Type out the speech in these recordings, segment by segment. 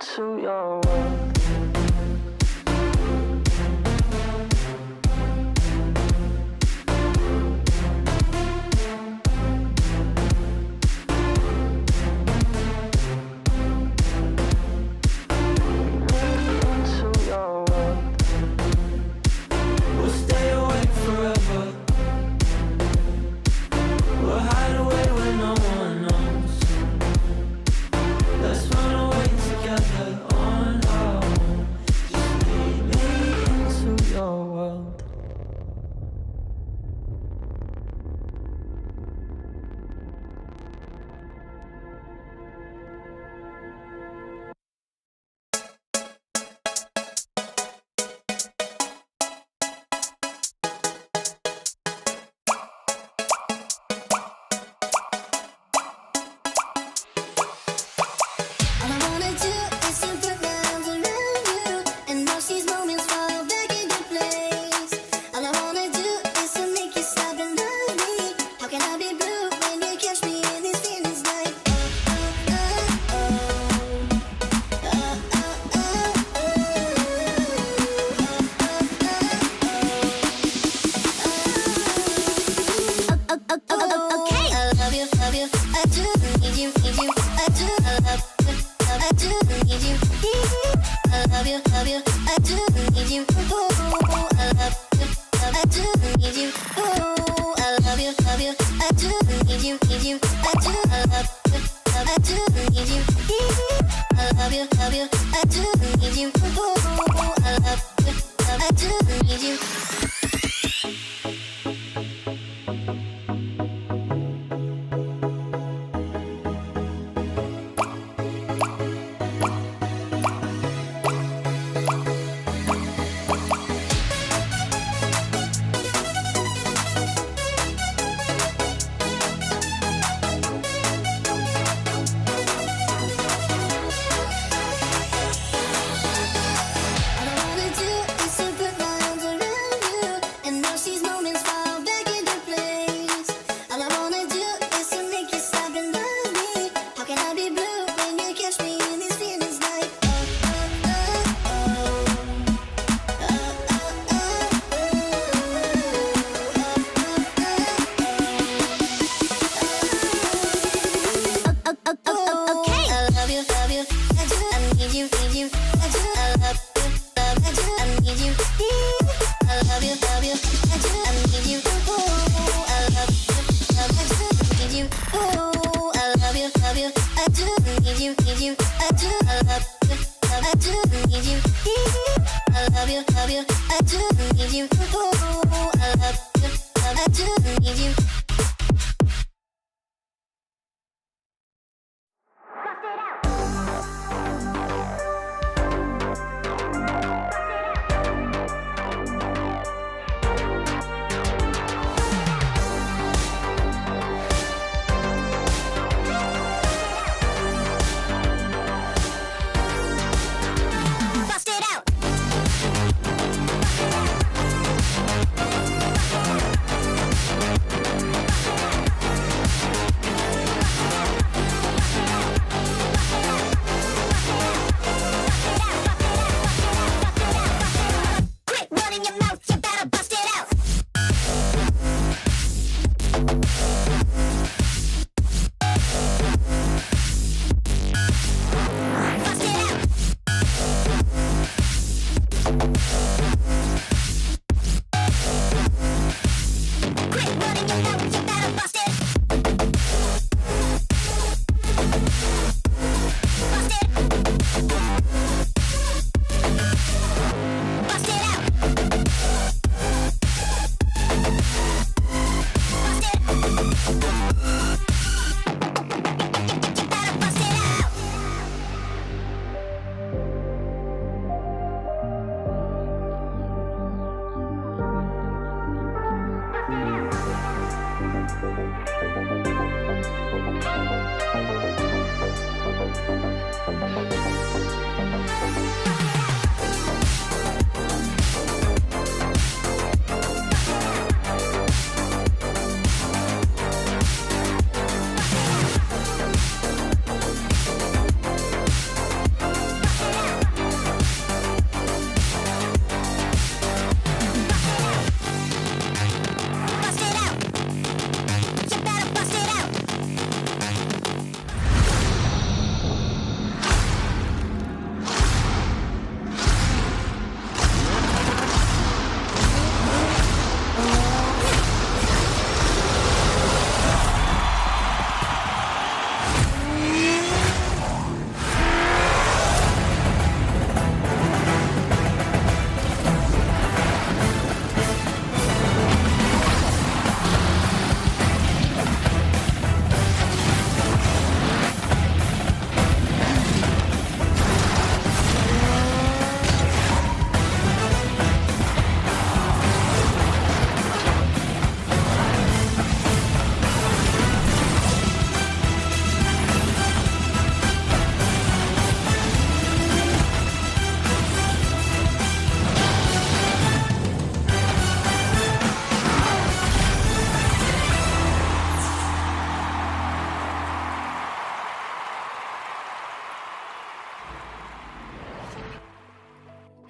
into your world.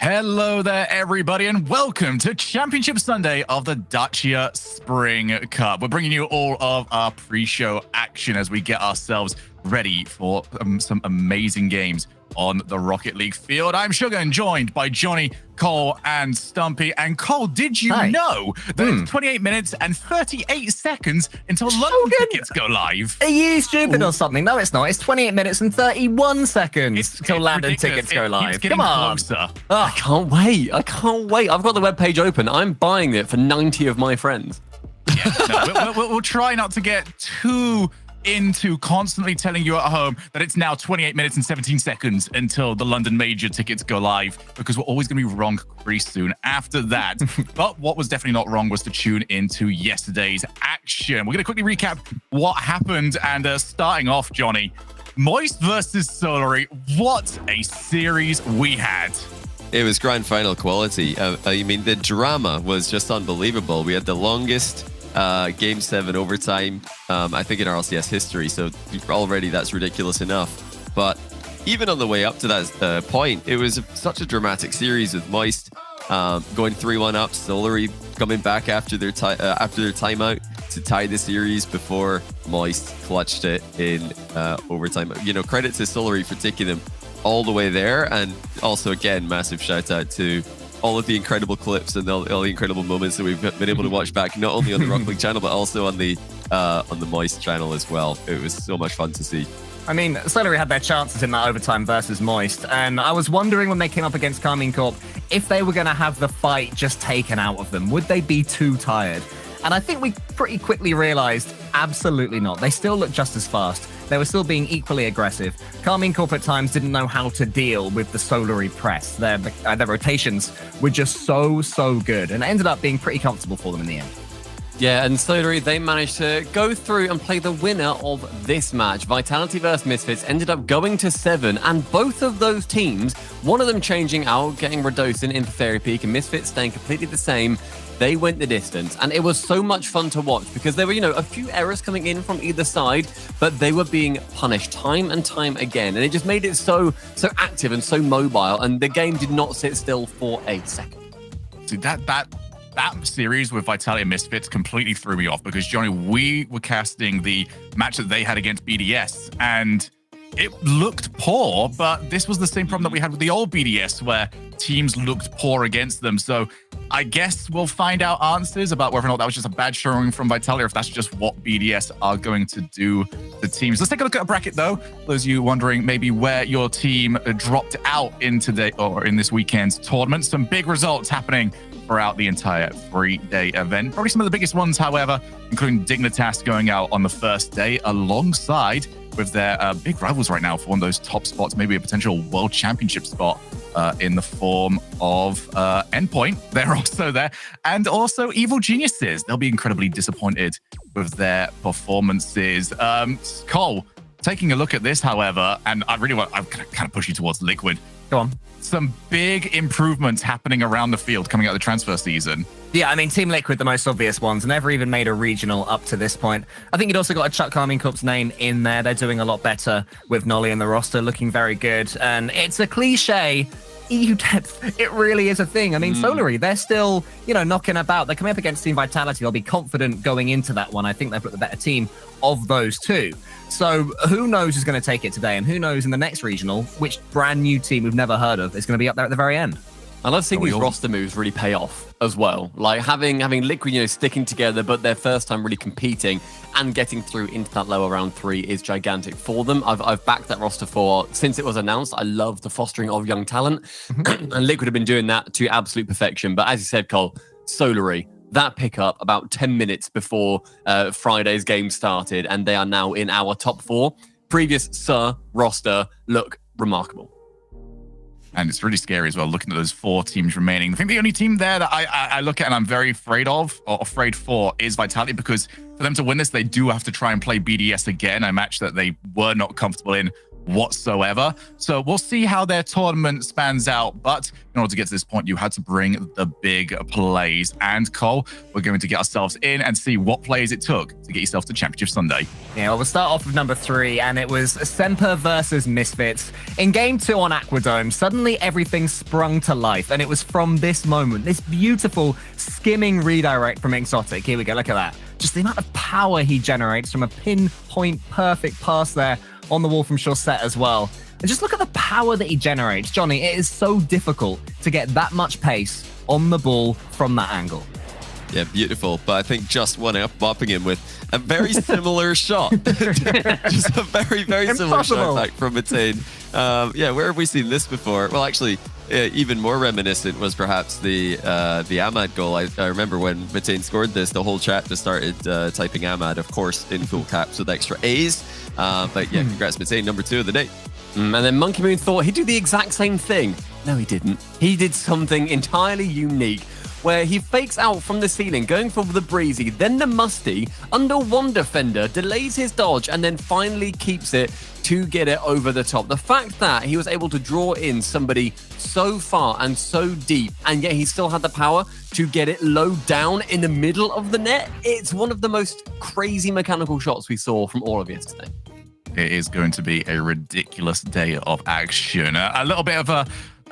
Hello there, everybody, and welcome to Championship Sunday of the Dacia Spring Cup. We're bringing you all of our pre-show action as we get ourselves ready for some amazing games on the Rocket League field. I'm Sugar and joined by Johnny, Cole, and Stumpy. And Cole, did you know that it's 28 minutes and 38 seconds until London tickets go live? Are you stupid or something? No, it's not. It's 28 minutes and 31 seconds until London tickets go live. Come on. Closer. I can't wait. I can't wait. I've got the webpage open. I'm buying it for 90 of my friends. Yeah, no, we'll try not to get too into constantly telling you at home that it's now 28 minutes and 17 seconds until the London Major tickets go live, because we're always going to be wrong pretty soon after that. But what was definitely not wrong was to tune into yesterday's action. We're going to quickly recap what happened, and starting off, Johnny, Moist versus Solary. What a series we had. It was grand final quality. I mean, the drama was just unbelievable. We had the longest Game 7 overtime, I think, in RLCS history. So already that's ridiculous enough. But even on the way up to that point, it was such a dramatic series with Moist going 3-1 up, Solary coming back after their timeout to tie the series before Moist clutched it in overtime. You know, credit to Solary for taking them all the way there. And also, again, massive shout out to all of the incredible clips and all the incredible moments that we've been able to watch back, not only on the Rocket League channel, but also on the Moist channel as well. It was so much fun to see. I mean, Solary had their chances in that overtime versus Moist, and I was wondering when they came up against Carmine Corp if they were going to have the fight just taken out of them. Would they be too tired? And I think we pretty quickly realized absolutely not. They still looked just as fast. They were still being equally aggressive. Carmine Corp at times didn't know how to deal with the Solary press. Their rotations were just so good, and it ended up being pretty comfortable for them in the end. Yeah, and Solary, they managed to go through and play the winner of this match. Vitality versus Misfits ended up going to 7, and both of those teams, one of them changing out, getting Radosin in for Fairy Peak, and Misfits staying completely the same. They went the distance, and it was so much fun to watch because there were, a few errors coming in from either side, but they were being punished time and time again, and it just made it so active and so mobile, and the game did not sit still for a second. See, that series with Vitality and Misfits completely threw me off because, Johnny, we were casting the match that they had against BDS, and it looked poor, but this was the same problem that we had with the old BDS where teams looked poor against them. So I guess we'll find out answers about whether or not that was just a bad showing from Vitality or if that's just what BDS are going to do to teams. Let's take a look at a bracket, though. Those of you wondering maybe where your team dropped out in today or in this weekend's tournament. Some big results happening throughout the entire 3-day event. Probably some of the biggest ones, however, including Dignitas going out on the first day alongside with their big rivals right now for one of those top spots, maybe a potential world championship spot in the form of Endpoint. They're also there. And also Evil Geniuses. They'll be incredibly disappointed with their performances. Cole, taking a look at this, however, and I'm going to kind of push you towards Liquid. Go on. Some big improvements happening around the field coming out of the transfer season. Yeah, I mean, Team Liquid, the most obvious ones, never even made a regional up to this point. I think you'd also got to chuck Carmine Corp's name in there. They're doing a lot better with Nolly in the roster, looking very good. And it's a cliche. EU depth, it really is a thing. I mean, Solary, they're still, knocking about. They're coming up against Team Vitality. They'll be confident going into that one. I think they've got the better team of those two. So who knows who's going to take it today, and who knows in the next regional which brand new team we've never heard of is going to be up there at the very end. I love seeing these roster moves really pay off as well. Like having Liquid, sticking together, but their first time really competing and getting through into that lower round 3 is gigantic for them. I've backed that roster since it was announced. I love the fostering of young talent, and Liquid have been doing that to absolute perfection. But as you said, Cole, Solary, that pickup about 10 minutes before Friday's game started, and they are now in our top 4. Previous roster look remarkable. And it's really scary as well, looking at those 4 teams remaining. I think the only team there that I look at and I'm very afraid for is Vitality, because for them to win this, they do have to try and play BDS again, a match that they were not comfortable in whatsoever. So we'll see how their tournament spans out. But in order to get to this point, you had to bring the big plays. And Cole, we're going to get ourselves in and see what plays it took to get yourself to Championship Sunday. Yeah, well, we'll start off with number 3, and it was Semper versus Misfits. In game 2 on Aquadome, suddenly everything sprung to life, and it was from this moment, this beautiful skimming redirect from Exotic. Here we go, look at that. Just the amount of power he generates from a pinpoint perfect pass there on the wall from Chaussette as well. And just look at the power that he generates. Johnny, it is so difficult to get that much pace on the ball from that angle. Yeah, beautiful. But I think just one up bopping him with a very similar shot. Just a very, very similar shot back from Matane. Yeah, where have we seen this before? Well, actually, even more reminiscent was perhaps the Ahmad goal. I remember when Matane scored this, the whole chat just started typing Ahmad, of course, in full caps with extra A's. But yeah, congrats Matane, number 2 of the day. And then Monkey Moon thought he'd do the exact same thing. No, he didn't. He did something entirely unique, where he fakes out from the ceiling, going for the breezy, then the musty, under one defender, delays his dodge, and then finally keeps it to get it over the top. The fact that he was able to draw in somebody so far and so deep, and yet he still had the power to get it low down in the middle of the net, it's one of the most crazy mechanical shots we saw from all of yesterday. It is going to be a ridiculous day of action. A little bit of a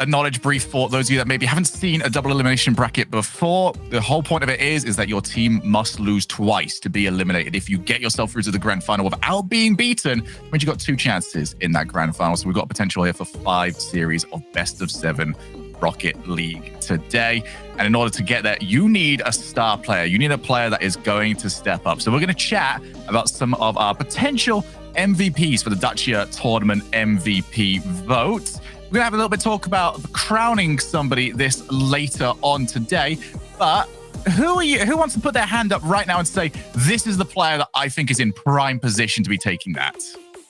knowledge brief for those of you that maybe haven't seen a double elimination bracket before. The whole point of it is that your team must lose twice to be eliminated. If you get yourself through to the grand final without being beaten, means you've got 2 chances in that grand final. So we've got potential here for 5 series of best of 7 Rocket League today. And in order to get there, you need a star player. You need a player that is going to step up. So we're going to chat about some of our potential MVPs for the Dacia Tournament MVP vote. We're going to have a little bit of talk about crowning somebody this later on today. But who wants to put their hand up right now and say, this is the player that I think is in prime position to be taking that?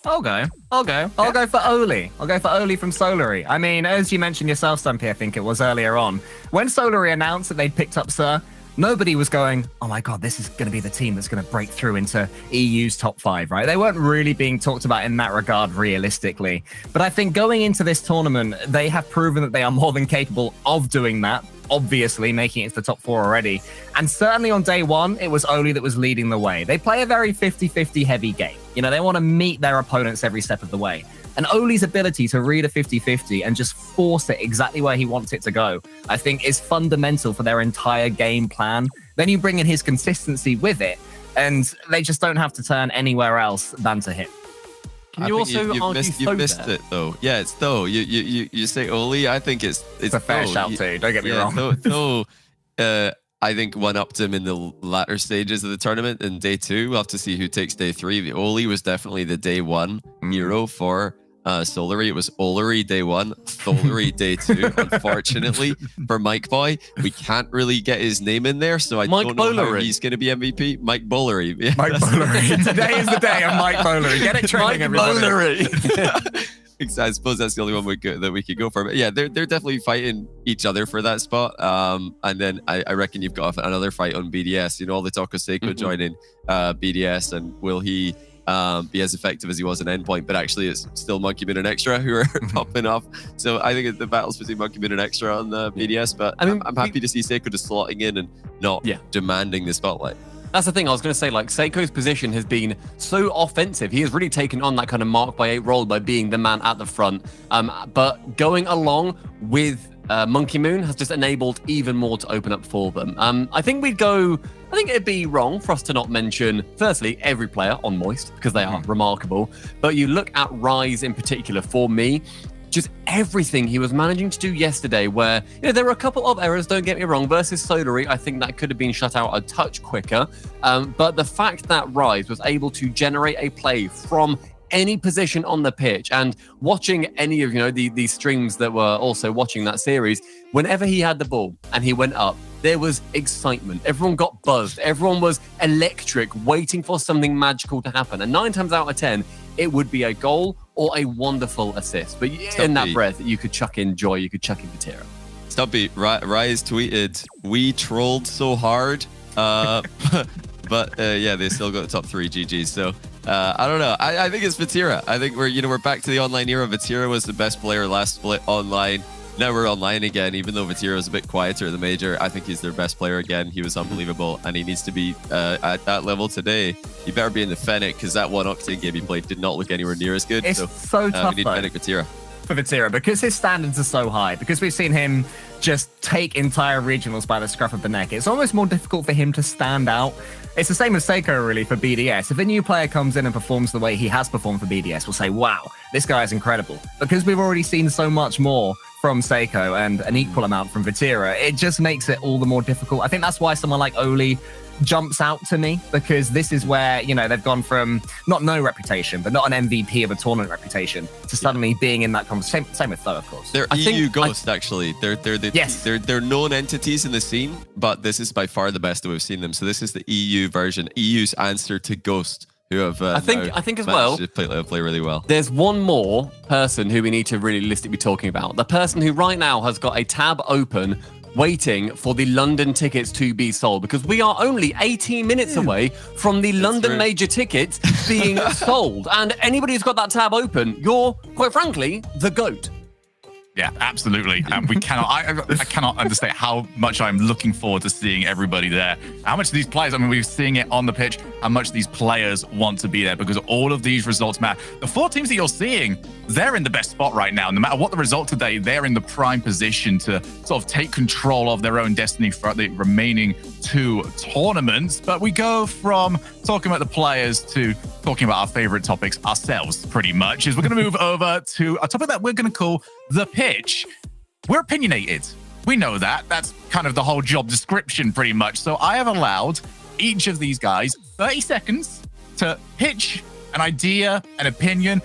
I'll go for Oli. I'll go for Oli from Solary. I mean, as you mentioned yourself, Stumpy, I think it was earlier on, when Solary announced that they'd picked up Sir, nobody was going, oh my God, this is going to be the team that's going to break through into EU's top 5, right? They weren't really being talked about in that regard realistically. But I think going into this tournament, they have proven that they are more than capable of doing that, obviously making it to the top 4 already. And certainly on day 1, it was Oli that was leading the way. They play a very 50-50 heavy game. You know, they want to meet their opponents every step of the way. And Oli's ability to read a 50-50 and just force it exactly where he wants it to go, I think is fundamental for their entire game plan. Then you bring in his consistency with it, and they just don't have to turn anywhere else than to him. Can you also argue you missed it though? Yeah, it's though. You say Oli. I think it's a fair shout too. Don't get me wrong. Though, I think one upped him in the latter stages of the tournament. In day 2, we'll have to see who takes day 3. Oli was definitely the day 1 hero for Solary. It was Olery day 1, Tholery day 2. Unfortunately for Mike Boy, we can't really get his name in there, so I don't know how he's going to be MVP. Mike Bowlery. Yeah, Mike Bowlery. Today is the day of Mike Bowlery. Get it trending, everybody. I suppose that's the only one that we could go for. But yeah, they're definitely fighting each other for that spot. And then I reckon you've got another fight on BDS. You know, all the talk of Seiko joining BDS, and will he be as effective as he was in Endpoint? But actually, it's still Monkey Moon and Extra who are popping off. So I think the battle's between Monkey Moon and Extra on the BDS. But I mean, I'm happy to see Seiko just slotting in and not demanding the spotlight. That's the thing I was going to say, like, Seiko's position has been so offensive. He has really taken on that kind of Mark by 8 role by being the man at the front. But going along with Monkey Moon has just enabled even more to open up for them. I think it'd be wrong for us to not mention, firstly, every player on Moist, because they are remarkable. But you look at Rise in particular, for me, just everything he was managing to do yesterday, where, you know, there were a couple of errors, don't get me wrong, versus Solary. I think that could have been shut out a touch quicker. But the fact that Rise was able to generate a play from any position on the pitch, and watching any of, you know, these streams that were also watching that series, whenever he had the ball and he went up, there was excitement. Everyone got buzzed. Everyone was electric, waiting for something magical to happen. And 9 times out of 10, it would be a goal or a wonderful assist. But in that breath, you could chuck in Joy, you could chuck in Vatira. Stumpy, Rise tweeted, "We trolled so hard." But yeah, they still got the top 3 GGs. So I don't know. I think it's Vatira. I think we're back to the online era. Vatira was the best player last split online. Now we're online again, even though Vatira was a bit quieter at the major. I think he's their best player again. He was unbelievable, and he needs to be at that level today. He better be in the Fennec, because that one Octane game he played did not look anywhere near as good. It's so tough, we need though, Fennec Vatira. for Vatira, because his standards are so high, because we've seen him just take entire regionals by the scruff of the neck. It's almost more difficult for him to stand out. It's the same as Seiko, really, for BDS. If a new player comes in and performs the way he has performed for BDS, we'll say, wow, this guy is incredible. Because we've already seen so much more from Seiko and an equal amount from Vatira, it just makes it all the more difficult. I think that's why someone like Oli jumps out to me, because this is where, you know, they've gone from not no reputation, but not an MVP of a tournament reputation, to suddenly being in that conversation. Same with Tho, of course. They're EU Ghost, actually. They're known entities in the scene, but this is by far the best that we've seen them. So this is the EU version, EU's answer to Ghost, who have I think as well, play really well. There's one more person who we need to realistically be talking about. The person who right now has got a tab open waiting for the London tickets to be sold, because we are only 18 minutes away from the London major tickets being sold. And anybody who's got that tab open, you're, quite frankly, the GOAT. Yeah, absolutely. We cannot. I cannot understand how much I'm looking forward to seeing everybody there. How much these players. I mean, we're seeing it on the pitch. How much these players want to be there, because all of these results matter. The four teams that you're seeing, they're in the best spot right now. No matter what the result today, they're in the prime position to sort of take control of their own destiny for the remaining two tournaments. But we go from talking about the players to talking about our favorite topics ourselves, pretty much. Is we're going to move over to a topic that we're going to call the pitch. We're opinionated. We know that. That's kind of the whole job description, pretty much. So I have allowed each of these guys 30 seconds to pitch an idea, an opinion.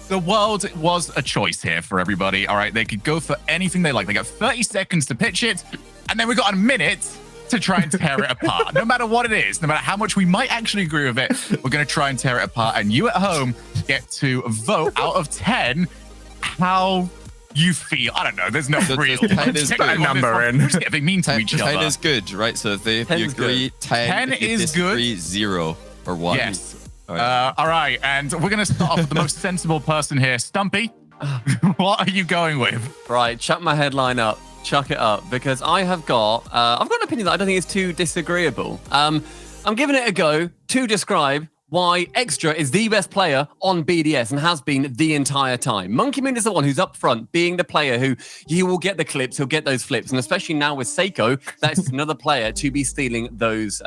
The world was a choice here for everybody. All right, they could go for anything they like. They got 30 seconds to pitch it, and then we got a minute to try and tear it apart. No matter what it is, no matter how much we might actually agree with it, we're going to try and tear it apart. And you at home get to vote out of 10 how you feel. I don't know. There's no real. 10 is good. Number in. We're just getting mean to each other. 10 is good, right? So if you agree, 10. 10 if you is disagree, good. 0 or 1. Yes. All right. All right. And we're going to start off with the most sensible person here. Stumpy, what are you going with? Right, chuck my headline up. Chuck it up, because I've got an opinion that I don't think is too disagreeable. I'm giving it a go to describe why Extra is the best player on BDS and has been the entire time. Monkey Moon is the one who's up front, being the player who he will get the clips, he'll get those flips, and especially now with Seiko, that's another player to be stealing those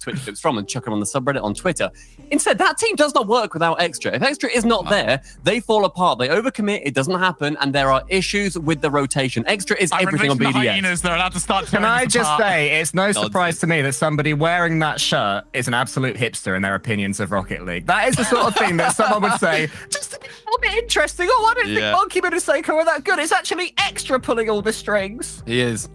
Twitch clips from and chuck them on the subreddit on Twitter. Instead, that team does not work without Extra. If Extra is not there, they fall apart. They overcommit. It doesn't happen, and there are issues with the rotation. Extra is everything on BDS. Hyenas, they're allowed to start. Can I just say, it's no surprise to me that somebody wearing that shirt is an absolute hipster in their opinions of Rocket League. That is the sort of thing that someone would say, just to be a little bit interesting. Oh, I don't think Monkey Moon and Seiko are that good. It's actually Extra pulling all the strings. He is.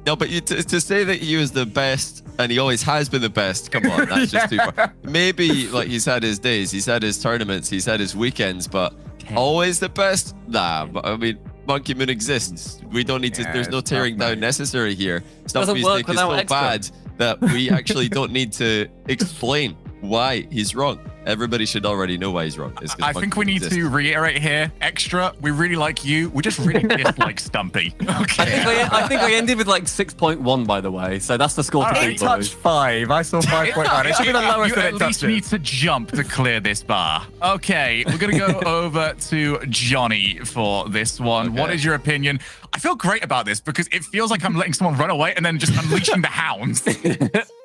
No, but to say that he was the best, and he always has been the best, come on, that's just too far. Maybe, like, he's had his days, he's had his tournaments, he's had his weekends, but always the best? Nah, but I mean, Monkey Moon exists. We don't need to, there's no tearing down necessary here. Stuff we think is so bad that we actually don't need to explain why he's wrong. Everybody should already know why he's wrong. I think we need to reiterate here, Extra, we really like you. We just really dislike Stumpy. Okay. I think I ended with like 6.1, by the way. So that's the score. He touched 5. I saw 5.9. It should be the lowest that it touches. You at least need to jump to clear this bar. Okay, we're going to go over to Johnny for this one. Okay. What is your opinion? I feel great about this because it feels like I'm letting someone run away and then just unleashing the hounds.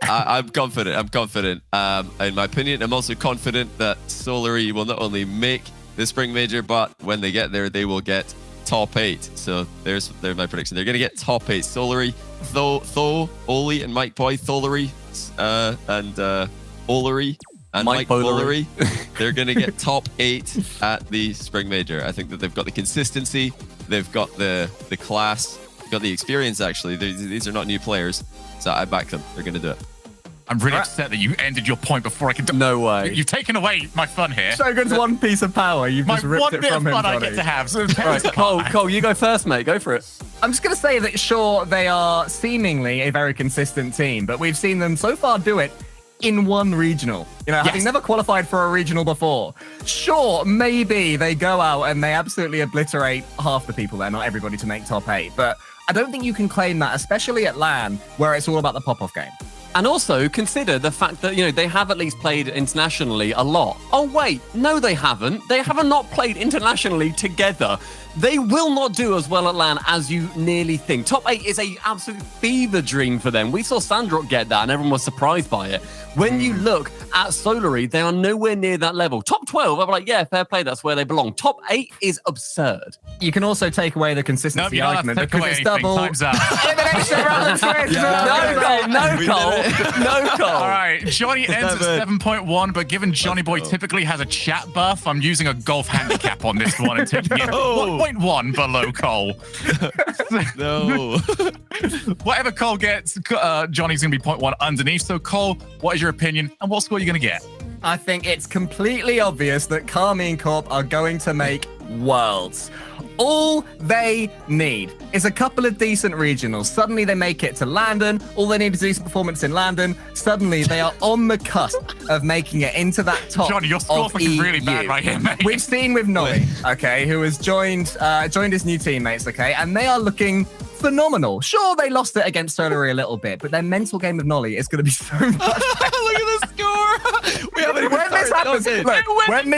I'm confident. In my opinion, I'm also confident that Solary will not only make the Spring Major, but when they get there, they will get top 8. So there's my prediction. They're going to get top 8. Solary, Tho, Oli, and Mike Boy. Tholary, and Olery, and Mike Bolery. They're going to get top 8 at the Spring Major. I think that they've got the consistency. They've got the class. They've got the experience, actually. These are not new players. So I back them. They're going to do it. I'm really upset that you ended your point before I could. No way. You've taken away my fun here. Shogun's one piece of power. You've just ripped it from him. My one bit of fun I get to have. So right, Cole, you go first, mate. Go for it. I'm just going to say that, sure, they are seemingly a very consistent team, but we've seen them so far do it in one regional. You know, having never qualified for a regional before. Sure, maybe they go out and they absolutely obliterate half the people there, not everybody, to make top 8. But I don't think you can claim that, especially at LAN, where it's all about the pop-off game. And also consider the fact that, they have at least played internationally a lot. Oh, wait, no, they haven't. They haven't not played internationally together. They will not do as well at LAN as you nearly think. Top 8 is a absolute fever dream for them. We saw Sandrock get that and everyone was surprised by it. When you look at Solary, they are nowhere near that level. Top 12, I'm like, yeah, fair play, that's where they belong. Top 8 is absurd. You can also take away the consistency argument because it's anything. double. Time's up. No, Cole. All right, Johnny ends at 7.1, but given Johnny Boy typically has a chat buff, I'm using a golf handicap on this one and taking it 1.1 below Cole. No. Whatever Cole gets, Johnny's going to be 0.1 underneath. So, Cole, what is your opinion and what score are you going to get? I think it's completely obvious that Carmine Corp are going to make Worlds. All they need is a couple of decent regionals. Suddenly they make it to London. All they need is a decent performance in London. Suddenly they are on the cusp of making it into that top. Johnny, your score's looking EU. really bad right here, mate. We've seen with Nolly, okay, who has joined his new teammates, okay, and they are looking phenomenal. Sure, they lost it against Solary a little bit, but their mental game of Nolly is going to be so much better. Look at the score. We haven't even when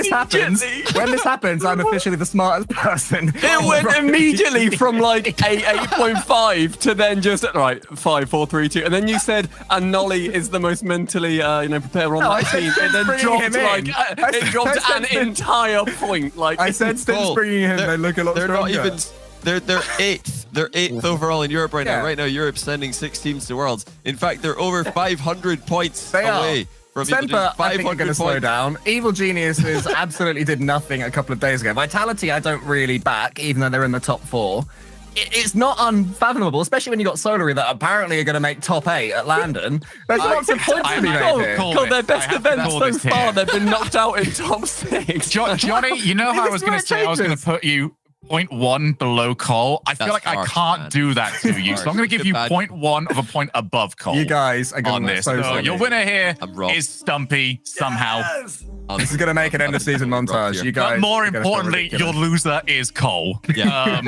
this happens, I'm officially the smartest person. It went immediately from like 8.5 to then just 5, 4, 3, 2, and then you said and Nolly is the most mentally prepared on that team. It then dropped an entire point. Like I said, since bringing him, they look a lot stronger. Not even. They're 8th. They're 8th overall in Europe right now. Right now, Europe's sending 6 teams to Worlds. In fact, they're over 500 points away from Semper, I think, are going to slow down. Evil Geniuses absolutely did nothing a couple of days ago. Vitality, I don't really back, even though they're in the top 4. It's not unfathomable, especially when you got Solary that apparently are going to make top 8 at London. There's lots of points to be made here. God, their best events so far, they've been knocked out in top 6. Johnny, you know how I was going to say I was going to put you 0.1 below Cole? I feel like I can't do that to you, so I'm going to give you 0.1 of a point above Cole. You guys are going on this. So your winner here is Stumpy somehow. Yes! This is going to make an end of season montage. You guys. But more importantly, your loser is Cole. Yeah.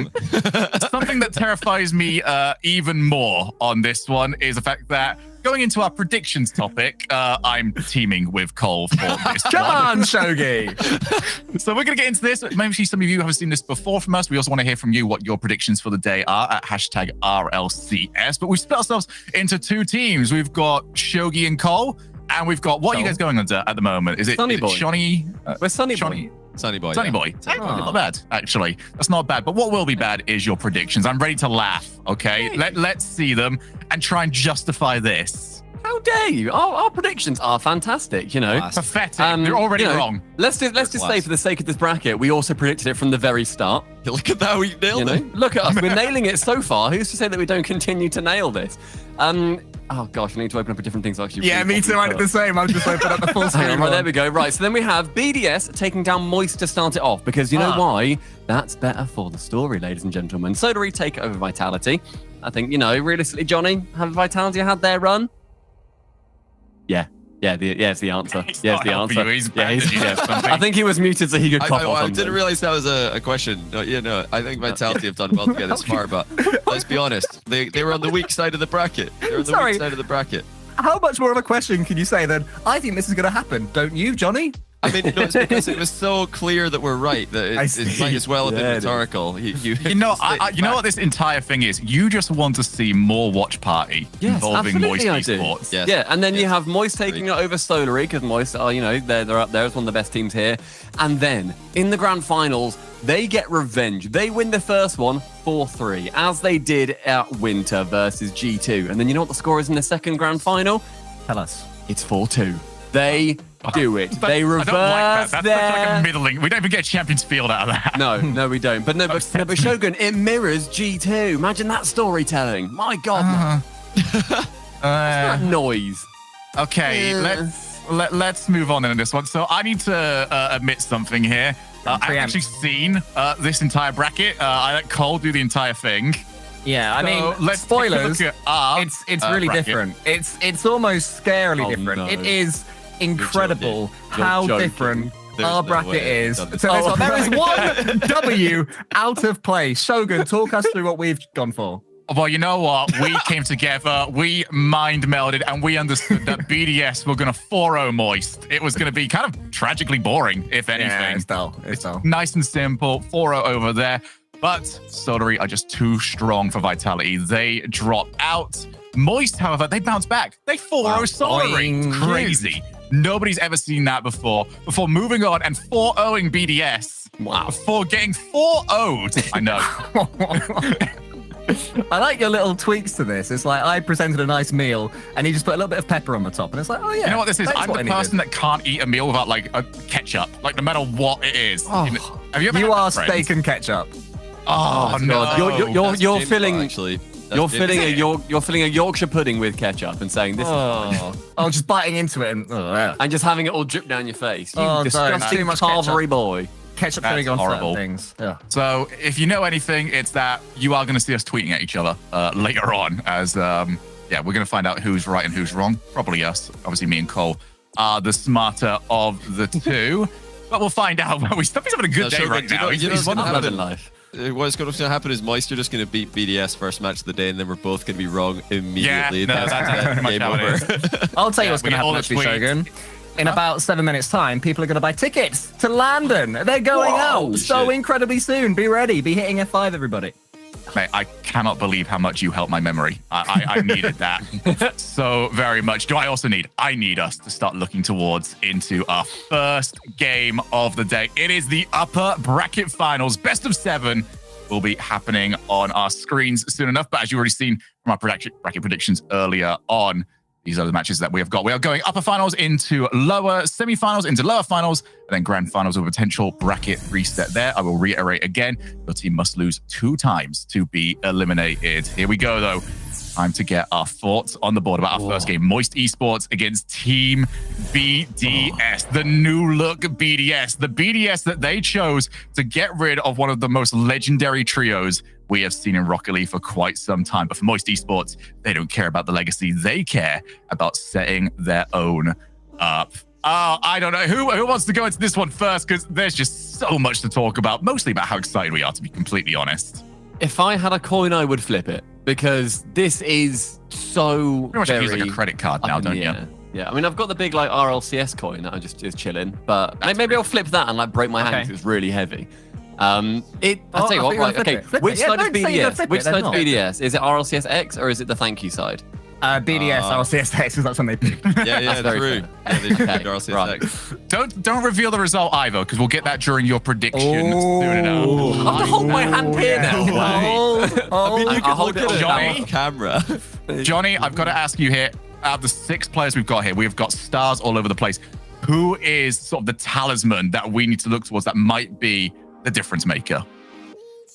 Something that terrifies me even more on this one is the fact that going into our predictions topic, I'm teaming with Cole for this. Come on, Shogi. So we're going to get into this. Maybe some of you haven't seen this before from us. We also want to hear from you what your predictions for the day are at hashtag RLCS. But we've split ourselves into 2 teams. We've got Shogi and Cole. And we've got, what are you guys going under at the moment? Is it Sunny Boy? Johnny? We're Sunny Johnny. Boy. Sunny Boy. Sunny Boy. Not bad, actually. That's not bad. But what will be bad is your predictions. I'm ready to laugh, okay? Let's see them and try and justify this. How dare you? Our predictions are fantastic, Pathetic. They're already wrong. Let's just say, for the sake of this bracket, we also predicted it from the very start. Look at that, we nailed it. Look at us, we're nailing it so far. Who's to say that we don't continue to nail this? Oh gosh, I need to open up a different things actually. Yeah, me too. I did the same. I've just opened up the full screen. Right, there we go. Right, so then we have BDS taking down Moist to start it off because you know why? That's better for the story, ladies and gentlemen. Solary take over Vitality. I think, realistically, Johnny, have Vitality had their run? Yeah. Yeah, it's the answer. Yeah, it's the answer. I think he was muted so he could cough off. I didn't realize that was a question. No, I think Vitality have done well to get this far, but let's be honest. They were on the weak side of the bracket. They were on the weak side of the bracket. How much more of a question can you say than, I think this is going to happen, don't you, Johnny? I mean, no, it's because it was so clear that we're right that it might as well have been rhetorical. You know what this entire thing is? You just want to see more watch party involving Moist Esports. Yes. Yeah, and then you have Moist taking it over Solary because Moist are, they're up there as one of the best teams here. And then in the grand finals, they get revenge. They win the first one 4-3, as they did at Winter versus G2. And then you know what the score is in the second grand final? Tell us. It's 4-2. They do it. They reverse That's like a middling. We don't even get a Champions Field out of that. No, we don't. But but Shogun, it mirrors G2. Imagine that storytelling. My God. What's that noise? Okay, let's move on in this one. So I need to admit something here. I've actually seen this entire bracket. I let Cole do the entire thing. Yeah, I mean, let's take a spoilers. look at our, It's really bracket. different. It's almost scarily Oh, different. no. It is incredible You're how joking. different There's our no bracket way is. I've So done this Oh. one, there is one W out of place. Shogun, talk us through what we've gone for. Well, you know what? We came together, we mind melded, and we understood that BDS were going to 4-0 Moist. It was going to be kind of tragically boring, if anything. Yeah, it's dull. It's dull. Nice and simple, 4-0 over there. But Soldary are just too strong for Vitality. They drop out. Moist, however, they bounce back. They 4-0 Soldary. Boing. Crazy. Nobody's ever seen that before. Before moving on and 4-0ing BDS. Wow. Before getting 4-0'd. I know. I like your little tweaks to this. It's like I presented a nice meal and you just put a little bit of pepper on the top. And it's like, oh, yeah. You know what this is? that's I'm what the I person needed. that can't eat a meal without like a ketchup, like no matter what it is. Oh. Have you ever You had are that, friend? steak and ketchup. Oh, no. God. You're That's James' filling. fault, actually. That's You're James' filling a Yorkshire pudding with ketchup and saying this, Oh, just biting into it and yeah. and just having it all drip down your face. You Oh, no, disgusting too much Carvery boy. ketchup That's filling on horrible. certain things. Yeah. So if you know anything, it's that you are going to see us tweeting at each other later on as, we're going to find out who's right and who's wrong. Probably us. Obviously, me and Cole are the smarter of the two. But we'll find out when we stop. He's having a good No, day sure, right but you now. know- He's you know he's what's one gonna of Love them. in life. What's going to happen is Moist are just going to beat BDS first match of the day, and then we're both going to be wrong immediately. Yeah, no, that's pretty much game how it over. is. I'll tell you Yeah, what's we going to get all happen the actually, tweets. Shogun. In about 7 minutes' time, people are going to buy tickets to London. They're going out so shit. incredibly soon. Be ready. Be hitting F5, everybody. Mate, I cannot believe how much you helped my memory. I needed that so very much. Do I also need? I need us to start looking towards into our first game of the day. It is the upper bracket finals. Best of 7 will be happening on our screens soon enough. But as you've already seen from our bracket predictions earlier on, these are the matches that we have got. We are going upper finals into lower, semifinals into lower finals, and then grand finals with a potential bracket reset there. I will reiterate again, your team must lose 2 times to be eliminated. Here we go, though. Time to get our thoughts on the board about our first game. Moist Esports against Team BDS, the new look BDS, the BDS that they chose to get rid of one of the most legendary trios we have seen in Rocket League for quite some time. But for Moist Esports, they don't care about the legacy. They care about setting their own up. I don't know. Who wants to go into this one first? Because there's just so much to talk about, mostly about how excited we are, to be completely honest. If I had a coin, I would flip it because this is so Pretty much very feels like a credit card now, up in don't the you? air. Yeah, I mean, I've got the big like RLCS coin that I'm just chilling, but maybe I'll flip that and like break my hand Okay. because it's really heavy. I'll tell you I what, thought you were right, gonna okay, flip it. Flip which it. Yeah, side is don't say you're gonna BDS? flip Which it, then side's not. BDS? Is it RLCS X or is it the thank you side? BDS, RCS X, because that's when they pick. Yeah, very true. fair. Yeah, they should Okay, pick RLCS right. X. Don't reveal the result either, because we'll get that during your predictions soon enough. I have to hold my hand here now. I'll hold it on Johnny. camera. Camera. Johnny, I've got to ask you here, out of the 6 players we've got here, we've got stars all over the place. Who is sort of the talisman that we need to look towards that might be the difference maker?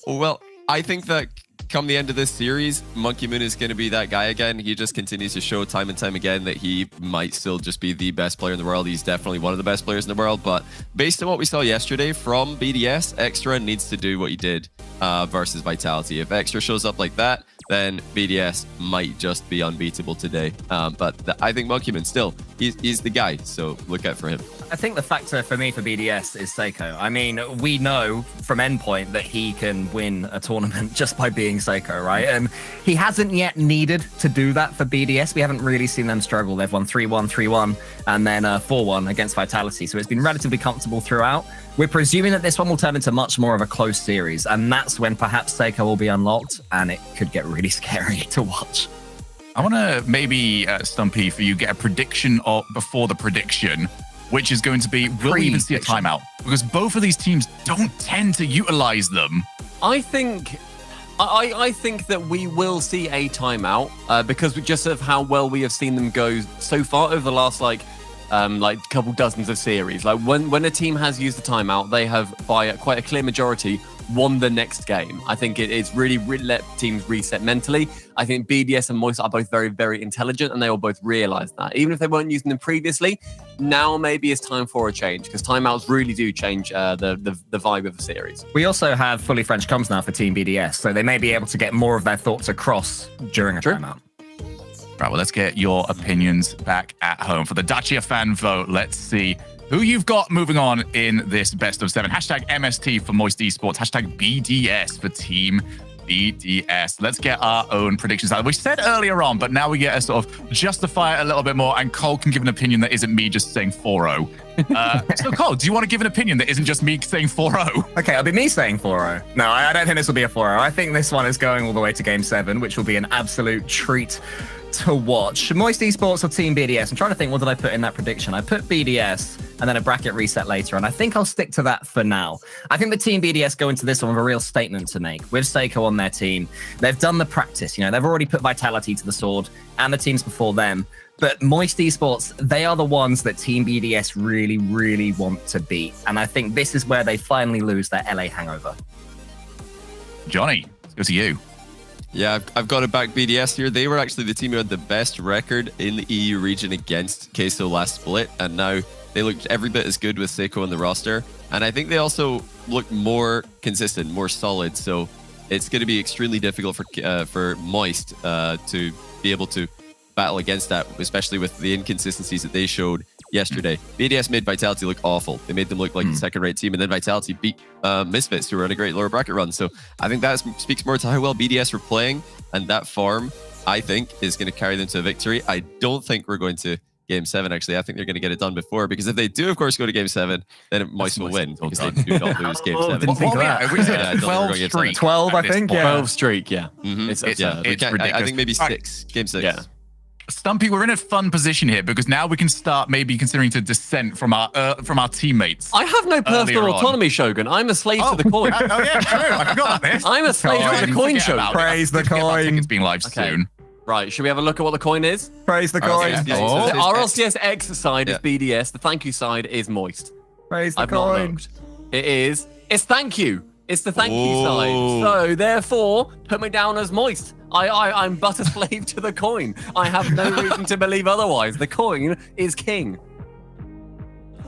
Well, I think that come the end of this series, Monkey Moon is going to be that guy again. He just continues to show time and time again that he might still just be the best player in the world. He's definitely one of the best players in the world. But based on what we saw yesterday from BDS, Extra needs to do what he did versus Vitality. If Extra shows up like that, then BDS might just be unbeatable today. I think Monkey Moon still, he's the guy. So look out for him. I think the factor for me for BDS is Seiko. I mean, we know from Endpoint that he can win a tournament just by being Seiko, right? And he hasn't yet needed to do that for BDS. We haven't really seen them struggle. They've won 3-1, 3-1, and then 4-1 against Vitality. So it's been relatively comfortable throughout. We're presuming that this one will turn into much more of a close series, and that's when perhaps Seiko will be unlocked, and it could get really scary to watch. I want to maybe, Stumpy, for you get a prediction of before the prediction, which is going to be, will we even see a timeout? Because both of these teams don't tend to utilize them. I think that we will see a timeout because just of how well we have seen them go so far over the last like like a couple dozens of series. Like when a team has used the timeout, they have by quite a clear majority won the next game. I think it's really let teams reset mentally. I think BDS and Moist are both very, very intelligent, and they will both realize that. Even if they weren't using them previously, now maybe it's time for a change, because timeouts really do change the vibe of a series. We also have fully French comms now for Team BDS, so they may be able to get more of their thoughts across during a timeout. Right, well, let's get your opinions back at home. For the Dacia fan vote, let's see who you've got moving on in this best of 7. Hashtag MST for Moist Esports. Hashtag BDS for Team BDS. Let's get our own predictions out. We said earlier on, but now we get to sort of justify it a little bit more, and Cole can give an opinion that isn't me just saying 4-0. So Cole, do you want to give an opinion that isn't just me saying 4-0? Okay, it'll be me saying 4-0. No, I don't think this will be a 4-0. I think this one is going all the way to Game 7, which will be an absolute treat to watch. Moist Esports or Team BDS? I'm trying to think, what did I put in that prediction? I put BDS and then a bracket reset later, and I think I'll stick to that for now. I think the Team BDS go into this one with a real statement to make. With Seiko on their team, they've done the practice. They've already put Vitality to the sword, and the teams before them. But Moist Esports, they are the ones that Team BDS really, really want to beat. And I think this is where they finally lose their LA hangover. Johnny, let's go to you. Yeah, I've got to back BDS here. They were actually the team who had the best record in the EU region against Queso last split, and now they looked every bit as good with Seiko in the roster. And I think they also look more consistent, more solid. So it's going to be extremely difficult for Moist to be able to battle against that, especially with the inconsistencies that they showed yesterday. BDS made Vitality look awful. They made them look like the second-rate team, and then Vitality beat Misfits, who were on a great lower bracket run. So I think that speaks more to how well BDS were playing, and that form, I think, is going to carry them to a victory. I don't think we're going to Game 7, actually. I think they're going to get it done before, because if they do, of course, go to Game 7, then Moist will win, because they do not lose Game 7. Didn't think of that. We said 12 streak. 12, I think, yeah. 12 streak, yeah. It's I ridiculous. think maybe 6. Game 6. Yeah. Stumpy, we're in a fun position here, because now we can start maybe considering to dissent from our teammates. I have no personal Earlier on. autonomy, Shogun. I'm a slave to the coin. Oh yeah, true. I forgot about this. I'm a slave to the coin, Shogun. Praise the coin. It's being live Okay. soon. Right, should we have a look at what the coin is? Praise the coin. RLCS. Oh. The RLCS X side is BDS. The thank you side is Moist. Praise the I've not coin. looked. It's thank you. It's the thank you side. Whoa. So therefore, put me down as Moist. I'm but a slave to the coin. I have no reason to believe otherwise. The coin is king.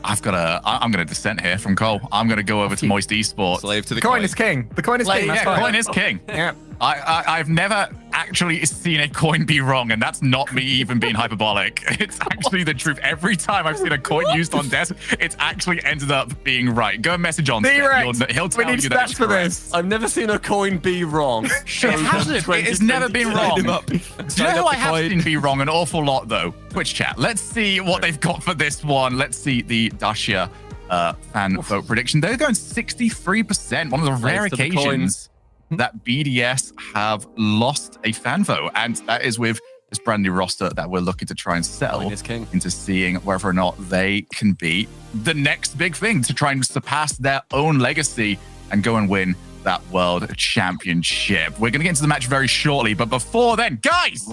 I'm gonna dissent here from Cole. I'm gonna go over to Moist Esports. Slave to the Coin is king. The coin is king. That's Yeah, fine. coin is king. Yeah. I've never actually seen a coin be wrong, and that's not me even being hyperbolic. It's actually the truth. Every time I've seen a coin used on desk, it's actually ended up being right. Go and message on. Direct. He'll We tell need you that stats it's for correct. this. I've never seen a coin be wrong. It hasn't. It's never been wrong. Do you know who I have seen be wrong an awful lot, though? Twitch chat. Let's see what they've got for this one. Let's see the Dacia fan vote prediction. They're going 63%. One of the rare Thanks to the occasions that BDS have lost a fan vote, and that is with this brand new roster that we're looking to try and settle Coin is king. into seeing whether or not they can be the next big thing to try and surpass their own legacy and go and win that world championship. We're going to get into the match very shortly, but before then, guys,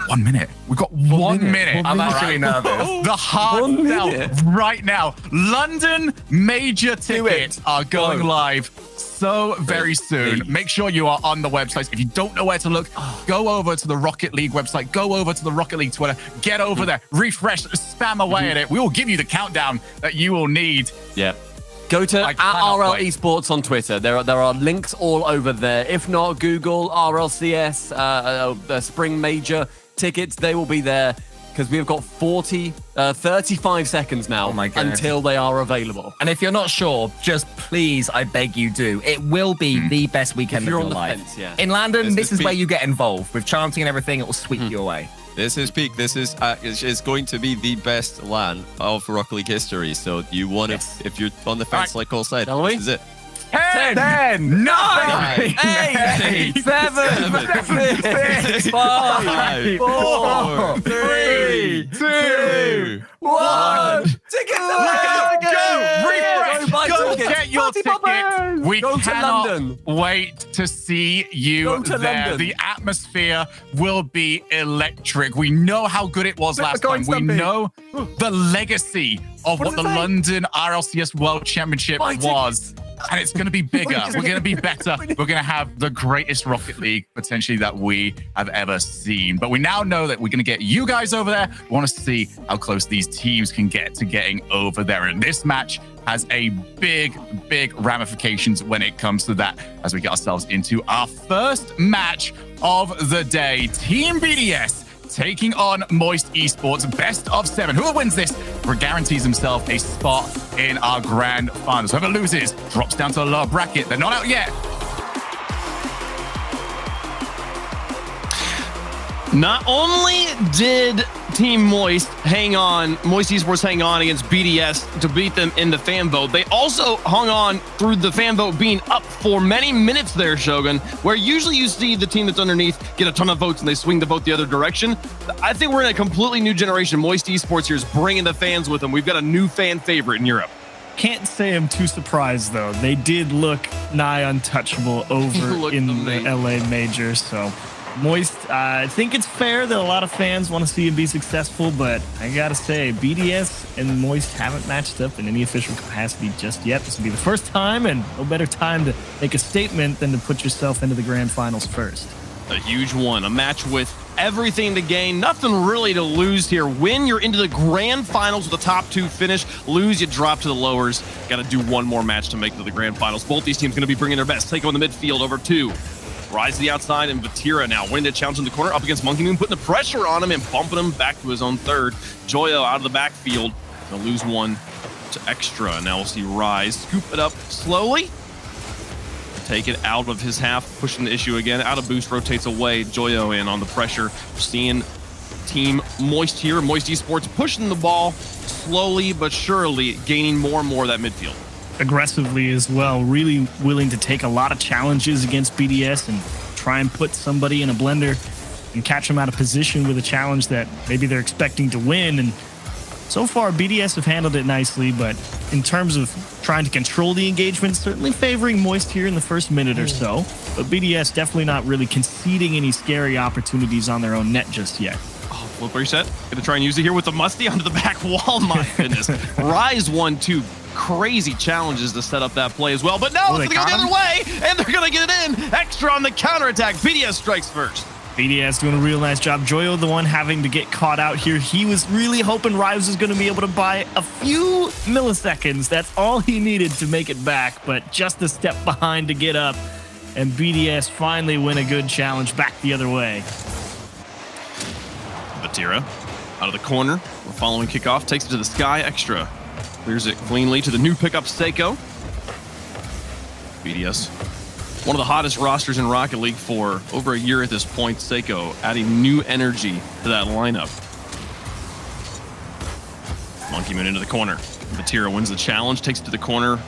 1 minute. We've got 1 minute. I'm actually nervous. The hard 1 sell minute. right now. London major tickets are going Go. live so very soon. Please. Make sure you are on the websites. If you don't know where to look, go over to the Rocket League website. Go over to the Rocket League Twitter. Get over there. Refresh. Spam away at it. We will give you the countdown that you will need. Yeah. Go to I at cannot RL wait. Esports on Twitter. There are links all over there. If not, Google RLCS Spring Major tickets. They will be there, because we've got 35 seconds now Oh my goodness. until they are available. And if you're not sure, just please, I beg you do. It will be the best weekend If you're of on your the life. fence, yeah. In London, This this is is where peak. you get involved. With chanting and everything, it will sweep you away. This is peak. This is going to be the best LAN of Rocket League history. So you want to, if you're on the fence, Right. like Cole said, Shall we? this is it. 10, 9, 8, 7, 6, 5, 4, 3, 2, 1. Tickets Go! Refresh! Go get your tickets! We Go to cannot London. wait to see you Go to there. London. The atmosphere will be electric. We know how good it was last time. We know the legacy of what the London RLCS World Championship was. And it's going to be bigger. We're going to be better. We're going to have the greatest Rocket League potentially that we have ever seen. But we now know that we're going to get you guys over there. We want to see how close these teams can get to getting over there. And this match has a big ramifications when it comes to that as we get ourselves into our first match of the day. Team BDS taking on Moist Esports, best of 7. Whoever wins this guarantees himself a spot in our grand finals. Whoever loses drops down to the lower bracket. They're not out yet. Not only did Team Moist Esports hang on against BDS to beat them in the fan vote, they also hung on through the fan vote being up for many minutes there, Shogun, where usually you see the team that's underneath get a ton of votes and they swing the vote the other direction. I think we're in a completely new generation. Moist Esports here is bringing the fans with them. We've got a new fan favorite in Europe. Can't say I'm too surprised, though. They did look nigh untouchable over in the LA major, so... Moist, I think it's fair that a lot of fans want to see him be successful, but I gotta say, BDS and Moist haven't matched up in any official capacity just yet. This will be the first time, and no better time to make a statement than to put yourself into the grand finals first. A huge one, a match with everything to gain, nothing really to lose here. Win, you're into the grand finals with the top 2 finish. Lose, you drop to the lowers. Got to do one more match to make it to the grand finals. Both these teams going to be bringing their best. Take on the midfield over 2. Rise to the outside, and Vatira now winning the challenge in the corner up against Monkey Moon, putting the pressure on him and bumping him back to his own third. Joyo out of the backfield. Gonna lose one to Extra. Now we'll see Rise scoop it up slowly. Take it out of his half, pushing the issue again. Out of boost, rotates away. Joyo in on the pressure. We're seeing Team Moist here. Moist Esports pushing the ball slowly but surely, gaining more and more of that midfield. Aggressively as well, really willing to take a lot of challenges against BDS and try and put somebody in a blender and catch them out of position with a challenge that maybe they're expecting to win. And so far, BDS have handled it nicely, but in terms of trying to control the engagement, certainly favoring Moist here in the first minute or so. But BDS definitely not really conceding any scary opportunities on their own net just yet. Oh, flip reset. Gonna try and use it here with the Musty onto the back wall. My goodness. Rise 1-2. Crazy challenges to set up that play as well, but no, it's gonna go the other way, and they're gonna get it in. Extra on the counterattack. BDS strikes first. BDS doing a real nice job. Joyo, the one having to get caught out here. He was really hoping Rise was going to be able to buy a few milliseconds. That's all he needed to make it back, but just a step behind to get up. And BDS finally win a good challenge back the other way. Vatira out of the corner. We're following kickoff. Takes it to the sky. Extra clears it cleanly to the new pickup, Seiko. BDS, one of the hottest rosters in Rocket League for over a year at this point. Seiko adding new energy to that lineup. Monkey Moon into the corner. Vatira wins the challenge, takes it to the corner,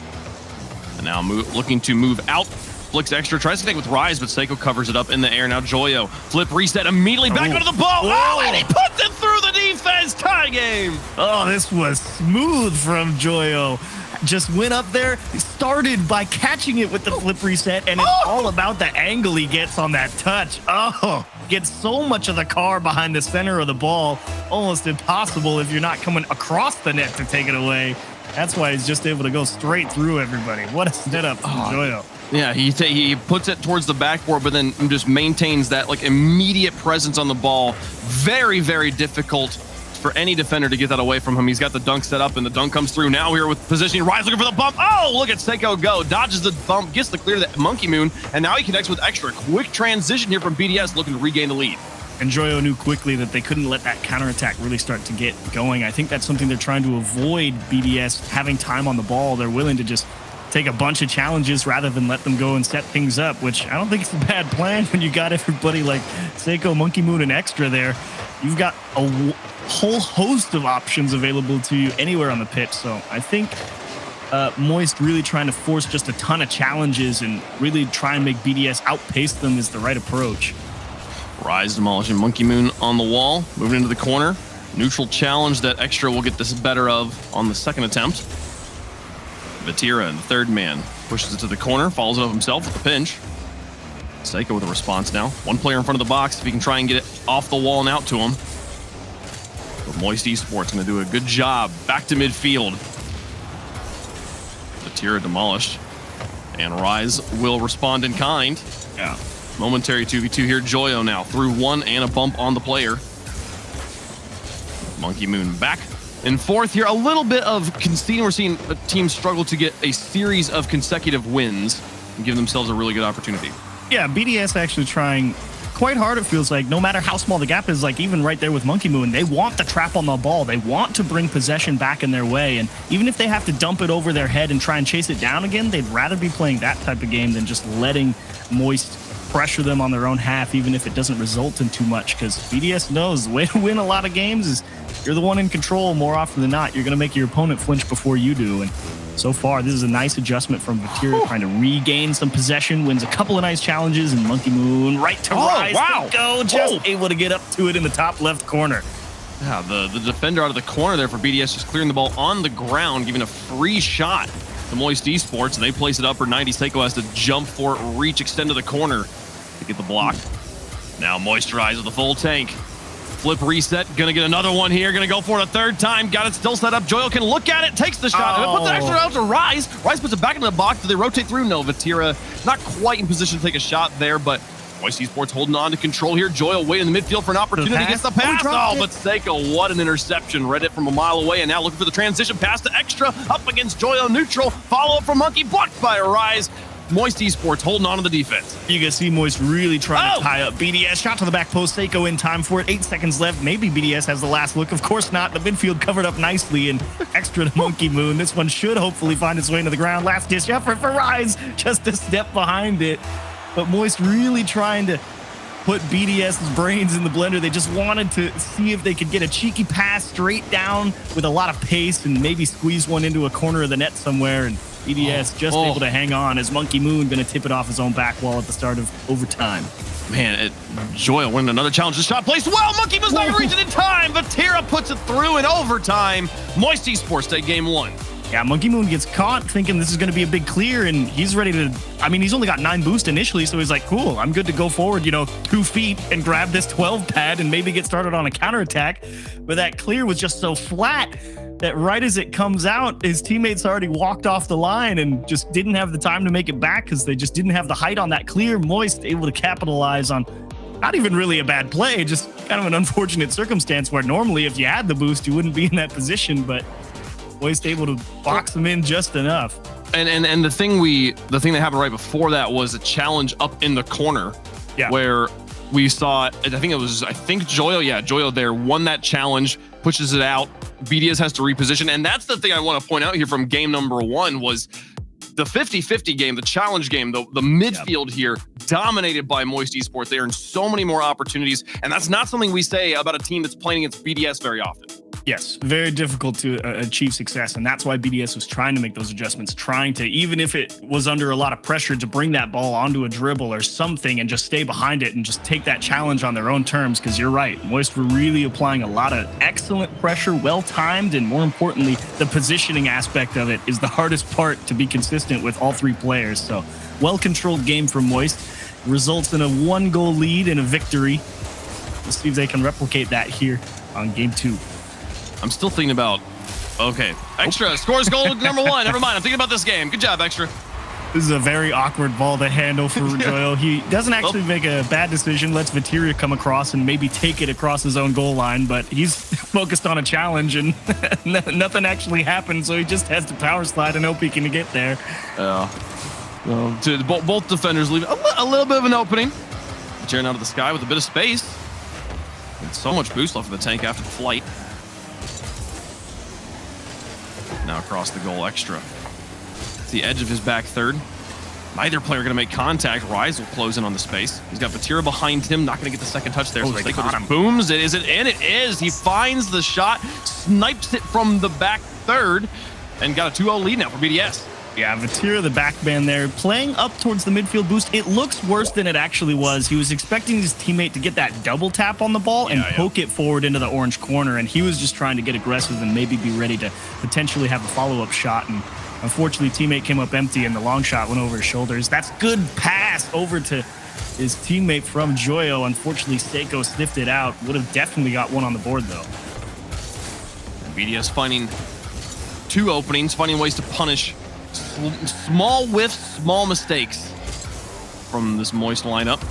and now looking to move out. Flicks Extra, tries to connect with Rise, but Seiko covers it up in the air. Now Joyo, flip reset immediately back onto the ball. Oh, and he puts it through the defense. Tie game. Oh, this was smooth from Joyo. Just went up there, started by catching it with the flip reset, and it's all about the angle he gets on that touch. Oh, gets so much of the car behind the center of the ball. Almost impossible if you're not coming across the net to take it away. That's why he's just able to go straight through everybody. What a setup from Joyo. Yeah, he puts it towards the backboard, but then just maintains that like immediate presence on the ball. Very, very difficult for any defender to get that away from him. He's got the dunk set up, and the dunk comes through. Now here with positioning, Rise looking for the bump. Oh, look at Seiko go. Dodges the bump, gets the clear to the Monkey Moon, and now he connects with Extra. Quick transition here from BDS, looking to regain the lead. And Joyo knew quickly that they couldn't let that counterattack really start to get going. I think that's something they're trying to avoid, BDS having time on the ball. They're willing to just take a bunch of challenges rather than let them go and set things up, which I don't think it's a bad plan when you got everybody like Seiko, Monkey Moon, and Extra there. You've got a whole host of options available to you anywhere on the pitch. So I think Moist really trying to force just a ton of challenges and really try and make BDS outpace them is the right approach. Rise demolishing Monkey Moon on the wall, moving into the corner. Neutral challenge that Extra will get this better of on the second attempt. Vatira, the third man, pushes it to the corner, follows it up himself with the pinch. Seiko with a response now. One player in front of the box, if he can try and get it off the wall and out to him. But Moist Esports going to do a good job. Back to midfield. Vatira demolished. And Rise will respond in kind. Yeah. Momentary 2v2 here. Joyo now through one and a bump on the player. Monkey Moon back and forth here. A little bit of conceding. We're seeing a team struggle to get a series of consecutive wins and give themselves a really good opportunity. Yeah, BDS actually trying quite hard, it feels like, no matter how small the gap is, like even right there with Monkey Moon, they want the trap on the ball. They want to bring possession back in their way. And even if they have to dump it over their head and try and chase it down again, they'd rather be playing that type of game than just letting Moist pressure them on their own half, even if it doesn't result in too much. Because BDS knows the way to win a lot of games is you're the one in control more often than not. You're going to make your opponent flinch before you do. And so far, this is a nice adjustment from Vatira, trying to regain some possession, wins a couple of nice challenges, and Monkey Moon right to Rise. Wow. Go, just able to get up to it in the top left corner. Yeah, the defender out of the corner there for BDS, just clearing the ball on the ground, giving a free shot to Moist Esports, and they place it upper 90. Seiko has to jump for it, reach, extend to the corner to get the block. Now Moisturize with the full tank. Flip reset, gonna get another one here, gonna go for it a third time, got it still set up. Joyo can look at it, takes the shot, and puts it extra out to Rise. Rise puts it back into the box. Do they rotate through? No, Vatira not quite in position to take a shot there, but Moist Esports holding on to control here. Joyo waiting in the midfield for an opportunity, gets the pass. But Seiko, what an interception. Read it from a mile away, and now looking for the transition pass to Extra, up against Joyo neutral. Follow up from Monkey, blocked by Rise. Moist Esports holding on to the defense. You can see Moist really trying to tie up BDS. Shot to the back post. Seiko in time for it. 8 seconds left. Maybe BDS has the last look. Of course not. The midfield covered up nicely and Extra to Monkey Moon. This one should hopefully find its way into the ground. Last dish effort for Rise. Just a step behind it. But Moist really trying to put BDS's brains in the blender. They just wanted to see if they could get a cheeky pass straight down with a lot of pace and maybe squeeze one into a corner of the net somewhere. And BDS just able to hang on as Monkey Moon going to tip it off his own back wall at the start of overtime. Man, Joyo winning another challenge. The shot placed well. Monkey Moon's not going to reach it in time. Vatira puts it through in overtime. Moist Esports take game one. Yeah, Monkey Moon gets caught thinking this is going to be a big clear, and he's ready to, I mean, he's only got 9 boost initially, so he's like, cool, I'm good to go forward, 2 feet and grab this 12 pad and maybe get started on a counterattack. But that clear was just so flat that right as it comes out, his teammates already walked off the line and just didn't have the time to make it back because they just didn't have the height on that clear. Moist able to capitalize on not even really a bad play, just kind of an unfortunate circumstance where normally if you had the boost, you wouldn't be in that position, but Moist able to box him in just enough. And the thing that happened right before that was a challenge up in the corner, where we saw, I think Joyo there won that challenge, pushes it out. BDS has to reposition, and that's the thing I want to point out here from game number 1 was the 50-50 game, the challenge game, the midfield here dominated by Moist Esports. They earned so many more opportunities, and that's not something we say about a team that's playing against BDS very often. Yes, very difficult to achieve success, and that's why BDS was trying to make those adjustments, trying to, even if it was under a lot of pressure, to bring that ball onto a dribble or something and just stay behind it and just take that challenge on their own terms, because you're right, Moist were really applying a lot of excellent pressure, well-timed, and more importantly, the positioning aspect of it is the hardest part to be consistent with all 3 players. So, well-controlled game from Moist results in a 1-goal lead and a victory. Let's see if they can replicate that here on game 2. I'm still thinking about, Extra scores goal number 1. Never mind, I'm thinking about this game. Good job, Extra. This is a very awkward ball to handle for Joyo. He doesn't actually make a bad decision, lets Vatira come across and maybe take it across his own goal line, but he's focused on a challenge and nothing actually happened, so he just has to power slide and hope he can get there. Both defenders leave a little bit of an opening. Vatira out of the sky with a bit of space. And so much boost left for the tank after the flight. Now across the goal, Extra. It's the edge of his back third. Neither player going to make contact. Rise will close in on the space. He's got Vatira behind him. Not going to get the second touch there. So they Seiko caught him. just booms it. Is it in? It is. He finds the shot, snipes it from the back third, and got a 2-0 lead now for BDS. Yeah, Vatira, the backman there, playing up towards the midfield boost. It looks worse than it actually was. He was expecting his teammate to get that double tap on the ball and poke it forward into the orange corner, and he was just trying to get aggressive and maybe be ready to potentially have a follow-up shot. And unfortunately, teammate came up empty, and the long shot went over his shoulders. That's good pass over to his teammate from Joyo. Unfortunately, Seiko sniffed it out. Would have definitely got one on the board, though. BDS finding 2 openings, finding ways to punish small whiffs, small mistakes from this Moist lineup.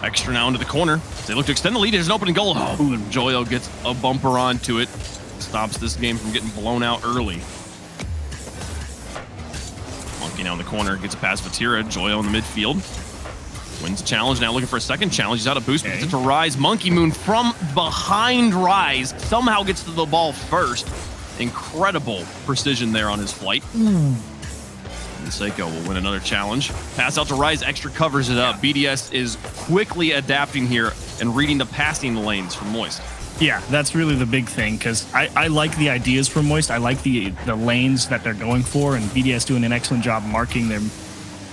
Extra now into the corner. They look to extend the lead. There's an opening goal. Oh, and Joyo gets a bumper onto it. Stops this game from getting blown out early. Monkey now in the corner. Gets a pass Vatira. Joyo in the midfield. Wins the challenge. Now looking for a second challenge. He's out of boost. Gets it to Rise. Monkey Moon from behind Rise. Somehow gets to the ball first. Incredible precision there on his flight. And Seiko will win another challenge. Pass out to Rise, extra covers it up. BDS is quickly adapting here and reading the passing lanes from Moist. Yeah, that's really the big thing, because I like the ideas from Moist. I like the lanes that they're going for, and BDS doing an excellent job marking their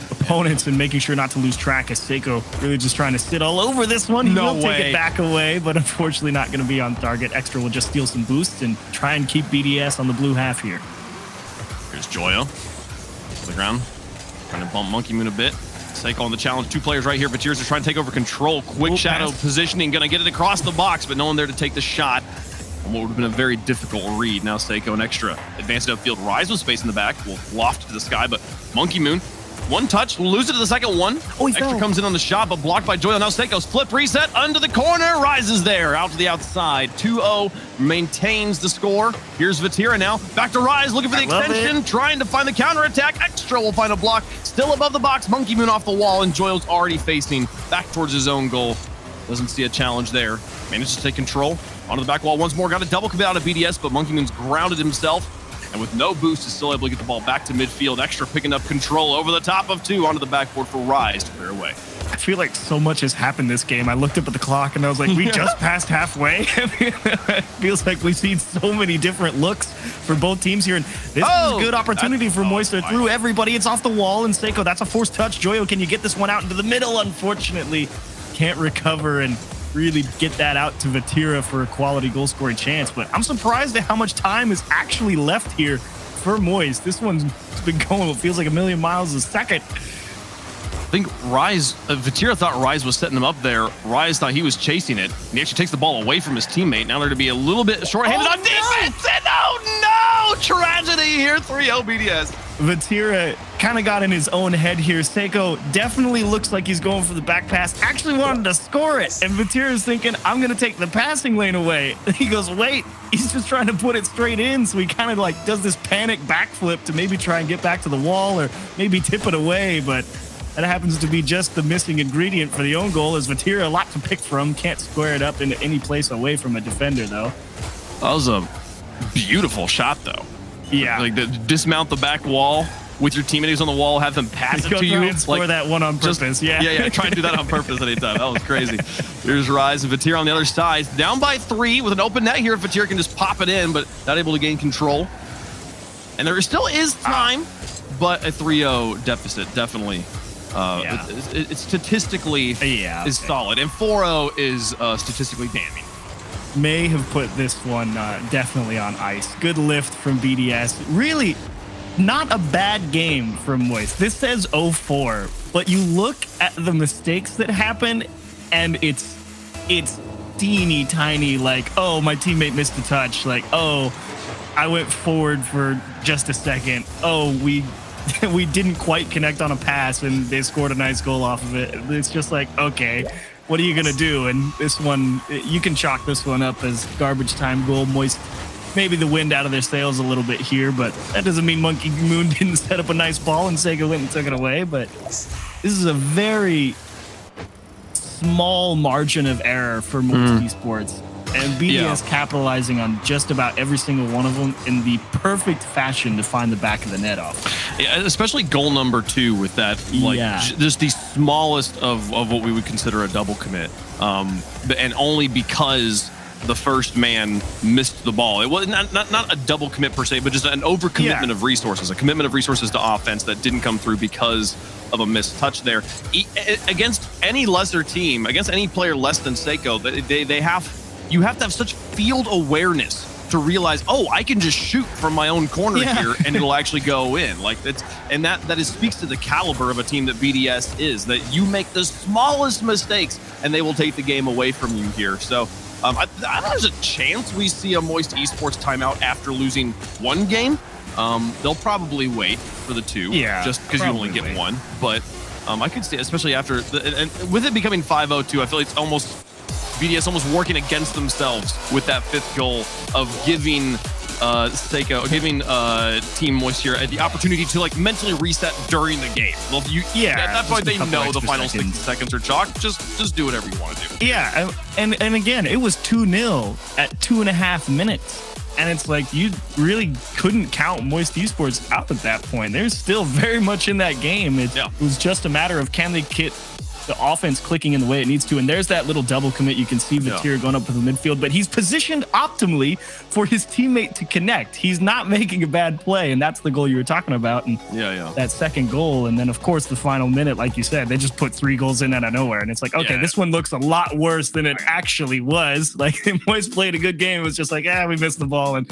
opponents and making sure not to lose track, as Seiko really just trying to sit all over this one. He will take it back away, but unfortunately not going to be on target. Extra will just steal some boosts and try and keep BDS on the blue half here. Here's Joyo. To the ground. Trying to bump Monkey Moon a bit. Seiko on the challenge. 2 players right here. Vatiers are trying to take over control. Quick shadow positioning. Going to get it across the box, but no one there to take the shot. And what would have been a very difficult read. Now Seiko and Extra advanced upfield. Rise with space in the back. Will loft to the sky, but Monkey Moon, 1 touch, will lose it to the second one. Oh, Extra comes in on the shot, but blocked by Joyo. Now Seiko's flip reset under the corner. Rise is there, out to the outside. 2-0, maintains the score. Here's Vatira now. Back to Rise, looking for the extension, trying to find the counterattack. Extra will find a block. Still above the box. Monkey Moon off the wall, and Joyo's already facing back towards his own goal. Doesn't see a challenge there. Manages to take control. Onto the back wall once more. Got a double commit out of BDS, but Monkey Moon's grounded himself. And with no boost, is still able to get the ball back to midfield. Extra picking up control over the top of 2 onto the backboard for Rise to clear away. I feel like so much has happened this game. I looked up at the clock and I was like, we just passed halfway. It feels like we've seen so many different looks for both teams here. And this is a good opportunity for Moister through everybody. It's off the wall, and Seiko, that's a forced touch. Joyo, can you get this one out into the middle? Unfortunately, can't recover and really get that out to Vatira for a quality goal scoring chance. But I'm surprised at how much time is actually left here for Moist. This one's been going, it feels like a million miles a second. I think Rise, Vatira thought Rise was setting him up there. Rise thought he was chasing it. And he actually takes the ball away from his teammate. Now they're to be a little bit short-handed on defense. And oh no! Tragedy here, 3-0 BDS. Vatira kind of got in his own head here. Seiko definitely looks like he's going for the back pass. Actually wanted to score it. And Vatira is thinking, I'm going to take the passing lane away. He goes, wait, he's just trying to put it straight in. So he kind of like does this panic backflip to maybe try and get back to the wall or maybe tip it away. But that happens to be just the missing ingredient for the own goal, as Vatira, a lot to pick from. Can't square it up into any place away from a defender, though. That was a beautiful shot, though. Yeah. Like, dismount the back wall with your teammate who's on the wall, have them pass it to you. And score that one on purpose, Yeah, try and do that on purpose anytime. That was crazy. Here's Rise and Vatira on the other side. Down by 3 with an open net here. Vatira can just pop it in, but not able to gain control. And there still is time, but a 3-0 deficit, definitely. It's statistically is solid, and 4-0 is statistically damning. May have put this one definitely on ice. Good lift from BDS. Really not a bad game from Moist. This says 0-4, but you look at the mistakes that happen, and it's teeny tiny, like, oh, my teammate missed a touch, like, oh, I went forward for just a second, oh, we didn't quite connect on a pass and they scored a nice goal off of it. It's just like, okay, what are you gonna do? And this one, you can chalk this one up as garbage time goal. Moist, maybe the wind out of their sails a little bit here, but that doesn't mean Monkey Moon didn't set up a nice ball and Sega went and took it away. But this is a very small margin of error for Moist Esports. And BDS capitalizing on just about every single one of them in the perfect fashion to find the back of the net off. Yeah, especially goal number 2 with that, like, just the smallest of what we would consider a double commit. And only because the first man missed the ball. It was not a double commit per se, but just an overcommitment of resources, a commitment of resources to offense that didn't come through because of a missed touch there. Against any lesser team, against any player less than Seiko, you have to have such field awareness to realize, oh, I can just shoot from my own corner here and it'll actually go in. Like that speaks to the caliber of a team that BDS is, that you make the smallest mistakes and they will take the game away from you here. So I there's a chance we see a Moist Esports timeout after losing one game. They'll probably wait for the two, just because you only get one. But I could see, especially after and with it becoming 5-0-2, I feel like it's almost BDS almost working against themselves with that fifth goal of giving Seiko, giving Team Moist here the opportunity to like mentally reset during the game. Well, at that point they know the final 60 seconds are chalk. Just do whatever you want to do. Yeah, and again, it was 2-0 at 2.5 minutes. And it's like you really couldn't count Moist Esports out at that point. They're still very much in that game. It was just a matter of can they get the offense clicking in the way it needs to. And there's that little double commit. You can see Vatir going up to the midfield, but he's positioned optimally for his teammate to connect. He's not making a bad play, and that's the goal you were talking about. And that second goal, and then of course the final minute, like you said, they just put 3 goals in out of nowhere, and it's like, okay, this one looks a lot worse than it actually was. Like, Moist played a good game. It was just like, we missed the ball, and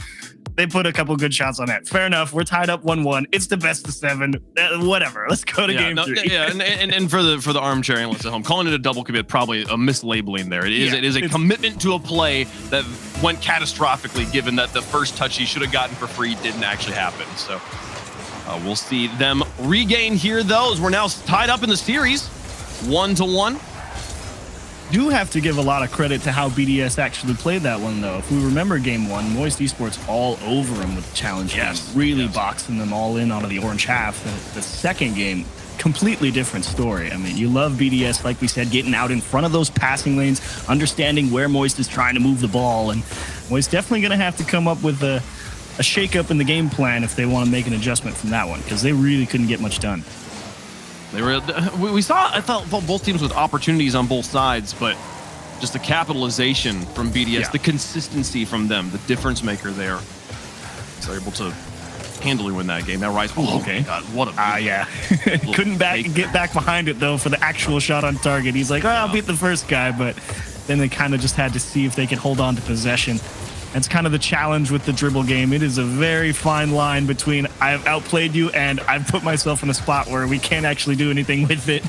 they put a couple good shots on that. Fair enough. We're tied up 1-1. It's the best of 7. Whatever. Let's go to game 3. And for the armchair analysts at home, calling it a double commit, probably a mislabeling there. It is a commitment to a play that went catastrophically, given that the first touch he should have gotten for free didn't actually happen. So we'll see them regain here, though, as we're now tied up in the series, 1-1. Do have to give a lot of credit to how BDS actually played that one, though. If we remember game 1, Moist Esports all over him with the challenge. Really boxing them all in onto the orange half. The second game, completely different story. I mean, you love BDS, like we said, getting out in front of those passing lanes, understanding where Moist is trying to move the ball, and Moist definitely going to have to come up with a shake-up in the game plan if they want to make an adjustment from that one, because they really couldn't get much done. I thought both teams with opportunities on both sides, but just the capitalization from BDS, the consistency from them, the difference maker there. They're able to handily win that game. Now Rise, okay. God, what a couldn't get back behind it though for the actual shot on target. He's like, I'll beat the first guy, but then they kind of just had to see if they could hold on to possession. That's kind of the challenge with the dribble game. It is a very fine line between I've outplayed you and I've put myself in a spot where we can't actually do anything with it.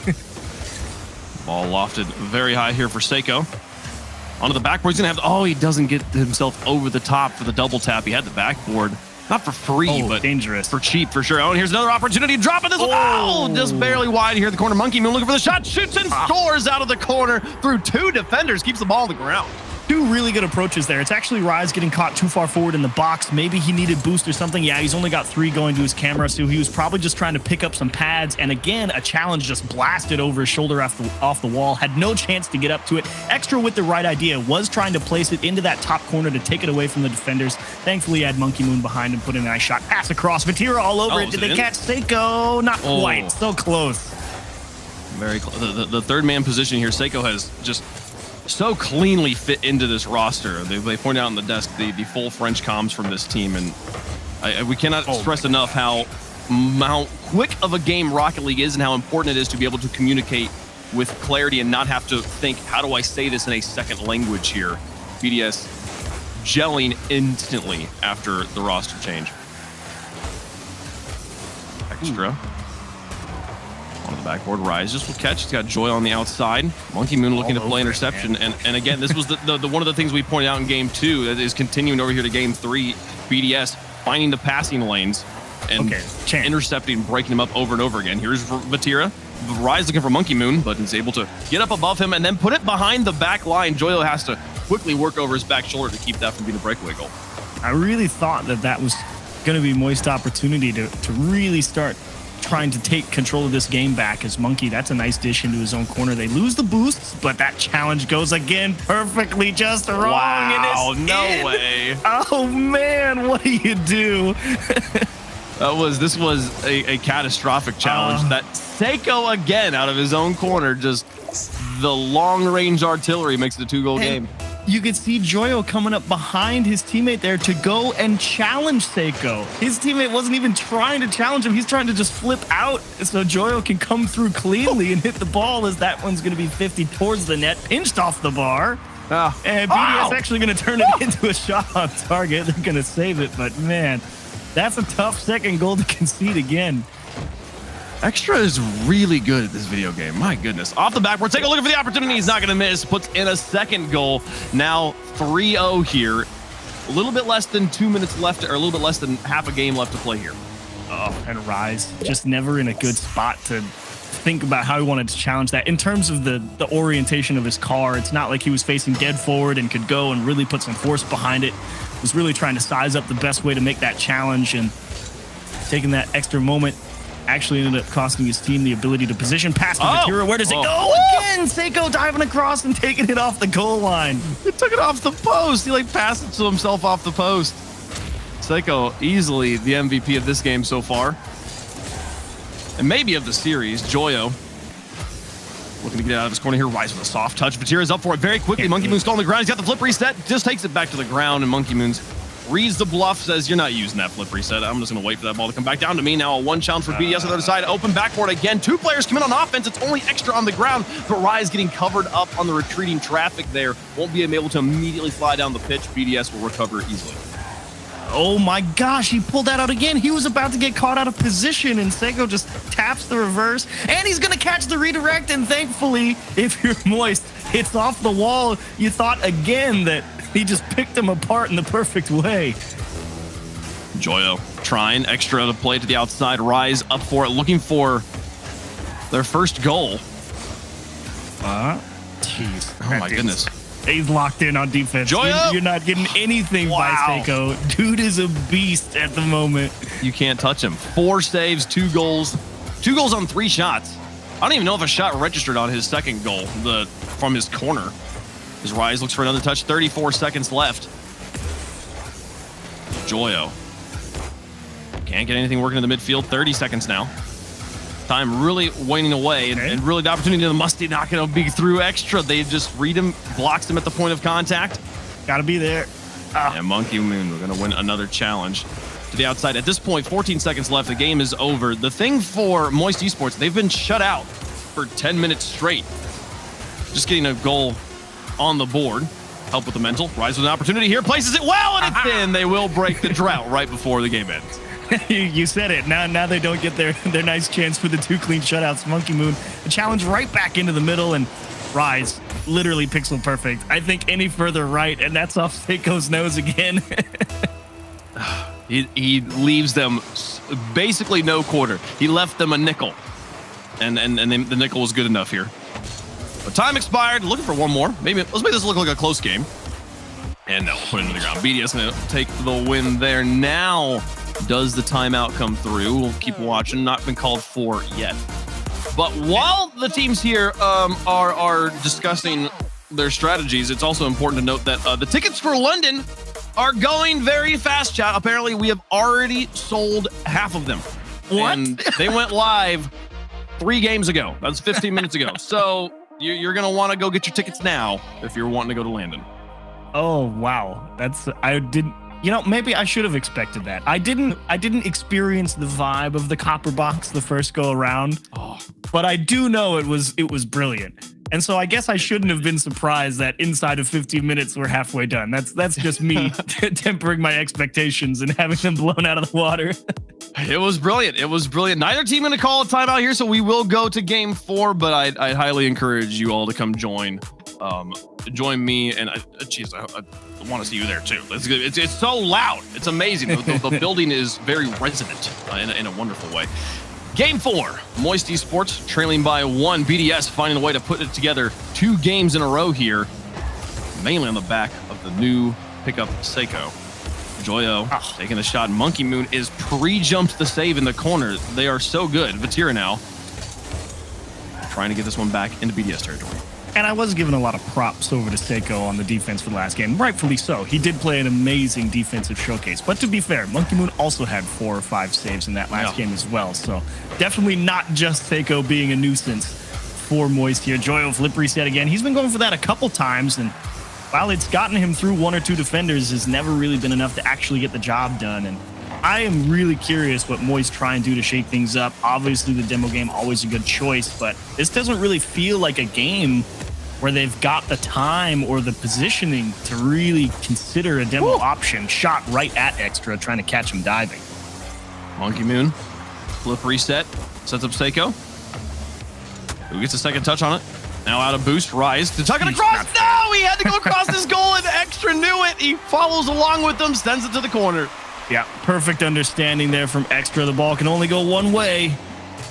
Ball lofted very high here for Seiko. Onto the backboard. He's going to have... he doesn't get himself over the top for the double tap. He had the backboard. Not for free, but dangerous. For cheap, for sure. And here's another opportunity. Dropping this one. Just barely wide here at the corner. Monkey Moon looking for the shot. Shoots and scores out of the corner through 2 defenders. Keeps the ball on the ground. 2 really good approaches there. It's actually Rise getting caught too far forward in the box. Maybe he needed boost or something. Yeah, he's only got 3 going to his camera, so he was probably just trying to pick up some pads. And again, a challenge just blasted over his shoulder off the wall. Had no chance to get up to it. Extra with the right idea. Was trying to place it into that top corner to take it away from the defenders. Thankfully, he had Monkey Moon behind him, put in a nice shot. Pass across. Vatira all over it. Did they catch Seiko? Not quite. So close. Very close. The third man position here, Seiko has just so cleanly fit into this roster. They point out on the desk the full French comms from this team, and we cannot stress enough how quick of a game Rocket League is and how important it is to be able to communicate with clarity and not have to think, how do I say this in a second language here? BDS gelling instantly after the roster change. Extra. On the backboard, Rise just will catch. He's got Joy on the outside. Monkey Moon looking to play interception. And again, this was the one of the things we pointed out in game 2 that is continuing over here to game 3. BDS finding the passing lanes and intercepting, breaking them up over and over again. Here's Vatira. Rise looking for Monkey Moon, but is able to get up above him and then put it behind the back line. Joyo has to quickly work over his back shoulder to keep that from being a breakaway goal. I really thought that was going to be Moist opportunity to really start trying to take control of this game back as Monkey. That's a nice dish into his own corner. They lose the boosts, but that challenge goes again perfectly just wrong. Wow, no way. Oh man, what do you do? This was a catastrophic challenge that Seiko again out of his own corner, just the long range artillery makes it a 2-goal game. you could see Joyo coming up behind his teammate there to go and challenge Seiko. His teammate wasn't even trying to challenge him. He's trying to just flip out so Joyo can come through cleanly and hit the ball, as that one's going to be 50 towards the net, pinched off the bar. And BDS actually going to turn it into a shot on target. They're going to save it, but man, that's a tough second goal to concede again. Extra is really good at this video game. My goodness. Off the backboard, take a look for the opportunity. He's not going to miss. Puts in a second goal. Now 3-0 here. A little bit less than 2 minutes left, or a little bit less than half a game left to play here. And Rise just never in a good spot to think about how he wanted to challenge that. In terms of the orientation of his car, it's not like he was facing dead forward and could go and really put some force behind it. Was really trying to size up the best way to make that challenge, and taking that extra moment actually ended up costing his team the ability to position past the Vatira. Where does it go? Again, Seiko diving across and taking it off the goal line. He took it off the post. He like passed it to himself off the post. Seiko easily the MVP of this game so far. And maybe of the series. Joyo looking to get out of his corner here. Rise with a soft touch. Vatira's up for it very quickly. Monkey Moon's on the ground. He's got the flip reset. Just takes it back to the ground, and Monkey Moon's reads the bluff, says, you're not using that flip reset. I'm just going to wait for that ball to come back down to me. Now a one challenge for BDS on the other side. Open backboard again. Two players come in on offense. It's only extra on the ground, but Rise getting covered up on the retreating traffic there. Won't be able to immediately fly down the pitch. BDS will recover easily. Oh my gosh, he pulled that out again. He was about to get caught out of position, and Seiko just taps the reverse, and he's going to catch the redirect, and thankfully, if you're Moist, it's off the wall. You thought again that he just picked him apart in the perfect way. Joyo trying extra to play to the outside. Rise up for it, looking for their first goal. Jeez. Oh my goodness. He's locked in on defense. Joyo! You're not getting anything by Seiko. Dude is a beast at the moment. You can't touch him. 4 saves, 2 goals. 2 goals on 3 shots. I don't even know if a shot registered on his second goal from his corner. As Rise looks for another touch. 34 seconds left. Joyo can't get anything working in the midfield. 30 seconds now. Time really waning away, and really the opportunity to the Musty not going to be through extra. They just read him, blocks him at the point of contact. Got to be there. And Monkey Moon, we're going to win another challenge to the outside. At this point, 14 seconds left. The game is over. The thing for Moist Esports, they've been shut out for 10 minutes straight. Just getting a goal on the board. Help with the mental. Rise with an opportunity here. Places it well, and it's in. They will break the drought right before the game ends. You said it. Now they don't get their nice chance for the 2 clean shutouts. Monkey Moon, the challenge right back into the middle, and Rise literally pixel perfect. I think any further right, and that's off Seiko's nose again. He leaves them basically no quarter. He left them a nickel, and the nickel was good enough here. But time expired. Looking for one more. Maybe let's make this look like a close game. And no, put it into the ground. BDS gonna take the win there. Now, does the timeout come through? We'll keep watching. Not been called for yet. But while the teams here are discussing their strategies, it's also important to note that the tickets for London are going very fast, chat. Apparently, we have already sold half of them. What? And they went live 3 games ago. That was 15 minutes ago. So you're going to want to go get your tickets now if you're wanting to go to London. Oh, wow. Maybe I should have expected that. I didn't experience the vibe of the copper box the first go around. But I do know it was brilliant. And so I guess I shouldn't have been surprised that inside of 15 minutes we're halfway done. That's just me tempering my expectations and having them blown out of the water. It was brilliant. It was brilliant. Neither team going to call a timeout here, so we will go to game 4, but I highly encourage you all to come join me. And I want to see you there too. It's so loud. It's amazing. The building is very resonant in a wonderful way. Game 4, Moist Esports trailing by 1. BDS finding a way to put it together 2 games in a row here, mainly on the back of the new pickup Seiko. Joyo taking the shot. Monkey Moon is pre-jumped the save in the corner. They are so good. Vatira now trying to get this one back into BDS territory. And I was giving a lot of props over to Seiko on the defense for the last game. Rightfully so. He did play an amazing defensive showcase. But to be fair, Monkey Moon also had 4 or 5 saves in that last game as well. So definitely not just Seiko being a nuisance for Moist here. Joyo flip reset again. He's been going for that a couple times, and while it's gotten him through 1 or 2 defenders, has never really been enough to actually get the job done. And I am really curious what Moist try and do to shake things up. Obviously, the demo game always a good choice, but this doesn't really feel like a game where they've got the time or the positioning to really consider a demo option. Shot right at Extra, trying to catch him diving. Monkey Moon, flip reset, sets up Seiko. Who gets a second touch on it? Now out of boost, Rise to tuck it across. No, he had to go across his goal and Extra knew it. He follows along with them, sends it to the corner. Yeah, perfect understanding there from Extra. The ball can only go one way.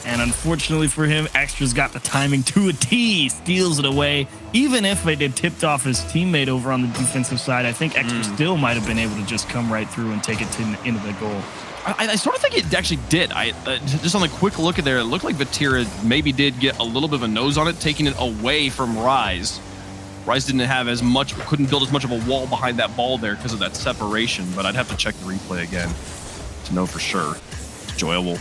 And unfortunately for him, Extra's got the timing to a T, steals it away. Even if it had tipped off his teammate over on the defensive side, I think Extra still might have been able to just come right through and take it into the goal. I sort of think it actually did. Just on the quick look at there, it looked like Vatira maybe did get a little bit of a nose on it, taking it away from Rise. Rise didn't have as much, couldn't build as much of a wall behind that ball there because of that separation, but I'd have to check the replay again to know for sure. Joya will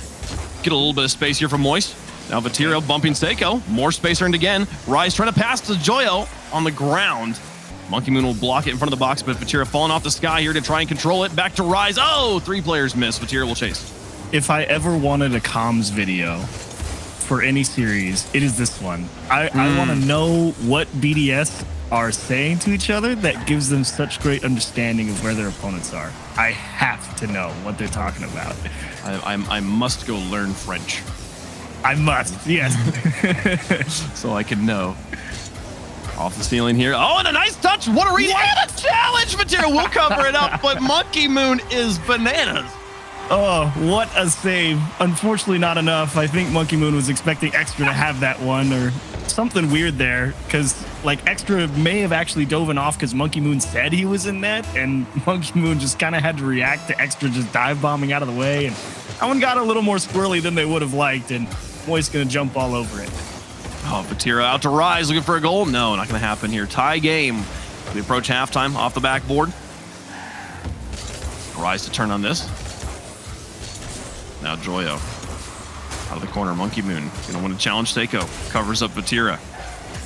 get a little bit of space here from Moist. Now Vatira bumping Seiko. More space earned again. Rise trying to pass to Joyo on the ground. Monkey Moon will block it in front of the box, but Vatira falling off the sky here to try and control it. Back to Rise. Oh, 3 players miss. Vatira will chase. If I ever wanted a comms video for any series, it is this one. I want to know what BDS are saying to each other that gives them such great understanding of where their opponents are. I have to know what they're talking about. I must go learn French. I must, yes. So I can know. Off the ceiling here. Oh, and a nice touch. What a read. And a challenge. Vatira will cover it up, but Monkey Moon is bananas. Oh, what a save. Unfortunately, not enough. I think Monkey Moon was expecting Extra to have that one or something weird there, because like Extra may have actually dove off because Monkey Moon said he was in net, and Monkey Moon just kind of had to react to Extra just dive bombing out of the way, and that one got a little more squirrely than they would have liked, and Moist gonna jump all over it. Oh, Vatira out to Rise, looking for a goal. No, not gonna happen here. Tie game. We approach halftime off the backboard. Rise to turn on this. Now Joyo out of the corner. Monkey Moon gonna want to challenge Seiko. Covers up Vatira.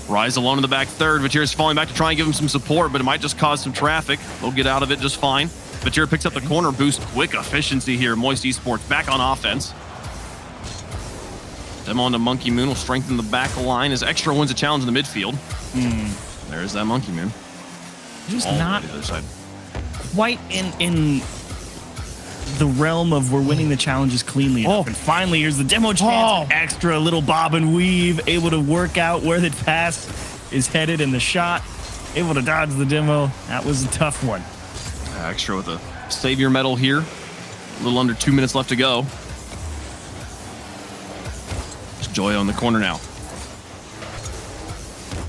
Rise alone in the back third. Vatira's falling back to try and give him some support, but it might just cause some traffic. They'll get out of it just fine. Vatira picks up the corner boost. Quick efficiency here. Moist Esports back on offense. Demo onto Monkey Moon will strengthen the back line as Extra wins a challenge in the midfield. There's that Monkey Moon. Just All not the other side. quite in the realm of we're winning the challenges cleanly enough. And finally, here's the demo chance. Extra, little bob and weave, able to work out where the pass is headed in the shot, able to dodge the demo. That was a tough one. Extra with a savior medal here. A little under 2 minutes left to go. There's Joyo in the corner now.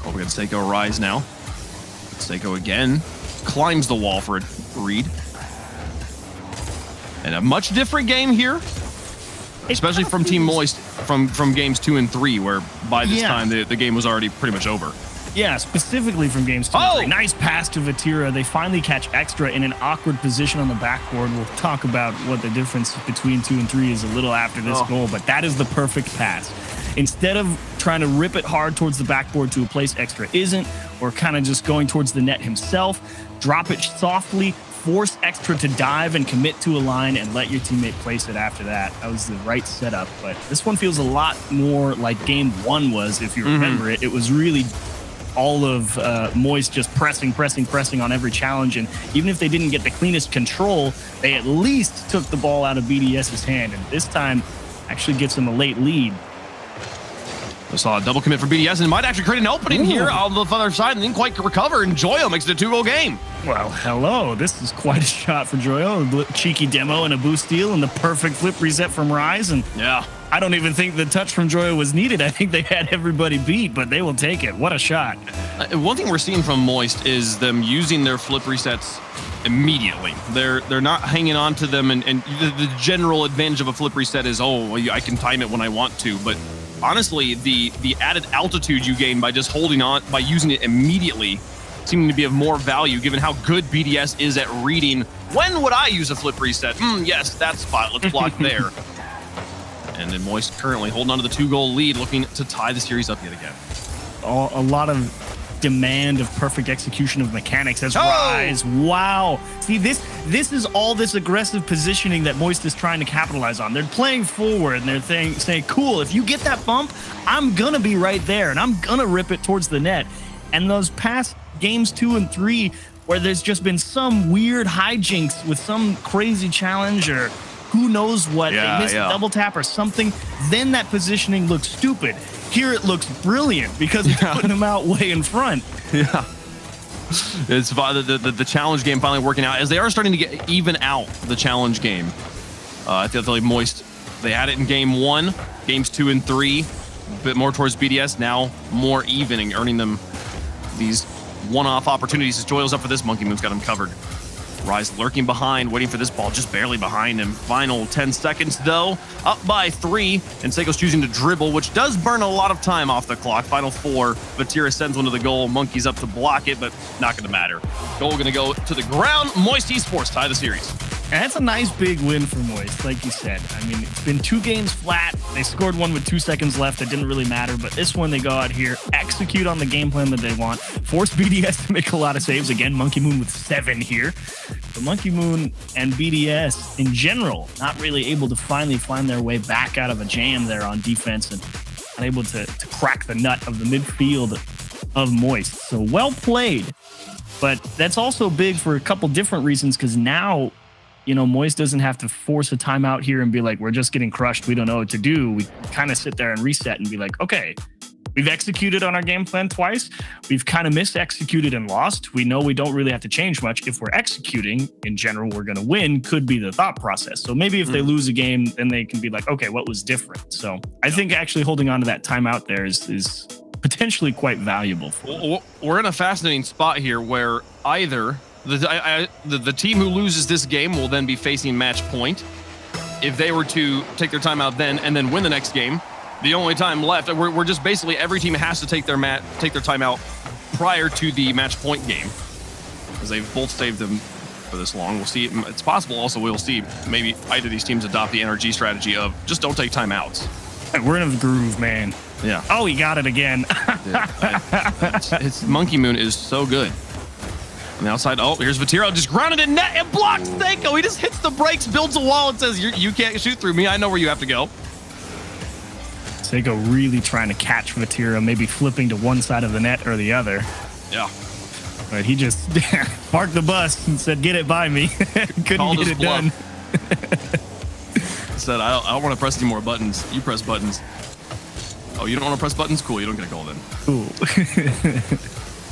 Oh, we got Seiko Rise now. Seiko again climbs the wall for a read. And a much different game here, especially from Team Moist from games 2 and 3, where by this time the game was already pretty much over. Yeah, specifically from games 2 and 3. Nice pass to Vatira. They finally catch Extra in an awkward position on the backboard. We'll talk about what the difference between 2 and 3 is a little after this goal, but that is the perfect pass. Instead of trying to rip it hard towards the backboard to a place Extra isn't, or kind of just going towards the net himself, drop it softly, force Extra to dive and commit to a line and let your teammate place it after that. That was the right setup, but this one feels a lot more like game 1 was, if you remember it. It was really all of Moist just pressing on every challenge, and even if they didn't get the cleanest control, they at least took the ball out of BDS's hand, and this time actually gets them a late lead. I saw a double commit for BDS, and it might actually create an opening here on the other side, and didn't quite recover, and Joyo makes it a 2-goal game. Well, hello. This is quite a shot for Joyo. A cheeky demo and a boost steal, and the perfect flip reset from Rise, and yeah, I don't even think the touch from Joyo was needed. I think they had everybody beat, but they will take it. What a shot. One thing we're seeing from Moist is them using their flip resets immediately. They're not hanging on to them, and the general advantage of a flip reset is, I can time it when I want to, but honestly, the added altitude you gain by just holding on, by using it immediately, seeming to be of more value given how good BDS is at reading, when would I use a flip reset? Yes, that spot, let's block there. And then Moist currently holding on to the 2-goal lead, looking to tie the series up yet again. A lot of demand of perfect execution of mechanics as Rise. Wow. See, this is all this aggressive positioning that Moist is trying to capitalize on. They're playing forward and they're saying, cool, if you get that bump, I'm going to be right there and I'm going to rip it towards the net. And those past games 2 and 3, where there's just been some weird hijinks with some crazy challenge or who knows what, they missed a double tap or something, then that positioning looks stupid. Here it looks brilliant because it's putting them out way in front. Yeah. It's the challenge game finally working out as they are starting to get even out the challenge game. I feel like Moist, they had it in game 1, games 2 and 3, a bit more towards BDS, now more evening, earning them these one-off opportunities as Joyle's up for this. Monkey Moon's got him covered. Rise lurking behind, waiting for this ball, just barely behind him. Final 10 seconds, though, up by 3, and Seiko's choosing to dribble, which does burn a lot of time off the clock. Final 4, Vatira sends one to the goal. Monkey's up to block it, but not going to matter. Goal going to go to the ground. Moist Esports tie the series. And that's a nice big win for Moist, like you said. I mean, it's been 2 games flat. They scored one with 2 seconds left. It didn't really matter, but this one they go out here, execute on the game plan that they want, force BDS to make a lot of saves. Again, Monkey Moon with 7 here. But Monkey Moon and BDS in general, not really able to finally find their way back out of a jam there on defense and unable to crack the nut of the midfield of Moist. So well played. But that's also big for a couple different reasons, because now, you know, Moist doesn't have to force a timeout here and be like, we're just getting crushed, we don't know what to do. We kind of sit there and reset and be like, okay, we've executed on our game plan twice. We've kind of mis-executed and lost. We know we don't really have to change much. If we're executing, in general, we're going to win, could be the thought process. So maybe if they lose a game, then they can be like, okay, what was different? So I think actually holding on to that timeout there is potentially quite valuable for them. We're in a fascinating spot here where either the team who loses this game will then be facing match point. If they were to take their timeout then and then win the next game, the only time left, we're just basically every team has to take their timeout prior to the match point game, because they've both saved them for this long. We'll see. It's possible also we'll see maybe either of these teams adopt the NRG strategy of just don't take timeouts. Hey, we're in a groove, man. Yeah. Oh, he got it again. His Monkey Moon is so good. On the outside, oh, here's Vatira, just grounded in net and blocks Seiko. He just hits the brakes, builds a wall, and says, you can't shoot through me. I know where you have to go. Seiko really trying to catch Vatira, maybe flipping to one side of the net or the other. Yeah. But he just parked the bus and said, get it by me. Couldn't get it done. Said, I don't want to press any more buttons. You press buttons. Oh, you don't want to press buttons? Cool, you don't get a goal then. Cool.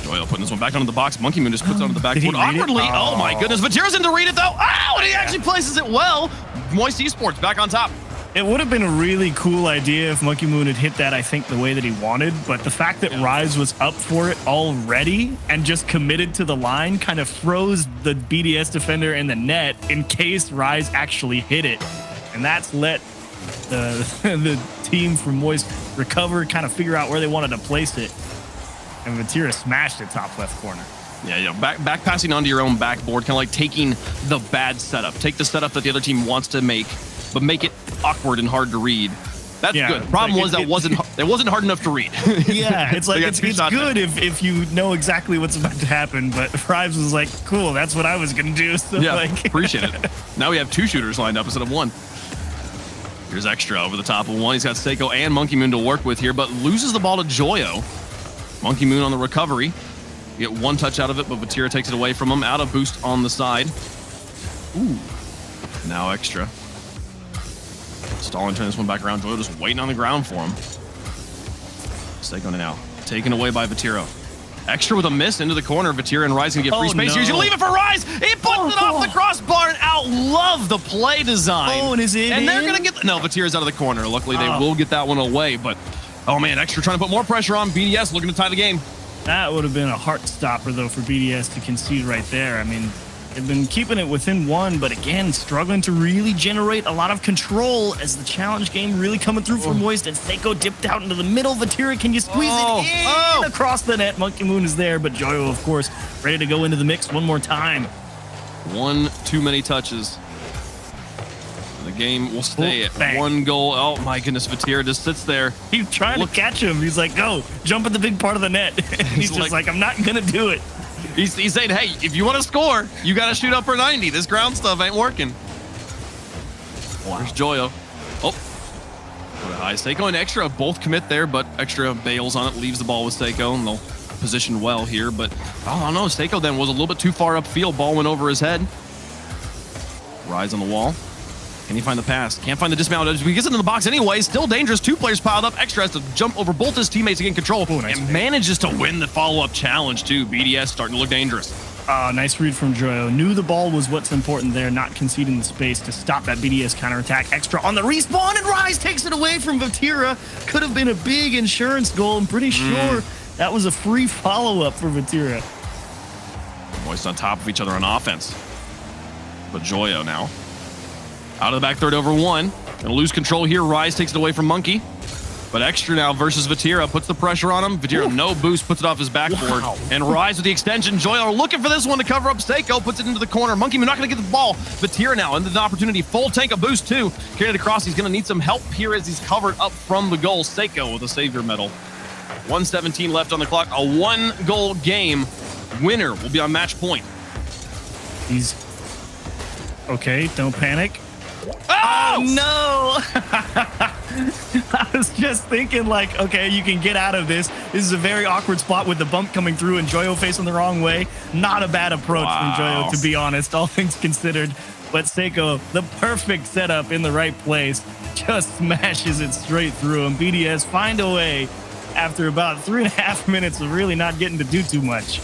Joyle putting this one back onto the box. Monkey Moon just puts it onto the backboard awkwardly. Oh my goodness, Vatira's in to read it though. Oh, and he actually places it well. Moist Esports back on top. It would have been a really cool idea if Monkey Moon had hit that, I think, the way that he wanted. But the fact that Rise was up for it already and just committed to the line kind of froze the BDS defender in the net in case Rise actually hit it. And that's let the team from Moist recover, kind of figure out where they wanted to place it. And Vatira smashed it top left corner. Yeah, back passing onto your own backboard, kind of like taking the bad setup. Take the setup that the other team wants to make, but make it awkward and hard to read. That's good. The problem was it wasn't hard enough to read. Yeah, it's like it's good if you know exactly what's about to happen, but Rives was like, cool, that's what I was gonna do. So yeah, like appreciate it. Now we have 2 shooters lined up instead of 1. Here's Extra over the top of 1. He's got Seiko and Monkey Moon to work with here, but loses the ball to Joyo. Monkey Moon on the recovery. You get 1 touch out of it, but Vatira takes it away from him. Out of boost on the side. Ooh. Now Extra. Stalling, turning this one back around. Joyo just waiting on the ground for him. Seiko now. Taken away by Vatira. Extra with a miss into the corner. Vatira and Rise can get free space here. He's gonna leave it for Rise. He puts it off the crossbar and out. Love the play design. Oh, and is it And they're gonna get no. Vatira's out of the corner. Luckily, they will get that one away. But oh man, Extra trying to put more pressure on BDS, looking to tie the game. That would have been a heart stopper though for BDS to concede right there. I mean, they've been keeping it within 1, but again, struggling to really generate a lot of control as the challenge game really coming through for Moist. And Seiko dipped out into the middle. Vatira, can you squeeze it in across the net? Monkey Moon is there, but Joyo, of course, ready to go into the mix one more time. 1 too many touches. The game will stay at bang. 1 goal. Oh my goodness, Vatira just sits there. He's trying to catch him. He's like, go, jump at the big part of the net. And he's just like, I'm not going to do it. He's saying, hey, if you want to score, you got to shoot upper 90. This ground stuff ain't working. There's Joyo. Oh. High Seiko and Extra both commit there, but Extra bails on it, leaves the ball with Seiko, and they'll position well here. But I don't know. Seiko then was a little bit too far upfield. Ball went over his head. Rise on the wall. Can he find the pass? Can't find the dismount. He gets it in the box anyway. Still dangerous. 2 players piled up. Extra has to jump over both his teammates to get control. Ooh, nice and pick. manages to win the follow-up challenge, too. BDS starting to look dangerous. Nice read from Joyo. Knew the ball was what's important there, not conceding the space to stop that BDS counterattack. Extra on the respawn, and Rise takes it away from Vatira. Could have been a big insurance goal. I'm pretty sure that was a free follow-up for Vatira. Moist on top of each other on offense. But Joyo now. Out of the back third over 1. Gonna lose control here. Rise takes it away from Monkey. But Extra now versus Vatira puts the pressure on him. Vatira, no boost, puts it off his backboard. Wow. And Rise with the extension. Joyo looking for this one to cover up Seiko. Puts it into the corner. Monkey not going to get the ball. Vatira now into the opportunity. Full tank of boost too. Carried it across. He's going to need some help here as he's covered up from the goal. Seiko with a savior medal. 1:17 left on the clock. A 1-goal game. Winner will be on match point. He's okay. Don't panic. Oh! No! I was just thinking, like, okay, you can get out of this. This is a very awkward spot with the bump coming through and Joyo facing the wrong way. Not a bad approach from Joyo, to be honest, all things considered. But Seiko, the perfect setup in the right place, just smashes it straight through him. BDS find a way after about 3.5 minutes of really not getting to do too much.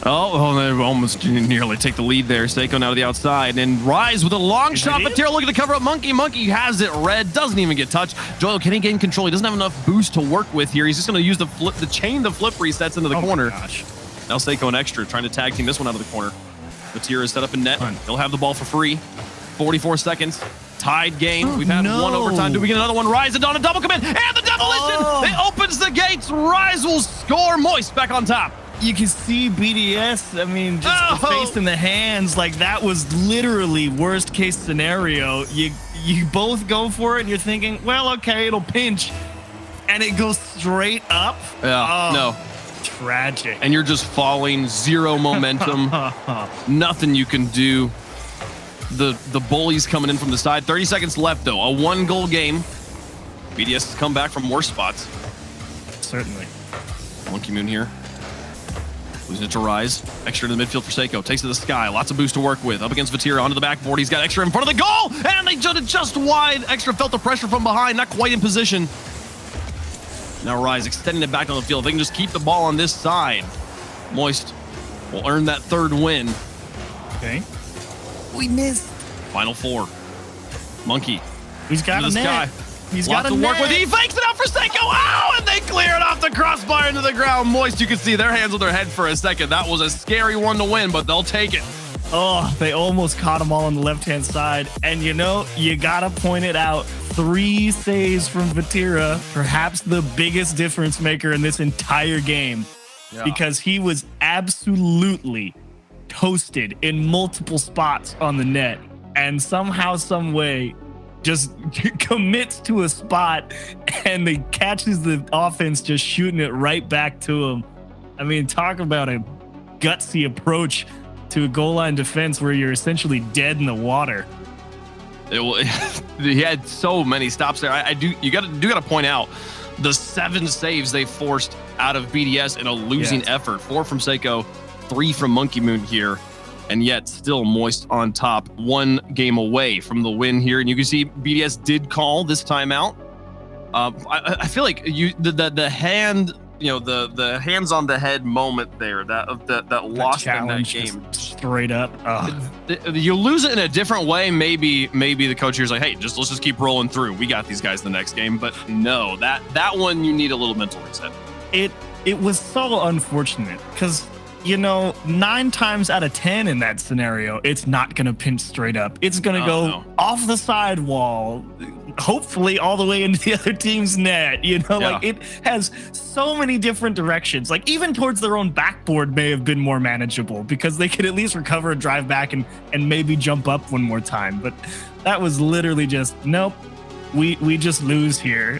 Oh, they almost nearly take the lead there. Seiko now to the outside. And Rise with a long shot. Vatira looking to cover up Monkey. Monkey has it red. Doesn't even get touched. Joel, can he gain control? He doesn't have enough boost to work with here. He's just going to use the chain the flip resets into the corner. Gosh. Now Seiko and Extra trying to tag team this one out of the corner. Vatira is set up in net. He'll have the ball for free. 44 seconds. Tied game. We've had one overtime. Do we get another one? Rise and on a double commit. And the demolition! It opens the gates. Rise will score. Moist back on top. You can see BDS, I mean, just the face and the hands, like that was literally worst case scenario. You both go for it and you're thinking, well, okay, it'll pinch. And it goes straight up. Yeah, no. Tragic. And you're just falling, zero momentum, nothing you can do. The bullies coming in from the side. 30 seconds left, though. A 1-goal game. BDS has come back from worse spots. Certainly. Monkey Moon here. Losing it to Rise. Extra to the midfield for Seiko. Takes it to the sky. Lots of boost to work with. Up against Vatira onto the backboard. He's got Extra in front of the goal. And they just wide. Extra felt the pressure from behind. Not quite in position. Now Rise extending it back on the field. They can just keep the ball on this side. Moist will earn that 3rd win. Okay. We missed. Final 4. Monkey. He's got a net. He's got Lots a to work with. net. He fakes it out for Seiko. Ow! And they clear it off the crossbar into the ground. Moist, you can see their hands on their head for a second. That was a scary one to win, but they'll take it. Oh, they almost caught them all on the left-hand side. And you know, you gotta point it out. 3 saves from Vatira, perhaps the biggest difference maker in this entire game. Yeah. Because he was absolutely toasted in multiple spots on the net. And somehow, some way, just commits to a spot and they catches the offense just shooting it right back to him. I mean, talk about a gutsy approach to a goal line defense where you're essentially dead in the water. He had so many stops there. You got to point out the 7 saves they forced out of BDS in a losing effort. 4 from Seiko, 3 from Monkey Moon here. And yet still Moist on top, 1 game away from the win here. And you can see BDS did call this timeout. I feel like the hand, the hands on the head moment there that lost them that game. Straight up. You lose it in a different way. Maybe the coach here's like, hey, let's just keep rolling through. We got these guys the next game. But no, that one you need a little mental reset. It was so unfortunate because 9 times out of 10 in that scenario, it's not going to pinch straight up. It's going to go off the sidewall, hopefully all the way into the other team's net. You know, Yeah. like it has so many different directions. Like even towards their own backboard may have been more manageable because they could at least recover and drive back and maybe jump up one more time. But that was literally just, nope, we just lose here.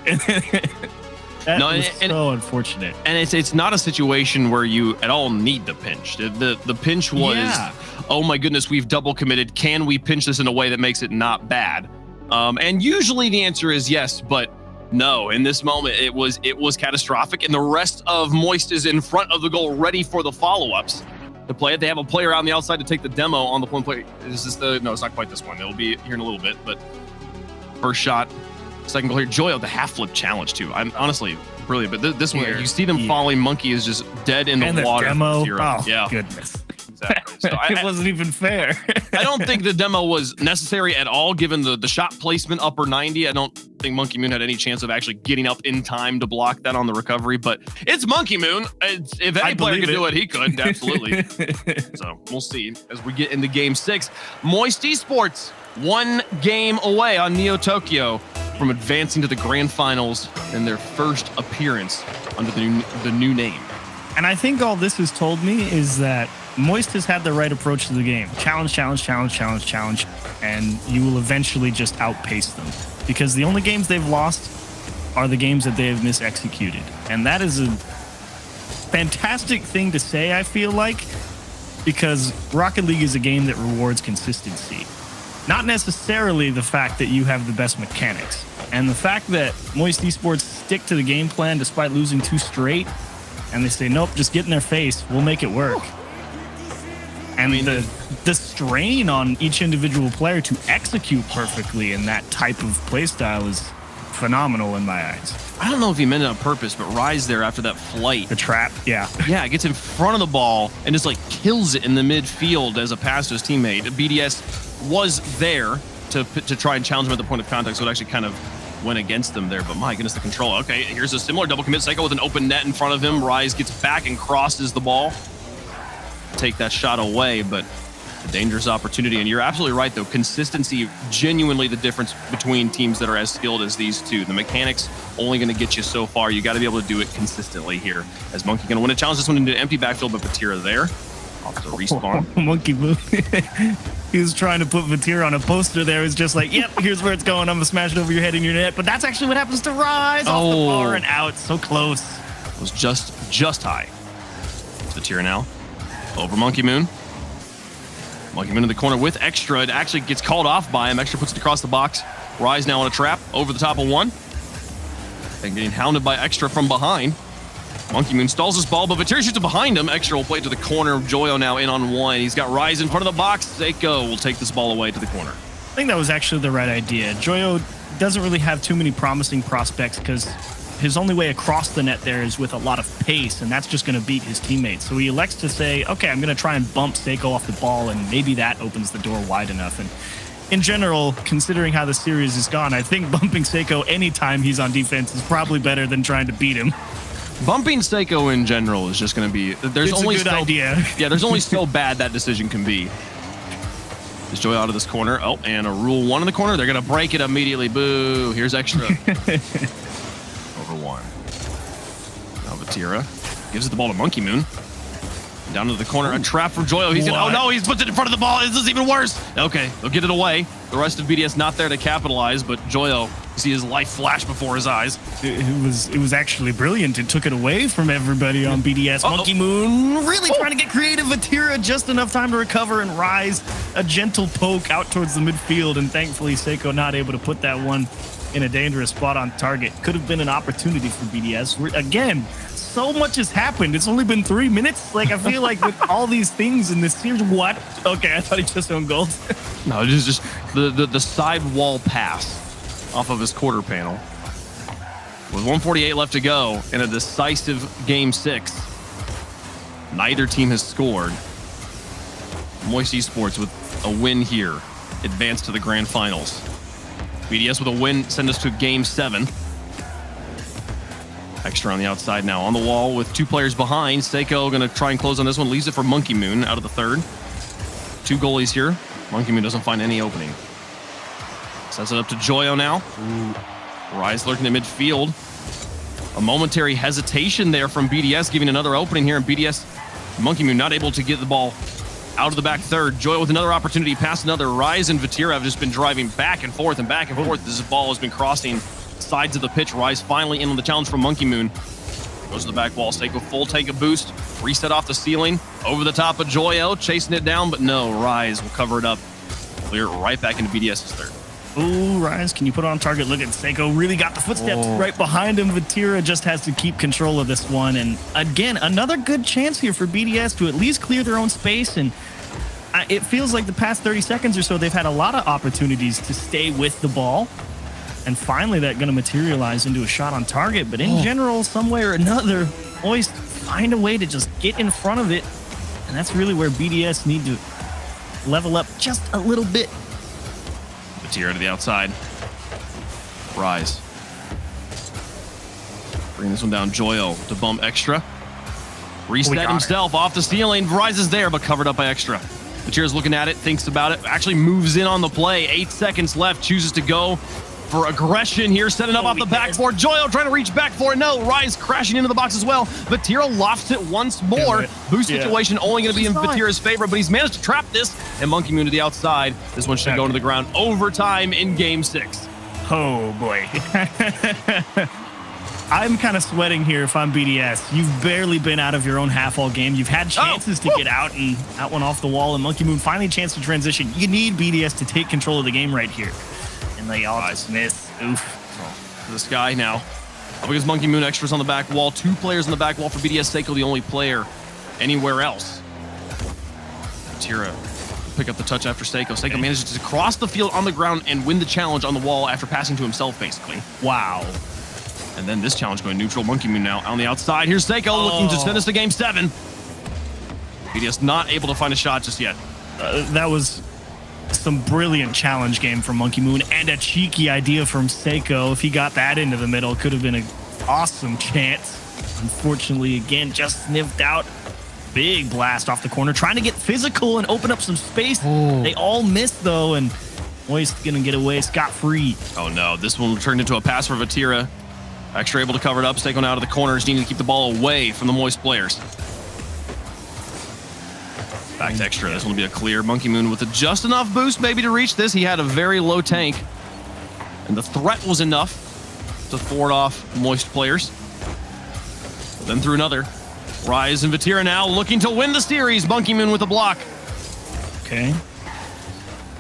That No, was and so unfortunate. And it's not a situation where you at all need the pinch. The pinch was, Yeah. oh my goodness, we've double committed. Can we pinch this in a way that makes it not bad? And usually the answer is yes, but no. In this moment, it was catastrophic, and the rest of Moist is in front of the goal, ready for the follow-ups to play it. They have a player out on the outside to take the demo on the point play. Is this the? No, it's not quite this one. It'll be here in a little bit, but first shot. Second goal here. Joyo, the half flip challenge too. I'm honestly brilliant, but this one, Here. you see them falling. Monkey is just dead in And the the water. demo, Zero. oh Yeah, goodness. exactly. So It wasn't even fair. I don't think the demo was necessary at all, given the shot placement upper 90. I don't think Monkey Moon had any chance of actually getting up in time to block that on the recovery. But it's Monkey Moon. If any player could do it, he could absolutely. So we'll see as we get into Game 6. Moist Esports 1 game away on Neo Tokyo from advancing to the grand finals in their first appearance under the new name. And I think all this has told me is that Moist has had the right approach to the game. Challenge, challenge, challenge, challenge, challenge, and you will eventually just outpace them. Because the only games they've lost are the games that they have misexecuted. And that is a fantastic thing to say, I feel like, because Rocket League is a game that rewards consistency. Not necessarily the fact that you have the best mechanics. And the fact that Moist Esports stick to the game plan despite losing 2 straight, and they say, nope, just get in their face, we'll make it work. And the strain on each individual player to execute perfectly in that type of playstyle is phenomenal in my eyes. I don't know if he meant it on purpose, but Rise there after that flight. The trap, yeah. Yeah, it gets in front of the ball and just like kills it in the midfield as a pass to his teammate. BDS was there to try and challenge him at the point of contact, so it actually kind of went against them there. But my goodness, the control. Okay, here's a similar double commit cycle with an open net in front of him. Rise gets back and crosses the ball. Take that shot away, but a dangerous opportunity. And you're absolutely right, though. Consistency, genuinely the difference between teams that are as skilled as these two. The mechanics only going to get you so far. You got to be able to do it consistently here. As Monkey going to win a challenge this one into an empty backfield, but Vatira there. Off to respawn. Monkey move. He was trying to put Vatira on a poster there. It's just like, yep, here's where it's going. I'm going to smash it over your head in your net. But that's actually what happens to Rise off the bar and out. So close. It was just high. Vatira now. Over Monkey Moon. Monkey Moon in the corner with Extra. It actually gets called off by him. Extra puts it across the box. Rise now on a trap. Over the top of one. And getting hounded by Extra from behind. Monkey Moon stalls his ball, but Vatira shoots it behind him. Extra will play it to the corner. Joyo now in on one. He's got Rise in front of the box. Seiko will take this ball away to the corner. I think that was actually the right idea. Joyo doesn't really have too many promising prospects because his only way across the net there is with a lot of pace, and that's just going to beat his teammates. So he elects to say, okay, I'm going to try and bump Seiko off the ball, and maybe that opens the door wide enough. And in general, considering how the series has gone, I think bumping Seiko anytime he's on defense is probably better than trying to beat him. Bumping Seiko in general is just going to be... There's It's only a good idea. Yeah, there's only so bad that decision can be. Is Joy out of this corner? Oh, and a rule 1 in the corner. They're going to break it immediately. Boo. Here's Extra. Over 1. Now Vatira gives it the ball to Monkey Moon. Down to the corner. A trap for Joyo. He's gonna, oh no, he's put it in front of the ball. This is even worse. Okay, they'll get it away. The rest of BDS not there to capitalize, but Joyo, you see his life flash before his eyes. It was actually brilliant. It took it away from everybody on BDS. Monkey Moon really trying to get creative. Vatira just enough time to recover and Rise. A gentle poke out towards the midfield, and thankfully Seiko not able to put that one in a dangerous spot on target. Could have been an opportunity for BDS. Again, so much has happened. It's only been 3 minutes. Like, I feel like with all these things in this series, what? Okay, I thought he just owned gold. No, it is just the side wall pass off of his quarter panel. With 1:48 left to go in a decisive Game 6, neither team has scored. Moist Esports with a win here, advance to the grand finals. BDS with a win send us to Game 7. Extra on the outside now. On the wall with 2 players behind. Seiko going to try and close on this one. Leaves it for Monkey Moon out of the third. 2 goalies here. Monkey Moon doesn't find any opening. Sets it up to Joyo now. Rise lurking in midfield. A momentary hesitation there from BDS, giving another opening here, and BDS Monkey Moon not able to get the ball out of the back third. Joyo with another opportunity, past another. Rise and Vatira have just been driving back and forth and back and forth. This ball has been crossing sides of the pitch. Rise finally in on the challenge from Monkey Moon. Goes to the back wall. Seiko full take a boost. Reset off the ceiling. Over the top of Joyo. Chasing it down, but no. Rise will cover it up. Clear it right back into BDS's third. Ooh, Rise, can you put on target? Look at Seiko. Really got the footsteps right behind him. Vatira just has to keep control of this one. And again, another good chance here for BDS to at least clear their own space. And it feels like the past 30 seconds or so, they've had a lot of opportunities to stay with the ball. And finally, that's going to materialize into a shot on target. But in general, some way or another, always find a way to just get in front of it. And that's really where BDS need to level up just a little bit. Vatira to the outside. Rise. Bring this one down. Joyo to bump extra. Reset himself off the ceiling. Rise is there, but covered up by extra. Vatira's looking at it, thinks about it, actually moves in on the play. 8 seconds left, chooses to go for aggression here, setting up off the backboard. Joyo trying to reach back for it. No, Rise crashing into the box as well. Vatira lofts it once more. Boost situation only going to be in Vatira's favor, but he's managed to trap this. And Monkey Moon to the outside. This one should go to the ground. Overtime in game 6. Oh boy. I'm kind of sweating here if I'm BDS. You've barely been out of your own half all game. You've had chances to get out, and that one off the wall, and Monkey Moon finally a chance to transition. You need BDS to take control of the game right here. And they all just miss. Oof. This guy now. Because Monkey Moon extras on the back wall. 2 players on the back wall for BDS. Seiko the only player anywhere else. Vatira pick up the touch after Seiko. Seiko manages to cross the field on the ground and win the challenge on the wall after passing to himself, basically. Wow. And then this challenge going neutral. Monkey Moon now on the outside. Here's Seiko looking to send us to game 7. BDS not able to find a shot just yet. That was some brilliant challenge game from Monkey Moon and a cheeky idea from Seiko. If he got that into the middle, it could have been an awesome chance. Unfortunately, again, just sniffed out. Big blast off the corner, trying to get physical and open up some space. They all missed, though, and Moist going to get away scot-free. Oh, no. This one turned into a pass for Vatira. Extra able to cover it up. Seiko out of the corners, needing to keep the ball away from the Moist players. Back to extra. This one will be a clear. Monkey Moon with just enough boost maybe to reach this. He had a very low tank, and the threat was enough to thwart off Moist players. Then through another. Rise and Vatira now looking to win the series. Monkey Moon with a block. Okay.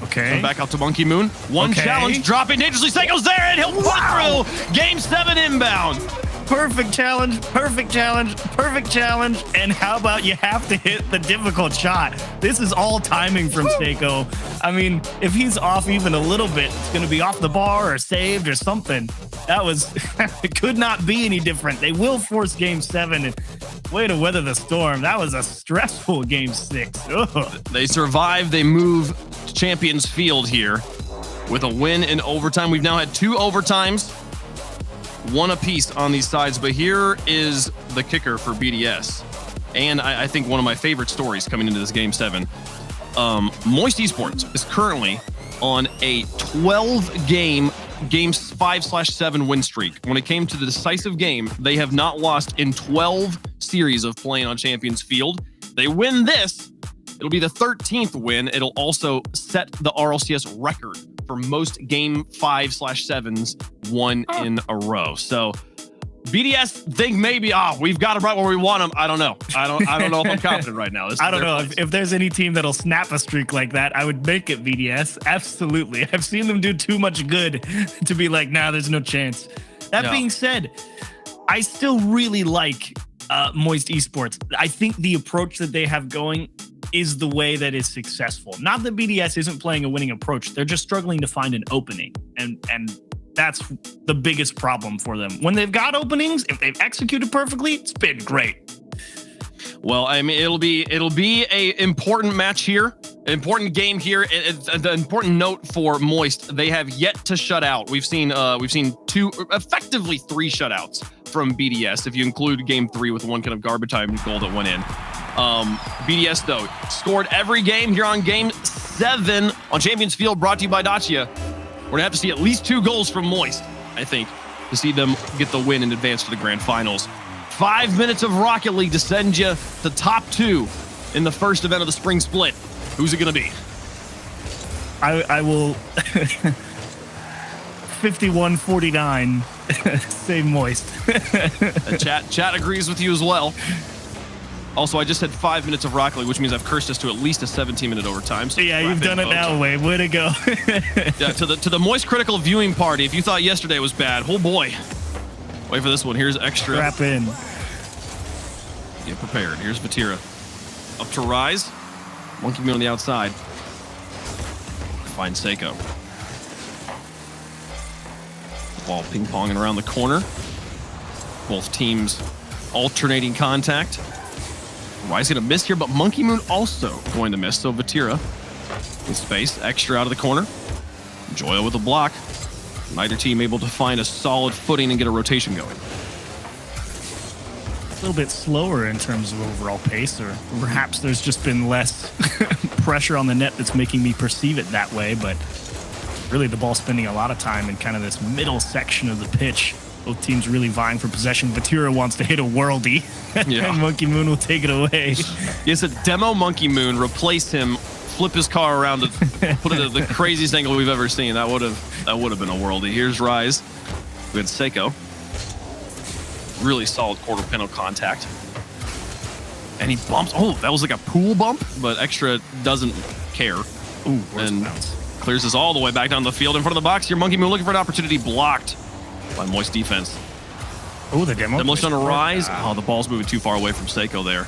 Come back out to Monkey Moon. One challenge, dropping dangerously. Seiko's there, and he'll put through. Game 7 inbound. Perfect challenge, perfect challenge, perfect challenge. And how about you have to hit the difficult shot? This is all timing from Seiko. I mean, if he's off even a little bit, it's going to be off the bar or saved or something. That was, it could not be any different. They will force game 7 and way to weather the storm. That was a stressful game 6. Ugh. They survive. They move to Champions Field here with a win in overtime. We've now had 2 overtimes. 1 apiece on these sides, but here is the kicker for BDS. And I think one of my favorite stories coming into this game 7. Moist Esports is currently on a 12-game Game 5/7 win streak. When it came to the decisive game, they have not lost in 12 series of playing on Champions Field. They win this, it'll be the 13th win. It'll also set the RLCS record for most Game 5/7s won in a row. So BDS think maybe, we've got them right where we want them. I don't know. I don't know if I'm confident right now. I don't know. If there's any team that'll snap a streak like that, I would make it BDS. Absolutely. I've seen them do too much good to be like, nah, there's no chance. That being said, I still really like Moist Esports. I think the approach that they have going is the way that is successful. Not that BDS isn't playing a winning approach. They're just struggling to find an opening. And that's the biggest problem for them. When they've got openings, if they've executed perfectly, it's been great. Well, I mean, it'll be a important match here, an important game here. It's an important note for Moist. They have yet to shut out. We've seen 2, effectively 3 shutouts from BDS, if you include game 3 with one kind of garbage time goal that went in. BDS though scored every game here on game 7 on Champions Field, brought to you by Dacia. We're going to have to see at least 2 goals from Moist, I think, to see them get the win and advance to the grand finals. 5 minutes of Rocket League to send you to top 2 in the first event of the Spring Split. Who's it going to be? I will 51-49 say Moist. Chat agrees with you as well. Also, I just said 5 minutes of Rocket League, which means I've cursed us to at least a 17-minute overtime. So yeah, you've done it that way. Way to go. Yeah, to the Moist Critical viewing party. If you thought yesterday was bad, oh boy. Wait for this one. Here's extra. Strap in. Get prepared. Here's Vatira. Up to Rise. Monkey Moon on the outside. Find Seiko. Ball ping-ponging around the corner. Both teams alternating contact. Rise going to miss here, but Monkey Moon also going to miss. So Vatira in space, extra out of the corner. Joya with a block. Neither team able to find a solid footing and get a rotation going. A little bit slower in terms of overall pace, or perhaps there's just been less pressure on the net that's making me perceive it that way, but really the ball spending a lot of time in kind of this middle section of the pitch. Both teams really vying for possession. Vatira wants to hit a worldie, Yeah. and Monkey Moon will take it away. Yes, a demo Monkey Moon, replace him, flip his car around to put it at the craziest angle we've ever seen. That would have been a worldie. Here's Rise. We had Seiko. Really solid quarter panel contact. And he bumps. Oh, that was like a pool bump, but Extra doesn't care. Ooh, where's And the bounce? clears this all the way back down the field in front of the box. Here, Monkey Moon looking for an opportunity, blocked by Moist defense. Oh, the demo. Demolition on a Rise. Oh, the ball's moving too far away from Seiko there.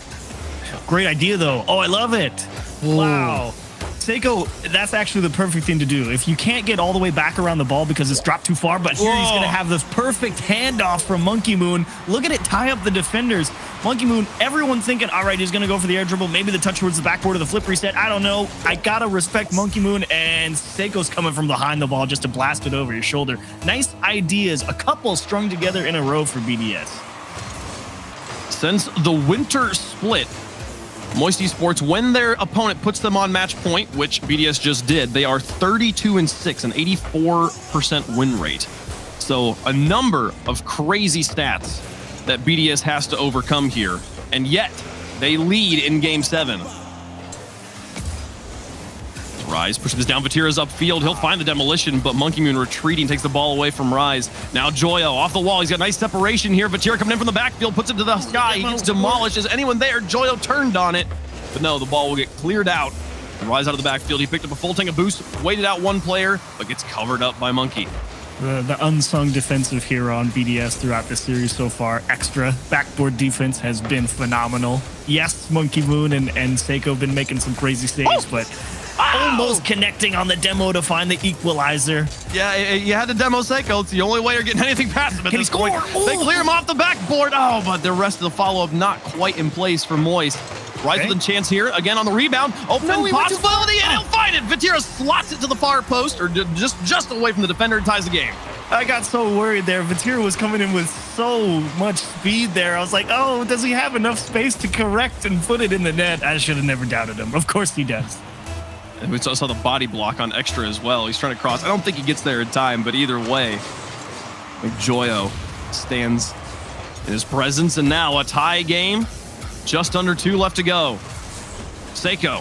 Great idea, though. Oh, I love it. Wow. Seiko, that's actually the perfect thing to do. If you can't get all the way back around the ball because it's dropped too far, but here he's Whoa. going to have this perfect handoff from Monkey Moon. Look at it tie up the defenders. Monkey Moon, everyone thinking, all right, he's going to go for the air dribble, maybe the touch towards the backboard or the flip reset. I don't know. I got to respect Monkey Moon, and Seiko's coming from behind the ball just to blast it over your shoulder. Nice ideas, a couple strung together in a row for BDS. Since the winter split, Moist Esports, when their opponent puts them on match point, which BDS just did, they are 32-6, an 84% win rate. So a number of crazy stats that BDS has to overcome here, and yet they lead in Game 7. Rise pushing this down. Vatira's upfield. He'll find the demolition, but Monkey Moon retreating takes the ball away from Rise. Now Joyo off the wall. He's got nice separation here. Vatira coming in from the backfield, puts it to the sky. He gets demolished. Is anyone there? Joyo turned on it, but no, the ball will get cleared out. Rise out of the backfield. He picked up a full tank of boost, waited out one player, but gets covered up by Monkey. The unsung defensive hero on BDS throughout this series so far. Extra backboard defense has been phenomenal. Yes, Monkey Moon and Seiko have been making some crazy saves, but almost connecting on the demo to find the equalizer. Yeah, you had to demo Seiko. It's the only way you're getting anything past him at Can he this point. score? They Ooh. clear him off the backboard. Oh, but the rest of the follow-up not quite in place for Moist. Rise with a chance here, again on the rebound. Open possibility, and he'll find it. Vatira slots it to the far post, or just away from the defender and ties the game. I got so worried there. Vatira was coming in with so much speed there. I was like, oh, does he have enough space to correct and put it in the net? I should have never doubted him. Of course he does. And we saw the body block on Extra as well. He's trying to cross. I don't think he gets there in time, but either way, Joyo stands in his presence. And now a tie game. Just under 2 left to go. Seiko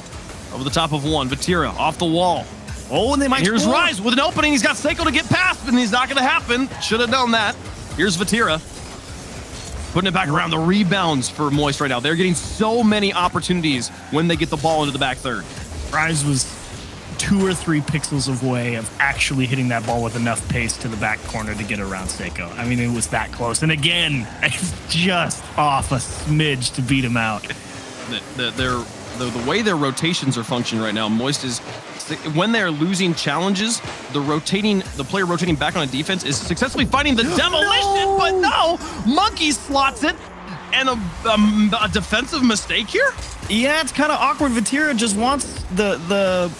over the top of one. Vatira off the wall. Oh, and they might Here's score. Rise with an opening. He's got Seiko to get past, and he's not going to happen. Should have done that. Here's Vatira. Putting it back around the rebounds for Moist right now. They're getting so many opportunities when they get the ball into the back third. Rise was 2 or 3 pixels away of actually hitting that ball with enough pace to the back corner to get around Seiko. I mean, it was that close. And again, it's just off a smidge to beat him out. The way their rotations are functioning right now, Moist is, when they're losing challenges, the player rotating back on a defense is successfully finding the demolition, but no, Monkey slots it, and a defensive mistake here? Yeah, it's kind of awkward. Vatira just wants the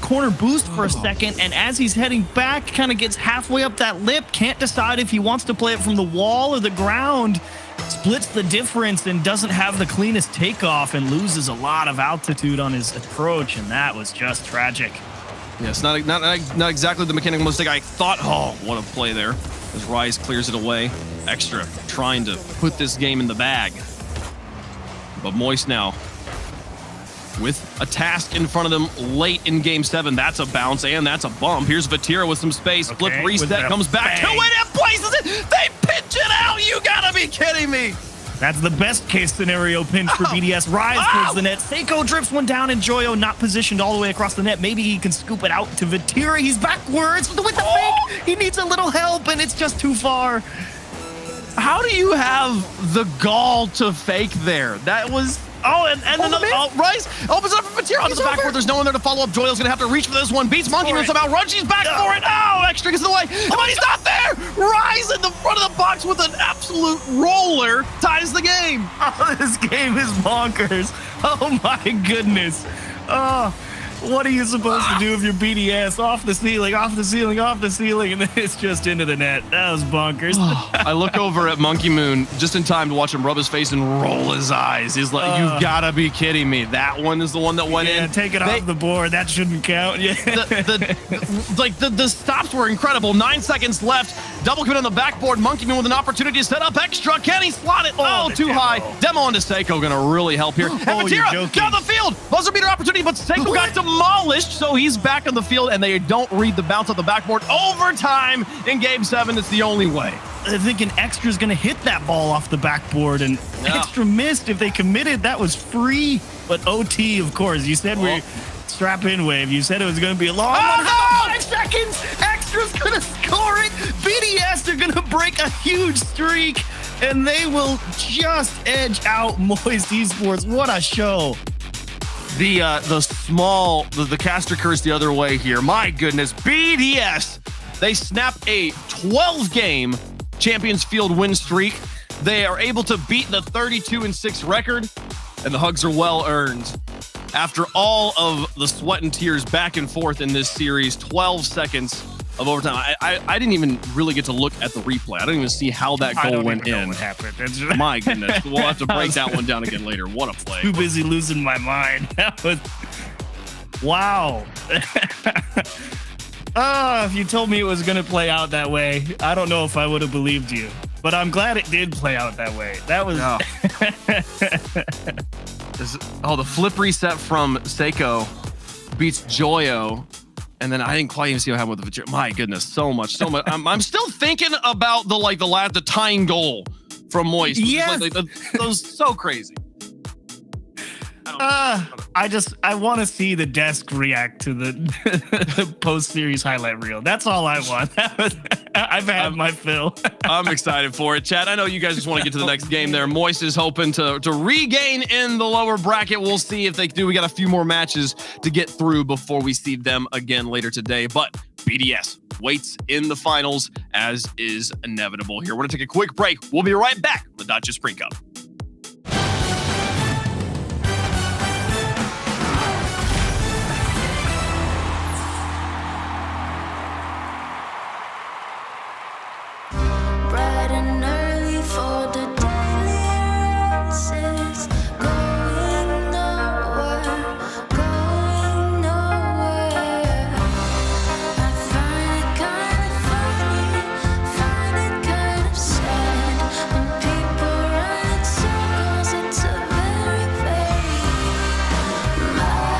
corner boost for a second, and as he's heading back, kind of gets halfway up that lip, can't decide if he wants to play it from the wall or the ground, splits the difference and doesn't have the cleanest takeoff and loses a lot of altitude on his approach, and that was just tragic. Yes, not exactly the mechanical mistake I thought. Oh, what a play there. As Rise clears it away. Extra trying to put this game in the bag. But Moist now with a task in front of them late in Game 7. That's a bounce and that's a bump. Here's Vatira with some space. Okay, Flip reset, comes back to it and places it. They pitch it out. You gotta be kidding me. That's the best case scenario pinch for BDS. Rise towards the net. Seiko drifts one down and Joyo not positioned all the way across the net. Maybe he can scoop it out to Vatira. He's backwards with the fake. He needs a little help and it's just too far. How do you have the gall to fake there? That was... Oh, and another... Oh, Rise opens it up for Vatira onto the backward. There's no one there to follow up. Joyo's going to have to reach for this one. Beats Monkey Man somehow. Runs. She's back for it. Oh, Extra gets in the way. But he's not there. Rise in the front of the box with an absolute roller ties the game. Oh, this game is bonkers. Oh, my goodness. Oh, what are you supposed to do if you're BDS? Off the ceiling, off the ceiling, off the ceiling, and then it's just into the net. That was bonkers. I look over at Monkey Moon just in time to watch him rub his face and roll his eyes. He's like, you've got to be kidding me. That one is the one that went in. Take it off the board. That shouldn't count. Yeah. The stops were incredible. 9 seconds left. Double commit on the backboard. Monkey Moon with an opportunity to set up Extra. Can he slot it? Oh, too high. Demo onto Seiko going to really help here. And Vatira down the field. Buzzer beater opportunity, but Seiko got demolished, so he's back on the field, and they don't read the bounce off the backboard. Overtime in Game 7. It's the only way. I'm thinking Extra's going to hit that ball off the backboard, and Extra missed. If they committed, that was free. But OT, of course. You said we strap in wave. You said it was going to be a long 5 seconds. Extra's going to score it. BDS are going to break a huge streak, and they will just edge out Moist Esports. What a show. The caster curse the other way here. My goodness, BDS, they snap a 12-game Champions Field win streak. They are able to beat the 32-6 record, and the hugs are well earned. After all of the sweat and tears back and forth in this series, 12 seconds of overtime. I didn't even really get to look at the replay. I didn't even see how that goal went in. What happened. My goodness. We'll have to break that one down again later. What a play. Too busy losing my mind. That was... Wow. If you told me it was going to play out that way, I don't know if I would have believed you. But I'm glad it did play out that way. That was... The flip reset from Seiko beats Joyo. And then I didn't quite even see what happened with the... My goodness, so much. I'm still thinking about the tying goal from Moist. Yes. That was so crazy. I want to see the desk react to the post-series highlight reel. That's all I want. I've had my fill. I'm excited for it, Chad. I know you guys just want to get to the next game there. Moist is hoping to regain in the lower bracket. We'll see if they do. We got a few more matches to get through before we see them again later today. But BDS waits in the finals, as is inevitable here. We're going to take a quick break. We'll be right back on the Dacia Spring Cup. Bright and early for the daily races, going nowhere. I find it kind of funny, find it kind of sad when people run in circles into very vague mad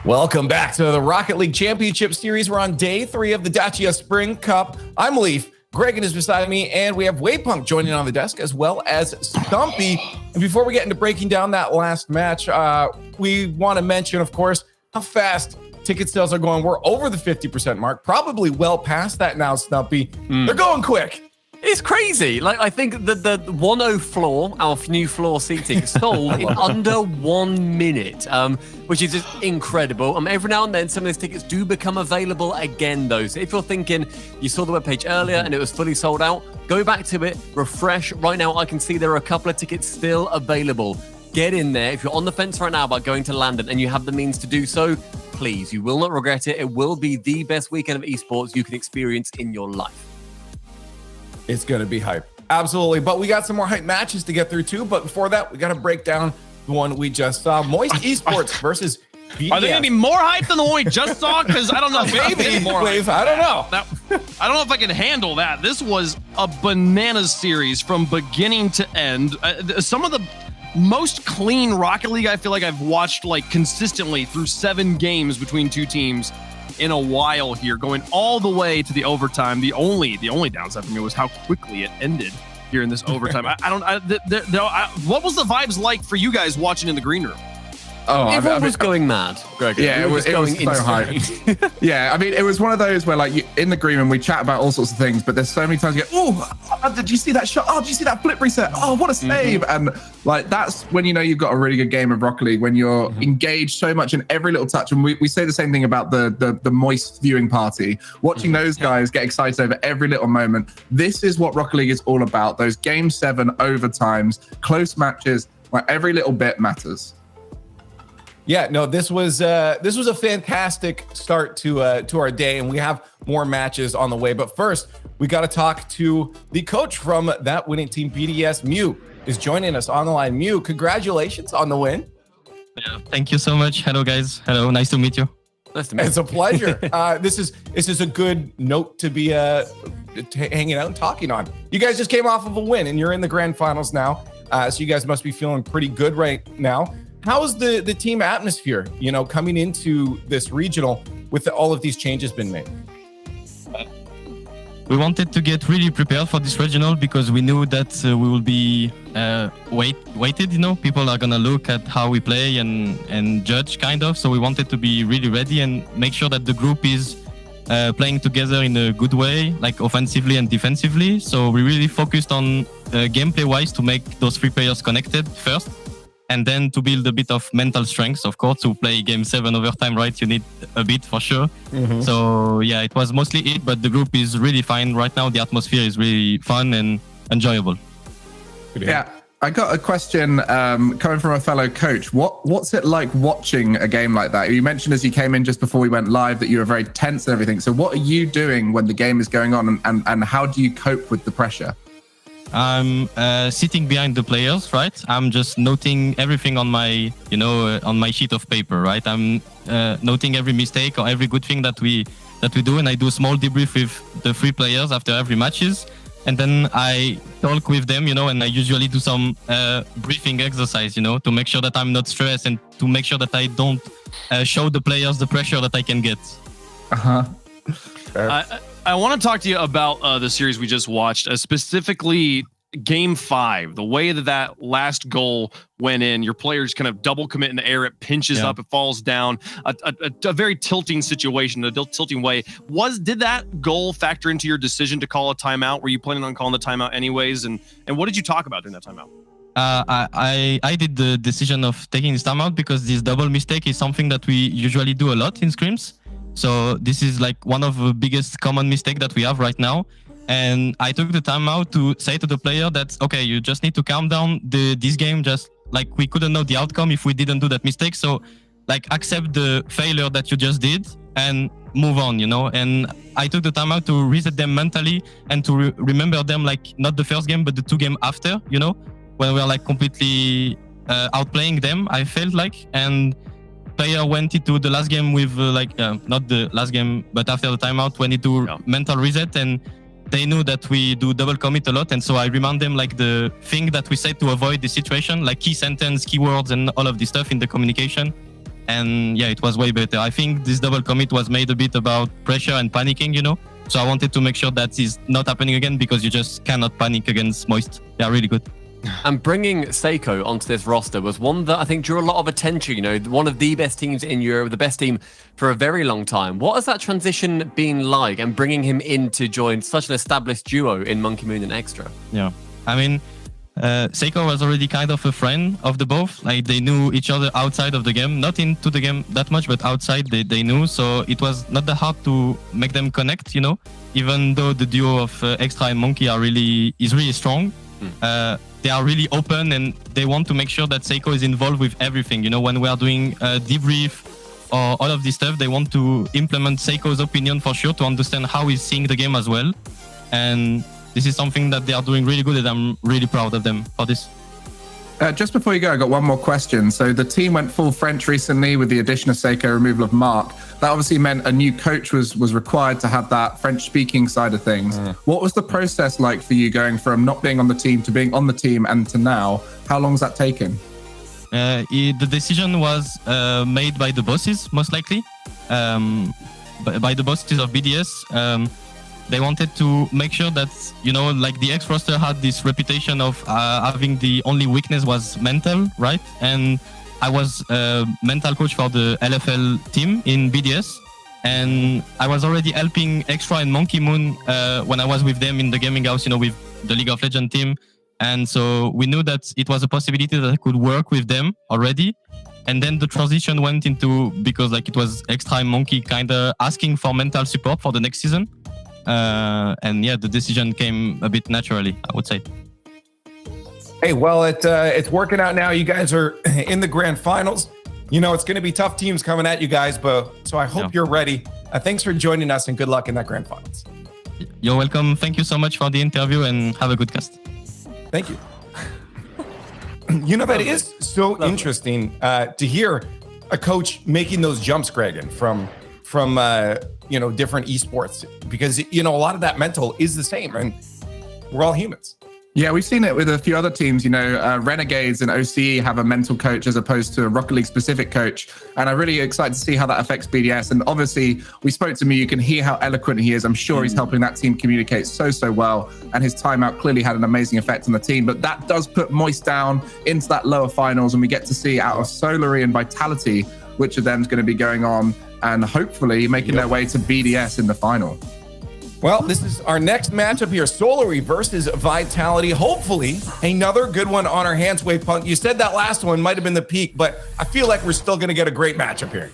Welcome back to the Rocket League Championship Series. We're on day 3 of the Dacia Spring Cup. I'm Leaf. Gregan is beside me, and we have Waypunk joining on the desk, as well as Stumpy. And before we get into breaking down that last match, we want to mention, of course, how fast ticket sales are going. We're over the 50% mark, probably well past that now, Stumpy. They're going quick. It's crazy. Like, I think the 1.0 floor, our new floor seating, sold in under 1 minute, which is just incredible. Every now and then, some of these tickets do become available again, though. So if you're thinking you saw the webpage earlier and it was fully sold out, go back to it, refresh. Right now, I can see there are a couple of tickets still available. Get in there. If you're on the fence right now about going to London and you have the means to do so, please, you will not regret it. It will be the best weekend of esports you can experience in your life. It's going to be hype. Absolutely. But we got some more hype matches to get through too. But before that, we got to break down the one we just saw. Moist Esports versus BDS. Are they going to be more hype than the one we just saw? Because I don't know. Maybe more Wave, hype. I don't know. I don't know if I can handle that. This was a bananas series from beginning to end. Some of the most clean Rocket League I feel like I've watched like consistently through 7 games between two teams in a while here, going all the way to the overtime. The only downside for me was how quickly it ended here in this overtime. What was the vibes like for you guys watching in the green room? Oh, Everyone was going mad, Greg. Yeah, it was so hype. Yeah, I mean, it was one of those where, like, in the green room, we chat about all sorts of things, but there's so many times you go, oh, did you see that shot? Oh, did you see that flip reset? Oh, what a save. And, like, that's when you know you've got a really good game of Rocket League, when you're engaged so much in every little touch. And we say the same thing about the Moist viewing party. Watching those guys get excited over every little moment. This is what Rocket League is all about. Those Game 7 overtimes, close matches, where every little bit matters. Yeah, no, this was a fantastic start to our day, and we have more matches on the way. But first, we got to talk to the coach from that winning team, BDS. Mew is joining us on the line. Mew, congratulations on the win. Yeah, thank you so much. Hello, guys. Hello, nice to meet you. Nice to meet you. It's a pleasure. This is a good note to be hanging out and talking on. You guys just came off of a win, and you're in the grand finals now. So you guys must be feeling pretty good right now. How's the team atmosphere, coming into this regional with all of these changes been made? We wanted to get really prepared for this regional because we knew that we will be weighted, People are going to look at how we play and judge, kind of. So we wanted to be really ready and make sure that the group is playing together in a good way, like offensively and defensively. So we really focused on gameplay-wise to make those 3 players connected first. And then to build a bit of mental strength, of course, to play Game 7 overtime, right? You need a bit for sure. Mm-hmm. So, yeah, it was mostly it, but the group is really fine right now. The atmosphere is really fun and enjoyable. Yeah, I got a question coming from a fellow coach. What's it like watching a game like that? You mentioned as you came in just before we went live that you were very tense and everything. So what are you doing when the game is going on, and how do you cope with the pressure? I'm sitting behind the players, right? I'm just noting everything on my, on my sheet of paper, right? I'm noting every mistake or every good thing that we do, and I do a small debrief with the 3 players after every matches, and then I talk with them, and I usually do some briefing exercise, to make sure that I'm not stressed and to make sure that I don't show the players the pressure that I can get. I want to talk to you about the series we just watched, specifically Game 5, the way that last goal went in. Your players kind of double commit in the air. It pinches up, it falls down. A very tilting situation, a tilting way. Did that goal factor into your decision to call a timeout? Were you planning on calling the timeout anyways? And what did you talk about during that timeout? I did the decision of taking this timeout because this double mistake is something that we usually do a lot in scrims. So this is like one of the biggest common mistake that we have right now. And I took the time out to say to the player that, okay, you just need to calm down. This game, just like we couldn't know the outcome if we didn't do that mistake. So like accept the failure that you just did and move on, And I took the time out to reset them mentally and to remember them, like not the first game, but the 2 games after, when we are like completely outplaying them, I felt like. And player went into the last game with not the last game, but after the timeout, went into mental reset, and they knew that we do double commit a lot. And so I remind them like the thing that we said to avoid the situation, like key sentence, keywords, and all of this stuff in the communication. And yeah, it was way better. I think this double commit was made a bit about pressure and panicking, you know. So I wanted to make sure that is not happening again, because you just cannot panic against Moist. They are really good. And bringing Seiko onto this roster was one that I think drew a lot of attention. You know, one of the best teams in Europe, the best team for a very long time. What has that transition been like, and bringing him in to join such an established duo in Monkey Moon and Extra? Yeah, I mean, Seiko was already kind of a friend of the both. Like, they knew each other outside of the game, not into the game that much, but outside they knew. So it was not that hard to make them connect, you know. Even though the duo of Extra and Monkey is really strong, they are really open, and they want to make sure that Seiko is involved with everything. You know, when we are doing a debrief or all of this stuff, they want to implement Seiko's opinion for sure, to understand how he's seeing the game as well. And this is something that they are doing really good, and I'm really proud of them for this. Just before you go, I got one more question. So the team went full French recently with the addition of Seiko, removal of Mark. That obviously meant a new coach was required to have that French-speaking side of things. What was the process like for you, going from not being on the team to being on the team and to now? How long has that taken? The decision was made by the bosses, most likely, by the bosses of BDS. They wanted to make sure that, you know, like the X roster had this reputation of having the only weakness was mental, right? And I was a mental coach for the LFL team in BDS. And I was already helping Extra and Monkey Moon when I was with them in the gaming house, you know, with the League of Legends team. And so we knew that it was a possibility that I could work with them already. And then the transition went into, because like it was Extra and Monkey kind of asking for mental support for the next season. And yeah, the decision came a bit naturally, I would say. Hey, well, it's working out now. You guys are in the grand finals. You know, it's going to be tough teams coming at you guys, but so I hope you're ready. Thanks for joining us, and good luck in that grand finals. You're welcome. Thank you so much for the interview, and have a good cast. Thank you. You know, that is so interesting to hear a coach making those jumps, Gregan, from you know, different esports, because, you know, a lot of that mental is the same, and we're all humans. Yeah, we've seen it with a few other teams. You know, Renegades and OCE have a mental coach as opposed to a Rocket League specific coach. And I'm really excited to see how that affects BDS. And obviously, we spoke to me. You can hear how eloquent he is. I'm sure he's helping that team communicate so well. And his timeout clearly had an amazing effect on the team. But that does put Moist down into that lower finals. And we get to see out of Solary and Vitality, which of them is going to be going on and hopefully making their way to BDS in the final. Well, this is our next matchup here. Solary versus Vitality. Hopefully, another good one on our hands, Wavepunk. You said that last one might have been the peak, but I feel like we're still going to get a great matchup here.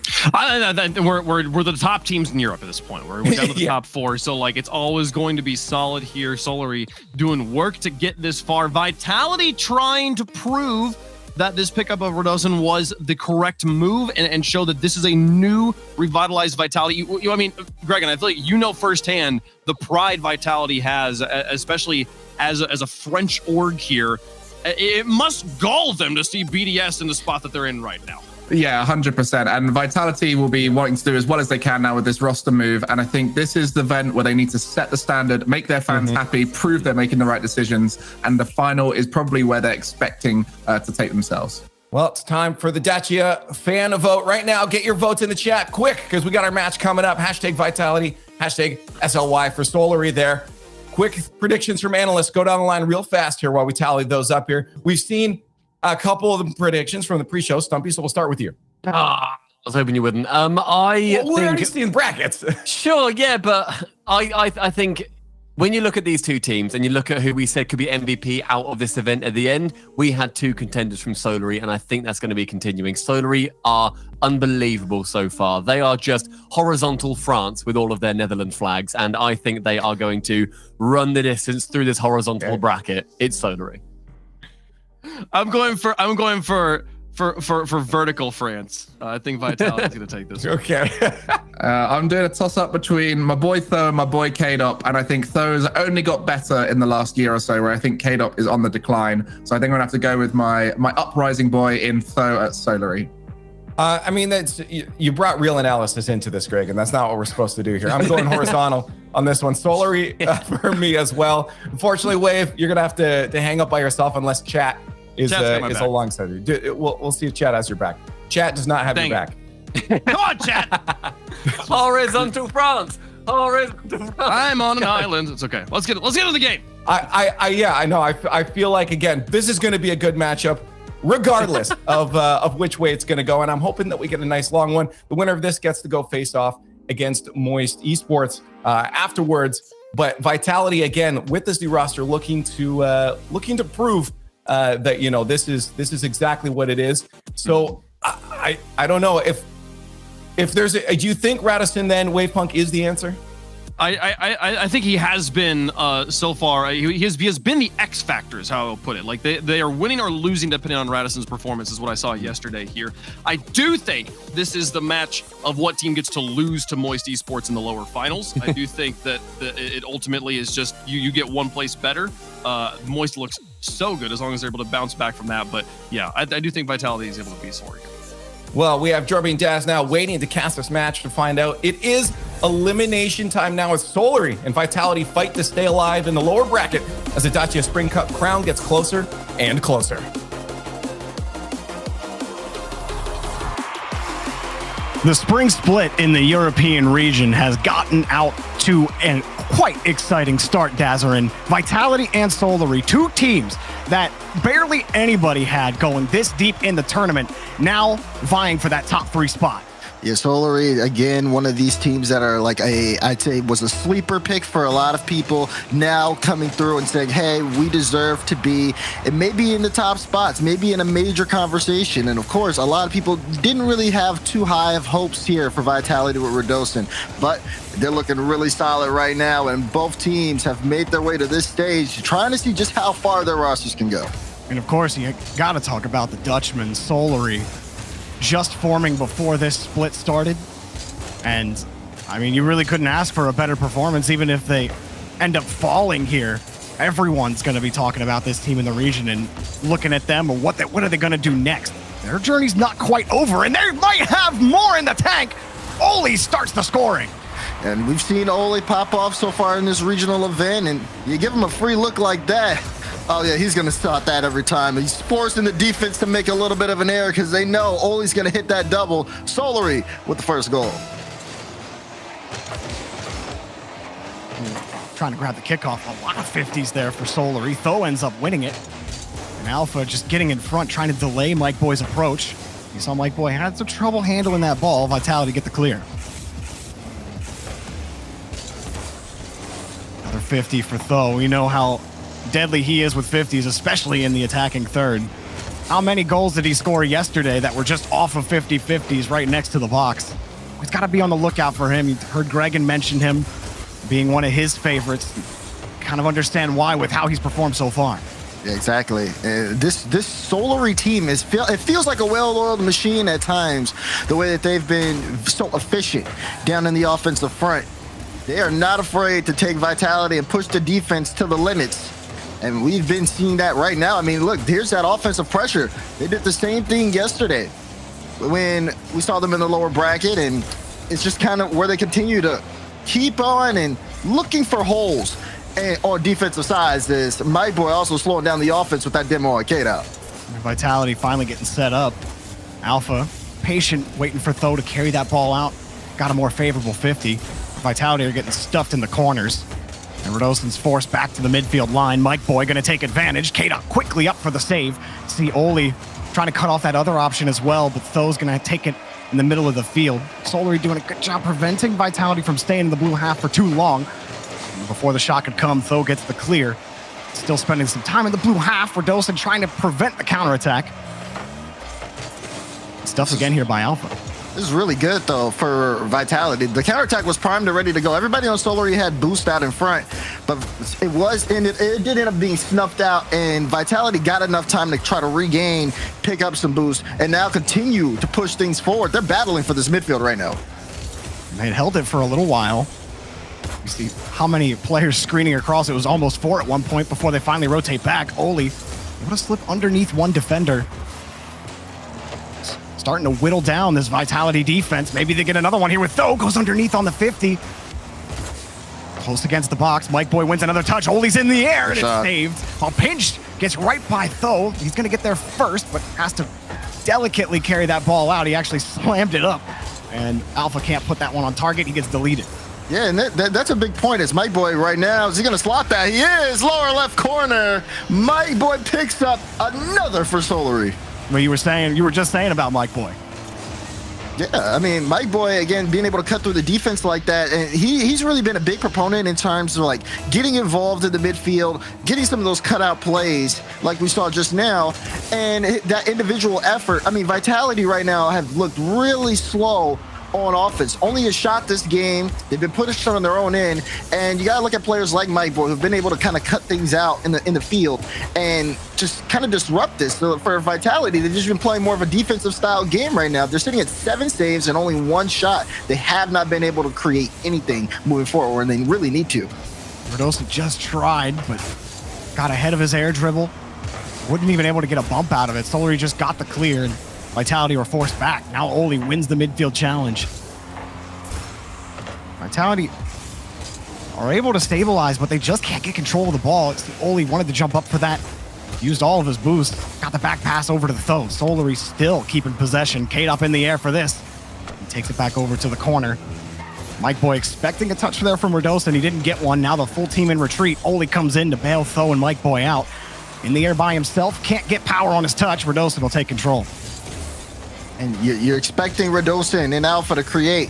We're the top teams in Europe at this point. We're down to the top four, so like it's always going to be solid here. Solary doing work to get this far. Vitality trying to prove that this pickup of Rodosin was the correct move and show that this is a new revitalized Vitality. I mean, Greg, and I feel like you know firsthand the pride Vitality has, especially as a French org here. It must gall them to see BDS in the spot that they're in right now. Yeah, 100%. And Vitality will be wanting to do as well as they can now with this roster move. And I think this is the event where they need to set the standard, make their fans happy, prove they're making the right decisions. And the final is probably where they're expecting to take themselves. Well, it's time for the Dacia fan vote right now. Get your votes in the chat quick, because we got our match coming up. Hashtag Vitality, hashtag SLY for Solary there. Quick predictions from analysts. Go down the line real fast here while we tally those up here. We've seen a couple of the predictions from the pre-show, Stumpy, so we'll start with you. I was hoping you wouldn't. We're already seeing brackets. Sure, yeah, but I think when you look at these two teams and you look at who we said could be MVP out of this event at the end, we had two contenders from Solary, and I think that's going to be continuing. Solary are unbelievable so far. They are just horizontal France with all of their Netherlands flags, and I think they are going to run the distance through this horizontal bracket. It's Solary. I'm going for vertical France. I think Vitality's going to take this. Okay. I'm doing a toss-up between my boy Tho and my boy K-Dop, and I think Tho's only got better in the last year or so, where I think K-Dop is on the decline. So I think I'm going to have to go with my uprising boy in Tho at Solary. I mean, that's you brought real analysis into this, Greg, and that's not what we're supposed to do here. I'm going horizontal on this one. Solary for me as well. Unfortunately, Wave, you're going to have to hang up by yourself unless chat is alongside you. We'll see if chat has your back. Chat does not have your back. Come on, chat. Horizontal France. Horizontal France. I'm on an island. It's okay. Let's get into the game. I know. I feel like, again, this is going to be a good matchup, regardless of which way it's going to go. And I'm hoping that we get a nice long one. The winner of this gets to go face off against Moist Esports afterwards. But Vitality, again, with this new roster, looking to prove that, you know, this is exactly what it is. So I don't know if there's do you think Radisson then Wavepunk is the answer? I think he has been so far. He has been the X factor, is how I'll put it. Like they are winning or losing depending on Radisson's performance, is what I saw yesterday here. I do think this is the match of what team gets to lose to Moist Esports in the lower finals. I do think that it ultimately is just you get one place better. Moist looks so good as long as they're able to bounce back from that. But yeah, I do think Vitality is able to beat Solar here. Well, we have Jorby and Daz now waiting to cast this match to find out. It is elimination time now as Solary and Vitality fight to stay alive in the lower bracket as the Dacia Spring Cup crown gets closer and closer. The Spring Split in the European region has gotten out to a quite exciting start, Dazarin. Vitality and Solary, two teams that barely anybody had going this deep in the tournament, now vying for that top 3 spot. Yeah, Solary, again, one of these teams that are like I'd say was a sleeper pick for a lot of people, now coming through and saying, hey, we deserve to be, and maybe in the top spots, maybe in a major conversation. And of course, a lot of people didn't really have too high of hopes here for Vitality with Radossin, but they're looking really solid right now, and both teams have made their way to this stage, trying to see just how far their rosters can go. And of course, you got to talk about the Dutchman, Solary, just forming before this split started. And I mean, you really couldn't ask for a better performance. Even if they end up falling here, everyone's going to be talking about this team in the region and looking at them and what are they going to do next. Their journey's not quite over, and they might have more in the tank. Oli starts the scoring. And we've seen Oli pop off so far in this regional event, and you give him a free look like that, oh yeah, he's going to start that every time. He's forcing the defense to make a little bit of an error because they know Oli's going to hit that double. Solary with the first goal. Trying to grab the kickoff. A lot of 50s there for Solary. Tho ends up winning it. And Alpha just getting in front, trying to delay Mike Boy's approach. You saw Mike Boy had some trouble handling that ball. Vitality get the clear. Another 50 for Tho. We know how deadly he is with 50s, especially in the attacking third. How many goals did he score yesterday that were just off of 50-50s right next to the box? He's got to be on the lookout for him. You heard Gregan mention him being one of his favorites. Kind of understand why with how he's performed so far. Yeah, exactly. This Solary team it feels like a well-oiled machine at times, the way that they've been so efficient down in the offensive front. They are not afraid to take Vitality and push the defense to the limits. And we've been seeing that right now. I mean, look, here's that offensive pressure. They did the same thing yesterday when we saw them in the lower bracket, and it's just kind of where they continue to keep on and looking for holes on defensive sides. Is Mike Boy also slowing down the offense with that demo arcade out. Vitality finally getting set up. Alpha, patient, waiting for Tho to carry that ball out. Got a more favorable 50. Vitality are getting stuffed in the corners. And Radossin's forced back to the midfield line. Mike Boy going to take advantage. K-Dot quickly up for the save. See Oli trying to cut off that other option as well, but Tho's going to take it in the middle of the field. Solary doing a good job preventing Vitality from staying in the blue half for too long. And before the shot could come, Tho gets the clear. Still spending some time in the blue half. Radossin trying to prevent the counterattack. Stuff again here by Alpha. This is really good, though, for Vitality. The counterattack was primed and ready to go. Everybody on Solary had boost out in front, but it did end up being snuffed out, and Vitality got enough time to try to regain, pick up some boost, and now continue to push things forward. They're battling for this midfield right now. They had held it for a little while. You see how many players screening across. It was almost 4 at one point before they finally rotate back. Oli, what a slip underneath one defender. Starting to whittle down this Vitality defense. Maybe they get another one here with Tho. Goes underneath on the 50. Close against the box. Mike Boy wins another touch. Oli's in the air and it's saved. While Pinch gets right by Tho. He's going to get there first, but has to delicately carry that ball out. He actually slammed it up and Alpha can't put that one on target. He gets deleted. Yeah, and that's a big point. It's Mike Boy right now. Is he going to slot that? He is. Lower left corner. Mike Boy picks up another for Solary. Well, you were just saying about Mike Boy. Yeah, I mean, Mike Boy, again, being able to cut through the defense like that, and he's really been a big proponent in terms of, like, getting involved in the midfield, getting some of those cutout plays like we saw just now, and that individual effort. I mean, Vitality right now have looked really slow on offense. Only a shot this game. They've been pushing on their own end, and you got to look at players like Mike Boy who've been able to kind of cut things out in the field and just kind of disrupt this. So for Vitality, they've just been playing more of a defensive style game right now. They're sitting at 7 saves and only 1 shot. They have not been able to create anything moving forward, and they really need to. Verdosa just tried, but got ahead of his air dribble. Wasn't even able to get a bump out of it. Solary just got the clear, and Vitality were forced back. Now Oli wins the midfield challenge. Vitality are able to stabilize, but they just can't get control of the ball. Oli wanted to jump up for that. Used all of his boost. Got the back pass over to the Tho. Solary still keeping possession. Kate up in the air for this. He takes it back over to the corner. Mike Boy expecting a touch there from Verdosa, and he didn't get one. Now the full team in retreat. Oli comes in to bail Tho and Mike Boy out. In the air by himself. Can't get power on his touch. Verdosa will take control. And you're expecting Radosin and Alpha to create.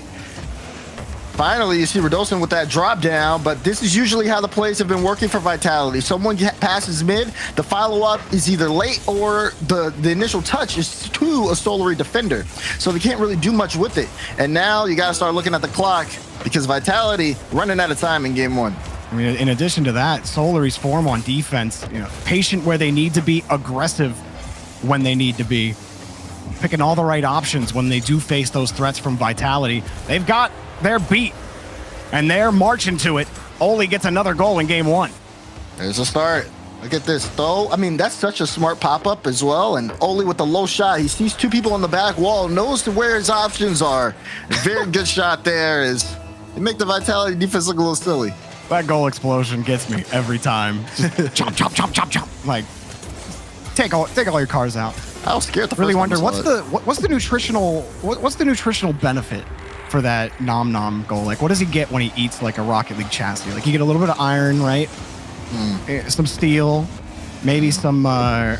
Finally, you see Radosin with that drop down, but this is usually how the plays have been working for Vitality. Someone passes mid, the follow-up is either late or the initial touch is to a Solary defender. So they can't really do much with it. And now you got to start looking at the clock because Vitality running out of time in game 1. I mean, in addition to that, Solary's form on defense, patient where they need to be, aggressive when they need to be. Picking all the right options when they do face those threats from Vitality. They've got their beat, and they're marching to it. Oli gets another goal in game 1. There's a start. Look at this, though. I mean, that's such a smart pop-up as well, and Oli with the low shot. He sees 2 people on the back wall, knows where his options are. Very good shot there. They make the Vitality defense look a little silly. That goal explosion gets me every time. Just chop, chop, chop, chop, chop. Like, take all your cars out. I was scared the first really time wonder I saw what's the nutritional benefit for that nom nom goal? Like, what does he get when he eats like a Rocket League chassis? Like, you get a little bit of iron, right? Some steel, maybe some. I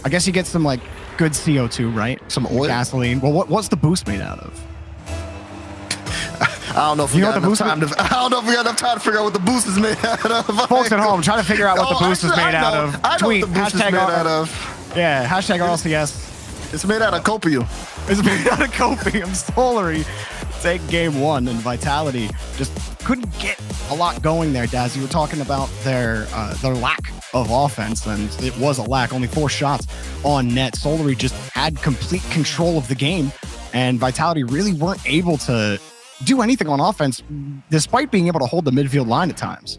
guess you get some like good CO2, right? Some oil, gasoline. Well, what's the boost made out of? I don't know if we got enough time to figure out what the boost is made out of. Folks at home, trying to figure out what the boost is made out of. I know Tweet what the boost is made out of. Yeah, hashtag RLCS. It's made out of copium. It's made out of copium. Solary take game 1, and Vitality just couldn't get a lot going there, Daz. You were talking about their lack of offense, and it was a lack. Only 4 shots on net. Solary just had complete control of the game, and Vitality really weren't able to do anything on offense, despite being able to hold the midfield line at times.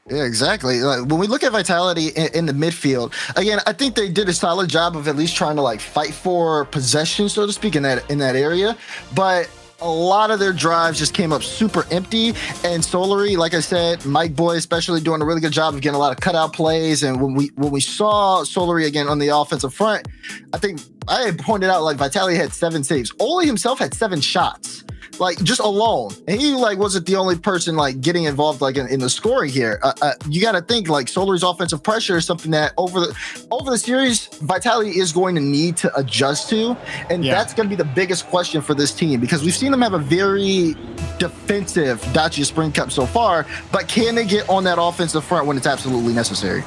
Yeah, exactly. Like, when we look at Vitality in the midfield, again, I think they did a solid job of at least trying to like fight for possession, so to speak, in that area. But a lot of their drives just came up super empty. And Solary, like I said, Mike Boy especially doing a really good job of getting a lot of cutout plays. And when we saw Solary again on the offensive front, I think I had pointed out like Vitality had 7 saves. Oli himself had 7 shots. Like, just alone. And he like wasn't the only person like getting involved like in the scoring here. You got to think like Solary's offensive pressure is something that over the series Vitality is going to need to adjust to, and that's going to be the biggest question for this team, because we've seen them have a very defensive Dacia Spring Cup so far, but can they get on that offensive front when it's absolutely necessary?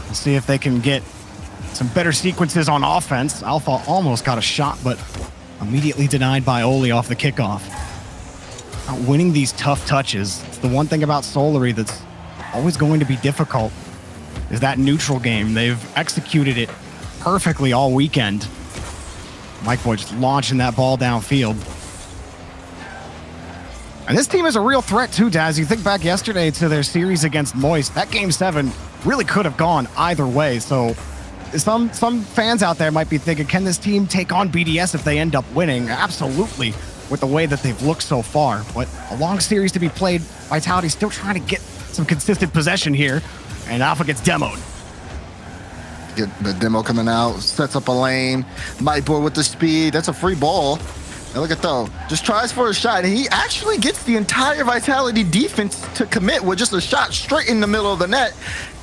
We'll see if they can get some better sequences on offense. Alpha almost got a shot, but immediately denied by Oli off the kickoff. Winning these tough touches, it's the one thing about Solary that's always going to be difficult, is that neutral game. They've executed it perfectly all weekend. Mike Boy just launching that ball downfield. And this team is a real threat too, Daz. You think back yesterday to their series against Moist, that game 7 really could have gone either way. So some fans out there might be thinking, can this team take on BDS if they end up winning? Absolutely, with the way that they've looked so far. But a long series to be played. Vitality still trying to get some consistent possession here, and Alpha gets demoed. Get the demo coming out, sets up a lane. Mike Boy with the speed. That's a free ball. And look at Tho, just tries for a shot, and he actually gets the entire Vitality defense to commit with just a shot straight in the middle of the net.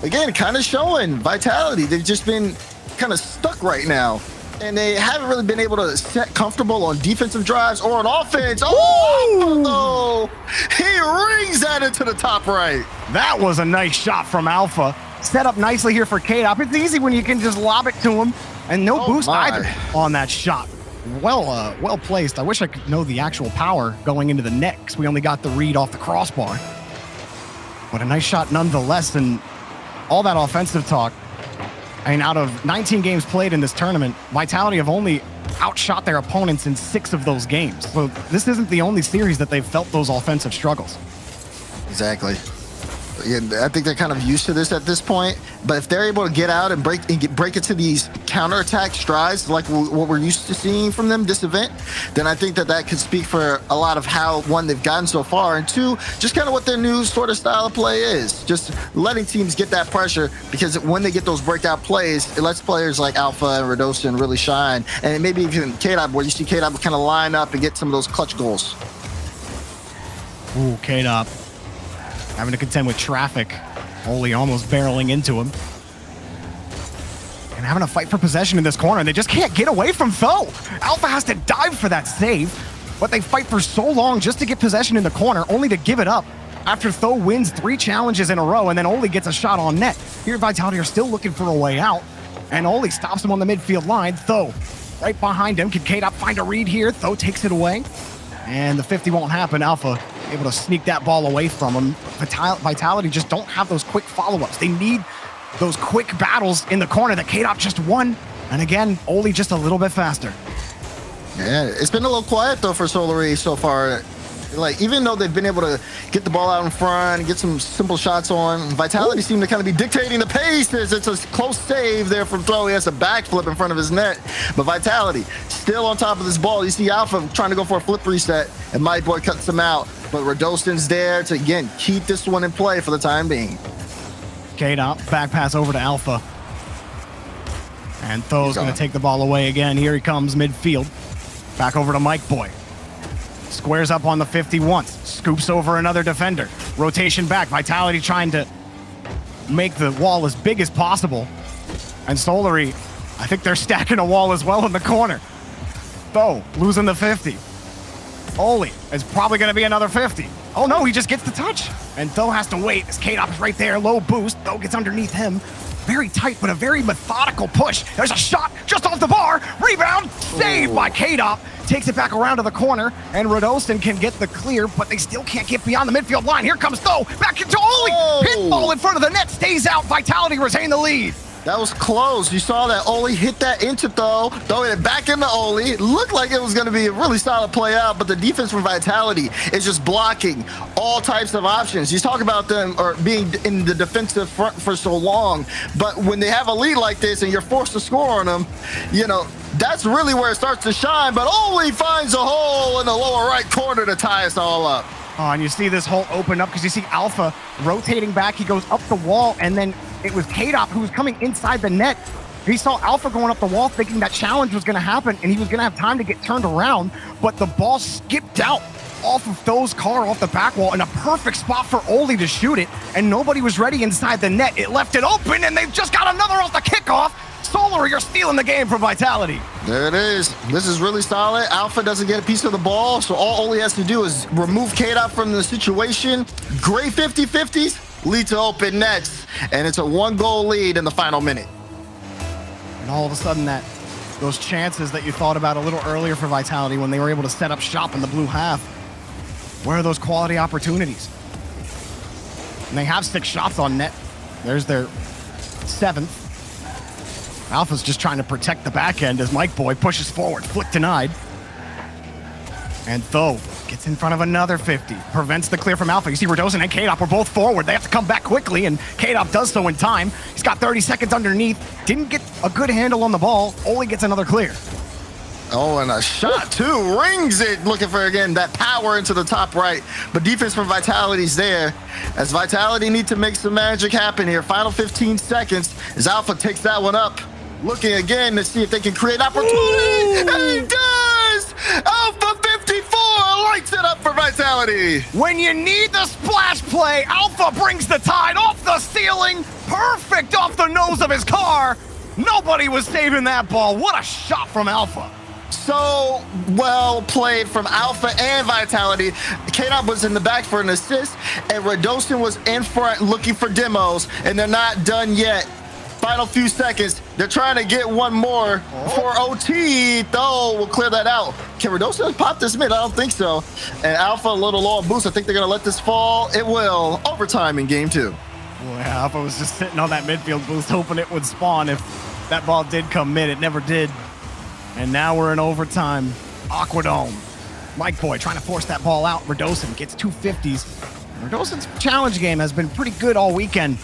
Again, kind of showing Vitality. They've just been kind of stuck right now, and they haven't really been able to set comfortable on defensive drives or on offense. Oh, he rings that into the top right. That was a nice shot from Alpha. Set up nicely here for K-Dop. It's easy when you can just lob it to him, and no boost either on that shot. Well placed. I wish I could know the actual power going into the net, because we only got the read off the crossbar. But a nice shot nonetheless, and all that offensive talk. I mean, out of 19 games played in this tournament, Vitality have only outshot their opponents in 6 of those games. So this isn't the only series that they've felt those offensive struggles. Exactly. Yeah, I think they're kind of used to this at this point. But if they're able to get out and break into these counterattack strides like what we're used to seeing from them this event, then I think that could speak for a lot of how, one, they've gotten so far, and two, just kind of what their new sort of style of play is. Just letting teams get that pressure, because when they get those breakout plays, it lets players like Alpha and Radostin really shine. And maybe even K-Dop, where you see K-Dop kind of line up and get some of those clutch goals. Ooh, K-Dop having to contend with traffic. Oli almost barreling into him. And having to fight for possession in this corner. They just can't get away from Tho. Alpha has to dive for that save, but they fight for so long just to get possession in the corner, only to give it up after Tho wins 3 challenges in a row, and then Oli gets a shot on net. Here, Vitality are still looking for a way out, and Oli stops him on the midfield line. Tho right behind him. Can K-Dop find a read here? Tho takes it away, and the 50 won't happen. Alpha able to sneak that ball away from him. Vitality just don't have those quick follow-ups. They need those quick battles in the corner that K-Dop just won. And again, Oli just a little bit faster. Yeah, it's been a little quiet though for Solary so far. Like, even though they've been able to get the ball out in front and get some simple shots on, Vitality seem to kind of be dictating the pace. It's a close save there from Tho. He has a backflip in front of his net. But Vitality still on top of this ball. You see Alpha trying to go for a flip reset, and My Boy cuts him out. But Radostin's there to, again, keep this one in play for the time being. K-Dop, back pass over to Alpha. And Tho's going to take the ball away again. Here he comes midfield. Back over to Mike Boy. Squares up on the 50 once. Scoops over another defender. Rotation back. Vitality trying to make the wall as big as possible. And Solary, I think they're stacking a wall as well in the corner. Tho losing the 50. Oli is probably going to be another 50. Oh no, he just gets the touch. And Tho has to wait as K-Dop is right there. Low boost. Tho gets underneath him. Very tight, but a very methodical push. There's a shot just off the bar. Rebound. Saved by K-Dop. Takes it back around to the corner. And Radostin can get the clear, but they still can't get beyond the midfield line. Here comes Tho. Back into Oli. Hit ball in front of the net. Stays out. Vitality retain the lead. That was close. You saw that Oli hit that into Tho, throwing it back into Oli. It looked like it was going to be a really solid play out, but the defense from Vitality is just blocking all types of options. You talk about them or being in the defensive front for so long, but when they have a lead like this and you're forced to score on them, you know, that's really where it starts to shine. But Oli finds a hole in the lower right corner to tie us all up. Oh, and you see this hole open up because you see Alpha rotating back. He goes up the wall, and then it was K-Dop who was coming inside the net. He saw Alpha going up the wall thinking that challenge was going to happen, and he was going to have time to get turned around, but the ball skipped out off of Tho's car, off the back wall, in a perfect spot for Oli to shoot it, and nobody was ready inside the net. It left it open, and they've just got another off the kickoff. Solar, you're stealing the game from Vitality. There it is. This is really solid. Alpha doesn't get a piece of the ball, so all Oli has to do is remove K-Dop from the situation. Great 50-50s lead to open nets, and it's a 1-goal lead in the final minute. And all of a sudden, those chances that you thought about a little earlier for Vitality when they were able to set up shop in the blue half, where are those quality opportunities? And they have 6 shots on net. There's their 7th. Alpha's just trying to protect the back end as Mike Boy pushes forward. Flick denied. And Tho gets in front of another 50. Prevents the clear from Alpha. You see Radostin and K-Dop are both forward. They have to come back quickly, and K-Dop does so in time. He's got 30 seconds underneath. Didn't get a good handle on the ball. Only gets another clear. Oh, and a shot, too. Rings it. Looking for, again, that power into the top right. But defense from Vitality's there. As Vitality need to make some magic happen here. Final 15 seconds as Alpha takes that one up. Looking again to see if they can create opportunity. And he does! Alpha 54 lights it up for Vitality. When you need the splash play, Alpha brings the tide off the ceiling. Perfect off the nose of his car. Nobody was saving that ball. What a shot from Alpha. So well played from Alpha and Vitality. K-Dot was in the back for an assist, and Radosin was in front looking for demos, and they're not done yet. Final few seconds. They're trying to get one more for OT, though. We'll clear that out. Can Radosin pop this mid? I don't think so. And Alpha a little low on boost. I think they're going to let this fall. It will. Overtime in game 2. Boy, Alpha was just sitting on that midfield boost, hoping it would spawn if that ball did come mid. It never did. And now we're in overtime. Aquadome. Mike Boy trying to force that ball out. Radosin gets 250s. Radosin's challenge game has been pretty good all weekend,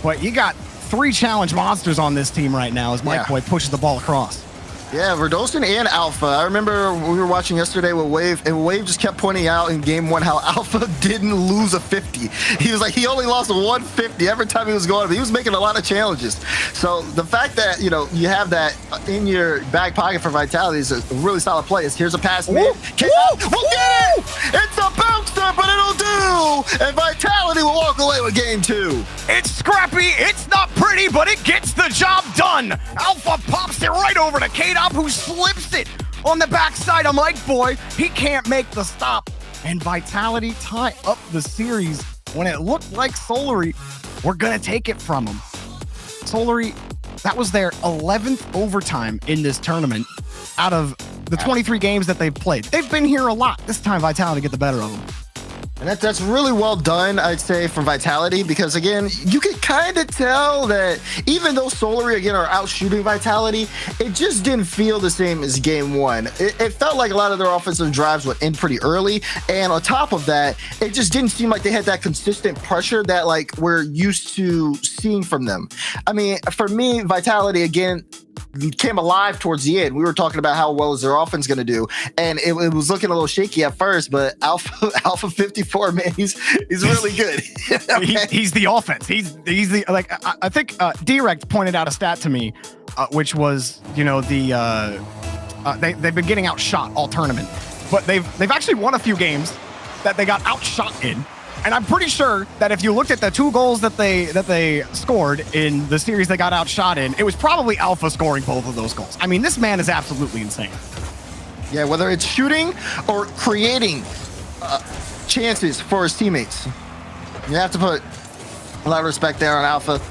but you got 3 challenge monsters on this team right now as Mike Boy pushes the ball across. Yeah, Radosin and Alpha. I remember we were watching yesterday with Wave, and Wave just kept pointing out in game 1 how Alpha didn't lose a 50. He was like, he only lost 150 every time he was going. He was making a lot of challenges. So the fact that, you know, you have that in your back pocket for Vitality is a really solid play. Here's a pass mid. We'll get it! It's a bouncer, but it'll do! And Vitality will walk away with game 2. It's scrappy, it's not pretty, but it gets the job done. Alpha pops it right over to K-Dop, who slips it on the backside of Mike Boy. He can't make the stop. And Vitality tie up the series when it looked like Solary were going to take it from him. Solary, that was their 11th overtime in this tournament out of the 23 games that they've played. They've been here a lot. This time, Vitality get the better of them. And that's really well done, I'd say, from Vitality, because, again, you can kind of tell that even though Solary, again, are out shooting Vitality, it just didn't feel the same as game 1. It felt like a lot of their offensive drives went in pretty early, and on top of that, it just didn't seem like they had that consistent pressure that, like, we're used to seeing from them. I mean, for me, Vitality, again, came alive towards the end. We were talking about how well is their offense going to do, and it was looking a little shaky at first, but Alpha 54, man, he's really good. Okay. He's the offense. He's the, like, I think Direct pointed out a stat to me, which was, you know, they've been getting outshot all tournament, but they've actually won a few games that they got outshot in. And I'm pretty sure that if you looked at the 2 goals that they scored in the series they got outshot in, it was probably Alpha scoring both of those goals. I mean, this man is absolutely insane. Yeah, whether it's shooting or creating chances for his teammates. You have to put a lot of respect there on Alpha.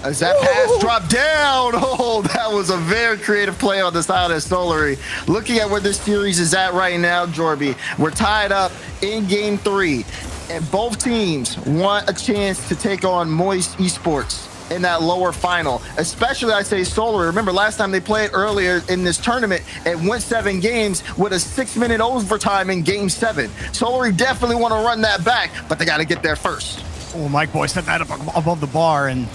As that pass dropped down, oh, that was a very creative play on the side of Solary. Looking at where this series is at right now, Jorby, we're tied up in game 3. And both teams want a chance to take on Moist Esports in that lower final, especially, I say, Solary. Remember, last time they played earlier in this tournament, it went 7 games with a 6-minute overtime in game 7. Solary definitely want to run that back, but they got to get there first. Oh, Mike Boy set that up above the bar, and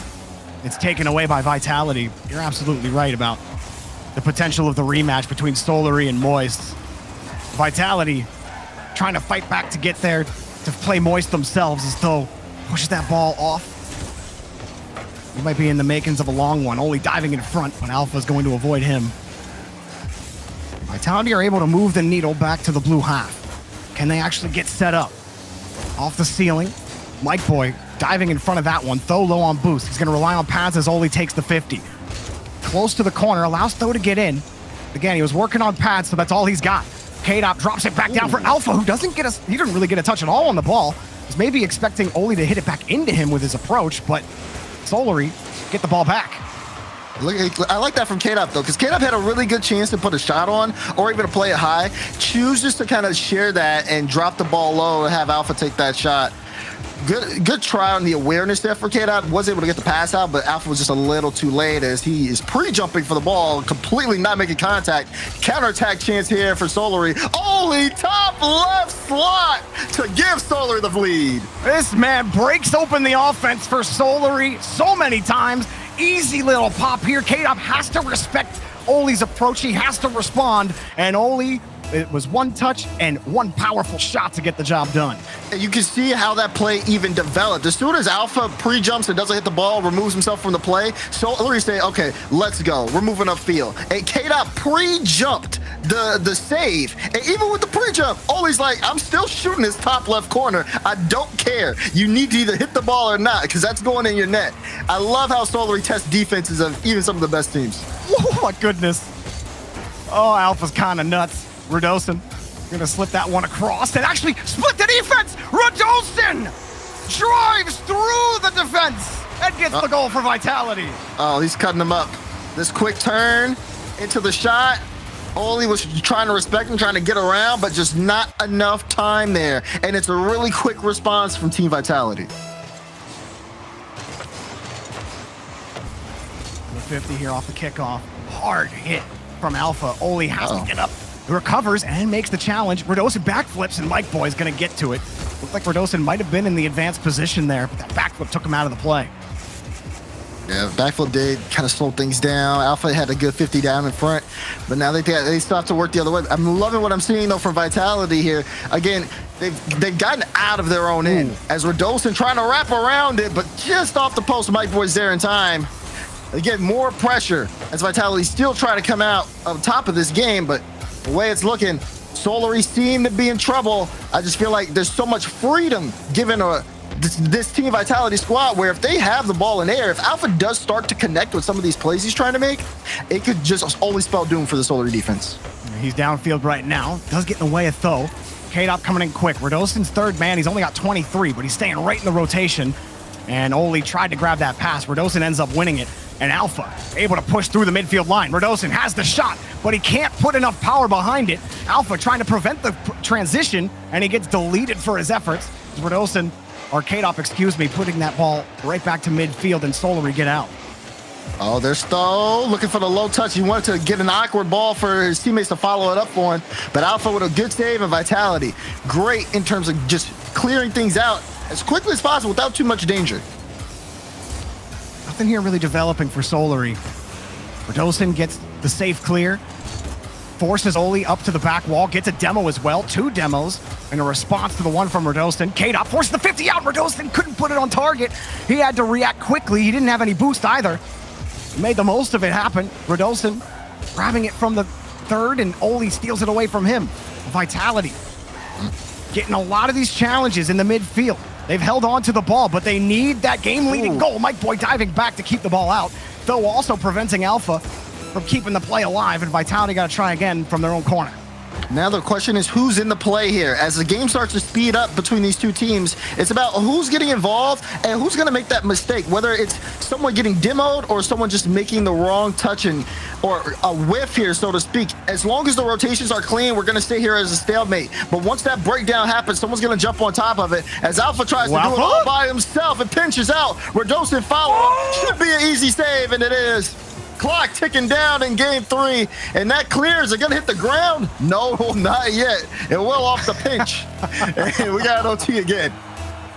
it's taken away by Vitality. You're absolutely right about the potential of the rematch between Solary and Moist. Vitality trying to fight back to get there, to play Moist themselves, as though pushes that ball off. He might be in the makings of a long one, only diving in front when Alpha's going to avoid him. Vitality are able to move the needle back to the blue half. Can they actually get set up? Off the ceiling, Mike Boy diving in front of that one, Tho low on boost. He's going to rely on pads as Oli takes the 50. Close to the corner, allows Tho to get in. Again, he was working on pads, so that's all he's got. K-Dop drops it back down for Alpha, who he didn't really get a touch at all on the ball. Was maybe expecting Oli to hit it back into him with his approach, but Solary get the ball back. I like that from K-Dop, though, because K-Dop had a really good chance to put a shot on or even to play it high. Chooses to kind of share that and drop the ball low and have Alpha take that shot. Good try on the awareness there for K-Dot. Was able to get the pass out, but Alpha was just a little too late as he is pre-jumping for the ball, completely not making contact. Counterattack chance here for Solary. Only top left slot to give Solary the lead. This man breaks open the offense for Solary so many times. Easy little pop here. K-Dop has to respect Oli's approach. He has to respond, and Oli It was one touch and one powerful shot to get the job done. And you can see how that play even developed. As soon as Alpha pre-jumps and doesn't hit the ball, removes himself from the play, Solary say, okay, let's go. We're moving upfield. And K-Dot pre-jumped the save. And even with the pre-jump, Oli's like, I'm still shooting this top left corner. I don't care. You need to either hit the ball or not, because that's going in your net. I love how Solary tests defenses of even some of the best teams. Oh my goodness. Oh, Alpha's kind of nuts. Radosin gonna slip that one across and actually split the defense. Radosin drives through the defense and gets the goal for Vitality. Oh, he's cutting them up. This quick turn into the shot. Oli was trying to respect him, trying to get around, but just not enough time there. And it's a really quick response from Team Vitality. The 50 here off the kickoff. Hard hit from Alpha. Oli has to get up. Recovers and makes the challenge. Radosin backflips, and Mike Boy's going to get to it. Looked like Radosin might have been in the advanced position there, but that backflip took him out of the play. Yeah, backflip did kind of slow things down. Alpha had a good 50 down in front, but now they start to work the other way. I'm loving what I'm seeing, though, from Vitality here. Again, they've gotten out of their own end. As Radosin trying to wrap around it, but just off the post, Mike Boy's there in time. They get more pressure as Vitality still try to come out on top of this game, but the way it's looking, Solary seem to be in trouble. I just feel like there's so much freedom given this Team Vitality squad where if they have the ball in air, if Alpha does start to connect with some of these plays he's trying to make, it could just only spell doom for the Solary defense. He's downfield right now. Does get in the way of Tho. K-Dop coming in quick. Radosin's third man. He's only got 23, but he's staying right in the rotation. And Oli tried to grab that pass. Radosin ends up winning it. And Alpha able to push through the midfield line. Radosin has the shot, but he can't put enough power behind it. Alpha trying to prevent the transition, and he gets deleted for his efforts. Radosin, or K-Dop, excuse me, putting that ball right back to midfield, and Solary get out. Oh, there's Tho looking for the low touch. He wanted to get an awkward ball for his teammates to follow it up for him, but Alpha with a good save and Vitality. Great in terms of just clearing things out as quickly as possible without too much danger. Nothing here really developing for Solary. Radosin gets the safe clear, forces Oli up to the back wall, gets a demo as well, 2 demos in a response to the one from Radosin. K-Dop forced the 50 out. Radosin couldn't put it on target. He had to react quickly. He didn't have any boost either. He made the most of it happen. Radosin grabbing it from the third, and Oli steals it away from him. Vitality getting a lot of these challenges in the midfield. They've held on to the ball, but they need that game-leading goal. Mike Boy diving back to keep the ball out, though also preventing Alpha from keeping the play alive, and Vitality got to try again from their own corner. Now the question is who's in the play here. As the game starts to speed up between these two teams, it's about who's getting involved and who's going to make that mistake, whether it's someone getting demoed or someone just making the wrong touch or a whiff here, so to speak. As long as the rotations are clean, we're going to stay here as a stalemate. But once that breakdown happens, someone's going to jump on top of it. As Alpha tries to do it all by himself, it pinches out. Radosin follow-up should be an easy save, and it is. Clock ticking down in game 3, and that clears. It gonna hit the ground? No, not yet. And well off the pinch. And we got an OT again.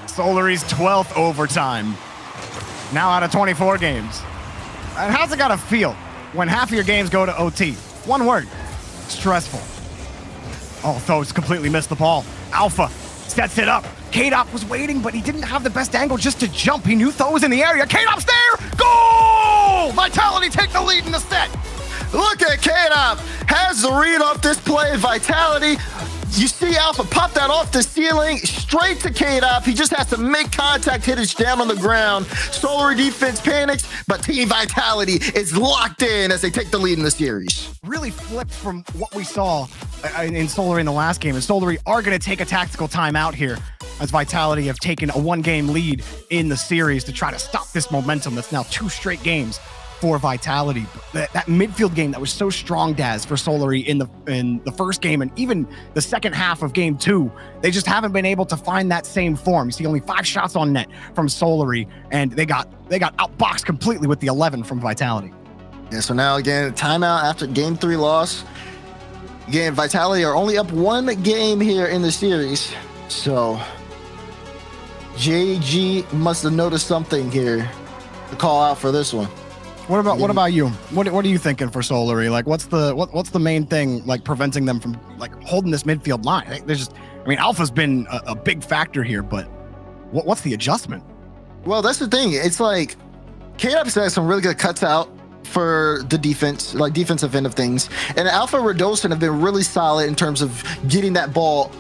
Solary's 12th overtime. Now out of 24 games. And how's it gotta feel when half of your games go to OT? One word: stressful. Oh, Tho's completely missed the ball. Alpha sets it up. K-Dop was waiting, but he didn't have the best angle just to jump. He knew Tho was in the area. K-Dop's there! Goal! Vitality take the lead in the set. Look at K-Dop. Has the read off this play. Vitality. You see Alpha pop that off the ceiling straight to K-Dop. He just has to make contact, hit it down on the ground. Solary defense panics, but Team Vitality is locked in as they take the lead in the series. Really flipped from what we saw in Solary in the last game. And Solary are going to take a tactical timeout here as Vitality have taken a 1-game lead in the series to try to stop this momentum that's now 2 straight games for Vitality. That midfield game that was so strong, Daz, for Solary in the first game and even the second half of game 2, they just haven't been able to find that same form. You see only 5 shots on net from Solary, and they got outboxed completely with the 11 from Vitality. Yeah, so now again, timeout after game 3 loss. Again, Vitality are only up 1 game here in the series. So JG must have noticed something here to call out for this one. What about you? What are you thinking for Solary? Like, what's the main thing like preventing them from like holding this midfield line? There's just, I mean, Alpha's been a big factor here, but what's the adjustment? Well, that's the thing. It's like KDOP's has some really good cuts out for the defense, like defensive end of things, and Alpha Radosin have been really solid in terms of getting that ball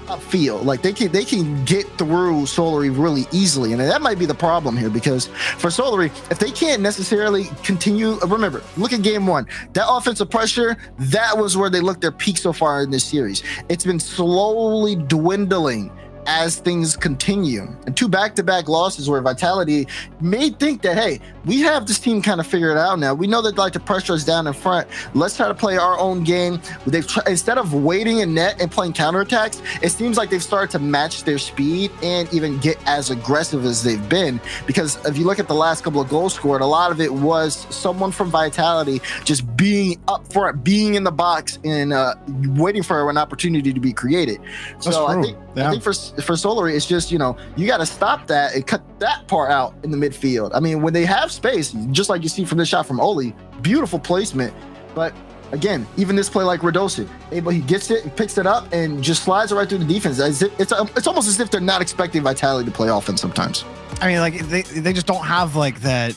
upfield. Like they can get through Solary really easily, and that might be the problem here, because for Solary, if they can't necessarily continue, remember, look at game one, that offensive pressure, that was where they looked their peak so far in this series. It's been slowly dwindling as things continue, and 2 back-to-back losses where Vitality may think that, hey, we have this team kind of figured out now. We know that like to pressure us down in front. Let's try to play our own game. Instead of waiting in net and playing counterattacks, it seems like they've started to match their speed and even get as aggressive as they've been. Because if you look at the last couple of goals scored, a lot of it was someone from Vitality just being up front, being in the box, and waiting for an opportunity to be created. So I think for Solary, it's just, you got to stop that and cut that part out in the midfield. I mean, when they have space, just like you see from this shot from Oli, beautiful placement. But again, even this play like Radosin, he gets it, picks it up, and just slides it right through the defense. It's almost as if they're not expecting Vitality to play offense sometimes. I mean, like they just don't have like that.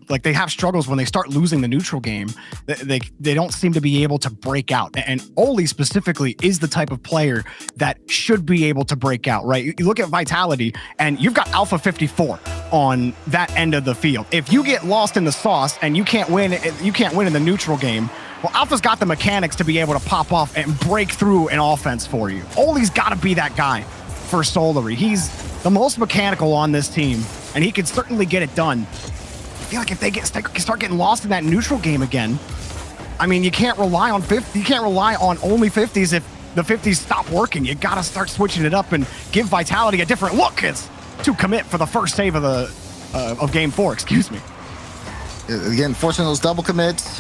Like they have struggles when they start losing the neutral game. They don't seem to be able to break out. And Oli specifically is the type of player that should be able to break out, right? You look at Vitality, and you've got Alpha 54 on that end of the field. If you get lost in the sauce and you can't win in the neutral game, well, Alpha's got the mechanics to be able to pop off and break through an offense for you. Oli's got to be that guy for Solary. He's the most mechanical on this team, and he can certainly get it done. I feel like if they start getting lost in that neutral game again, I mean, you can't rely on only 50s if the 50s stop working. You got to start switching it up and give Vitality a different look. It's to commit for the first save of game 4. Excuse me. Again, forcing those double commits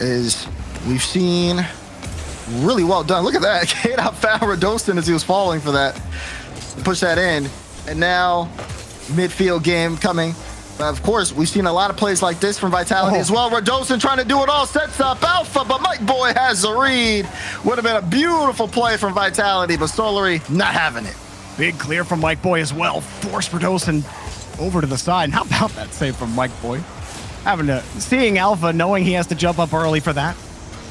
is, we've seen, really well done. Look at that. KDOP found Radosin as he was falling for that. Push that in. And now, midfield game coming. But of course, we've seen a lot of plays like this from Vitality as well. Radosin trying to do it all, sets up Alpha, but Mike Boy has the read. Would have been a beautiful play from Vitality, but Solary not having it. Big clear from Mike Boy as well. Forced Radosin over to the side. And how about that save from Mike Boy? Seeing Alpha, knowing he has to jump up early for that,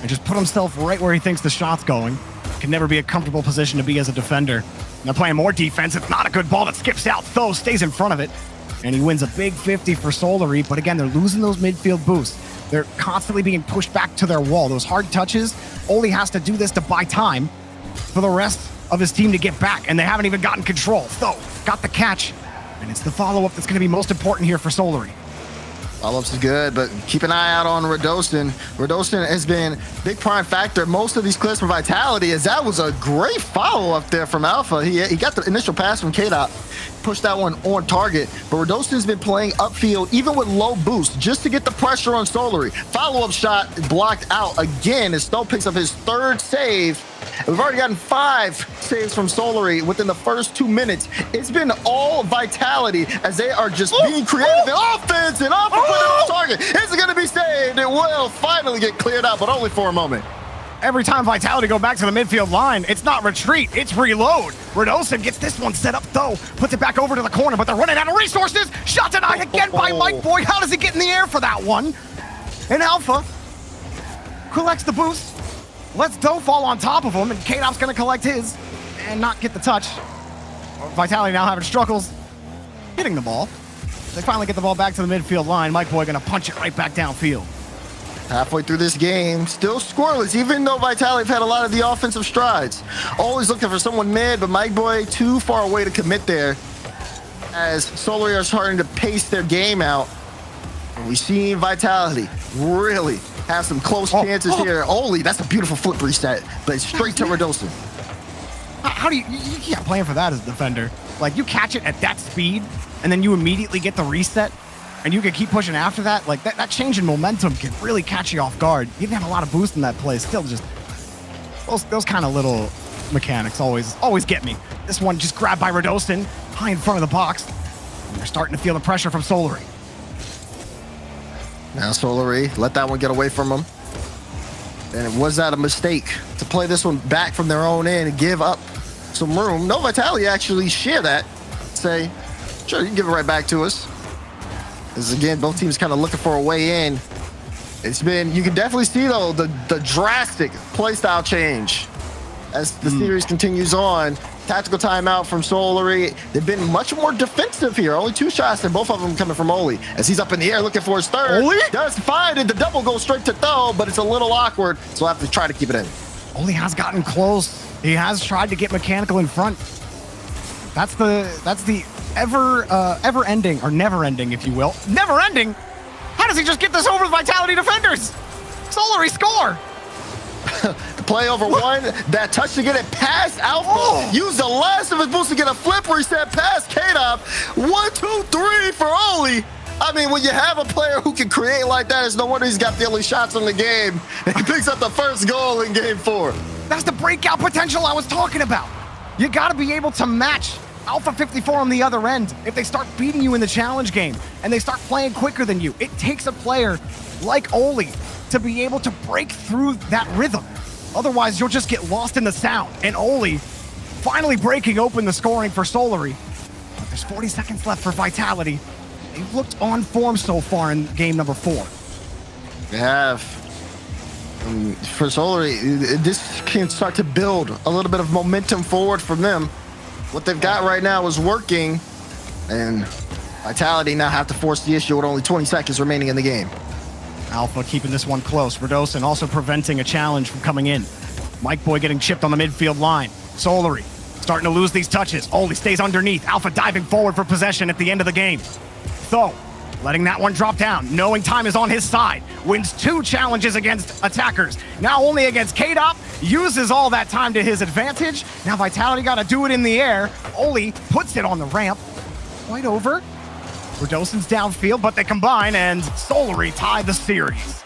and just put himself right where he thinks the shot's going. Can never be a comfortable position to be as a defender. And they're playing more defense. It's not a good ball that skips out. Tho stays in front of it, and he wins a big 50 for Solary. But again, they're losing those midfield boosts. They're constantly being pushed back to their wall. Those hard touches, Oli has to do this to buy time for the rest of his team to get back, and they haven't even gotten control. Tho got the catch, and it's the follow-up that's going to be most important here for Solary. Follow-ups is good, but keep an eye out on Radosin. Radosin has been big prime factor. Most of these clips from Vitality, as that was a great follow-up there from Alpha. He got the initial pass from KDOP, pushed that one on target, but Radosin has been playing upfield, even with low boost, just to get the pressure on Solary. Follow-up shot blocked out again as Stowe picks up his 3rd save. We've already gotten 5 saves from Solary within the first 2 minutes. It's been all Vitality as they are just being creative in offense, and Alpha put it on target. Is it going to be saved? It will finally get cleared out, but only for a moment. Every time Vitality go back to the midfield line, it's not retreat, it's reload. Radosin gets this one set up, though, puts it back over to the corner, but they're running out of resources. Shot denied again by Mike Boy. How does he get in the air for that one? And Alpha collects the boost, lets Tho fall on top of him, and KDOP's going to collect his and not get the touch. Vitality now having struggles hitting the ball. They finally get the ball back to the midfield line. Mike Boy going to punch it right back downfield. Halfway through this game, still scoreless, even though Vitality have had a lot of the offensive strides. Always looking for someone mid, but Mike Boy too far away to commit there, as Solary are starting to pace their game out. And we've seen Vitality really have some close chances here. Oli, that's a beautiful flip reset, but straight to Radosin. How do you can't plan for that as a defender. Like, you catch it at that speed, and then you immediately get the reset, and you can keep pushing after that. Like, that change in momentum can really catch you off guard. You didn't have a lot of boost in that play. Still, just those kind of little mechanics always get me. This one just grabbed by Radosin, high in front of the box. And they're starting to feel the pressure from Solary. Now Solary, let that one get away from him. And was that a mistake to play this one back from their own end and give up some room? No, Vitality actually share that. Say, sure, you can give it right back to us. As again, both teams kind of looking for a way in. It's been, you can definitely see though, the drastic playstyle change as the series continues on. Tactical timeout from Solary. They've been much more defensive here. Only 2 shots, and both of them coming from Oli. As he's up in the air looking for his third. Oli? Does find it. The double goes straight to Tho, but it's a little awkward, so I have to try to keep it in. Oli has gotten close. He has tried to get Mechanical in front. That's the ever ending, or never ending, if you will. Never ending? How does he just get this over the Vitality defenders? Solary score! The play over one, that touch to get it past Alpha. Use the last of his boost to get a flip reset past K-Dop. 1, 2, 3 for Oli. I mean, when you have a player who can create like that, it's no wonder he's got the only shots in the game. And he picks up the first goal in game 4. That's the breakout potential I was talking about. You gotta be able to match Alpha 54 on the other end. If they start beating you in the challenge game and they start playing quicker than you, it takes a player like Oli to be able to break through that rhythm. Otherwise, you'll just get lost in the sound. And Oli finally breaking open the scoring for Solary. There's 40 seconds left for Vitality. They've looked on form so far in game number 4. They have. For Solary, this can start to build a little bit of momentum forward from them. What they've got right now is working, and Vitality now have to force the issue with only 20 seconds remaining in the game. Alpha keeping this one close. Radosin also preventing a challenge from coming in. Mike Boy getting chipped on the midfield line. Solary starting to lose these touches. Oli stays underneath. Alpha diving forward for possession at the end of the game. Tho letting that one drop down, knowing time is on his side. Wins 2 challenges against attackers. Now only against K-Dop. Uses all that time to his advantage. Now Vitality got to do it in the air. Oli puts it on the ramp. Right over. Radosin's downfield, but they combine, and Solary tied the series.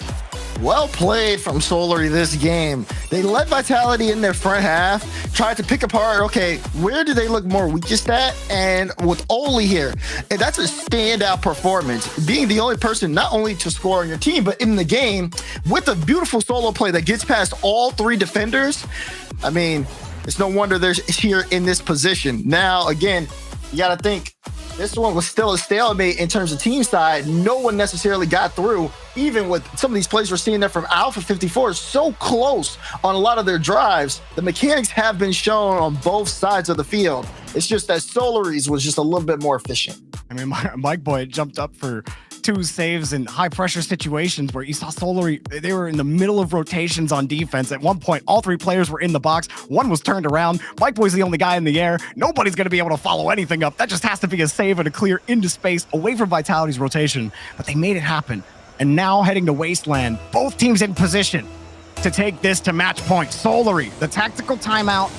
Well played from Solary this game. They led Vitality in their front half, tried to pick apart, okay, where do they look more weakest at? And with Oli here, and that's a standout performance. Being the only person not only to score on your team, but in the game, with a beautiful solo play that gets past all 3 defenders. I mean, it's no wonder they're here in this position. Now, again, you got to think, this one was still a stalemate in terms of team side. No one necessarily got through, even with some of these plays we're seeing there from Alpha 54, so close on a lot of their drives. The mechanics have been shown on both sides of the field. It's just that Solary's was just a little bit more efficient. I mean, Mike Boy jumped up for 2 saves in high pressure situations where you saw Solary, they were in the middle of rotations on defense. At one point, all 3 players were in the box. One was turned around. Mike Boy's the only guy in the air. Nobody's going to be able to follow anything up. That just has to be a save and a clear into space away from Vitality's rotation. But they made it happen. And now heading to Wasteland, both teams in position to take this to match point. Solary, the tactical timeout,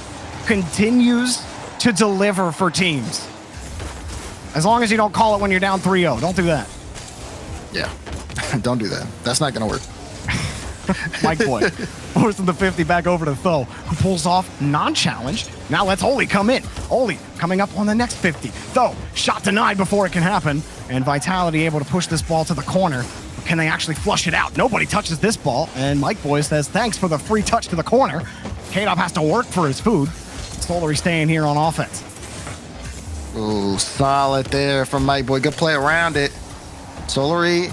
continues to deliver for teams. As long as you don't call it when you're down 3-0. Don't do that. Yeah, don't do that. That's not going to work. Mike Boy forcing the 50 back over to Tho, who pulls off non-challenge. Now lets Oli come in. Oli coming up on the next 50. Tho, shot denied before it can happen. And Vitality able to push this ball to the corner. But can they actually flush it out? Nobody touches this ball. And Mike Boy says, thanks for the free touch to the corner. K-Dop has to work for his food. Solary staying here on offense. Oh, solid there from Mike Boy. Good play around it. Solary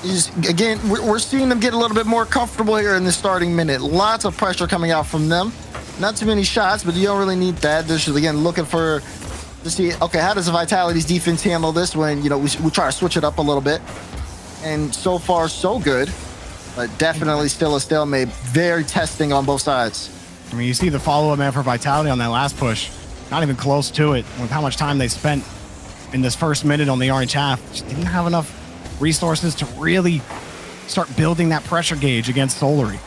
is, again, we're seeing them get a little bit more comfortable here in the starting minute. Lots of pressure coming out from them. Not too many shots, but you don't really need that. They're just, again, looking for to see, okay, how does the Vitality's defense handle this when, you know, we try to switch it up a little bit. And so far, so good. But definitely still a stalemate. Very testing on both sides. I mean, you see the follow-up man for Vitality on that last push. Not even close to it with how much time they spent in this first minute on the orange half. Just didn't have enough resources to really start building that pressure gauge against Solary.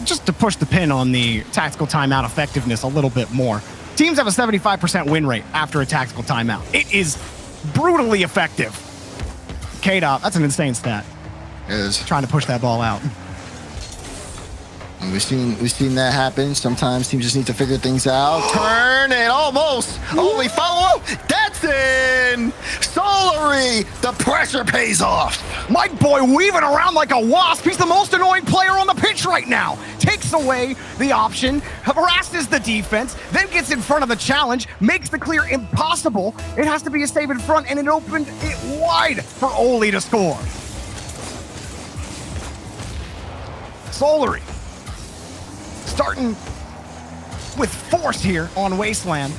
Just to push the pin on the tactical timeout effectiveness a little bit more. Teams have a 75% win rate after a tactical timeout. It is brutally effective. K-Dop, that's an insane stat. It is. Trying to push that ball out. And we've seen that happen. Sometimes teams just need to figure things out. Turn and almost. Only follow up. That's Rodolson! Solary! The pressure pays off! Mike Boy weaving around like a wasp. He's the most annoying player on the pitch right now. Takes away the option, harasses the defense, then gets in front of the challenge, makes the clear impossible. It has to be a save in front, and it opened it wide for Oli to score. Solary starting with force here on Wasteland.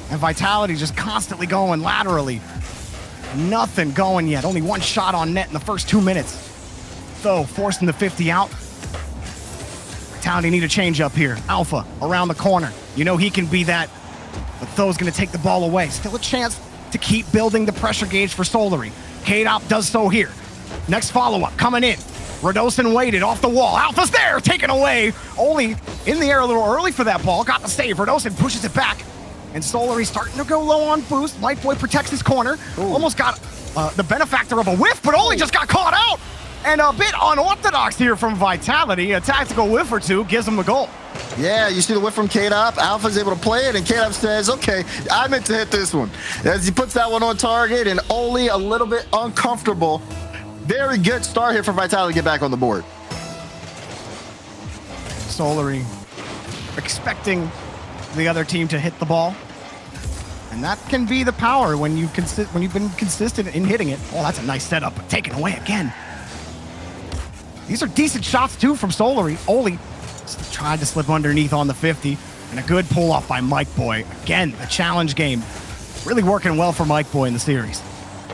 And Vitality just constantly going laterally. Nothing going yet. Only one shot on net in the first 2 minutes. Though forcing the 50 out. Vitality need a change up here. Alpha around the corner. You know he can be that. But Tho's going to take the ball away. Still a chance to keep building the pressure gauge for Solary. Atop does so here. Next follow-up coming in. Rodolson waited off the wall. Alpha's there, taken away. Oli in the air a little early for that ball. Got the save. Rodolson pushes it back. And Solary starting to go low on boost. Mike Boy protects his corner. Almost got the benefactor of a whiff, but Oli just got caught out. And a bit unorthodox here from Vitality. A tactical whiff or two gives him the goal. Yeah, you see the whiff from Atop. Alpha's able to play it, and Atop says, okay, I meant to hit this one. As he puts that one on target, and Oli a little bit uncomfortable. Very good start here for Vitality to get back on the board. Solary expecting the other team to hit the ball. And that can be the power when you've been consistent in hitting it. Oh, that's a nice setup, but taken away again. These are decent shots too from Solary. Oli tried to slip underneath on the 50, and a good pull off by Mike Boy. Again, a challenge game. Really working well for Mike Boy in the series.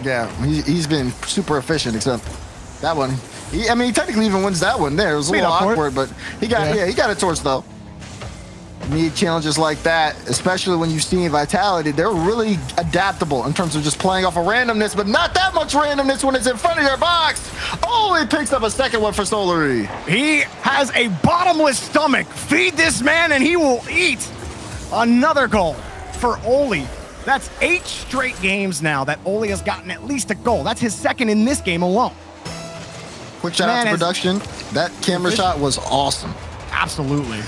Yeah, he's been super efficient, except that one. He technically even wins that one there. It was a little awkward, but he got it towards though. Need challenges like that, especially when you've seen Vitality. They're really adaptable in terms of just playing off of randomness, but not that much randomness when it's in front of your box. Oh, he picks up a second one for Solary. He has a bottomless stomach. Feed this man and he will eat. Another goal for Oli. That's 8 straight games now that Oli has gotten at least a goal. That's his second in this game alone. Quick shout out to production. That camera shot was awesome. Absolutely.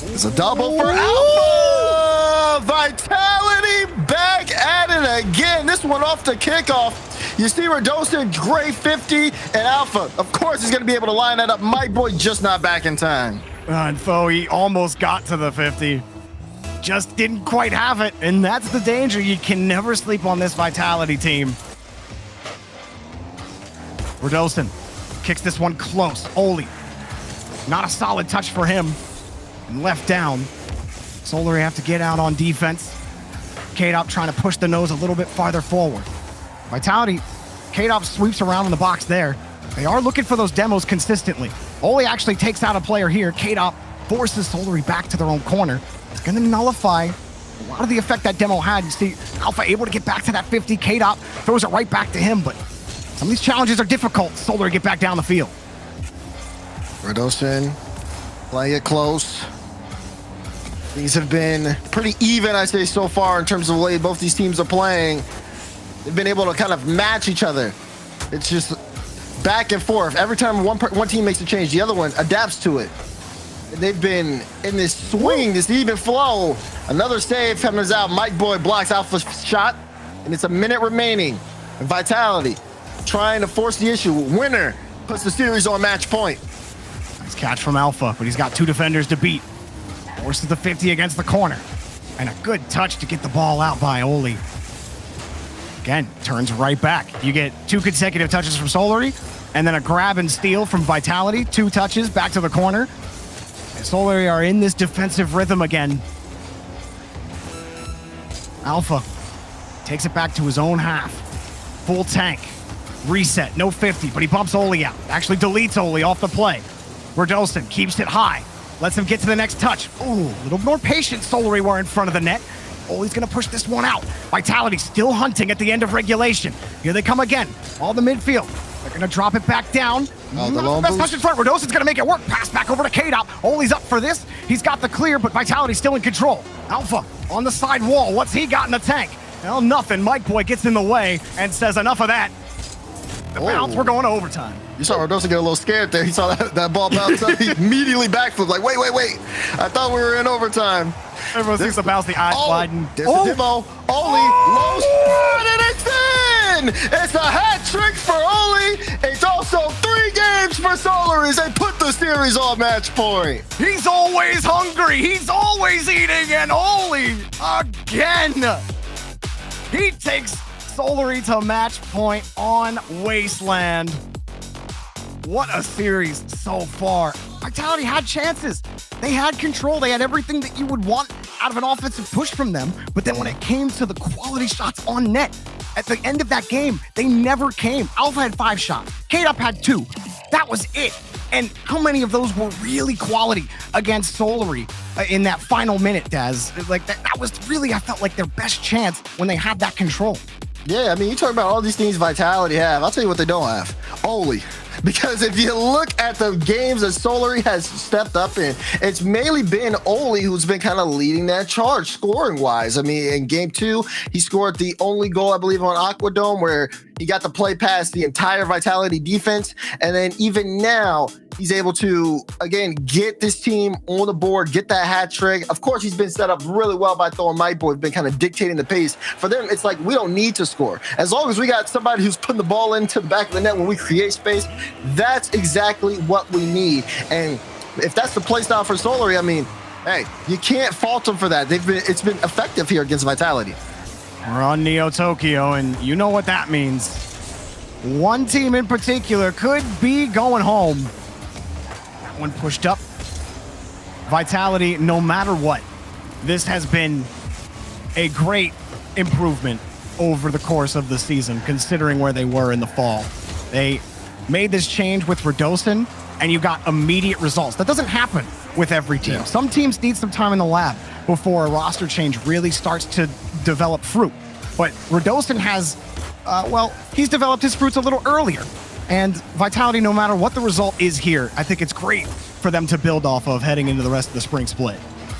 It's a double for Alpha! Vitality back at it again. This one off the kickoff. You see Rodolson, gray 50, and Alpha. Of course, he's going to be able to line that up. My boy just not back in time. And Tho, he almost got to the 50. Just didn't quite have it, and that's the danger. You can never sleep on this Vitality team. Rodolson kicks this one close. Oli, not a solid touch for him. And left down. Solary have to get out on defense. Atop trying to push the nose a little bit farther forward. Vitality, Atop sweeps around in the box there. They are looking for those demos consistently. Oli actually takes out a player here. Atop forces Solary back to their own corner. It's going to nullify a lot of the effect that demo had. You see Alpha able to get back to that 50. Atop throws it right back to him, but some of these challenges are difficult. Solary get back down the field. Rodolson playing it close. These have been pretty even, I say, so far in terms of the way both these teams are playing. They've been able to kind of match each other. It's just back and forth. Every time one team makes a change, the other one adapts to it. And they've been in this swing, this even flow. Another save comes out. Mike Boy blocks Alpha's shot, and it's a minute remaining. And Vitality trying to force the issue. Winner puts the series on match point. Nice catch from Alpha, but he's got 2 defenders to beat. Forces the 50 against the corner. And a good touch to get the ball out by Oli. Again, turns right back. You get 2 consecutive touches from Solary, and then a grab and steal from Vitality. 2 touches back to the corner. And Solary are in this defensive rhythm again. Alpha takes it back to his own half. Full tank. Reset, no 50, but he bumps Oli out. Actually deletes Oli off the play. Rodolson keeps it high. Lets him get to the next touch. Ooh, a little more patient. Solary were in front of the net. Oli's going to push this one out. Vitality still hunting at the end of regulation. Here they come again. All the midfield. They're going to drop it back down. Oh, the Not lone the best boost. touch in front. Rodolson's going to make it work. Pass back over to Atop. Oli's up for this. He's got the clear, but Vitality's still in control. Alpha on the side wall. What's he got in the tank? Well, nothing. Mike Boy gets in the way and says enough of that. The bounce, we're going to overtime. You saw Rodolson get a little scared there. He saw that ball bounce up. He immediately backflipped like, wait. I thought we were in overtime. Everyone sees the bounce, the eyes widen. There's a demo. Oli, low spot, and it's in! It's a hat trick for Oli. It's also 3 games for Solar as they put the series on match point. He's always hungry. He's always eating. And Oli, again, he takes Solary to match point on Wasteland. What a series so far. Vitality had chances. They had control. They had everything that you would want out of an offensive push from them. But then when it came to the quality shots on net, at the end of that game, they never came. Alpha had 5 shots. K-Dop had 2. That was it. And how many of those were really quality against Solary in that final minute, Daz? Like that was really, I felt like their best chance when they had that control. Yeah, I mean, you talk about all these things Vitality have. I'll tell you what they don't have. Oli. Because if you look at the games that Solary has stepped up in, it's mainly been Oli who's been kind of leading that charge scoring-wise. I mean, in Game 2, he scored the only goal, I believe, on Aquadome, where he got to play past the entire Vitality defense. And then even now, he's able to, again, get this team on the board, get that hat trick. Of course, he's been set up really well by Thor and Mightboy. He's been kind of dictating the pace. For them, it's like we don't need to score. As long as we got somebody who's putting the ball into the back of the net when we create space, that's exactly what we need. And if that's the play style for Solary, I mean, hey, you can't fault them for that. It's been effective here against Vitality. We're on Neo Tokyo, and you know what that means. One team in particular could be going home. That one pushed up. Vitality, no matter what, this has been a great improvement over the course of the season, considering where they were in the fall. They made this change with Radosin, and you got immediate results. That doesn't happen with every team. Some teams need some time in the lab before a roster change really starts to develop fruit. But Radosin has, he's developed his fruits a little earlier. And Vitality, no matter what the result is here, I think it's great for them to build off of heading into the rest of the spring split.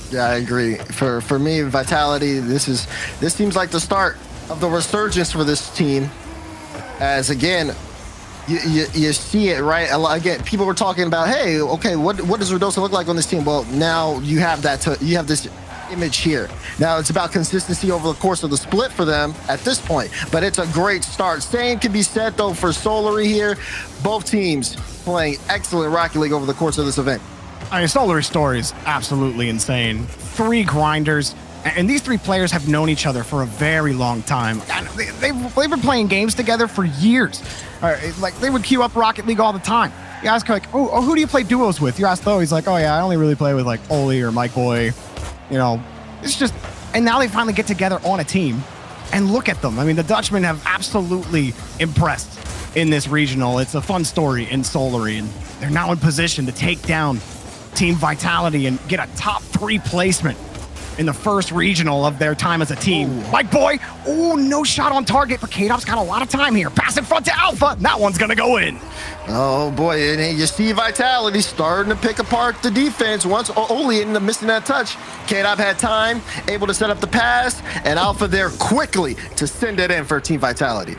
Yeah, I agree. For me, Vitality, this seems like the start of the resurgence for this team. As again, you see it, right? Again, people were talking about, hey, okay, what does Radosin look like on this team? Well, now you have you have this image here. Now it's about consistency over the course of the split for them at this point, but it's a great start. Same can be said though for Solary here. Both teams playing excellent Rocket League over the course of this event. I mean, Solary's story is absolutely insane. 3 grinders, and these 3 players have known each other for a very long time. And they've been playing games together for years. Like, they would queue up Rocket League all the time. You ask, like, oh, who do you play duos with? You ask Tho, he's like, oh yeah, I only really play with like Oli or Mike Boy. You know, it's just, and now they finally get together on a team, and look at them. I mean, the Dutchmen have absolutely impressed in this regional. It's a fun story in Solary, and they're now in position to take down Team Vitality and get a top 3 placement in the first regional of their time as a team. Ooh. Mike Boy, no shot on target, but K-Dop's got a lot of time here. Pass in front to Alpha, and that one's gonna go in. Oh boy, and you see Vitality starting to pick apart the defense. Once Oli ended up missing that touch, K-Dop had time, able to set up the pass, and Alpha there quickly to send it in for Team Vitality.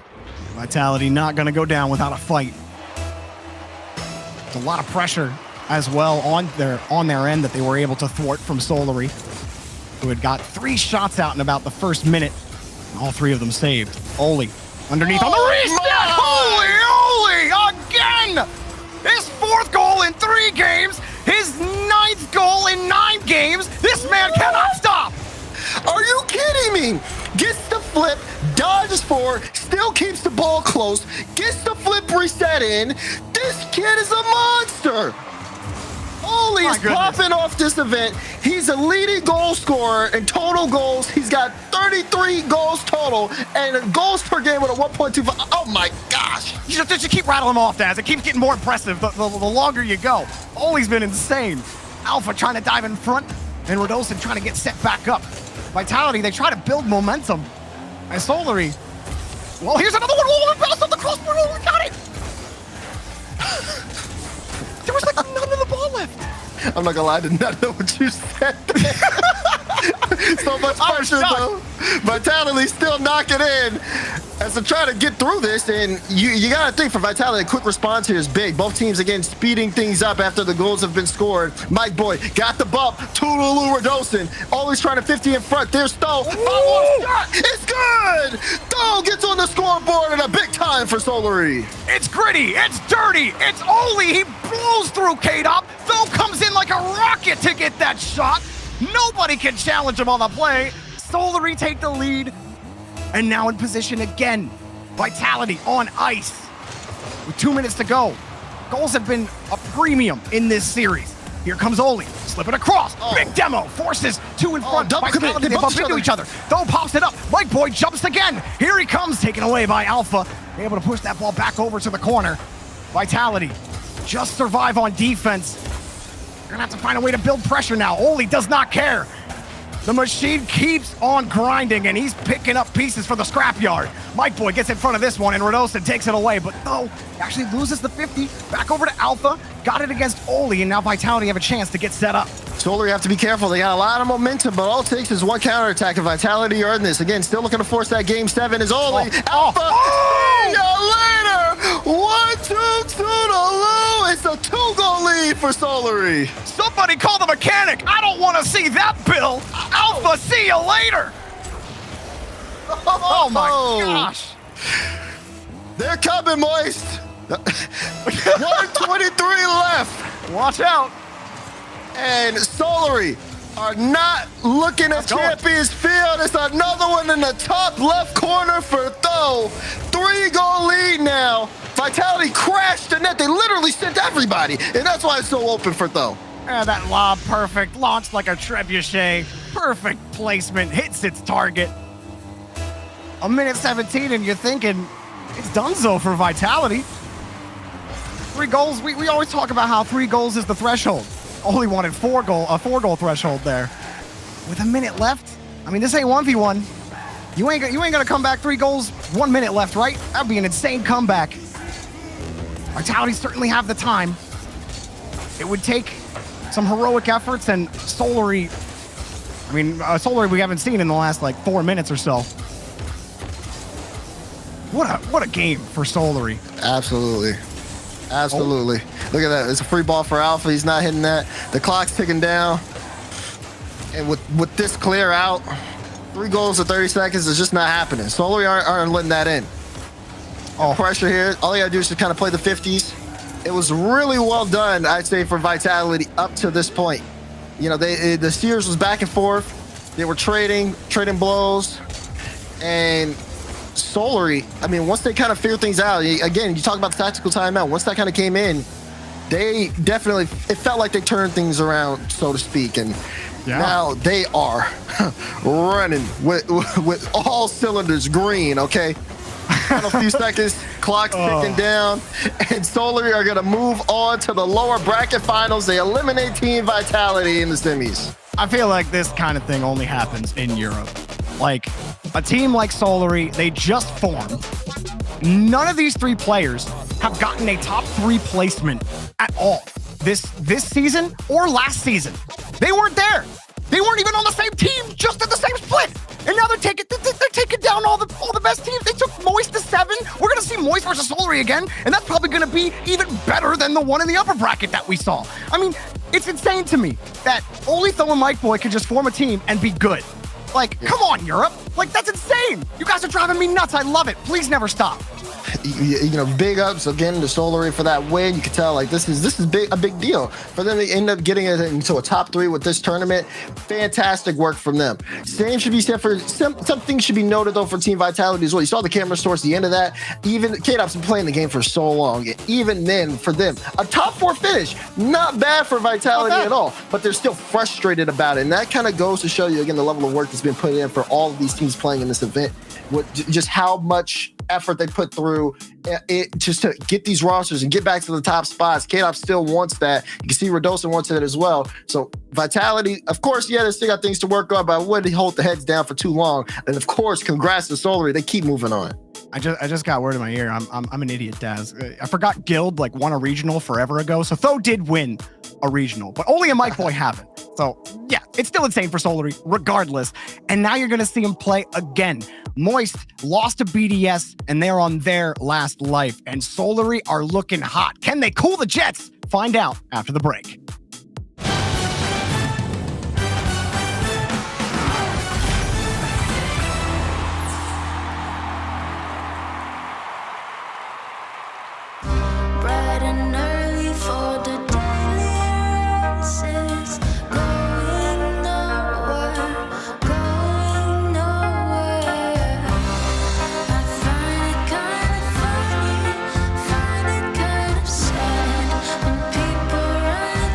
Vitality not gonna go down without a fight. It's a lot of pressure as well on their end that they were able to thwart from Solary, who had got 3 shots out in about the first minute. All 3 of them saved. Oli underneath on the reset. Holy again! His 4th goal in 3 games. His 9th goal in 9 games. This man cannot stop. Are you kidding me? Gets the flip, dodges 4, still keeps the ball close, gets the flip reset in. This kid is a monster. Oli is popping off this event. He's a leading goal scorer in total goals. He's got 33 goals total and goals per game with a 1.25. Oh my gosh. You just keep rattling them off, Daz. It keeps getting more impressive the longer you go. Oli's been insane. Alpha trying to dive in front, and Radosin trying to get set back up. Vitality, they try to build momentum. And Solary, well, here's another one. Oh, pass on the crossbar. Oh, we got it. There was like none of the ball left. I'm not gonna lie, I did not know what you said. So much pressure though. Vitality still knock it in. as to try to get through this, and you got to think for Vitality, a quick response here is big. Both teams, again, speeding things up after the goals have been scored. Mike Boy got the bump. Toodaloo Radosin. Always trying to 50 in front. There's Stowe. Follow-up shot. It's good. Stowe gets on the scoreboard and a big time for Solary. It's gritty, it's dirty, it's Oli. He blows through K-Dop. Though comes in like a rocket to get that shot. Nobody can challenge him on the play. Solary take the lead. And now in position again. Vitality on ice. With 2 minutes to go. Goals have been a premium in this series. Here comes Oli, slipping across. Big demo, forces two in front. Vitality, they bump into each other. Though pops it up. Mike Boy jumps again. Here he comes, taken away by Alpha. Able to push that ball back over to the corner. Vitality just survive on defense. They're gonna have to find a way to build pressure now. Oli does not care. The machine keeps on grinding, and he's picking up pieces for the scrapyard. Mike Boy gets in front of this one, and Radosin takes it away, but no, actually loses the 50. Back over to Alpha, got it against Oli, and now Vitality have a chance to get set up. Solary have to be careful. They got a lot of momentum, but all it takes is one counterattack, and Vitality are in this. Again, still looking to force that game 7 is Oli. Alpha, see ya later! 1-2 Toodaloo! It's a 2-goal lead for Solary. Somebody call the mechanic! I don't want to see that, Bill! Alpha, see you later! Oh my gosh! They're coming, Moist! 1:23 left! Watch out! And Solary are not looking at Champions Field. It's another one in the top left corner for Tho. 3-goal lead now. Vitality crashed the net. They literally sent everybody, and that's why it's so open for Tho. That lob, perfect. Launched like a trebuchet. Perfect placement. Hits its target. A minute 17, and you're thinking, it's donezo for Vitality. 3 goals. We always talk about how 3 goals is the threshold. Only wanted a 4-goal threshold there. With a minute left, I mean, this ain't 1v1. You ain't gonna come back 3 goals, 1 minute left, right? That'd be an insane comeback. Vitality certainly have the time. It would take some heroic efforts, and Solary, I mean, Solary we haven't seen in the last like 4 minutes or so. What a game for Solary. Absolutely. Absolutely. Look at that. It's a free ball for Alpha. He's not hitting that. The clock's ticking down. And with this clear out, 3 goals in 30 seconds is just not happening. Solary aren't letting that in. Pressure here. All you gotta do is just kind of play the 50s. It was really well done, I'd say, for Vitality up to this point. You know, the series was back and forth. They were trading blows. And Solary, I mean, once they kind of figured things out, again, you talk about the tactical timeout. Once that kind of came in, they definitely, it felt like they turned things around, so to speak. And now they are running with all cylinders green, okay? Final few seconds, clock's ticking down, and Solary are going to move on to the lower bracket finals. They eliminate Team Vitality in the semis. I feel like this kind of thing only happens in Europe. Like, a team like Solary, they just formed. None of these 3 players have gotten a top 3 placement at all this season or last season. They weren't there. They weren't even on the same team, just at the same split. And now they're taking down all the best teams. They took Moist to 7. We're gonna see Moist versus Solary again, and that's probably gonna be even better than the one in the upper bracket that we saw. I mean, it's insane to me that only Tho and Mike Boy could just form a team and be good. Like, come on, Europe. Like, that's insane. You guys are driving me nuts. I love it. Please never stop. You know, big ups again to Solary for that win. You can tell, like, this is a big deal for them to end up getting it into a top 3 with this tournament. Fantastic work from them. Same should be said for something should be noted though for Team Vitality as well. You saw the cameras towards the end of that. Even K-Dop's been playing the game for so long. Even then, for them, a top 4 finish, not bad for Vitality at all. But they're still frustrated about it, and that kind of goes to show you again the level of work that's been put in for all of these teams playing in this event. Just how much effort they put through it just to get these rosters and get back to the top spots. K-Dop still wants that. You can see Radosin wants it as well. So Vitality, of course, they still got things to work on, but I wouldn't hold the heads down for too long. And of course, congrats to Solary. They keep moving on. I just got word in my ear. I'm an idiot, Daz. I forgot Guild won a regional forever ago. So Tho did win a regional, but only a Mike Boy haven't. So yeah, it's still insane for Solary regardless. And now you're going to see him play again. Moist lost to BDS and they're on their last life. And Solary are looking hot. Can they cool the Jets? Find out after the break. Bright and early for the daily races, going nowhere, going nowhere. I find it kind of funny, find it kind of sad when people run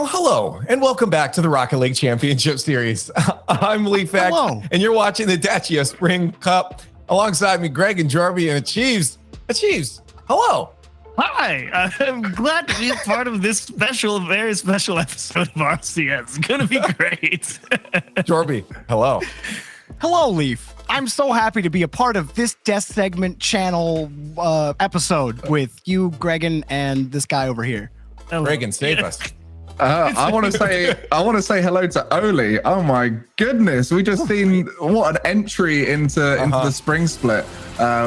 Well, hello, and welcome back to the Rocket League Championship Series. I'm Lee Feck, Hello. and you're watching the Dacia Spring Cup. Alongside me, Greg and Jorby and Achieves. Achieves, hello. Hi, I'm glad to be a part of this special, very special episode of RCS. It's gonna be great. Jorby, hello. Hello, Leaf. I'm so happy to be a part of this Death Segment channel episode with you, Gregan, and this guy over here. Reagan, save us. I want to say hello to Oli. Oh my goodness, we just seen what an entry into the Spring Split.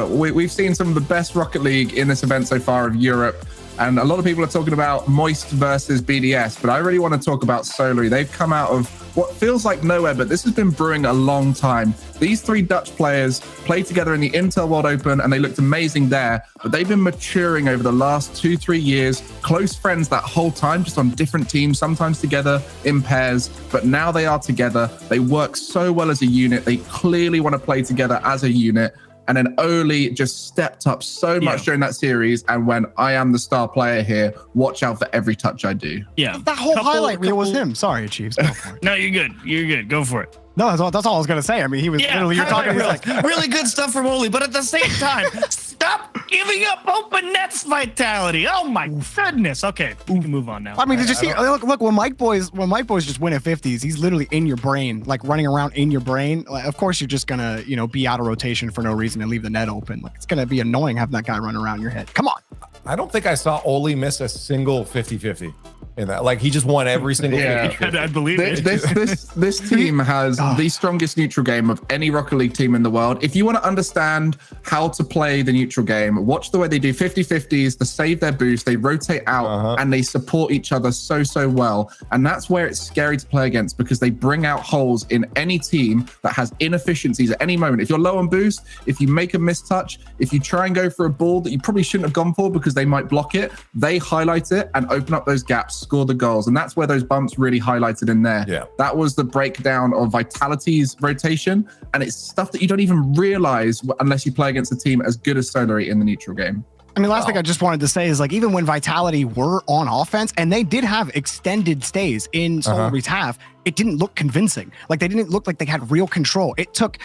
We've seen some of the best Rocket League in this event so far of Europe, and a lot of people are talking about Moist versus BDS, but I really want to talk about Solary. They've come out of what feels like nowhere, but this has been brewing a long time. These three Dutch players played together in the Intel World Open and they looked amazing there, but they've been maturing over the last 2-3 years, close friends that whole time, just on different teams, sometimes together in pairs, but now they are together. They work so well as a unit. They clearly want to play together as a unit. And then Oli just stepped up so much during that series. And when I am the star player here, watch out for every touch I do. Yeah, That whole highlight reel was him. Sorry, Chiefs. Go for it. No, you're good. You're good. Go for it. No, that's all I was gonna say. I mean, he was literally you're talking. He's like, really good stuff from Oli, but at the same time, stop giving up open nets vitality. Oh my goodness. Okay, we can move on now. I mean, did you see? Look, when Mike Boys just win at 50s, he's literally in your brain, like running around in your brain. Like, of course, you're just gonna, be out of rotation for no reason and leave the net open. Like, it's gonna be annoying having that guy run around your head. Come on. I don't think I saw Oli miss a single 50-50 in that. Like, he just won every single 50-50. I believe it. This team has the strongest neutral game of any Rocket League team in the world. If you want to understand how to play the neutral game, watch the way they do 50-50s, they save their boost, they rotate out, and they support each other so well. And that's where it's scary to play against, because they bring out holes in any team that has inefficiencies at any moment. If you're low on boost, if you make a mistouch, if you try and go for a ball that you probably shouldn't have gone for because they might block it, they highlight it and open up those gaps, score the goals. And that's where those bumps really highlighted in there. Yeah. That was the breakdown of Vitality's rotation. And it's stuff that you don't even realize unless you play against a team as good as Solary in the neutral game. I mean, last thing I just wanted to say is, like, even when Vitality were on offense, and they did have extended stays in Solary's half, it didn't look convincing. Like, they didn't look like they had real control. It took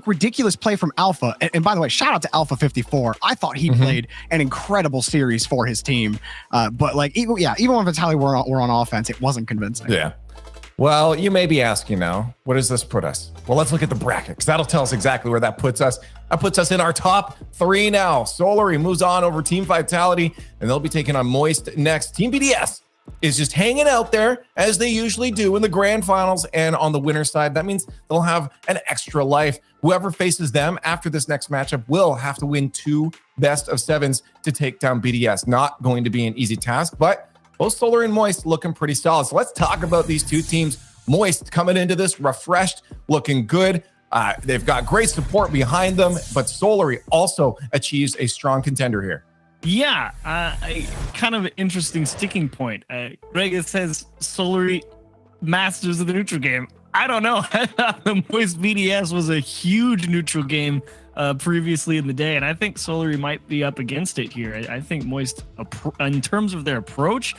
ridiculous play from Alpha. And by the way, shout out to Alpha 54. I thought he played an incredible series for his team. But like, even when Vitality were on offense, it wasn't convincing. Yeah. Well, you may be asking now, where does this put us? Well, let's look at the bracket, because that'll tell us exactly where that puts us. That puts us in our top 3 now. Solary moves on over Team Vitality, and they'll be taking on Moist next. Team BDS is just hanging out there, as they usually do in the grand finals, and on the winner's side, that means they'll have an extra life. Whoever faces them after this next matchup will have to win 2 best-of-7s to take down BDS. Not going to be an easy task, but both Solary and Moist looking pretty solid. So let's talk about these two teams. Moist coming into this refreshed, looking good. They've got great support behind them, but Solary also achieves a strong contender here. Yeah, kind of an interesting sticking point. Greg, it says Solary masters of the neutral game. I don't know. I thought the Moist BDS was a huge neutral game previously in the day, and I think Solary might be up against it here. I think Moist, in terms of their approach,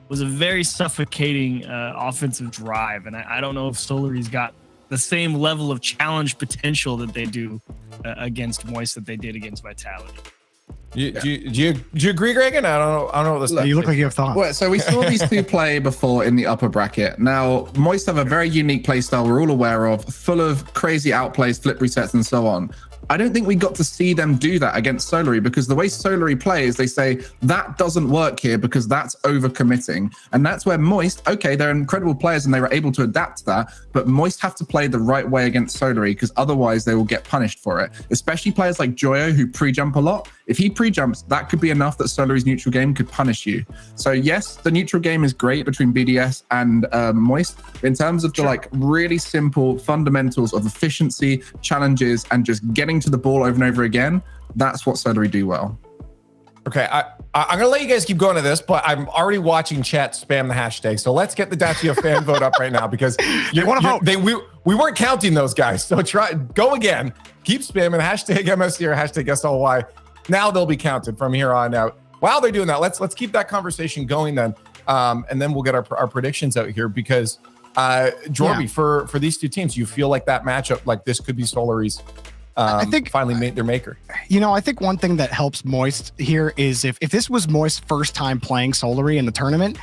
was a very suffocating offensive drive, and I don't know if Solary's got the same level of challenge potential that they do against Moist that they did against Vitality. Do you agree, Greg? And I don't know what this. You look like you have thoughts. Well, so we saw these two play before in the upper bracket. Now, Moist have a very unique play style we're all aware of, full of crazy outplays, flip resets, and so on. I don't think we got to see them do that against Solary, because the way Solary plays, they say that doesn't work here because that's overcommitting. And that's where Moist, okay, they're incredible players and they were able to adapt to that, but Moist have to play the right way against Solary, because otherwise they will get punished for it. Especially players like Joyo, who pre-jump a lot. If he pre-jumps, that could be enough that Solary's neutral game could punish you. So yes, the neutral game is great between BDS and Moist. In terms of the like really simple fundamentals of efficiency, challenges, and just getting to the ball over and over again, that's what Solary do well. Okay, I'm gonna let you guys keep going to this, but I'm already watching chat spam the hashtag. So let's get the Dacia fan vote up right now, because we weren't counting those guys. So go again. Keep spamming hashtag MSC or hashtag SLY. Now they'll be counted from here on out. While they're doing that, let's keep that conversation going then. and then we'll get our predictions out here because Jorby, for these two teams, you feel like that matchup, like this could be Solary's I think finally made their maker. I think one thing that helps Moist here is if this was Moist's first time playing Solary in the tournament,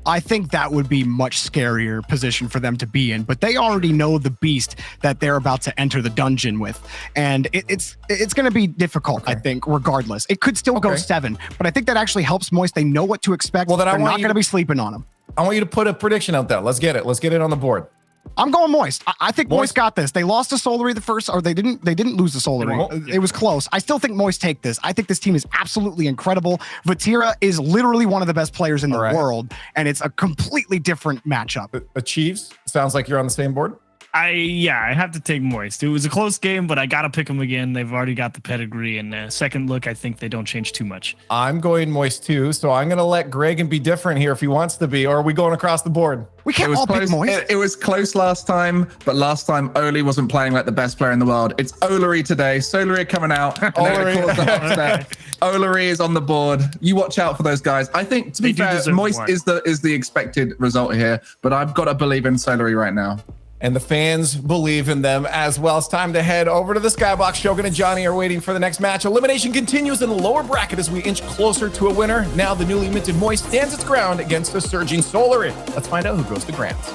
I think that would be much scarier position for them to be in. But they already know the beast that they're about to enter the dungeon with, and it's going to be difficult. I think, regardless, it could still go 7, but I think that actually helps Moist. They know what to expect. Well, then they're not going to be sleeping on them. I want you to put a prediction out there. Let's get it. Let's get it on the board. I'm going Moist. I think Moist got this. They lost to Solary the first, or they didn't lose to Solary. It was close. I still think Moist take this. I think this team is absolutely incredible. Vatira is literally one of the best players in the world, and it's a completely different matchup. Chiefs, sounds like you're on the same board. I have to take Moist. It was a close game, but I got to pick them again. They've already got the pedigree, and second look, I think they don't change too much. I'm going Moist too, so I'm going to let Greg be different here if he wants to be, or are we going across the board? We can't all pick Moist. It was close last time, but last time Oli wasn't playing like the best player in the world. It's Olary today. Solary coming out. Olary is on the board. You watch out for those guys. I think, to be fair, Moist is the expected result here, but I've got to believe in Solary right now. And the fans believe in them as well. It's time to head over to the Skybox. Shogun and Johnny are waiting for the next match. Elimination continues in the lower bracket as we inch closer to a winner. Now the newly minted Moist stands its ground against the surging Solary. Let's find out who goes to Grands.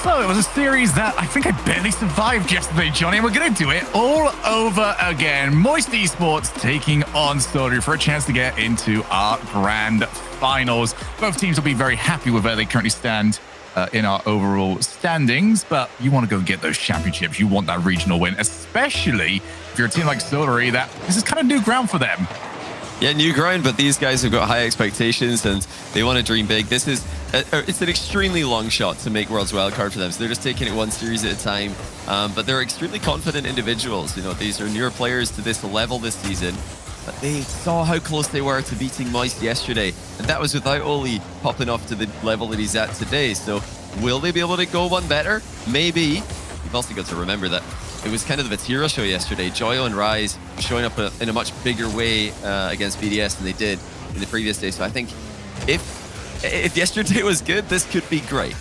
So it was a series that I think I barely survived yesterday, Johnny. We're going to do it all over again. Moist Esports taking on Solary for a chance to get into our grand finals. Both teams will be very happy with where they currently stand in our overall standings, but you want to go get those championships. You want that regional win, especially if you're a team like Solary, that this is kind of new ground for them. Yeah, new ground, but these guys have got high expectations and they want to dream big. This is it's an extremely long shot to make Worlds Wildcard for them, so they're just taking it one series at a time. But they're extremely confident individuals. You know, these are newer players to this level this season, but they saw how close they were to beating Moist yesterday, and that was without Oli popping off to the level that he's at today. So will they be able to go one better? Maybe. You've also got to remember that it was kind of the Vatira show yesterday. Joyo and Rise showing up in a much bigger way against BDS than they did in the previous day. So I think if yesterday was good, this could be great.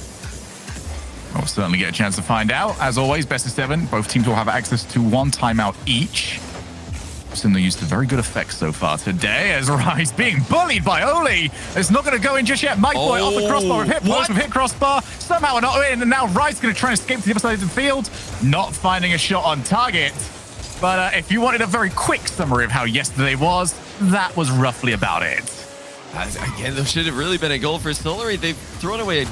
We'll certainly get a chance to find out. As always, best of 7. Both teams will have access to 1 timeout each. Similar used to very good effects so far today as Rise being bullied by Oli. It's not going to go in just yet. Mike Boy off the crossbar with hit crossbar. Somehow we're not in, and now Rise going to try and escape to the other side of the field. Not finding a shot on target. But if you wanted a very quick summary of how yesterday was, that was roughly about it. Again, there should have really been a goal for Solary. They've thrown away a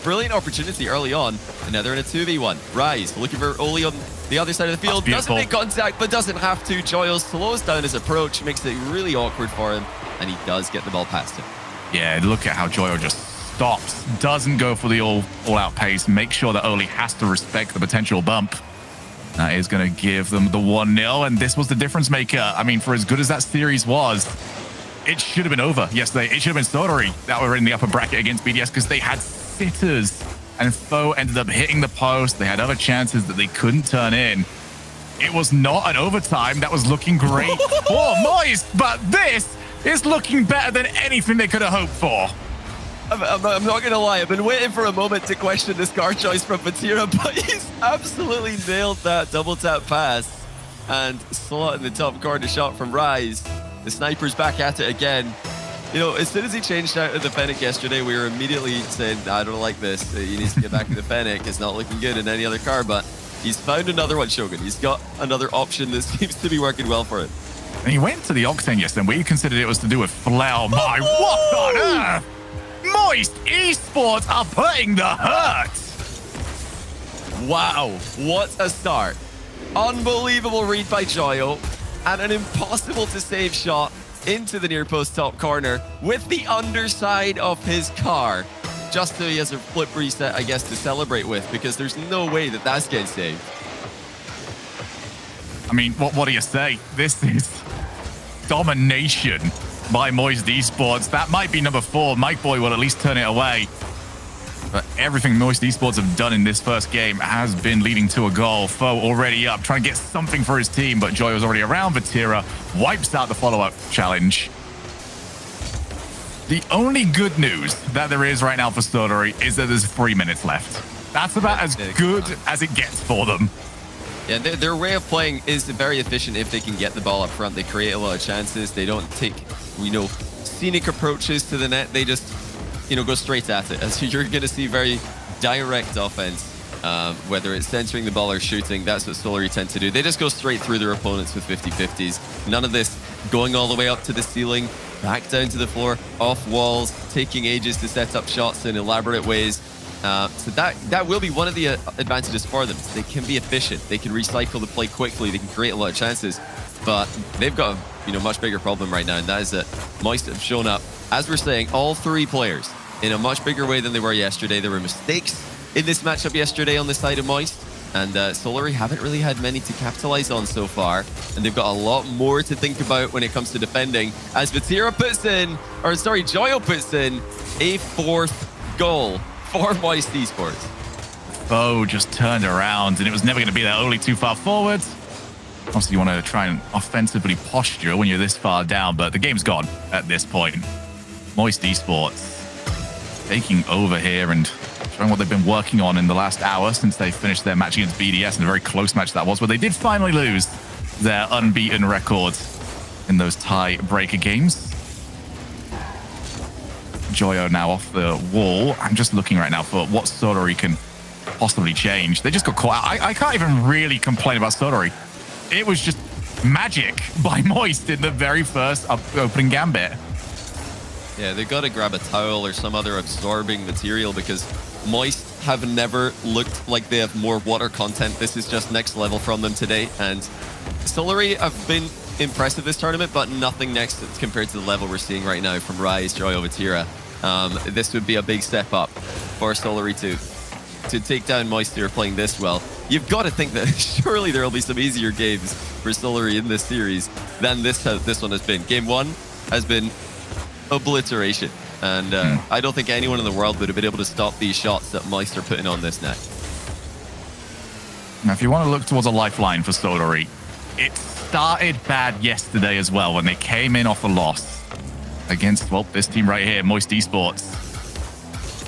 brilliant opportunity early on, and now they're in a 2v1. Rise looking for Oli on the other side of the field. Doesn't make contact, but doesn't have to. Joyo slows down his approach, makes it really awkward for him, and he does get the ball past him. Yeah, look at how Joyo just stops, doesn't go for the all-out pace, make sure that Oli has to respect the potential bump. That is going to give them the 1-0, and this was the difference maker. I mean, for as good as that series was, it should have been over yesterday. It should have been Solary that were in the upper bracket against BDS because they had sitters, and Foe ended up hitting the post. They had other chances that they couldn't turn in. It was not an overtime that was looking great for Moist, but this is looking better than anything they could have hoped for. I'm not going to lie, I've been waiting for a moment to question this card choice from Vatira, but he's absolutely nailed that double tap pass and slot in the top corner shot from Rise. The sniper's back at it again. You know, as soon as he changed out of the Fennec yesterday, we were immediately saying, I don't like this. He needs to get back to the Fennec. It's not looking good in any other car, but he's found another one, Shogun. He's got another option that seems to be working well for him. And he went to the Octane yesterday, where you considered it was to do with Flow. My, what on earth? Moist Esports are putting the hurt. Wow, what a start. Unbelievable read by Joyo, and an impossible to save shot into the near post top corner with the underside of his car. Just so he has a flip reset, I guess, to celebrate with, because there's no way that that's getting saved. I mean, what do you say? This is domination by Moist Esports. That might be number 4. Mike Boy will at least turn it away. But everything Moist Esports have done in this first game has been leading to a goal. Foe already up, trying to get something for his team, but Joy was already around. Vatira wipes out the follow-up challenge. The only good news that there is right now for Soleri is that there's 3 minutes left. That's about as good as it gets for them. Yeah, their way of playing is very efficient if they can get the ball up front. They create a lot of chances. They don't take, scenic approaches to the net. They just, go straight at it. As you're going to see very direct offense, whether it's centering the ball or shooting. That's what Soleri tend to do. They just go straight through their opponents with 50-50s. None of this going all the way up to the ceiling, back down to the floor, off walls, taking ages to set up shots in elaborate ways. So that will be one of the advantages for them. They can be efficient. They can recycle the play quickly. They can create a lot of chances. But they've got a much bigger problem right now, and that is that Moist have shown up, as we're saying, all three players in a much bigger way than they were yesterday. There were mistakes in this matchup yesterday on the side of Moist, and Soleri haven't really had many to capitalize on so far, and they've got a lot more to think about when it comes to defending, as Joyo puts in a fourth goal for Moist Esports. Bo just turned around, and it was never going to be there, only too far forward. Obviously, you want to try and offensively posture when you're this far down, but the game's gone at this point. Moist Esports taking over here and showing what they've been working on in the last hour since they finished their match against BDS, and a very close match that was, where they did finally lose their unbeaten record in those tie-breaker games. Joyo now off the wall. I'm just looking right now for what Soleri can possibly change. They just got caught out. I can't even really complain about Soleri. It was just magic by Moist in the very first opening gambit. Yeah, they've got to grab a towel or some other absorbing material, because Moist have never looked like they have more water content. This is just next level from them today. And Soleri have been impressive this tournament, but nothing next compared to the level we're seeing right now from Rise, Joyo, Vatira. This would be a big step up for Soleri to take down Moist, who are playing this well. You've got to think that surely there will be some easier games for Soleri in this series than this one has been. Game one has been obliteration, and I don't think anyone in the world would have been able to stop these shots that Moist are putting on this net. Now, if you want to look towards a lifeline for Soleri, it started bad yesterday as well when they came in off a loss against, well, this team right here, Moist Esports.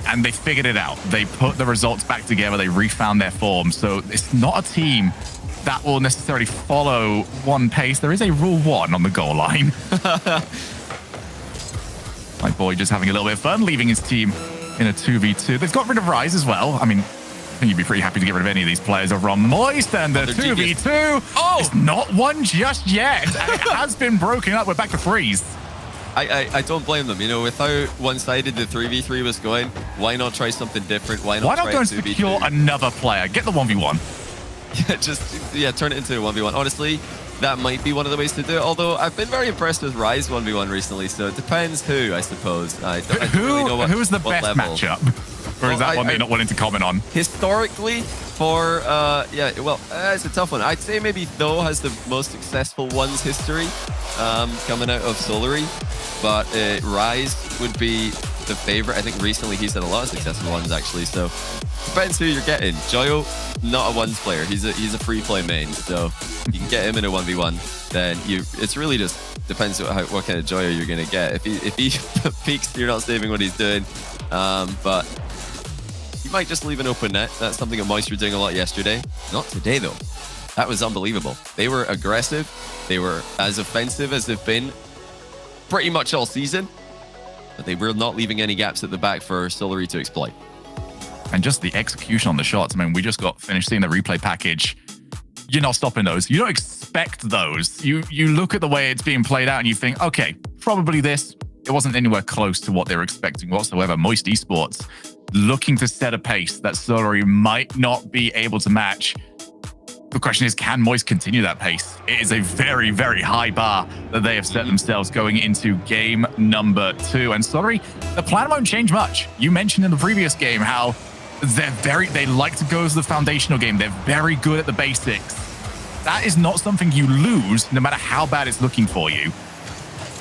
And they figured it out. They put the results back together. They refound their form. So it's not a team that will necessarily follow one pace. There is a rule 1 on the goal line. My boy just having a little bit of fun, leaving his team in a 2v2. They've got rid of Rise as well. I mean, I think you'd be pretty happy to get rid of any of these players over on Moist, and the 2v2. Oh, it's not one just yet. It has been broken up. We're back to freeze. I don't blame them. With how one-sided the 3v3 was going, why not try something different? Why not go and secure another player? Get the 1v1. Turn it into a 1v1. Honestly, that might be one of the ways to do it. Although I've been very impressed with Rise 1v1 recently, so it depends who, I suppose. I don't really know who's the best level. matchup? Or is that one that you're not wanting to comment on? Historically, it's a tough one. I'd say maybe Tho has the most successful ones history coming out of Soleri, but Rise would be the favorite. I think recently he's had a lot of successful ones, actually, so depends who you're getting. Joyo, not a ones player. He's a free play main, so you can get him in a 1v1, then it's really just depends what kind of Joyo you're going to get. If he peaks, you're not saving what he's doing, but you might just leave an open net. That's something that Moist were doing a lot yesterday. Not today, though. That was unbelievable. They were aggressive. They were as offensive as they've been pretty much all season, but they were not leaving any gaps at the back for Soleri to exploit. And just the execution on the shots. I mean, we just got finished seeing the replay package. You're not stopping those. You don't expect those. You look at the way it's being played out and you think, okay, probably this. It wasn't anywhere close to what they were expecting whatsoever. Moist Esports looking to set a pace that Soleri might not be able to match. The question is, can Moist continue that pace? It is a very, very high bar that they have set themselves going into game number 2. And Soleri, the plan won't change much. You mentioned in the previous game how they like to go to the foundational game. They're very good at the basics. That is not something you lose, no matter how bad it's looking for you.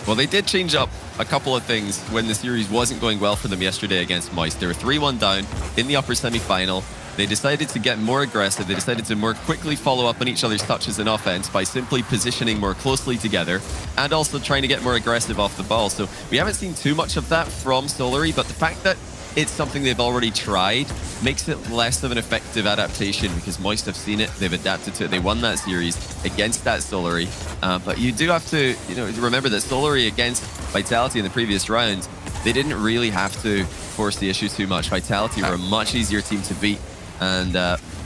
Well, they did change up a couple of things when the series wasn't going well for them yesterday against Moist. They were 3-1 down in the upper semi-final. They decided to get more aggressive. They decided to more quickly follow up on each other's touches in offense by simply positioning more closely together and also trying to get more aggressive off the ball. So we haven't seen too much of that from Solary, but the fact that it's something they've already tried makes it less of an effective adaptation because Moist have seen it, they've adapted to it, they won that series against that Solary. But you do have to, remember that Solary against Vitality in the previous round, they didn't really have to force the issue too much. Vitality were a much easier team to beat, and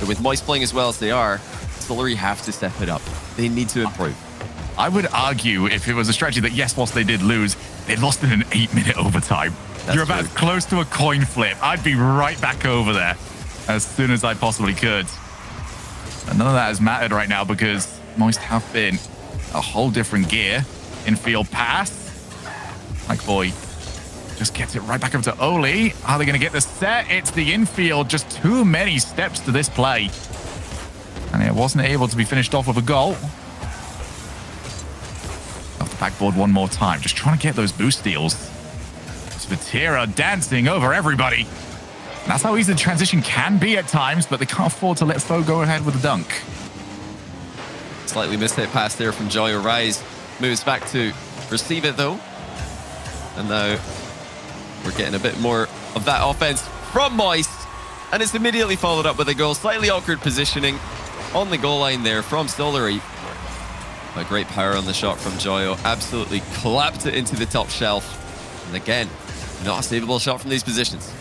with Moist playing as well as they are, Solary have to step it up. They need to improve. I would argue if it was a strategy that, yes, whilst they did lose, they lost in an 8-minute overtime. You're about true. close to a coin flip. I'd be right back over there as soon as I possibly could. And none of that has mattered right now because Moist have been a whole different gear. Infield pass. Mike Boy just gets it right back up to Oli. Are they going to get the set? It's the infield. Just too many steps to this play. And it wasn't able to be finished off with a goal. Off the backboard one more time. Just trying to get those boost steals. Vatira dancing over everybody. That's how easy the transition can be at times, but they can't afford to let Foe go ahead with the dunk. Slightly missed hit pass there from Joyo. Rise moves back to receive it though. And now we're getting a bit more of that offense from Moist. And it's immediately followed up with a goal. Slightly awkward positioning on the goal line there from Solary. A great power on the shot from Joyo. Absolutely clapped it into the top shelf. And again, not a savable shot from these positions.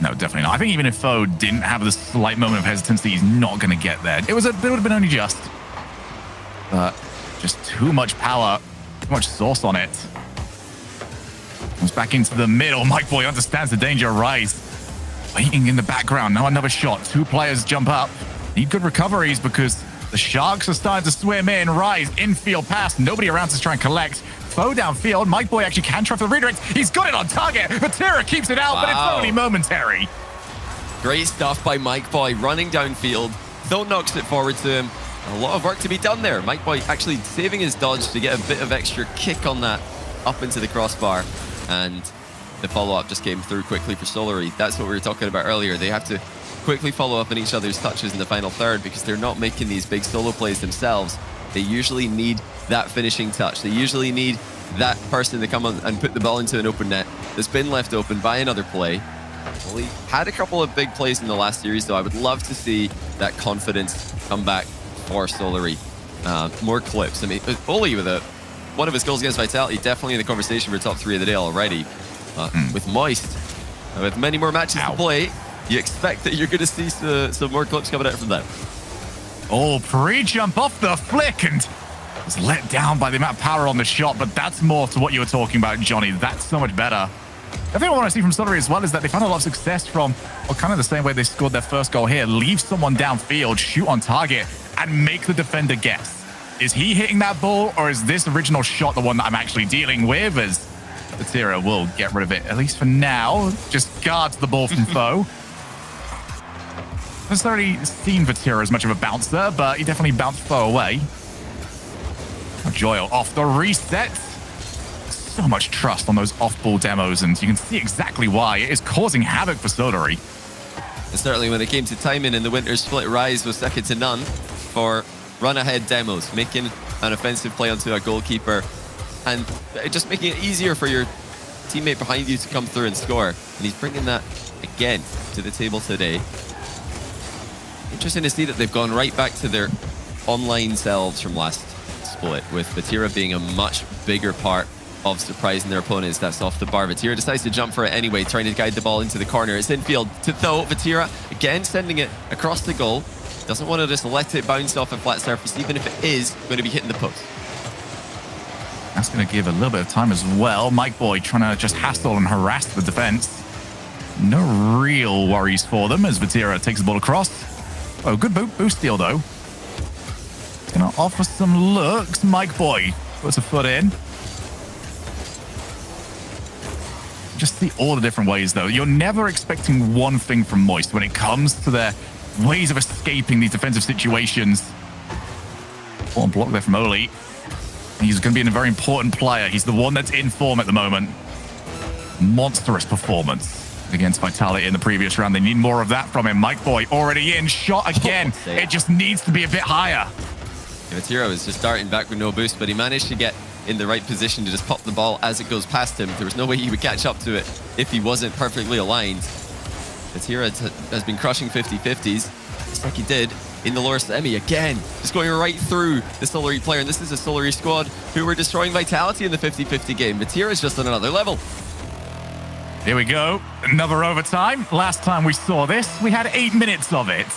No, definitely not. I think even if Foe didn't have this slight moment of hesitancy, he's not going to get there. It would have been only just. But just too much power, too much sauce on it. Comes back into the middle. Mike Boy understands the danger of Rise. Waiting in the background. Now another shot. Two players jump up. Need good recoveries because the Sharks are starting to swim in. Rise, infield pass. Nobody around to try and collect. Foe downfield. Mike Boy actually can try for the redirect. He's got it on target. Vatira keeps it out, but it's only momentary. Great stuff by Mike Boy running downfield. Thought knocks it forward to him. A lot of work to be done there. Mike Boy actually saving his dodge to get a bit of extra kick on that up into the crossbar. And the follow-up just came through quickly for Solary. That's what we were talking about earlier. They have to quickly follow up on each other's touches in the final third because they're not making these big solo plays themselves. They usually need that finishing touch. They usually need that person to come on and put the ball into an open net that's been left open by another play. Well, he had a couple of big plays in the last series, so I would love to see that confidence come back for Solary. More clips. I mean, Oli with one of his goals against Vitality, definitely in the conversation for top 3 of the day already. With Moist, with many more matches to play, you expect that you're going to see some more clips coming out from them. Oh, pre-jump off the flick and was let down by the amount of power on the shot, but that's more to what you were talking about, Johnny. That's so much better. The thing I want to see from Solary as well is that they found a lot of success from, well, kind of the same way they scored their first goal here. Leave someone downfield, shoot on target, and make the defender guess. Is he hitting that ball, or is this original shot the one that I'm actually dealing with? As Vatira will get rid of it, at least for now. Just guards the ball from Foe. I've already seen Vatira as much of a bouncer, but he definitely bounced Foe away. Joyo off the reset. So much trust on those off-ball demos, and you can see exactly why. It is causing havoc for Solary. And certainly when it came to timing in the winter split, Rise was second to none for run-ahead demos, making an offensive play onto a goalkeeper and just making it easier for your teammate behind you to come through and score. And he's bringing that again to the table today. Interesting to see that they've gone right back to their online selves from last split, with Vatira being a much bigger part of surprising their opponents. That's off the bar. Vatira decides to jump for it anyway, trying to guide the ball into the corner. It's infield to Tho. Vatira again sending it across the goal. Doesn't want to just let it bounce off a flat surface, even if it is going to be hitting the post. That's going to give a little bit of time as well. Mike Boy trying to just hassle and harass the defense. No real worries for them as Vatira takes the ball across. Oh, good boost steal though. Going to offer some looks. Mike Boy puts a foot in. Just see all the different ways though. You're never expecting one thing from Moist when it comes to their ways of escaping these defensive situations. One block there from Oli. He's going to be a very important player. He's the one that's in form at the moment. Monstrous performance against Vitality in the previous round. They need more of that from him. Mike Boy already in. Shot again. It just needs to be a bit higher. Vatira was just darting back with no boost, but he managed to get in the right position to just pop the ball as it goes past him. There was no way he would catch up to it if he wasn't perfectly aligned. Vatira has been crushing 50-50s, just like he did in the lower semi again. Just going right through the Solary player, and this is a Solary squad who were destroying Vitality in the 50-50 game. Vatira is just on another level. Here we go. Another overtime. Last time we saw this, we had 8 minutes of it.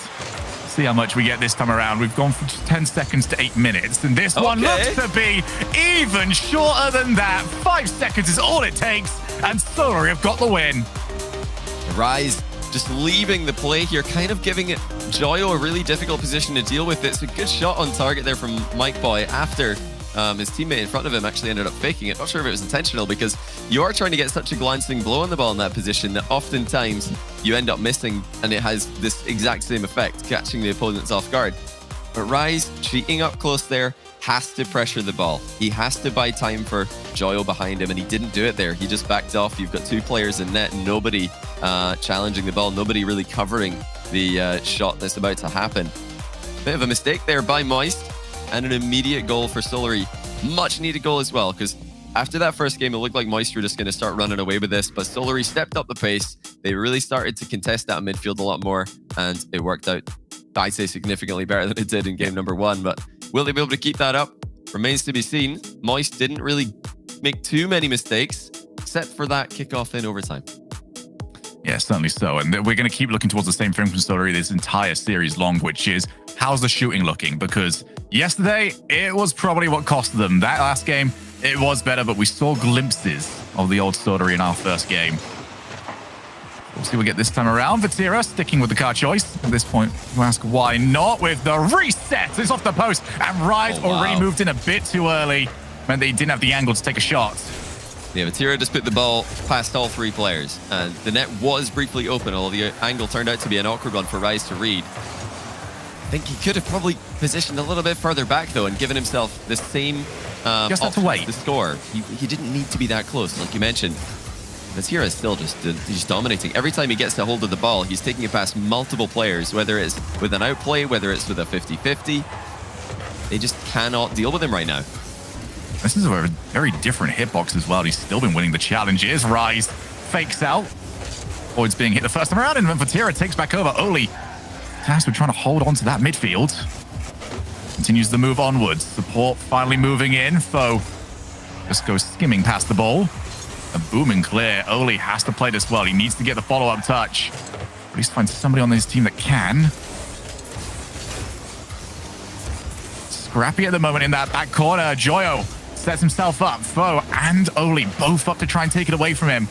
See how much we get this time around. We've gone from just 10 seconds to 8 minutes. And this one looks to be even shorter than that. 5 seconds is all it takes. And Solary have got the win. Rise just leaving the play here, kind of giving it Joyo a really difficult position to deal with. It's a good shot on target there from Mike Boy after his teammate in front of him actually ended up faking it. Not sure if it was intentional, because you are trying to get such a glancing blow on the ball in that position that oftentimes you end up missing, and it has this exact same effect, catching the opponents off guard. But Rise, cheating up close there, has to pressure the ball. He has to buy time for Joyo behind him, and he didn't do it there. He just backed off. You've got 2 players in net, nobody challenging the ball, nobody really covering the shot that's about to happen. Bit of a mistake there by Moist, and an immediate goal for Solary. Much needed goal as well, because after that first game, it looked like Moist were just going to start running away with this, but Solary stepped up the pace. They really started to contest that midfield a lot more, and it worked out, I'd say, significantly better than it did in game number 1. But will they be able to keep that up? Remains to be seen. Moist didn't really make too many mistakes, except for that kickoff in overtime. Yeah, certainly so. And we're going to keep looking towards the same thing from Solary this entire series long, which is, how's the shooting looking? Because yesterday, it was probably what cost them. That last game, it was better, but we saw glimpses of the old Solary in our first game. We'll see what we get this time around. Vatira sticking with the car choice. At this point, you ask why not with the reset. It's off the post, and Rise already moved in a bit too early. Meant that he didn't have the angle to take a shot. Yeah, Vatira just put the ball past all 3 players, and the net was briefly open, although the angle turned out to be an awkward one for Rise to read. I think he could have probably positioned a little bit further back, though, and given himself the same just have to wait to score. He didn't need to be that close, like you mentioned. Vatira is still just dominating. Every time he gets a hold of the ball, he's taking it past multiple players, whether it's with an outplay, whether it's with a 50-50. They just cannot deal with him right now. This is a very different hitbox as well. He's still been winning the challenges. Rise fakes out. Void's being hit the first time around, and then Vatira takes back over. Oli tasked with trying to hold on to that midfield. Continues the move onwards. Support finally moving in. Foe just goes skimming past the ball. A booming clear. Oli has to play this well. He needs to get the follow-up touch. At least find somebody on his team that can. Scrappy at the moment in that back corner. Joyo sets himself up. Foe and Oli both up to try and take it away from him.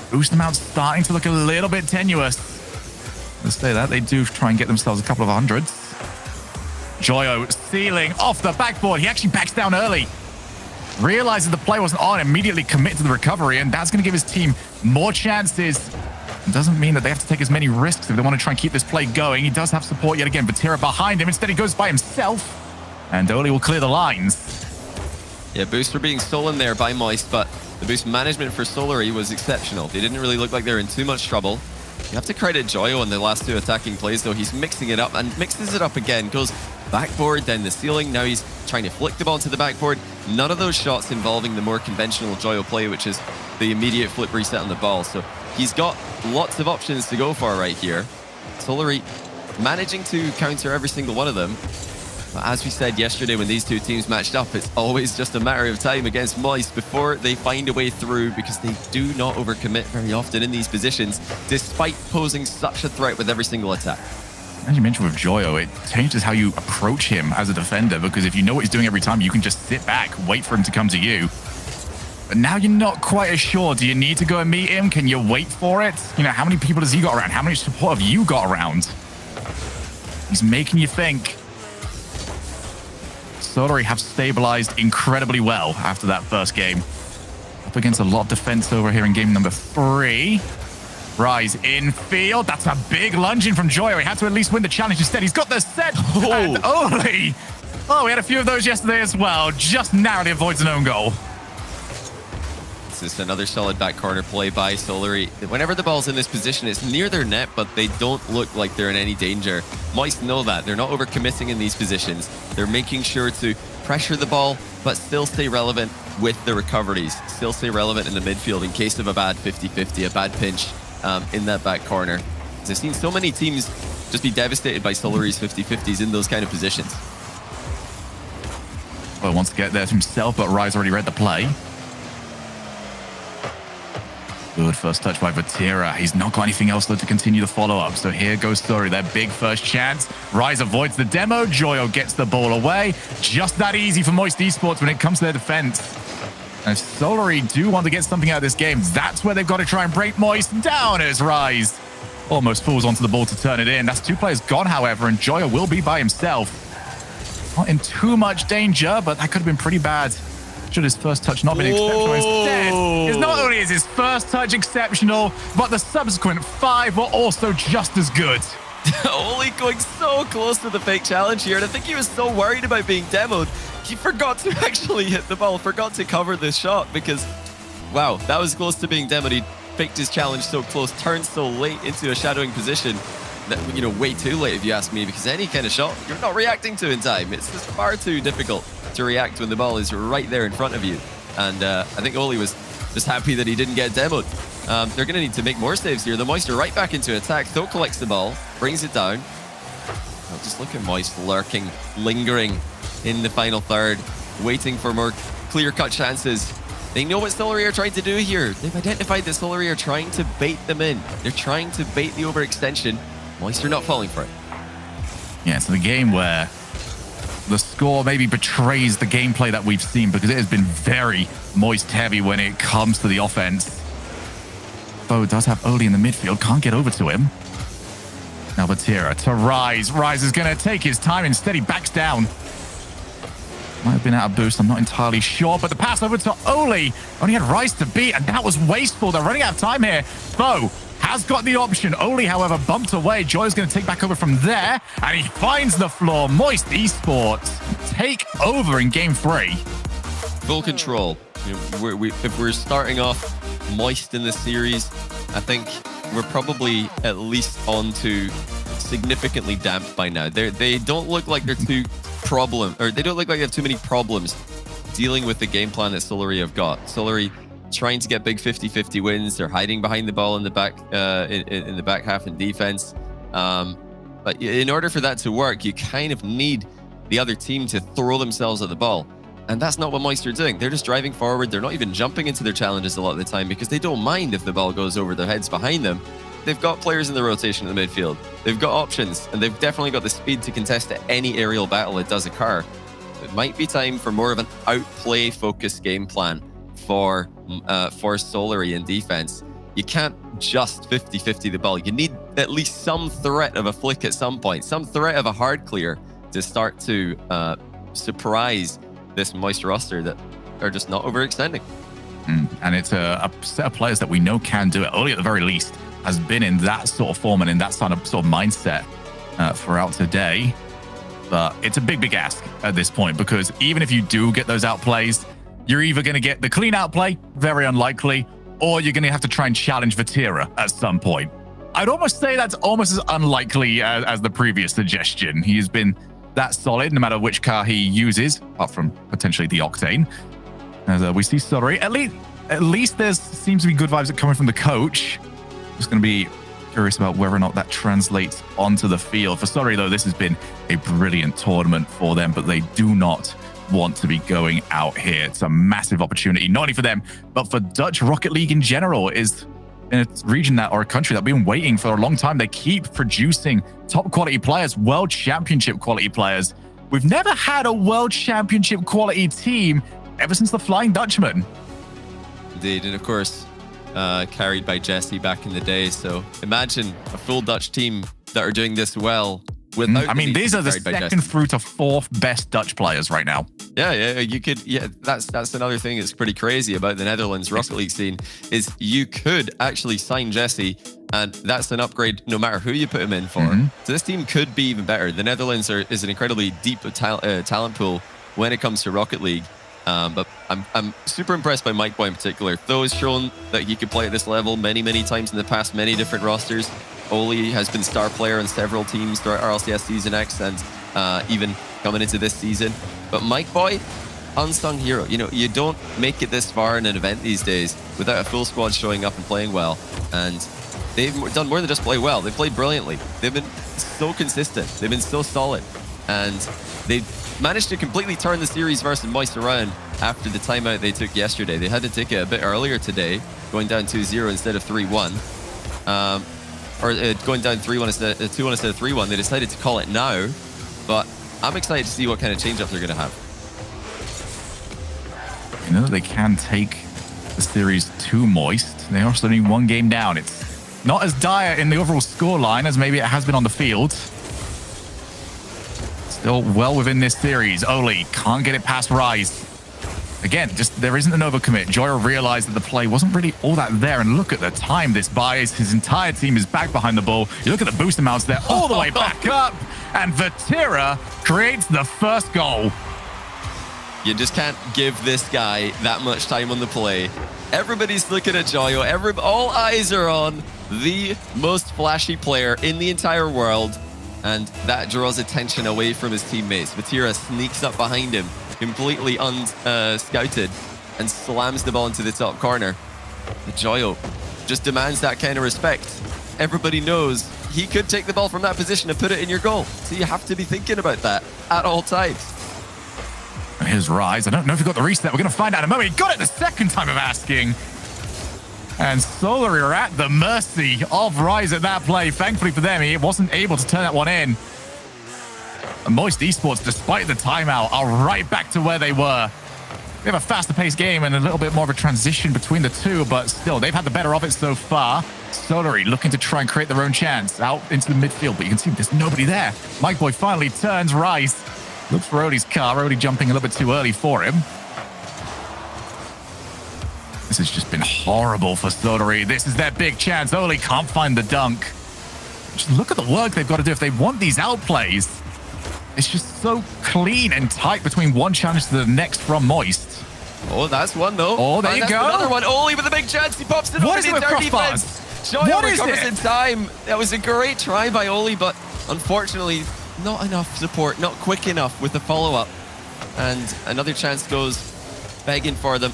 Boost amount starting to look a little bit tenuous. Let's say that. They do try and get themselves a couple of hundreds. Joyo stealing off the backboard. He actually backs down early. Realizes the play wasn't on, immediately commit to the recovery, and that's going to give his team more chances. It doesn't mean that they have to take as many risks if they want to try and keep this play going. He does have support yet again. Vatira behind him. Instead, he goes by himself, and Oli will clear the lines. Yeah, boosts were being stolen there by Moist, but the boost management for Solary was exceptional. They didn't really look like they were in too much trouble. You have to credit Joyo on the last 2 attacking plays, though. He's mixing it up and mixes it up again. Goes backboard, down the ceiling. Now he's trying to flick the ball to the backboard. None of those shots involving the more conventional Joyo play, which is the immediate flip reset on the ball. So he's got lots of options to go for right here. Solary managing to counter every single one of them. But as we said yesterday when these 2 teams matched up, it's always just a matter of time against Moist before they find a way through, because they do not overcommit very often in these positions, despite posing such a threat with every single attack. As you mentioned with Joyo, it changes how you approach him as a defender, because if you know what he's doing every time, you can just sit back, wait for him to come to you. But now you're not quite as sure. Do you need to go and meet him? Can you wait for it? You know, how many people has he got around? How much support have you got around? He's making you think. Solary have stabilized incredibly well after that first game. Up against a lot of defense over here in game number 3. Rise in field. That's a big lunge in from Joyo. He had to at least win the challenge instead. He's got the set. And Oli Oh, we had a few of those yesterday as well. Just narrowly avoids an own goal. This is another solid back corner play by Solary. Whenever the ball's in this position, it's near their net, but they don't look like they're in any danger. Moist know that. They're not overcommitting in these positions. They're making sure to pressure the ball, but still stay relevant with the recoveries. Still stay relevant in the midfield in case of a bad 50-50, a bad pinch in that back corner. I've seen so many teams just be devastated by Solary's 50-50s in those kind of positions. Well, wants to get there himself, but Rise already read the play. Good first touch by Vatira. He's not got anything else though to continue the follow-up. So here goes Story, their big first chance. Rise avoids the demo. Joyo gets the ball away. Just that easy for Moist Esports when it comes to their defense. And if Solary do want to get something out of this game, that's where they've got to try and break Moist. Down as Rise almost falls onto the ball to turn it in. That's two players gone, however, and Joyo will be by himself. Not in too much danger, but that could have been pretty bad. Should his first touch not been exceptional? Instead, it's not only is his first touch exceptional, but the subsequent 5 were also just as good. Oli going so close to the fake challenge here, and I think he was so worried about being demoed, he forgot to actually hit the ball, forgot to cover this shot, because, wow, that was close to being demoed. He faked his challenge so close, turned so late into a shadowing position, that, you know, way too late if you ask me, because any kind of shot you're not reacting to in time. It's just far too difficult to react when the ball is right there in front of you. And I think Oli was just happy that he didn't get demoed. They're going to need to make more saves here. The Moist are right back into attack. Tho collects the ball, brings it down. Oh, just look at Moist lurking, lingering in the final third, waiting for more clear-cut chances. They know what Solary are trying to do here. They've identified that Solary are trying to bait them in. They're trying to bait the overextension. Moist are not falling for it. Yeah, it's the game where the score maybe betrays the gameplay that we've seen, because it has been very Moist heavy when it comes to the offense. Bo does have Oli in the midfield, can't get over to him. Now Vatira to Rise. Rise is going to take his time, instead he backs down. Might have been out of boost, I'm not entirely sure, but the pass over to Oli. Only had Rise to beat, and that was wasteful. They're running out of time here. Bo has got the option. Oli, however, bumped away. Joy's going to take back over from there, and he finds the floor. Moist Esports take over in game 3. Full control. You know, if we're starting off Moist in this series, I think we're probably at least on to significantly damped by now. They don't look like they're they don't look like they have too many problems dealing with the game plan that Solary have got. Solary trying to get big 50-50 wins. They're hiding behind the ball in the back in the back half in defense. But in order for that to work, you kind of need the other team to throw themselves at the ball. And that's not what Moist are doing. They're just driving forward. They're not even jumping into their challenges a lot of the time, because they don't mind if the ball goes over their heads behind them. They've got players in the rotation in the midfield. They've got options, and they've definitely got the speed to contest any aerial battle that does occur. It might be time for more of an outplay-focused game plan for Solary in defense. You can't just 50-50 the ball. You need at least some threat of a flick at some point, some threat of a hard clear to start to surprise this Moist roster that are just not overextending. And it's a set of players that we know can do it. Oli, at the very least, has been in that sort of form and in that sort of mindset throughout today. But it's a big ask at this point, because even if you do get those outplays, you're either going to get the clean outplay, very unlikely, or you're going to have to try and challenge Vatira at some point. I'd almost say that's almost as unlikely as the previous suggestion. He has been that solid no matter which car he uses, apart from potentially the Octane. As we see Solary, at least there seems to be good vibes coming from the coach. Just going to be curious about whether or not that translates onto the field. For Solary, though, this has been a brilliant tournament for them, but they do not want to be going out here. It's a massive opportunity, not only for them, but for Dutch Rocket League in general. Is in a region that, or a country that we've been waiting for a long time. They keep producing top quality players, world championship quality players. We've never had a world championship quality team ever since the Flying Dutchman. Indeed, and of course, carried by Jesse back in the day. So imagine a full Dutch team that are doing this well I mean, these are the second through to fourth best Dutch players right now. Yeah, you could. Yeah, that's another thing that's pretty crazy about the Netherlands Rocket League scene is you could actually sign Jesse, and that's an upgrade no matter who you put him in for. So this team could be even better. The Netherlands is an incredibly deep talent pool when it comes to Rocket League. But I'm super impressed by Mike Boy in particular. Though has shown that he could play at this level many times in the past, many different rosters. Oli has been star player in several teams throughout RLCS Season X and even coming into this season. But Mike Boy, unsung hero. You know, you don't make it this far in an event these days without a full squad showing up and playing well. And they've done more than just play well. They played brilliantly. They've been so consistent. They've been so solid. And they've managed to completely turn the series versus Moist around after the timeout they took yesterday. They had to take it a bit earlier today, going down 2-0 instead of 3-1. Going down 3-1 instead 2-1 instead of 3-1. They decided to call it now, but I'm excited to see what kind of change-up they're going to have. You know, they can take the series to Moist. They are still only one game down. It's not as dire in the overall scoreline as maybe it has been on the field. Still well within this series. Oli can't get it past Rise. Again, just there isn't an overcommit. Joyo realized that the play wasn't really all that there, and look at the time this buys. His entire team is back behind the ball. You look at the boost amounts there, all the way back up, and Vatira creates the first goal. You just can't give this guy that much time on the play. Everybody's looking at Joyo. All eyes are on the most flashy player in the entire world, and that draws attention away from his teammates. Vatira sneaks up behind him, completely unscouted, and slams the ball into the top corner. But Joyo just demands that kind of respect. Everybody knows he could take the ball from that position and put it in your goal. So you have to be thinking about that at all times. Here's Rise. I don't know if he got the reset. We're going to find out in a moment. He got it the second time of asking. And Solary are at the mercy of Rise at that play. Thankfully for them, he wasn't able to turn that one in. And Moist Esports, despite the timeout, are right back to where they were. They have a faster paced game and a little bit more of a transition between the two, but still, they've had the better of it so far. Solary looking to try and create their own chance out into the midfield, but you can see there's nobody there. Mike Boy finally turns Rise. Looks for Oli's car. Oli jumping a little bit too early for him. This has just been horrible for Solary. This is their big chance. Oli can't find the dunk. Just look at the work they've got to do if they want these outplays. It's just so clean and tight between one challenge to the next from Moist. Oh, that's one though. Oh, there you go. Another one. Oli with a big chance. He pops it over the entire defense. Joyo recovers in time. That was a great try by Oli, but unfortunately, not enough support, not quick enough with the follow-up. And another chance goes begging for them.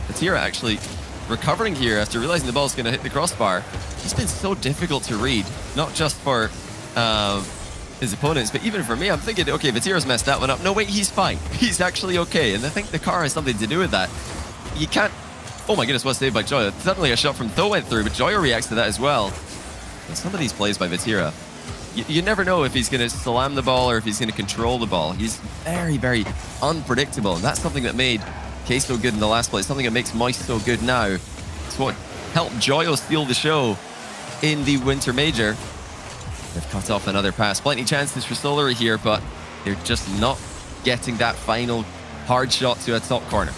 Vatira actually recovering here after realizing the ball's going to hit the crossbar. It's been so difficult to read, not just for his opponents, but even for me. I'm thinking, okay, Vatira's messed that one up. No, wait, he's fine. He's actually okay. And I think the car has something to do with that. You can't... Oh my goodness, what saved by Joyo. Suddenly a shot from Tho went through, but Joyo reacts to that as well. And some of these plays by Vatira, you never know if he's going to slam the ball or if he's going to control the ball. He's very unpredictable, and that's something that made K so good in the last place, something that makes Moist so good now. It's what helped Joyo steal the show in the Winter Major. They've cut off another pass. Plenty chances for Solary here, but they're just not getting that final hard shot to a top corner.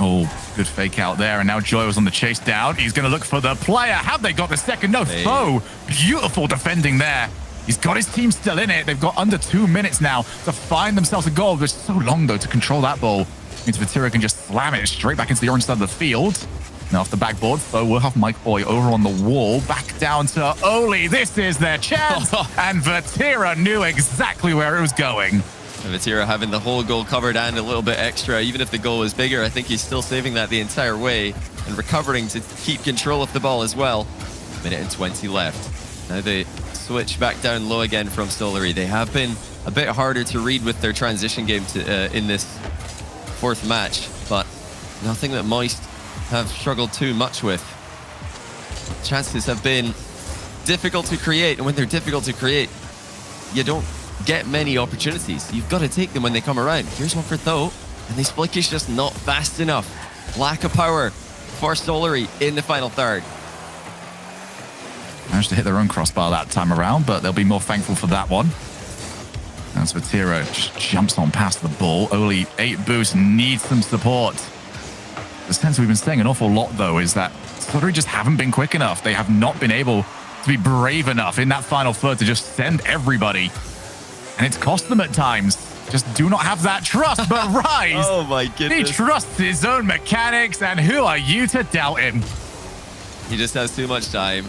Oh, good fake out there. And now Joyo's on the chase down. He's going to look for the player. Have they got the second? No, Tho. Beautiful defending there. He's got his team still in it. They've got under 2 minutes now to find themselves a goal. There's so long, though, to control that ball. Means Vatira can just slam it straight back into the orange side of the field. Now off the backboard, Tho will have Mike Boy over on the wall. Back down to Oli. This is their chance. And Vatira knew exactly where it was going. Vatira having the whole goal covered and a little bit extra. Even if the goal was bigger, I think he's still saving that the entire way and recovering to keep control of the ball as well. Minute and 20 left. Now they switch back down low again from Solary. They have been a bit harder to read with their transition game in this fourth match, but nothing that Moist have struggled too much with. Chances have been difficult to create, and when they're difficult to create, you don't get many opportunities. You've got to take them when they come around. Here's one for Tho, and this flick is just not fast enough. Lack of power for Solary in the final third. Managed to hit their own crossbar that time around, but they'll be more thankful for that one. As Vatira just jumps on past the ball. Only 8 boosts, needs some support. The sense we've been saying an awful lot, though, is that Sottery just haven't been quick enough. They have not been able to be brave enough in that final third to just send everybody. And it's cost them at times. Just do not have that trust. But Rise, Oh my he goodness. trusts his own mechanics, and who are you to doubt him? He just has too much time.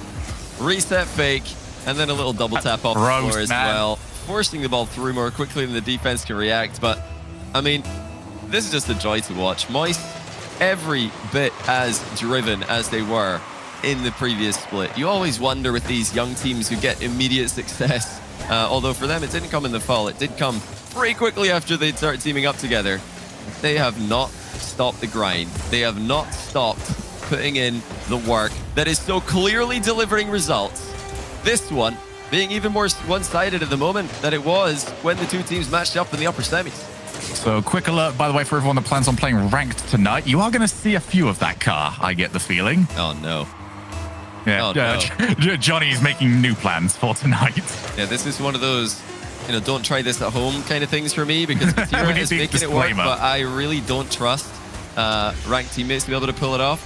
Reset fake, and then a little double tap off the Gross, floor as man. well. Forcing the ball through more quickly than the defense can react. But, I mean, this is just a joy to watch. Moist, every bit as driven as they were in the previous split. You always wonder with these young teams who get immediate success. Although for them, it didn't come in the fall. It did come pretty quickly after they'd started teaming up together. They have not stopped the grind. They have not stopped putting in the work that is so clearly delivering results. This one being even more one-sided at the moment than it was when the two teams matched up in the upper semis. So quick alert, by the way, for everyone that plans on playing ranked tonight. You are going to see a few of that car, I get the feeling. Oh, no. Yeah, Oh, no. Johnny's making new plans for tonight. Yeah, this is one of those, don't try this at home kind of things for me because We Vatira need is the making it work, disclaimer. but I really don't trust ranked teammates to be able to pull it off.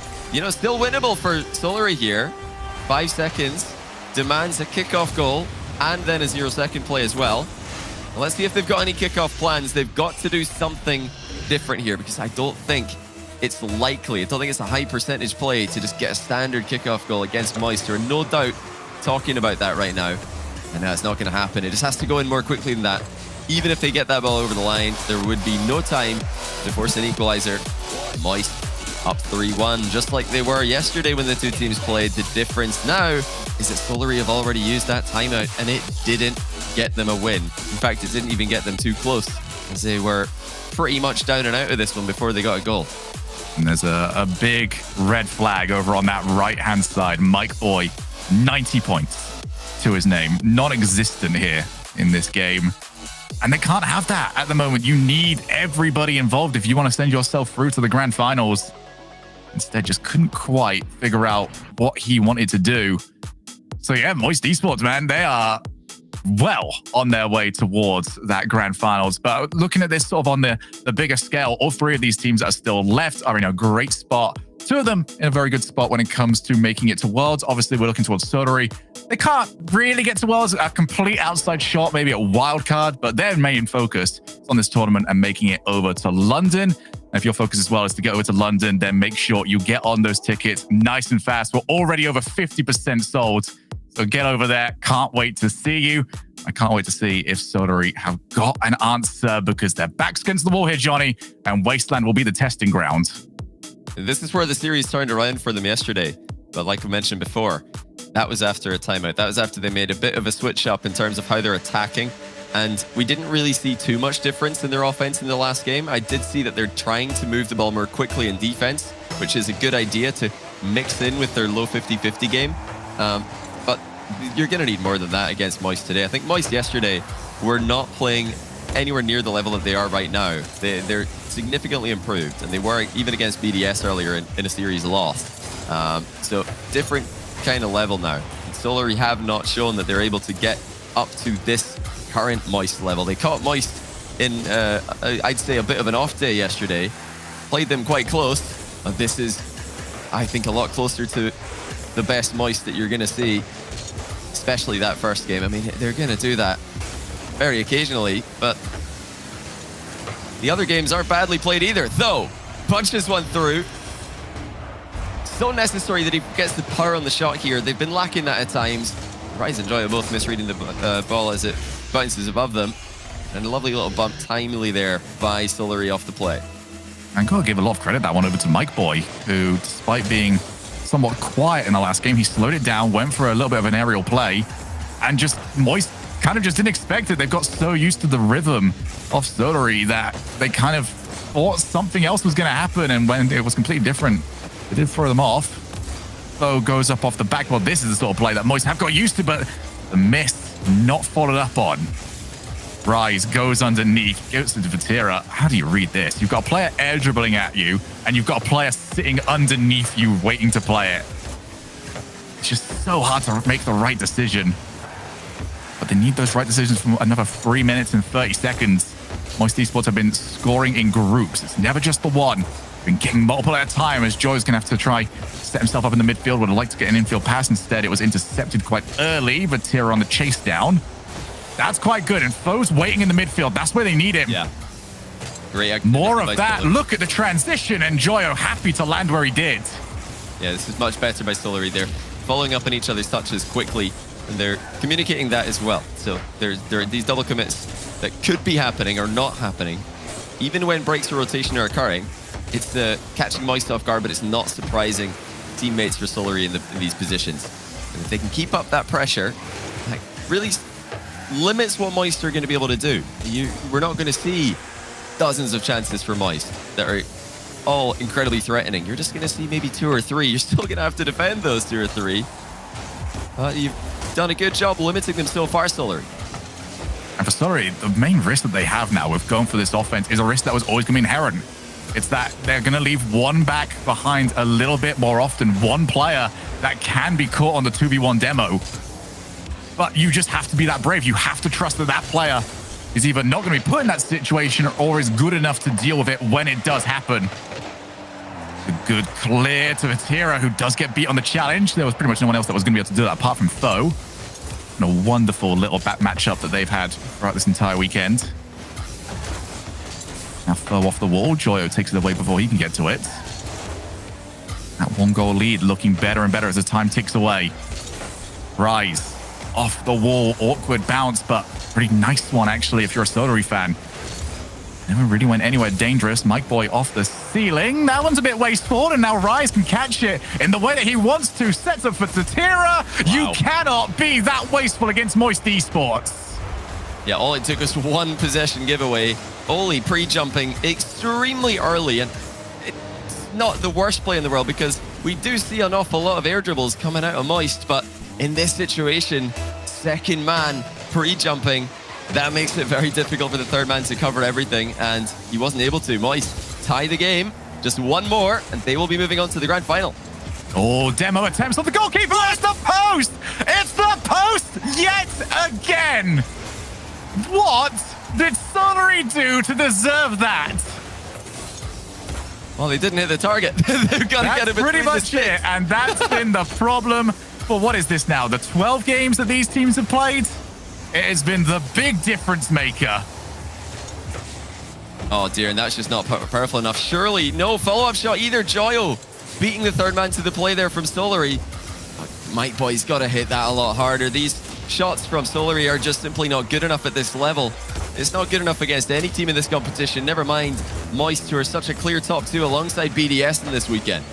Still winnable for Solary here. 5 seconds, demands a kickoff goal, and then a 0-second play as well. Let's see if they've got any kickoff plans. They've got to do something different here because I don't think it's likely. I don't think it's a high percentage play to just get a standard kickoff goal against Moist. They're no doubt talking about that right now. And that's not going to happen. It just has to go in more quickly than that. Even if they get that ball over the line, there would be no time to force an equalizer. Moist up 3-1, just like they were yesterday when the two teams played. The difference now is that Solary have already used that timeout, and it didn't get them a win. In fact, it didn't even get them too close, as they were pretty much down and out of this one before they got a goal. And there's a big red flag over on that right-hand side. Mike Boy, 90 points to his name. Non-existent here in this game. And they can't have that at the moment. You need everybody involved if you want to send yourself through to the grand finals. Instead, just couldn't quite figure out what he wanted to do. So yeah, Moist Esports, man, they are well on their way towards that grand finals. But looking at this sort of on the bigger scale, all 3 of these teams that are still left are in a great spot. 2 of them in a very good spot when it comes to making it to Worlds. Obviously, we're looking towards Sottery. They can't really get to Worlds, a complete outside shot, maybe a wild card, but their main focus is on this tournament and making it over to London. If your focus as well is to get over to London, then make sure you get on those tickets nice and fast. We're already over 50% sold. So get over there. Can't wait to see you. I can't wait to see if Sottery have got an answer because their back's against the wall here, Johnny, and Wasteland will be the testing ground. This is where the series turned around for them yesterday. But like I mentioned before, that was after a timeout. That was after they made a bit of a switch up in terms of how they're attacking. And we didn't really see too much difference in their offense in the last game. I did see that they're trying to move the ball more quickly in defense, which is a good idea to mix in with their low 50-50 game. But you're going to need more than that against Moist today. I think Moist yesterday were not playing anywhere near the level that they are right now. They're significantly improved, and they were even against BDS earlier in a series lost. So different kind of level now. Solary have not shown that they're able to get up to this current Moist level. They caught Moist in, I'd say, a bit of an off day yesterday. Played them quite close. But this is, I think, a lot closer to the best Moist that you're going to see, especially that first game. I mean, they're going to do that very occasionally, but the other games aren't badly played either. Though, punches one through. So necessary that he gets the power on the shot here. They've been lacking that at times. Rise and Joy are both misreading the ball as it bounces above them. And a lovely little bump timely there by Solary off the play. And gotta give a lot of credit that one over to Mike Boy, who, despite being somewhat quiet in the last game, he slowed it down, went for a little bit of an aerial play, and just Moist kind of just didn't expect it. They've got so used to the rhythm of Sottery that they kind of thought something else was going to happen, and when it was completely different, they did throw them off. Bo goes up off the backboard. This is the sort of play that Moist have got used to, but the miss not followed up on. Rise goes underneath, gives it to Vatira. How do you read this? You've got a player air dribbling at you, and you've got a player sitting underneath you waiting to play it. It's just so hard to make the right decision. But they need those right decisions for another 3 minutes and 30 seconds. Most Esports have been scoring in groups. It's never just the one. Been getting multiple at a time as Joy's going to have to try set himself up in the midfield. Would have liked to get an infield pass. Instead, it was intercepted quite early. Vatira on the chase down. That's quite good. And Foe's waiting in the midfield. That's where they need him. Yeah. Great. More of that. Look at the transition. And Joyo happy to land where he did. Yeah, this is much better by Solary. They're following up on each other's touches quickly, and they're communicating that as well. So there are these double commits that could be happening or not happening. Even when breaks of rotation are occurring, it's the catching Moist off guard, but it's not surprising teammates for Solary in these positions. And if they can keep up that pressure, like really limits what Moist are going to be able to do. We're not going to see dozens of chances for Moist that are all incredibly threatening. You're just going to see maybe 2 or 3. You're still going to have to defend those 2 or 3. You've done a good job limiting them so far, Solary. And for Solary, the main risk that they have now with going for this offense is a risk that was always going to be inherent. It's that they're going to leave one back behind a little bit more often, one player that can be caught on the 2v1 demo. But you just have to be that brave. You have to trust that that player is either not going to be put in that situation or is good enough to deal with it when it does happen. A good clear to Vatira, who does get beat on the challenge. There was pretty much no one else that was going to be able to do that apart from Foe. And a wonderful little back matchup that they've had throughout this entire weekend. Now Foe off the wall. Joyo takes it away before he can get to it. That 1-goal lead looking better and better as the time ticks away. Rise off the wall. Awkward bounce, but pretty nice one actually if you're a Solary fan. Never really went anywhere dangerous. Mike Boy off the ceiling. That one's a bit wasteful, and now Rise can catch it in the way that he wants to. Sets up for Tatira. Wow. You cannot be that wasteful against Moist Esports. Yeah, all it took was one possession giveaway. Oli pre-jumping extremely early, and it's not the worst play in the world because we do see an awful lot of air dribbles coming out of Moist, but in this situation, second man pre-jumping, that makes it very difficult for the third man to cover everything, and he wasn't able to. Moist tie the game. Just one more, and they will be moving on to the grand final. Oh, demo attempts on the goalkeeper. It's the post. It's the post yet again. What did Solary do to deserve that? Well, they didn't hit the target. They've got to get it between pretty much it, and that's been the problem for what is this now? The 12 games that these teams have played? It has been the big difference maker. Oh dear, and that's just not powerful enough. Surely no follow-up shot either. Joyo beating the third man to the play there from Solary. Mike Boy's got to hit that a lot harder. These shots from Solary are just simply not good enough at this level. It's not good enough against any team in this competition. Never mind Moist, who are such a clear top 2 alongside BDS in this weekend.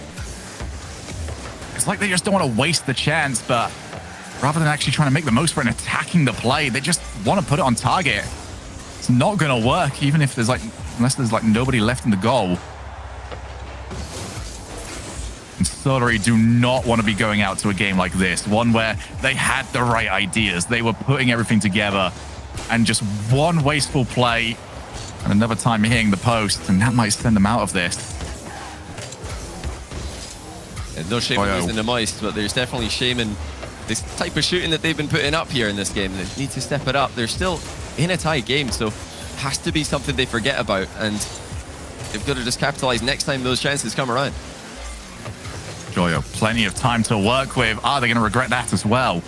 It's like they just don't want to waste the chance, but rather than actually trying to make the most for it and attacking the play, they just want to put it on target. It's not going to work, even if there's unless there's nobody left in the goal. And Solary do not want to be going out to a game like this, one where they had the right ideas. They were putting everything together, and just one wasteful play and another time hitting the post, and that might send them out of this. There's no shame in losing to Moist, but there's definitely shame in this type of shooting that they've been putting up here in this game. They need to step it up. They're still in a tie game, so it has to be something they forget about, and they've got to just capitalize next time those chances come around. Joyo, plenty of time to work with. Are they going to regret that as well?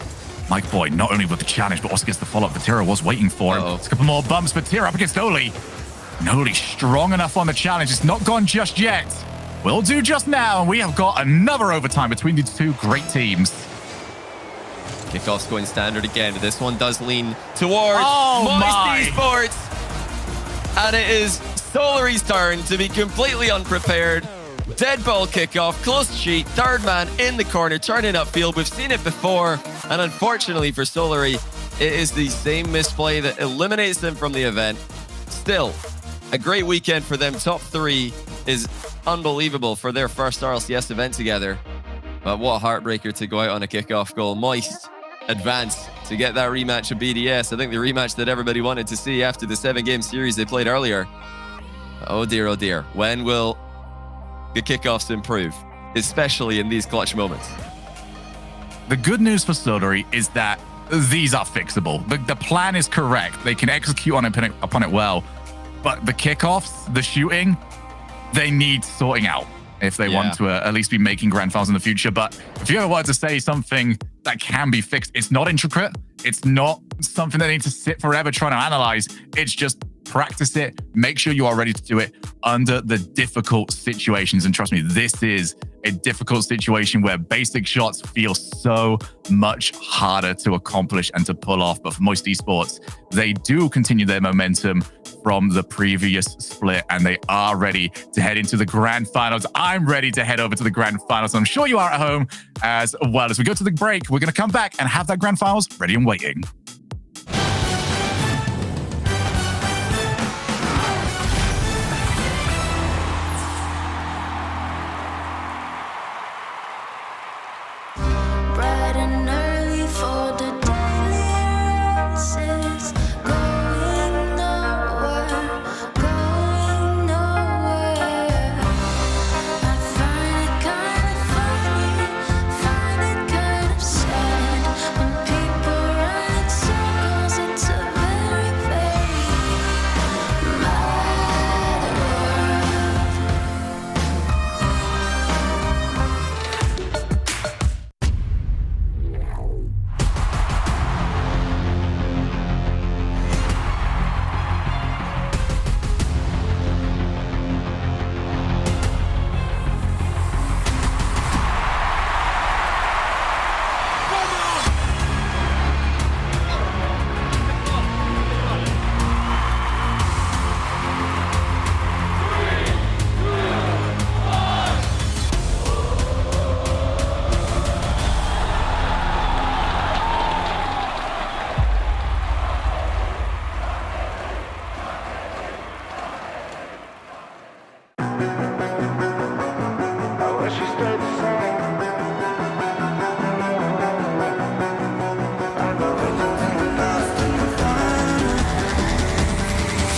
Mike Boy, not only with the challenge, but also gets the follow-up. Vatira was waiting for him. It's a couple more bumps. Vatira up against Oli. And Oli strong enough on the challenge. It's not gone just yet. Will do just now. And we have got another overtime between these two great teams. Kickoff's going standard again, but this one does lean towards Moist Esports. And it is Solary's turn to be completely unprepared. Dead ball kickoff, close sheet, third man in the corner, turning upfield. We've seen it before, and unfortunately for Solary, it is the same misplay that eliminates them from the event. Still, a great weekend for them. Top 3 is unbelievable for their first RLCS event together. But what a heartbreaker to go out on a kickoff goal. Moist advance to get that rematch of BDS. I think the rematch that everybody wanted to see after the 7-game series they played earlier. Oh dear, oh dear. When will the kickoffs improve, especially in these clutch moments? The good news for Soleri is that these are fixable. The plan is correct. They can execute upon it well. But the kickoffs, the shooting, they need sorting out if they want to at least be making grand finals in the future. But if you ever wanted to say something that can be fixed, it's not intricate. It's not something that needs to sit forever trying to analyze. It's just practice it. Make sure you are ready to do it under the difficult situations. And trust me, this is a difficult situation where basic shots feel so much harder to accomplish and to pull off. But for most esports, they do continue their momentum from the previous split, and they are ready to head into the grand finals. I'm ready to head over to the grand finals. I'm sure you are at home as well. As we go to the break, we're going to come back and have that grand finals ready and waiting. Bright and early for the daily races, going nowhere, going nowhere. I find it kind of funny, find it kind of sad when people run in circles into very vague mad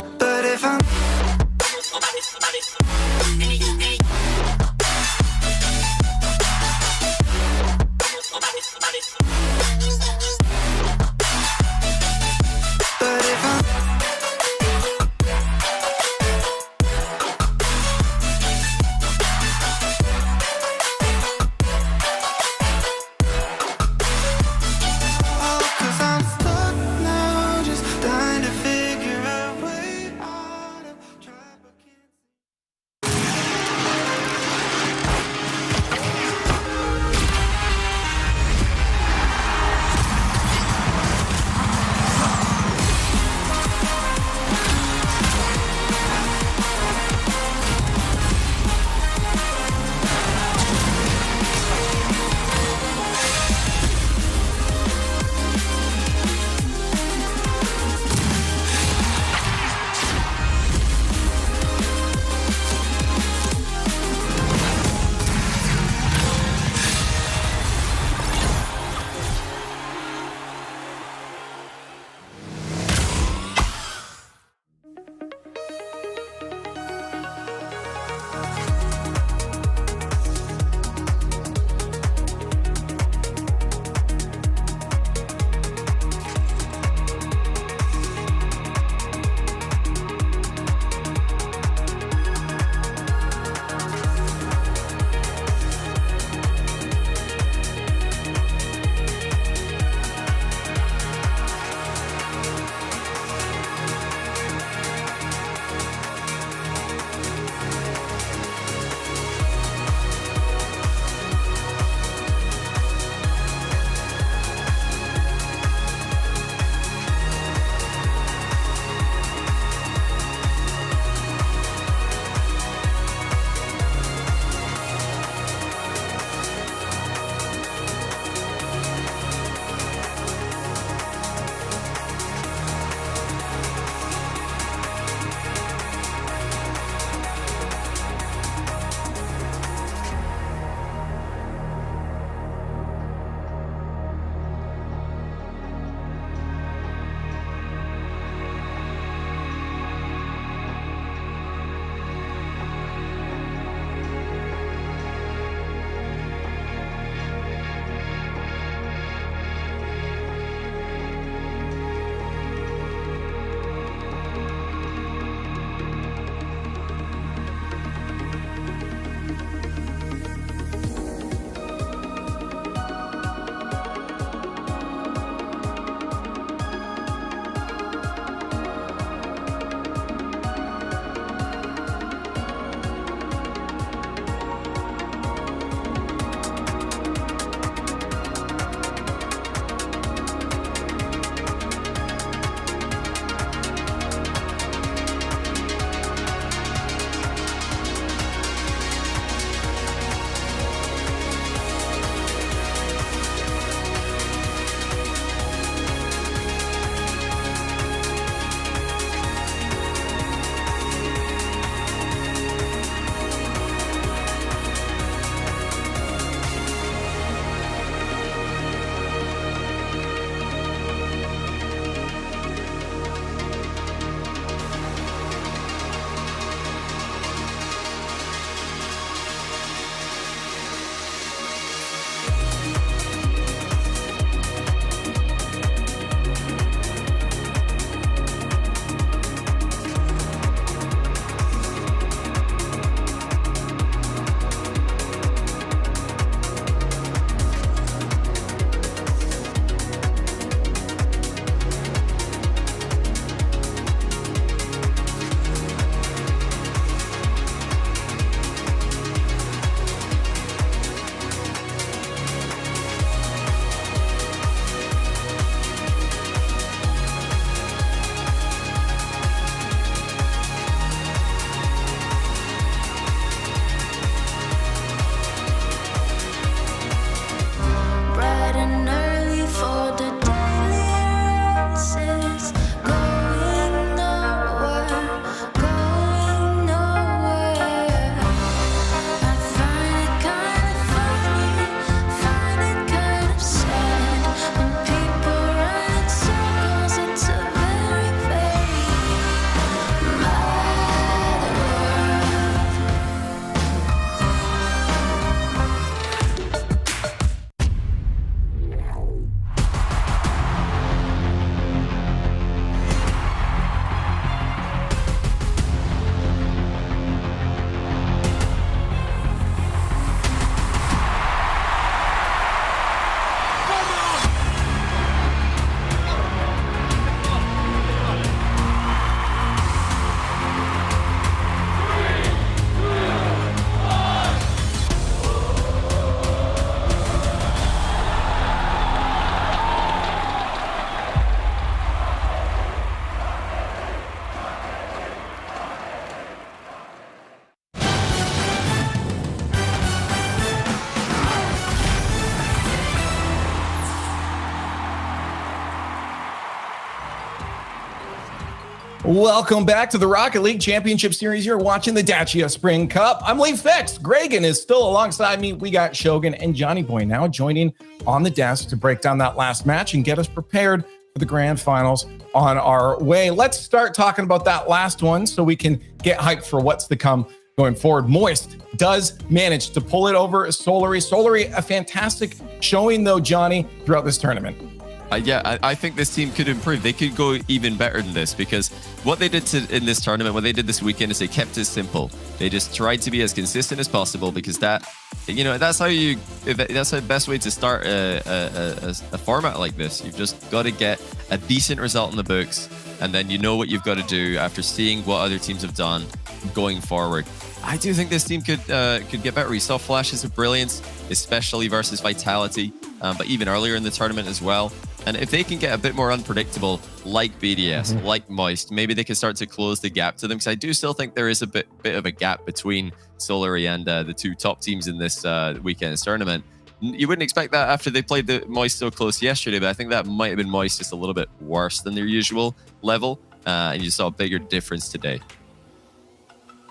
But if I'm cause I'm stuck now, just trying to figure a way out of trap. Welcome back to the Rocket League Championship Series. You're watching the Dacia Spring Cup. I'm Lee Fix. Gregan is still alongside me. We got Shogun and Johnny Boy now joining on the desk to break down that last match and get us prepared for the grand finals on our way. Let's start talking about that last one so we can get hyped for what's to come going forward. Moist does manage to pull it over Solary. Solary, a fantastic showing though, Johnny, throughout this tournament. I think this team could improve. They could go even better than this, because what they did in this tournament, what they did this weekend, is they kept it simple. They just tried to be as consistent as possible, because that's the best way to start a format like this. You've just got to get a decent result in the books, and then you know what you've got to do after seeing what other teams have done going forward. I do think this team could get better. We saw flashes of brilliance, especially versus Vitality, but even earlier in the tournament as well. And if they can get a bit more unpredictable, like BDS, like Moist, maybe they can start to close the gap to them. Because I do still think there is a bit of a gap between Solary and the two top teams in this weekend's tournament. You wouldn't expect that after they played the Moist so close yesterday, but I think that might have been Moist just a little bit worse than their usual level. And you saw a bigger difference today.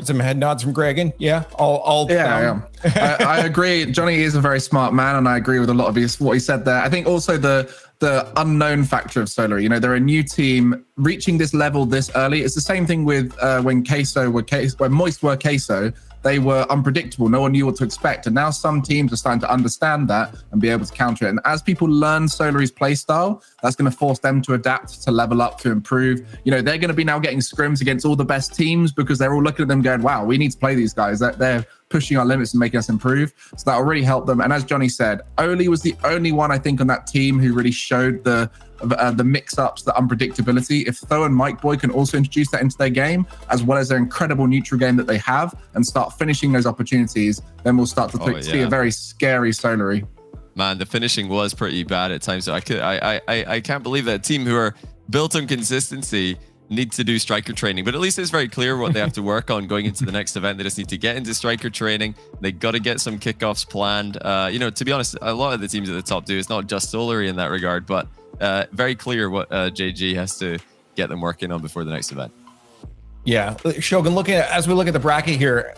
Some head nods from Gregan. Yeah, all yeah. I agree. Johnny is a very smart man, and I agree with a lot of what he said there. I think also the unknown factor of Solar. You know, they're a new team reaching this level this early. It's the same thing with when Moist were Queso. They were unpredictable. No one knew what to expect. And now some teams are starting to understand that and be able to counter it. And as people learn Solary's play style, that's going to force them to adapt, to level up, to improve. You know, they're going to be now getting scrims against all the best teams because they're all looking at them going, wow, we need to play these guys. They're pushing our limits and making us improve. So that'll really help them. And as Johnny said, Oli was the only one, I think, on that team who really showed the mix-ups, the unpredictability. If Tho and Mike Boy can also introduce that into their game, as well as their incredible neutral game that they have, and start finishing those opportunities, then we'll start to see a very scary Solary. Man, the finishing was pretty bad at times. So I can't believe that a team who are built on consistency need to do striker training, but at least it's very clear what they have to work on going into the next event. They just need to get into striker training. They got to get some kickoffs planned. To be honest, a lot of the teams at the top do. It's not just Solary in that regard, but very clear what JG has to get them working on before the next event. Yeah, Shogun, as we look at the bracket here,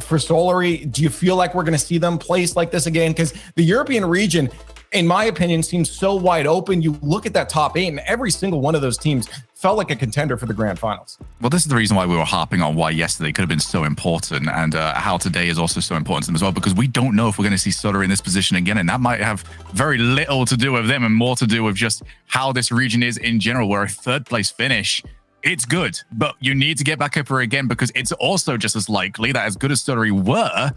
for Solary, do you feel like we're going to see them placed like this again? Because the European region, in my opinion, seems so wide open. You look at that top 8, and every single one of those teams felt like a contender for the grand finals. Well, this is the reason why we were harping on why yesterday could have been so important, and how today is also so important to them as well, because we don't know if we're going to see Sutter in this position again, and that might have very little to do with them and more to do with just how this region is in general, where a third place finish, it's good, but you need to get back up here again, because it's also just as likely that as good as Sutter were,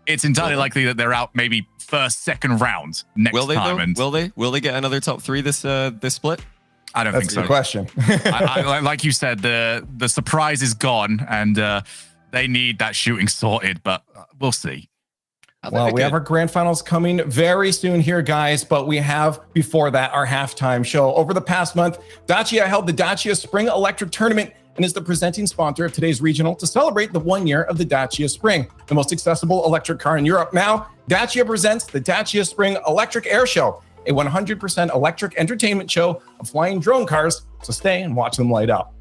it's entirely likely that they're out maybe first, second round next time. And will they get another top 3 this split? I don't think so. That's a good question. I, like you said, the surprise is gone, and they need that shooting sorted, but we'll see. Well, we have our grand finals coming very soon here, guys, but we have, before that, our halftime show. Over the past month, Dacia held the Dacia Spring Electric Tournament and is the presenting sponsor of today's regional to celebrate the 1 year of the Dacia Spring, the most accessible electric car in Europe. Now, Dacia presents the Dacia Spring Electric Air Show, a 100% electric entertainment show of flying drone cars. So stay and watch them light up.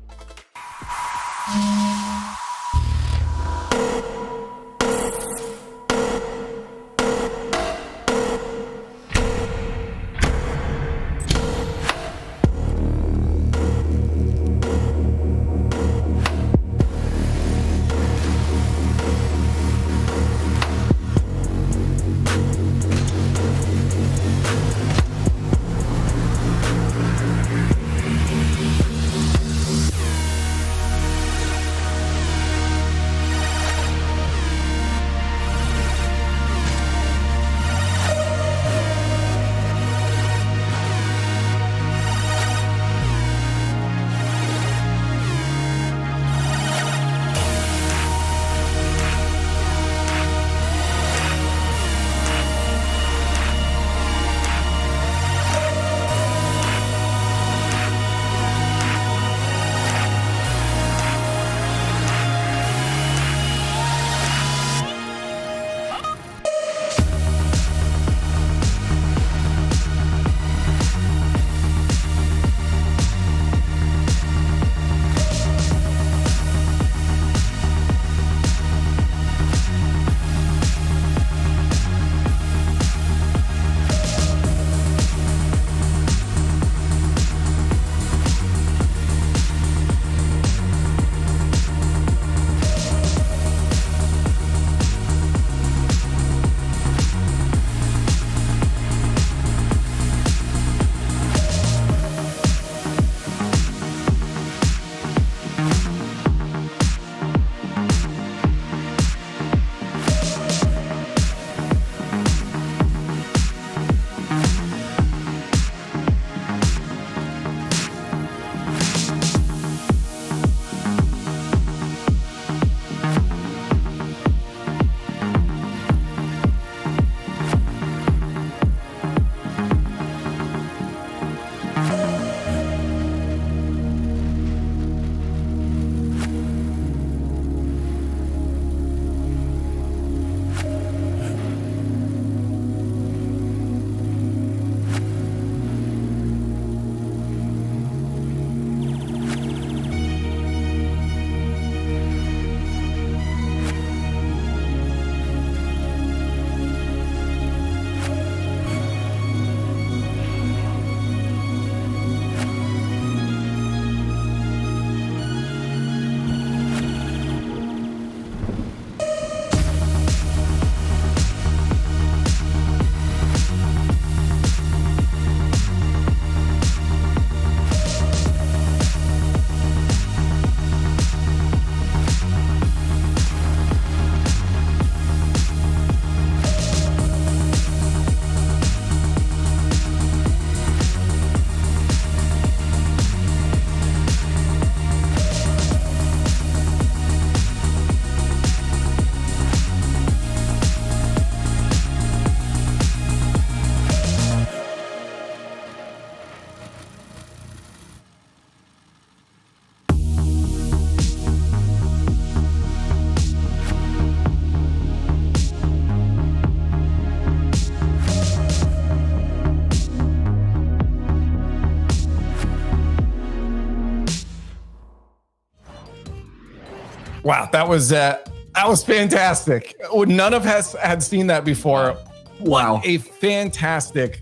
Wow, that was fantastic. None of us had seen that before. Wow. What a fantastic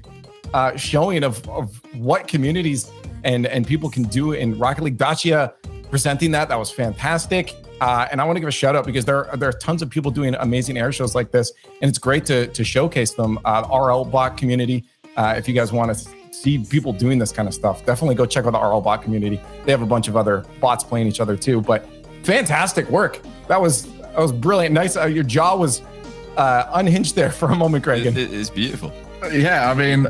showing of what communities and people can do in Rocket League. Dacia presenting that was fantastic. And I want to give a shout out because there are tons of people doing amazing air shows like this, and it's great to showcase them. RL bot community, if you guys want to see people doing this kind of stuff, definitely go check out the RL bot community. They have a bunch of other bots playing each other too, but fantastic work. That was brilliant. Nice. Your jaw was unhinged there for a moment, Greg. It is beautiful. Yeah, I mean,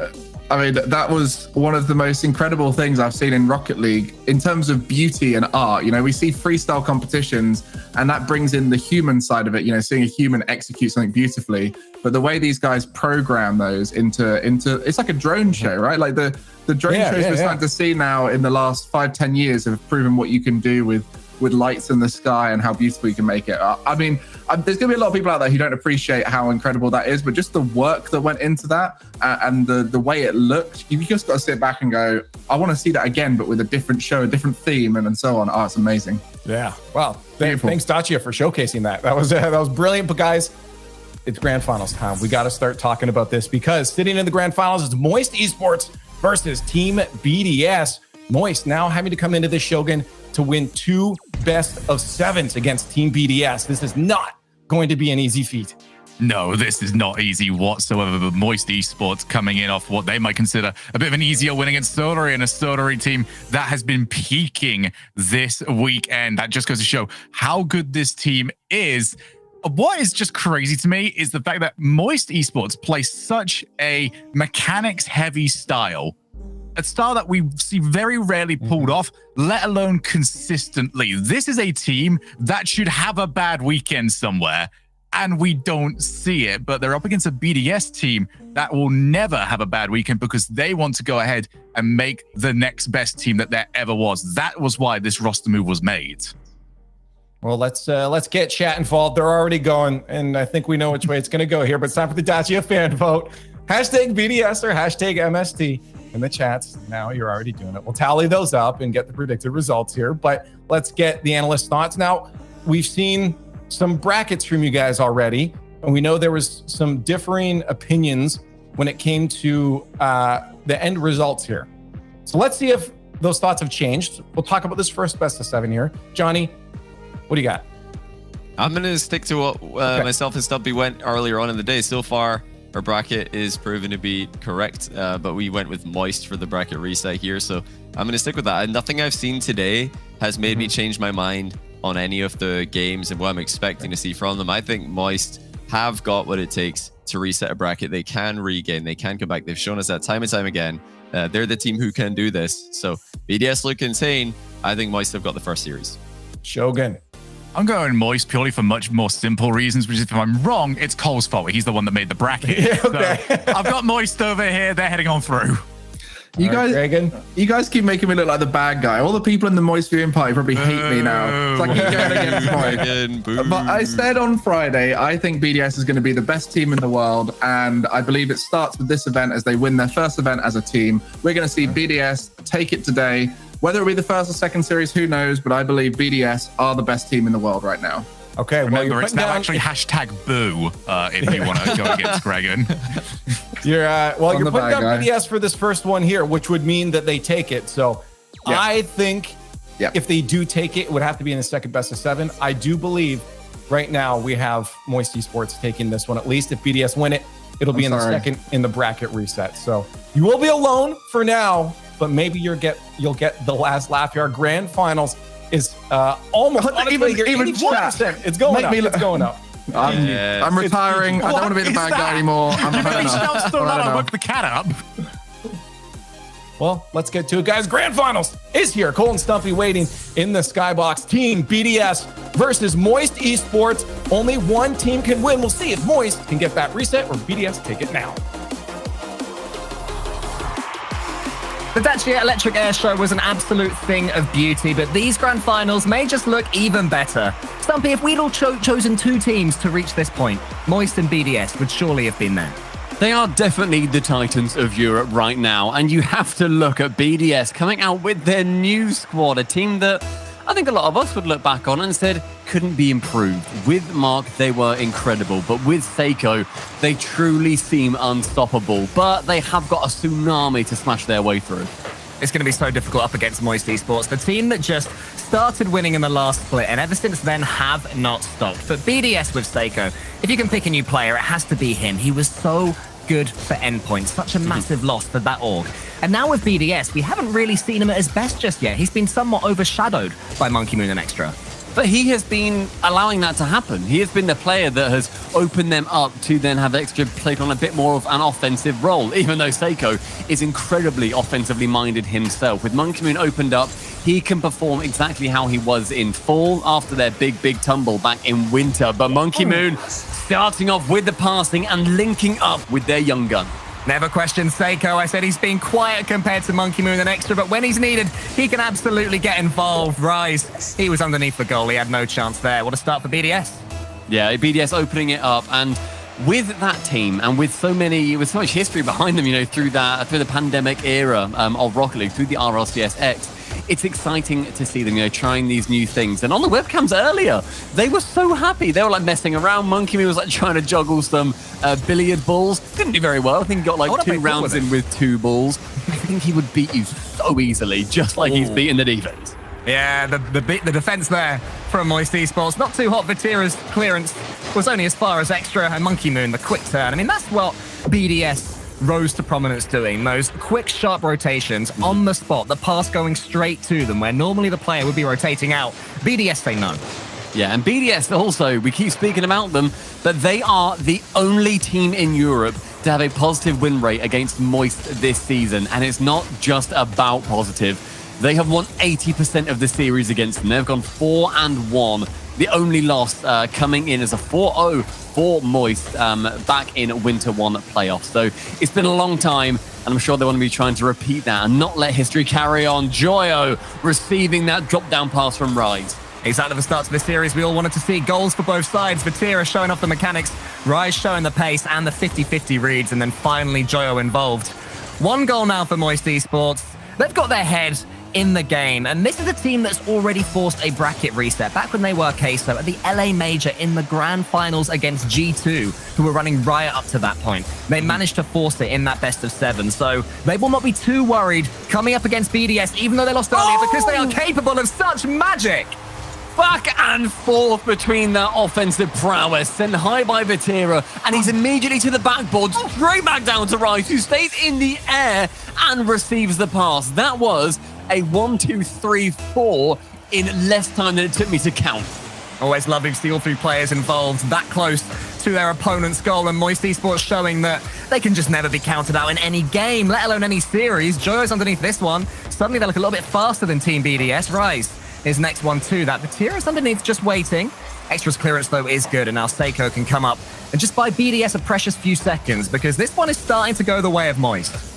that was one of the most incredible things I've seen in Rocket League in terms of beauty and art. You know, we see freestyle competitions and that brings in the human side of it, you know, seeing a human execute something beautifully. But the way these guys program those into it's like a drone show, right? Like the drone shows we're starting to see now in the last 5-10 years have proven what you can do with lights in the sky and how beautiful you can make it. I mean, there's going to be a lot of people out there who don't appreciate how incredible that is, but just the work that went into that and the way it looked, you just got to sit back and go, I want to see that again, but with a different show, a different theme, and so on. Oh, it's amazing. Yeah. Wow. Thanks, Dacia, for showcasing that. That was brilliant. But guys, it's grand finals time. We got to start talking about this because sitting in the grand finals is Moist Esports versus Team BDS. Moist now having to come into this Shogun to win 2 best-of-7s against Team BDS. This is not going to be an easy feat. No, this is not easy whatsoever, but Moist Esports coming in off what they might consider a bit of an easier win against Solarity, and a Solarity team that has been peaking this weekend. That just goes to show how good this team is. What is just crazy to me is the fact that Moist Esports plays such a mechanics-heavy style, a style that we see very rarely pulled off, let alone consistently. This is a team that should have a bad weekend somewhere, and we don't see it. But they're up against a BDS team that will never have a bad weekend because they want to go ahead and make the next best team that there ever was. That was why this roster move was made. Well, let's get chat involved. They're already going, and I think we know which way it's going to go here. But it's time for the Dacia fan vote. Hashtag BDS or hashtag MST. In the chats. Now you're already doing it. We'll tally those up and get the predicted results here, but let's get the analyst thoughts. Now, we've seen some brackets from you guys already, and we know there was some differing opinions when it came to the end results here. So let's see if those thoughts have changed. We'll talk about this first best-of-7 here. Johnny, what do you got? I'm going to stick to what myself and Stumpy went earlier on in the day. So far, our bracket is proven to be correct, but we went with Moist for the bracket reset here, so I'm going to stick with that. And nothing I've seen today has made me change my mind on any of the games and what I'm expecting to see from them. I think Moist have got what it takes to reset a bracket. They can regain, they can come back. They've shown us that time and time again. They're the team who can do this. So BDS look insane. I think Moist have got the first series. Shogun. I'm going Moist purely for much more simple reasons, which is if I'm wrong, it's Cole's fault. He's the one that made the bracket. Yeah, okay. So I've got Moist over here. They're heading on through. You guys keep making me look like the bad guy. All the people in the Moist viewing party probably hate me now. It's like keep going against Moist. But I said on Friday, I think BDS is going to be the best team in the world, and I believe it starts with this event as they win their first event as a team. We're going to see BDS take it today. Whether it be the first or second series, who knows? But I believe BDS are the best team in the world right now. Okay, remember, it's now actually hashtag boo if you want to go against Gregan. You're putting down BDS for this first one here, which would mean that they take it. So I think if they do take it, it would have to be in the second best-of-7. I do believe right now we have Moist Esports taking this one. At least if BDS win it, it'll be in the second in the bracket reset. So you will be alone for now, but maybe you'll get the last laugh here. Our grand finals is almost even 81%. It's going up. It's going up. I'm retiring. I don't want to be the bad guy anymore. I'm I woke the cat up. Well, let's get to it, guys. Grand finals is here. Cole and Stumpy waiting in the skybox. Team BDS versus Moist Esports. Only one team can win. We'll see if Moist can get that reset or BDS take it now. The Dacia Electric Air Show was an absolute thing of beauty, but these grand finals may just look even better. Stumpy, if we'd all chosen 2 teams to reach this point, Moist and BDS would surely have been there. They are definitely the Titans of Europe right now, and you have to look at BDS coming out with their new squad, a team that I think a lot of us would look back on and said, couldn't be improved. With Mark, they were incredible, but with Seiko, they truly seem unstoppable. But they have got a tsunami to smash their way through. It's going to be so difficult up against Moist Esports, the team that just started winning in the last split and ever since then have not stopped. But BDS with Seiko, if you can pick a new player, it has to be him. He was so good for endpoints, such a massive loss for that org. And now with BDS, we haven't really seen him at his best just yet. He's been somewhat overshadowed by Monkey Moon and Extra. But he has been allowing that to happen. He has been the player that has opened them up to then have Extra take on a bit more of an offensive role, even though Seiko is incredibly offensively minded himself. With Monkey Moon opened up, he can perform exactly how he was in fall after their big tumble back in winter. But Monkey Moon starting off with the passing and linking up with their young gun. Never question Seiko. I said he's been quiet compared to Monkey Moon and Extra, but when he's needed, he can absolutely get involved. Rise, he was underneath the goal. He had no chance there. What a start for BDS. Yeah, BDS opening it up, and with that team and with so much history behind them, through the pandemic era of Rocket League, through the RLCS X, it's exciting to see them, trying these new things. And on the webcams earlier, they were so happy. They were like messing around. Monkey Moon was like trying to juggle some billiard balls. Didn't do very well. I think he got like 2 rounds in with 2 balls. I think he would beat you so easily, just like he's beating the defense. Yeah, the defense there from Moist Esports. Not too hot. Vatira's clearance was only as far as Extra, and Monkey Moon, the quick turn. I mean, that's what BDS rose to prominence doing. Those quick, sharp rotations on the spot, the pass going straight to them, where normally the player would be rotating out. BDS say no. Yeah, and BDS also, we keep speaking about them, but they are the only team in Europe to have a positive win rate against Moist this season. And it's not just about positive. They have won 80% of the series against them. They've gone 4-1. The only loss coming in as a 4-0 for Moist back in Winter 1 playoffs. So it's been a long time, and I'm sure they want to be trying to repeat that and not let history carry on. Joyo receiving that drop-down pass from Rise. Exactly the start to the series we all wanted to see. Goals for both sides. Vatira showing off the mechanics, Rise showing the pace and the 50-50 reads, and then finally Joyo involved. 1 goal now for Moist Esports. They've got their head in the game, and this is a team that's already forced a bracket reset back when they were Queso at the LA Major in the grand finals against G2, who were running Riot up to that point. They managed to force it in that best of 7, so they will not be too worried coming up against BDS, even though they lost earlier, because they are capable of such magic. Back and forth between that offensive prowess, sent high by Vatira, and he's immediately to the backboard, straight back down to Rice, who stays in the air and receives the pass. That was a 1, 2, 3, 4 in less time than it took me to count. Always lovely to see all 3 players involved that close to their opponent's goal, and Moist Esports showing that they can just never be counted out in any game, let alone any series. Joyo's underneath this one. Suddenly they look a little bit faster than Team BDS. Rise is next one to that. Vatira's underneath just waiting. Extra's clearance though is good, and now Seiko can come up and just buy BDS a precious few seconds, because this one is starting to go the way of Moist.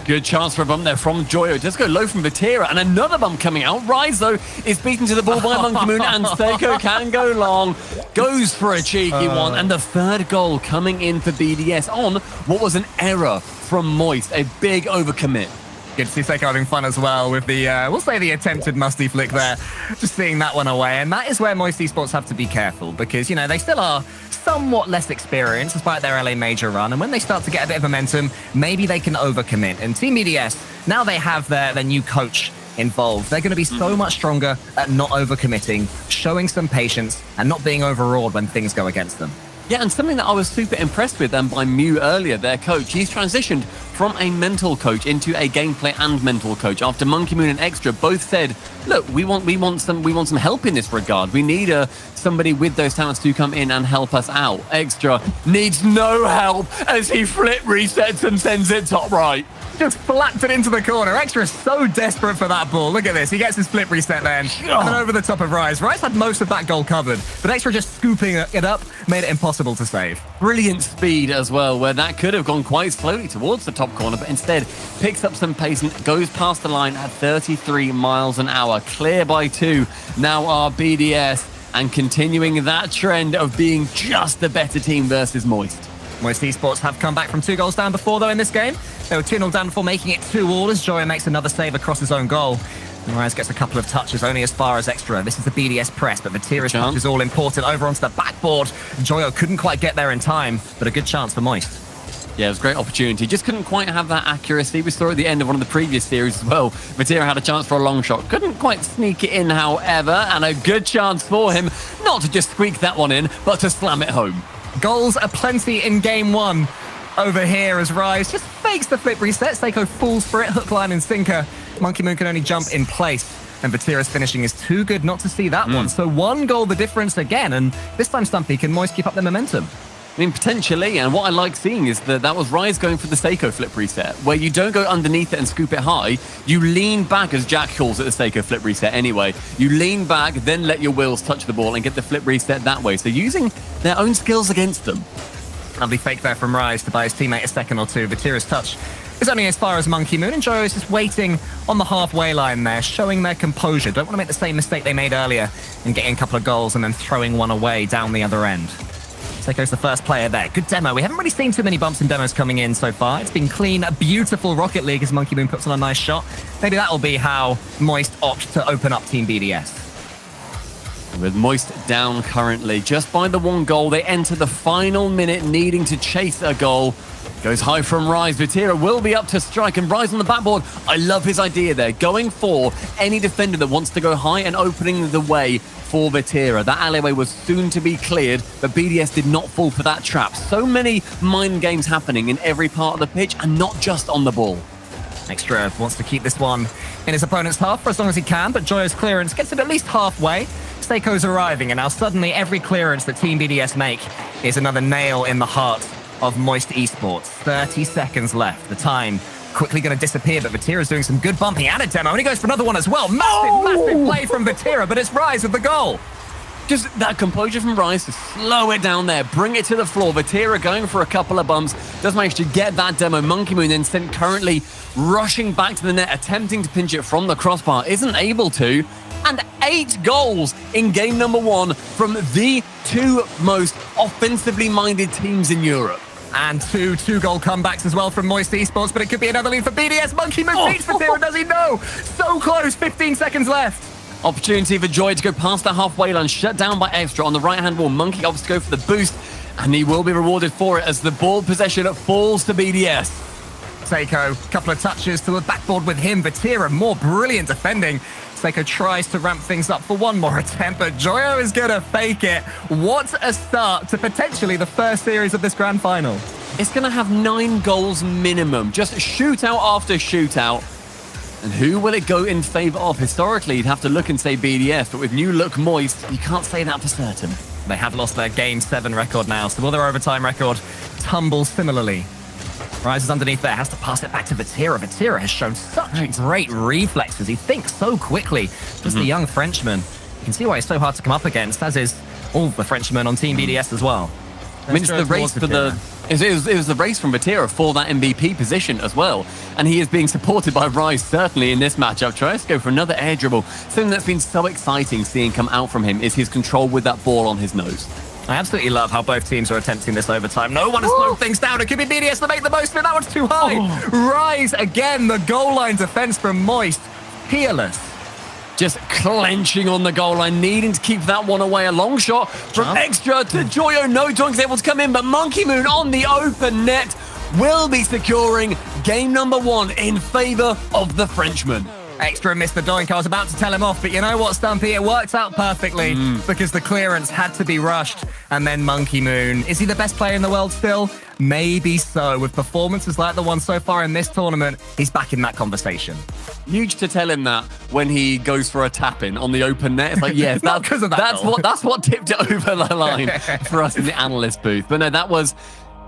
Good chance for a bump there from Joyo. It does go low from Vatira, and another bump coming out. Rise, though, is beaten to the ball by Monkey Moon, and Seiko can go long. Goes for a cheeky one, and the 3rd goal coming in for BDS on what was an error from Moist. A big overcommit. Good to see Seiko having fun as well with the, we'll say the attempted musty flick there. Just seeing that one away. And that is where Moist Esports have to be careful, because, they still are somewhat less experienced despite their LA Major run. And when they start to get a bit of momentum, maybe they can overcommit. And Team BDS, now they have their new coach involved, they're going to be so much stronger at not overcommitting, showing some patience, and not being overawed when things go against them. Yeah, and something that I was super impressed with by Mew earlier, their coach. He's transitioned from a mental coach into a gameplay and mental coach. After Monkey Moon and Extra both said, look, we want some help in this regard. We need somebody with those talents to come in and help us out. Extra needs no help as he flip resets and sends it top right. Just flapped it into the corner. Extra is so desperate for that ball. Look at this. He gets his flip reset then. And then over the top of Rise. Rise had most of that goal covered, but Extra just scooping it up made it impossible to save. Brilliant speed as well, where that could have gone quite slowly towards the top corner, but instead picks up some pace and goes past the line at 33 miles an hour. Clear by 2. Now our BDS, and continuing that trend of being just the better team versus Moist. Moist Esports have come back from 2 goals down before, though, in this game. They were 2-0 down before making it 2-all as Joyo makes another save across his own goal. And Rise gets a couple of touches, only as far as extra. This is the BDS press, but Vatira's touch is all important over onto the backboard. Joyo couldn't quite get there in time, but a good chance for Moist. Yeah, it was a great opportunity. Just couldn't quite have that accuracy. We saw at the end of one of the previous series as well. Vatira had a chance for a long shot. Couldn't quite sneak it in, however, and a good chance for him not to just squeak that one in, but to slam it home. Goals are plenty in game one over here as Rise just fakes the flip reset. Seiko falls for it, hook, line, and sinker. Monkey Moon can only jump in place, and Vatira's finishing is too good not to see that one. So 1 goal the difference again, and this time Stumpy can Moist keep up the momentum. I mean, potentially, and what I like seeing is that was Rise going for the Seiko flip reset, where you don't go underneath it and scoop it high. You lean back, as Jack calls it, the Seiko flip reset anyway. You lean back, then let your wheels touch the ball and get the flip reset that way. So using their own skills against them. Lovely fake there from Rise to buy his teammate a second or two. Vatira's touch is only as far as Monkey Moon, and Joyo is just waiting on the halfway line there, showing their composure. Don't want to make the same mistake they made earlier in getting a couple of goals and then throwing one away down the other end. Seiko's the first player there. Good demo. We haven't really seen too many bumps and demos coming in so far. It's been clean, a beautiful Rocket League as Monkey Moon puts on a nice shot. Maybe that'll be how Moist opt to open up Team BDS. With Moist down currently just by the 1 goal, they enter the final minute needing to chase a goal. Goes high from Rise. Vatira will be up to strike, and Rise on the backboard. I love his idea there, going for any defender that wants to go high and opening the way for Vatira. That alleyway was soon to be cleared, but BDS did not fall for that trap. So many mind games happening in every part of the pitch, and not just on the ball. Extra wants to keep this one in his opponent's half for as long as he can, but Joyo's clearance gets it at least halfway. Seiko's arriving, and now suddenly every clearance that Team BDS make is another nail in the heart of Moist Esports. 30 seconds left. The time quickly going to disappear, but Vatira's doing some good bumping and a demo, and he goes for another one as well. Massive play from Vatira, but it's Rise with the goal. Just that composure from Rise to slow it down there, bring it to the floor. Vatira going for a couple of bumps, does manage to get that demo. Monkey Moon then sent currently rushing back to the net, attempting to pinch it from the crossbar, isn't able to. And 8 goals in game number 1 from the 2 most offensively minded teams in Europe. And 2 2-goal comebacks as well from Moist Esports, but it could be another lead for BDS. Monkey Moon beats Vatira, does he? No! So close, 15 seconds left. Opportunity for Joy to go past that halfway line, shut down by Extra on the right-hand wall. Monkey opts to go for the boost, and he will be rewarded for it as the ball possession falls to BDS. Seiko, couple of touches to the backboard with him. Vatira, more brilliant defending. Seiko tries to ramp things up for one more attempt, but Joyo is going to fake it. What a start to potentially the first series of this grand final. It's going to have 9 goals minimum, just shootout after shootout. And who will it go in favor of? Historically, you'd have to look and say BDS, but with new look Moist, you can't say that for certain. They have lost their Game 7 record now, so will their overtime record tumble similarly? Rise is underneath there, has to pass it back to Vatira. Vatira has shown such great reflexes. He thinks so quickly. Just a young Frenchman. You can see why he's so hard to come up against, as is all the Frenchmen on Team BDS as well. I mean, it's the race for the... It was the race from Vatira for that MVP position as well. And he is being supported by Rise, certainly, in this matchup. Tries to go for another air dribble. Something that's been so exciting seeing come out from him is his control with that ball on his nose. I absolutely love how both teams are attempting this overtime. No one has slowed things down. It could be BDS to make the most of it. That one's too high. Rise again. The goal line defense from Moist. Peerless. Just clenching on the goal line, needing to keep that one away. A long shot from Extra to Joyo. No Donk's able to come in, but Monkey Moon on the open net will be securing game number 1 in favor of the Frenchman. Extra missed the doink. I was about to tell him off, but you know what, Stumpy? It worked out perfectly because the clearance had to be rushed. And then Monkey Moon. Is he the best player in the world still? Maybe so. With performances like the one so far in this tournament, he's back in that conversation. Huge to tell him that when he goes for a tap-in on the open net. It's like, yes, that's what tipped it over the line for us in the analyst booth. But no, that was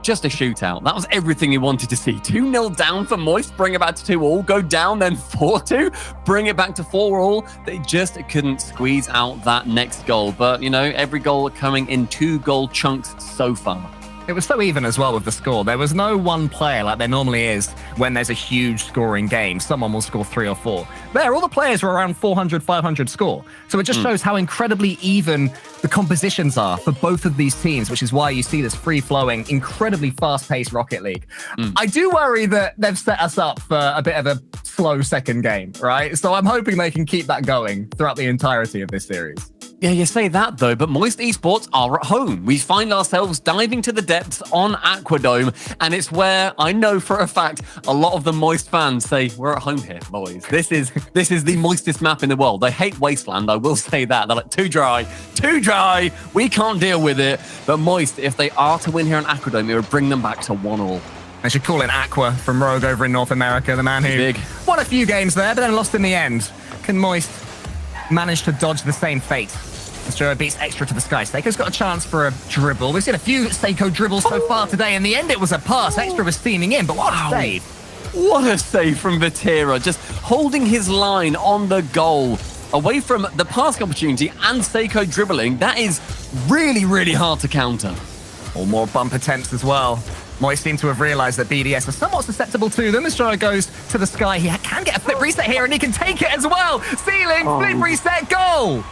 just a shootout. That was everything he wanted to see. 2-0 down for Moist, bring it back to 2-all, go down, then 4-2, bring it back to 4-all. They just couldn't squeeze out that next goal. But, you know, every goal coming in 2-goal chunks so far. It was so even as well with the score. There was no one player like there normally is when there's a huge scoring game. Someone will score 3 or 4. There, all the players were around 400, 500 score. So it just shows how incredibly even the compositions are for both of these teams, which is why you see this free-flowing, incredibly fast-paced Rocket League. I do worry that they've set us up for a bit of a slow second game, right? So I'm hoping they can keep that going throughout the entirety of this series. Yeah, you say that though, but Moist Esports are at home. We find ourselves diving to the depths on Aquadome, and it's where I know for a fact a lot of the Moist fans say, we're at home here, boys. This is the moistest map in the world. They hate Wasteland, I will say that. They're like, too dry, we can't deal with it. But Moist, if they are to win here on Aquadome, it would bring them back to 1-1. I should call it Aqua from Rogue over in North America, the man who won a few games there, but then lost in the end. Can Moist manage to dodge the same fate? As Joe beats Extra to the sky. Seiko's got a chance for a dribble. We've seen a few Seiko dribbles so far today. In the end, it was a pass. Extra was steaming in, but what a save. What a save from Vatira, just holding his line on the goal. Away from the passing opportunity and Seiko dribbling, that is really, really hard to counter. Or more bump attempts as well. Moist seem to have realized that BDS are somewhat susceptible to them. As Joe goes to the sky, he can get a flip reset here, and he can take it as well. Ceiling, flip reset, goal.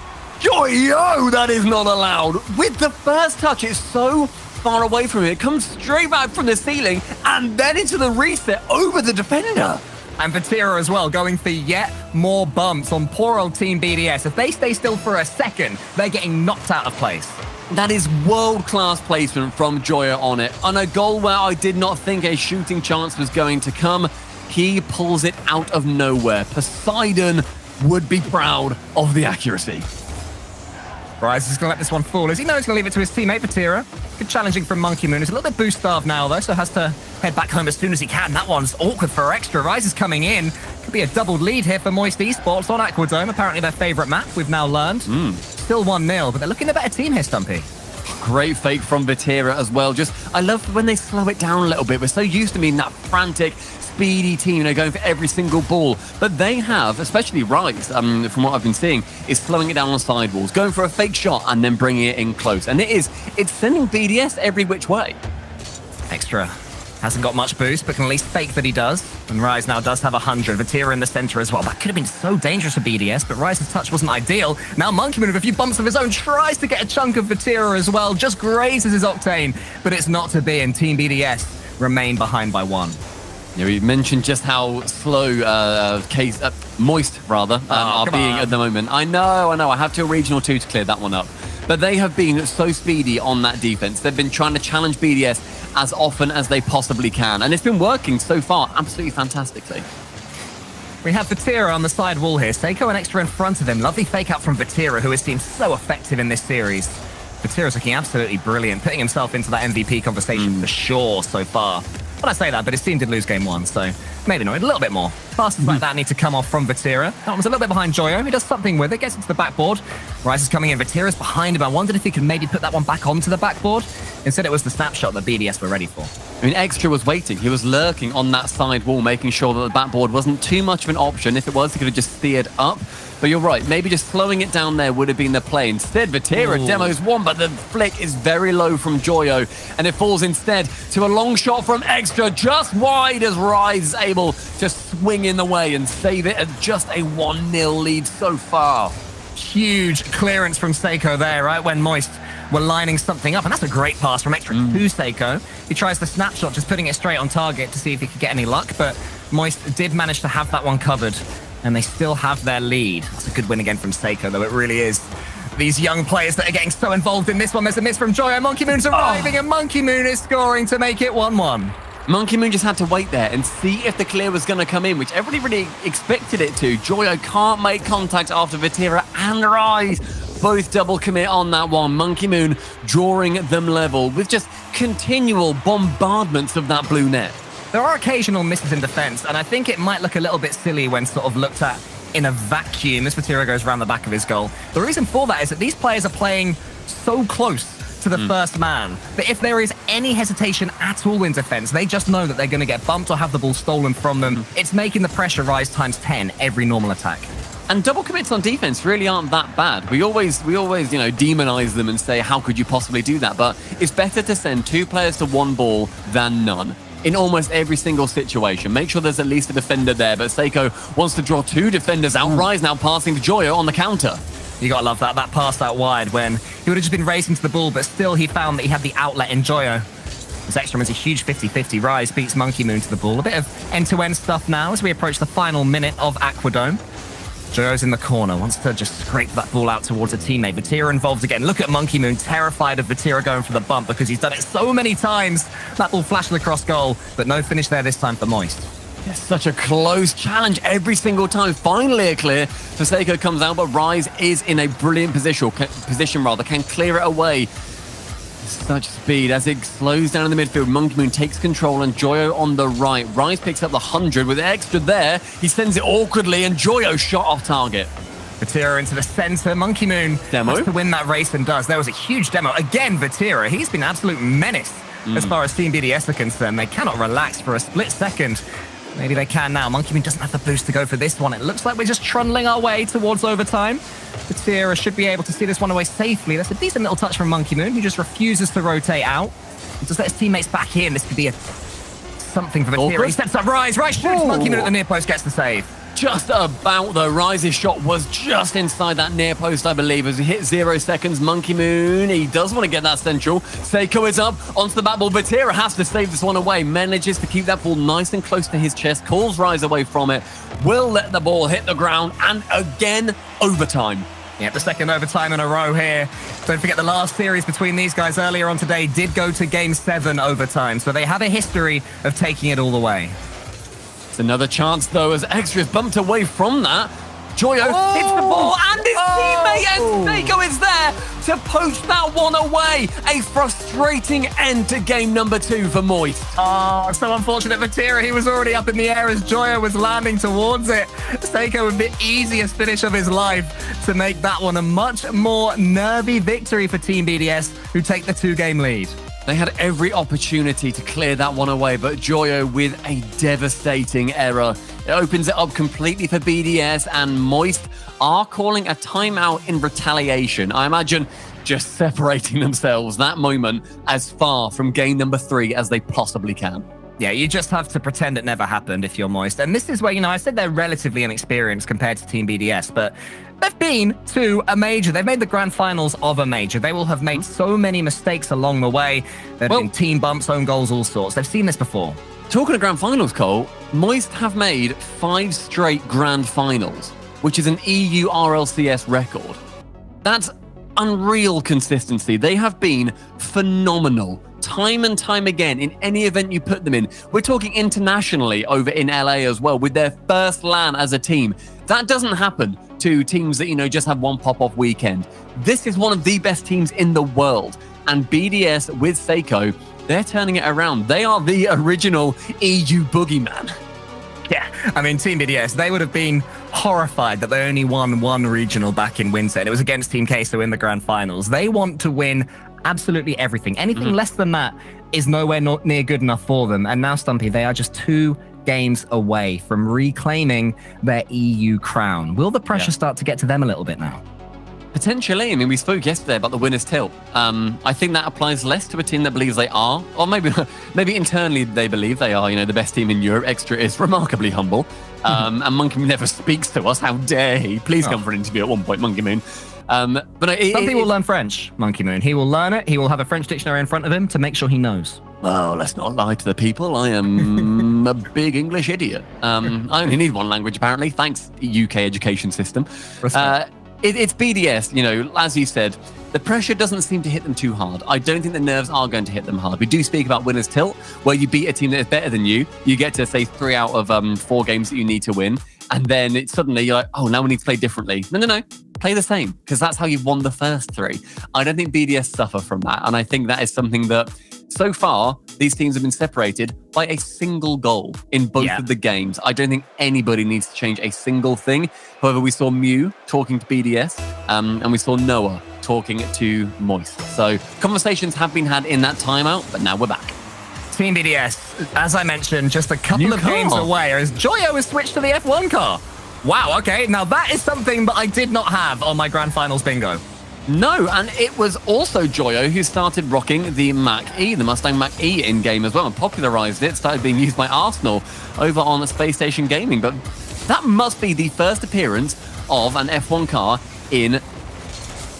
Yo, that is not allowed. With the first touch, it's so far away from it. It comes straight back from the ceiling and then into the reset over the defender. And Vatira as well, going for yet more bumps on poor old Team BDS. If they stay still for a second, they're getting knocked out of place. That is world-class placement from Joya on it. On a goal where I did not think a shooting chance was going to come, he pulls it out of nowhere. Poseidon would be proud of the accuracy. Rise is going to let this one fall as he knows he's going to leave it to his teammate, Vatira. Good challenging from Monkey Moon. He's a little bit boost starved now, though, so has to head back home as soon as he can. That one's awkward for Extra. Rise is coming in. Could be a doubled lead here for Moist Esports on Aquadome, apparently their favourite map, we've now learned. Still 1-0, but they're looking a better team here, Stumpy. Great fake from Vatira as well. Just, I love when they slow it down a little bit. We're so used to being that frantic, speedy team, you know, going for every single ball. But they have, especially Rise, from what I've been seeing, is slowing it down on sidewalls, going for a fake shot and then bringing it in close. And it's sending BDS every which way. Extra hasn't got much boost, but can at least fake that he does. And Rise now does have 100. Vatira in the center as well. That could have been so dangerous for BDS, but Rise's touch wasn't ideal. Now Monkey Moon with a few bumps of his own tries to get a chunk of Vatira as well. Just grazes his Octane, but it's not to be, and Team BDS remain behind by 1. Yeah, we mentioned just how slow Moist are being at the moment. I know. I have to Regional 2 to clear that one up. But they have been so speedy on that defense. They've been trying to challenge BDS as often as they possibly can. And it's been working so far absolutely fantastically. We have Vatira on the side wall here. Seiko and Extra in front of him. Lovely fake out from Vatira, who has seemed so effective in this series. Vatira's looking absolutely brilliant, putting himself into that MVP conversation for sure so far. When I say that, but his team did lose game 1, so maybe not. A little bit more. Passes like that need to come off from Vatira. That one's a little bit behind Joyo. He does something with it, gets into the backboard. Rise is coming in. Vatira's behind him. I wondered if he could maybe put that one back onto the backboard. Instead, it was the snapshot that BDS were ready for. I mean, Extra was waiting. He was lurking on that side wall, making sure that the backboard wasn't too much of an option. If it was, he could have just steered up. But you're right, maybe just slowing it down there would have been the play. Instead, Vatira demos one, but the flick is very low from Joyo, and it falls instead to a long shot from Extra, just wide as Rise is able to swing in the way and save it at just a 1-0 lead so far. Huge clearance from Seiko there, right, when Moist were lining something up, and that's a great pass from Extra to Seiko. He tries the snapshot, just putting it straight on target to see if he could get any luck, but Moist did manage to have that one covered. And they still have their lead. That's a good win again from Seiko, though it really is. These young players that are getting so involved in this one. There's a miss from Joyo. Monkey Moon's arriving, and Monkey Moon is scoring to make it 1-1. Monkey Moon just had to wait there and see if the clear was going to come in, which everybody really expected it to. Joyo can't make contact after Vatira and Rise both double commit on that one. Monkey Moon drawing them level with just continual bombardments of that blue net. There are occasional misses in defense, and I think it might look a little bit silly when sort of looked at in a vacuum as Vatira goes around the back of his goal. The reason for that is that these players are playing so close to the first man that if there is any hesitation at all in defense, they just know that they're going to get bumped or have the ball stolen from them. It's making the pressure rise times 10 every normal attack. And double commits on defense really aren't that bad. We always, demonize them and say, how could you possibly do that? But it's better to send 2 players to 1 ball than none. In almost every single situation. Make sure there's at least a defender there, but Seiko wants to draw 2 defenders out. Rise now passing to Joyo on the counter. You gotta love that pass out wide when he would have just been racing to the ball, but still he found that he had the outlet in Joyo. This extra is a huge 50-50. Rise beats Monkey Moon to the ball. A bit of end-to-end stuff now as we approach the final minute of Aquadome. Joyo's in the corner, wants to just scrape that ball out towards a teammate. Vatira involved again. Look at Monkey Moon, terrified of Vatira going for the bump because he's done it so many times. That ball flashed across goal, but no finish there this time for Moist. It's such a close challenge every single time. Finally a clear. Seiko comes out, but Rise is in a brilliant position, can clear it away. Such speed as it slows down in the midfield. Monkey Moon takes control and Joyo on the right. Rise picks up the 100 with extra there. He sends it awkwardly and Joyo shot off target. Vatira into the center. Monkey Moon has to win that race and does. There was a huge demo. Again, Vatira, he's been an absolute menace as far as Team BDS are concerned. They cannot relax for a split second. Maybe they can now. Monkey Moon doesn't have the boost to go for this one. It looks like we're just trundling our way towards overtime. Vatira should be able to see this one away safely. That's a decent little touch from Monkey Moon, who just refuses to rotate out. He just let his teammates back in. This could be something for Vatira. He steps up, Rise shoots Monkey Moon at the near post, gets the save. Just about though. Rise's shot was just inside that near post, I believe, as he hit 0 seconds. Monkey Moon, he does want to get that central. Seiko is up onto the back ball. Vatira has to save this one away. Manages to keep that ball nice and close to his chest. Calls Rise away from it. Will let the ball hit the ground. And again, overtime. Yeah, the second overtime in a row here. Don't forget the last series between these guys earlier on today did go to Game 7 overtime. So they have a history of taking it all the way. It's another chance, though, as Extra is bumped away from that. Joyo hits the ball, and his teammate and Seiko is there to poach that one away. A frustrating end to game number 2 for Moist. Oh, so unfortunate for Vatira. He was already up in the air as Joyo was landing towards it. Seiko with the easiest finish of his life to make that one a much more nervy victory for Team BDS, who take the 2-game lead. They had every opportunity to clear that one away, but Joyo with a devastating error. It opens it up completely for BDS, and Moist are calling a timeout in retaliation. I imagine just separating themselves that moment as far from game number 3 as they possibly can. Yeah, you just have to pretend it never happened if you're Moist. And this is where, I said they're relatively inexperienced compared to Team BDS, but they've been to a major. They've made the grand finals of a major. They will have made so many mistakes along the way. There have been team bumps, own goals, all sorts. They've seen this before. Talking of grand finals, Cole, Moist have made 5 straight grand finals, which is an EU RLCS record. That's unreal consistency. They have been phenomenal time and time again in any event you put them in. We're talking internationally over in LA as well with their first LAN as a team. That doesn't happen to teams that, just have one pop-off weekend. This is one of the best teams in the world. And BDS with Seiko, they're turning it around. They are the original EU boogeyman. Yeah, Team BDS, they would have been horrified that they only won 1 regional back in winter. And it was against Team Queso in the grand finals. They want to win absolutely everything. Anything less than that is nowhere near good enough for them. And now, Stumpy, they are just 2 games away from reclaiming their EU crown. Will the pressure start to get to them a little bit now? Potentially. We spoke yesterday about the winner's tilt. I think that applies less to a team that believes they are, or maybe internally they believe they are, the best team in Europe. Extra is remarkably humble. And Monkey Moon never speaks to us. How dare he? Please come for an interview at one point, Monkey Moon. Something will learn French, Monkey Moon. He will learn it. He will have a French dictionary in front of him to make sure he knows. Well, let's not lie to the people. I am a big English idiot. I only need 1 language, apparently. Thanks, UK education system. It's BDS, as you said, the pressure doesn't seem to hit them too hard. I don't think the nerves are going to hit them hard. We do speak about winner's tilt, where you beat a team that is better than you. You get to, say, 3 out of 4 games that you need to win. And then suddenly you're like, oh, now we need to play differently. No. Play the same, because that's how you've won the first 3. I don't think BDS suffer from that. And I think that is something that, so far, these teams have been separated by a single goal in both of the games. I don't think anybody needs to change a single thing. However, we saw Mew talking to BDS, and we saw Noah talking to Moist. So conversations have been had in that timeout, but now we're back. Team BDS, as I mentioned, just a couple of games away as Joyo has switched to the F1 car. Wow, okay. Now that is something that I did not have on my Grand Finals bingo. No, and it was also Joyo who started rocking the Mach-E, the Mustang Mach-E in-game as well, and popularized it, started being used by Arsenal over on Space Station Gaming. But that must be the first appearance of an F1 car in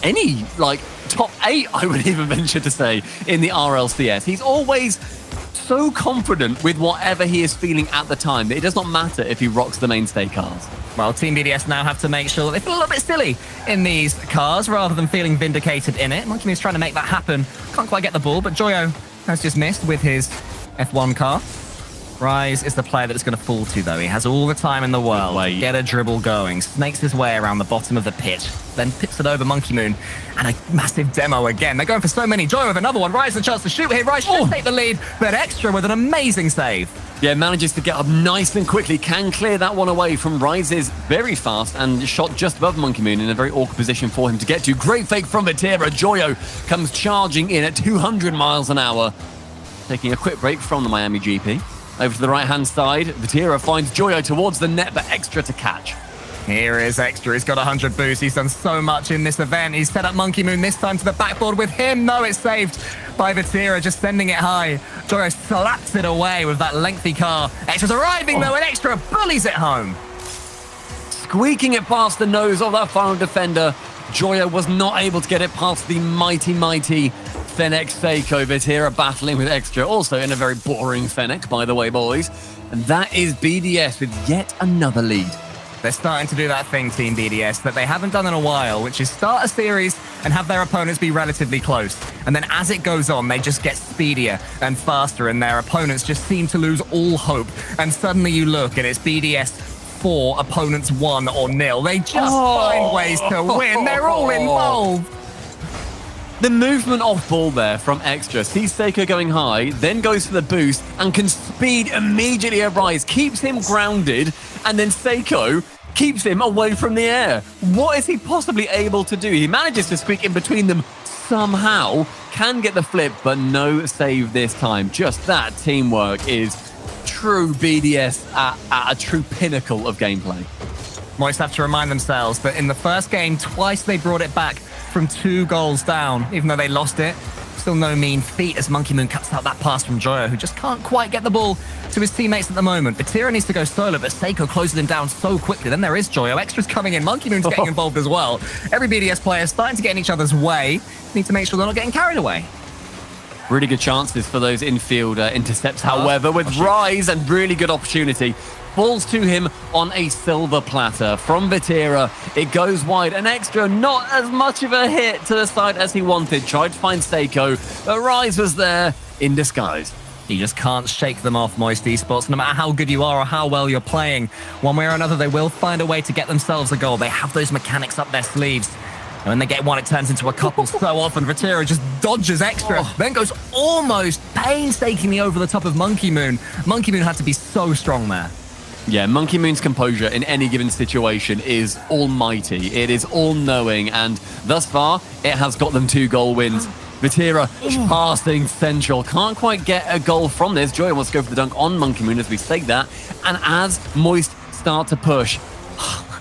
any, like, top 8, I would even venture to say, in the RLCS. He's always so confident with whatever he is feeling at the time that it does not matter if he rocks the mainstay cars. Well, Team BDS now have to make sure that they feel a little bit silly in these cars rather than feeling vindicated in it. Monkey Moon's trying to make that happen. Can't quite get the ball, but Joyo has just missed with his F1 car. Rise is the player that it's going to fall to, though. He has all the time in the world. Get a dribble going. Snakes his way around the bottom of the pitch. Then pips it over Monkey Moon. And a massive demo again. They're going for so many. Joy with another one. Rise the chance to shoot here. Rise should take the lead. But Extra with an amazing save. Yeah, manages to get up nice and quickly. Can clear that one away from Rises very fast and shot just above Monkey Moon in a very awkward position for him to get to. Great fake from Vatira. Joyo comes charging in at 200 miles an hour. Taking a quick break from the Miami GP. Over to the right-hand side, Vatira finds Joyo towards the net, but Extra to catch. Here is Extra. He's got 100 boosts. He's done so much in this event. He's set up Monkey Moon this time to the backboard with him. No, it's saved by Vatira, just sending it high. Joyo slaps it away with that lengthy car. Extra's arriving, though, and Extra bullies it home. Squeaking it past the nose of that final defender. Joyo was not able to get it past the mighty Fennec Seiko. Vatira battling with Extra, also in a very boring Fennec, by the way, boys. And that is BDS with yet another lead. They're starting to do that thing, Team BDS, that they haven't done in a while, which is start a series and have their opponents be relatively close. And then as it goes on, they just get speedier and faster, and their opponents just seem to lose all hope. And suddenly you look, and it's BDS 4, opponents 1 or 0. They just find ways to win. They're all involved. The movement off ball there from Extra. Sees Seiko going high, then goes for the boost and can speed immediately arise. Keeps him grounded, and then Seiko keeps him away from the air. What is he possibly able to do? He manages to squeak in between them somehow. Can get the flip, but no save this time. Just that teamwork is true BDS at a true pinnacle of gameplay. Moist have to remind themselves that in the first game, twice they brought it back from 2 goals down, even though they lost it. Still no mean feat as Monkey Moon cuts out that pass from Joyo, who just can't quite get the ball to his teammates at the moment. Vatira needs to go solo, but Seiko closes him down so quickly. Then there is Joyo. Extra's coming in. Monkey Moon's getting involved as well. Every BDS player is starting to get in each other's way. Need to make sure they're not getting carried away. Really good chances for those infield intercepts, however, with Rise and really good opportunity. Falls to him on a silver platter from Vatira. It goes wide, and Extra not as much of a hit to the side as he wanted. Tried to find Seiko, but Rise was there in disguise. You just can't shake them off, Moist Esports. No matter how good you are or how well you're playing, one way or another, they will find a way to get themselves a goal. They have those mechanics up their sleeves. And when they get one, it turns into a couple so often. Vatira just dodges Extra, then goes almost painstakingly over the top of Monkey Moon. Monkey Moon had to be so strong there. Yeah, Monkey Moon's composure in any given situation is almighty. It is all-knowing, and thus far, it has got them 2 goal wins. Vatira passing central. Can't quite get a goal from this. Joy wants to go for the dunk on Monkey Moon as we say that. And as Moist start to push,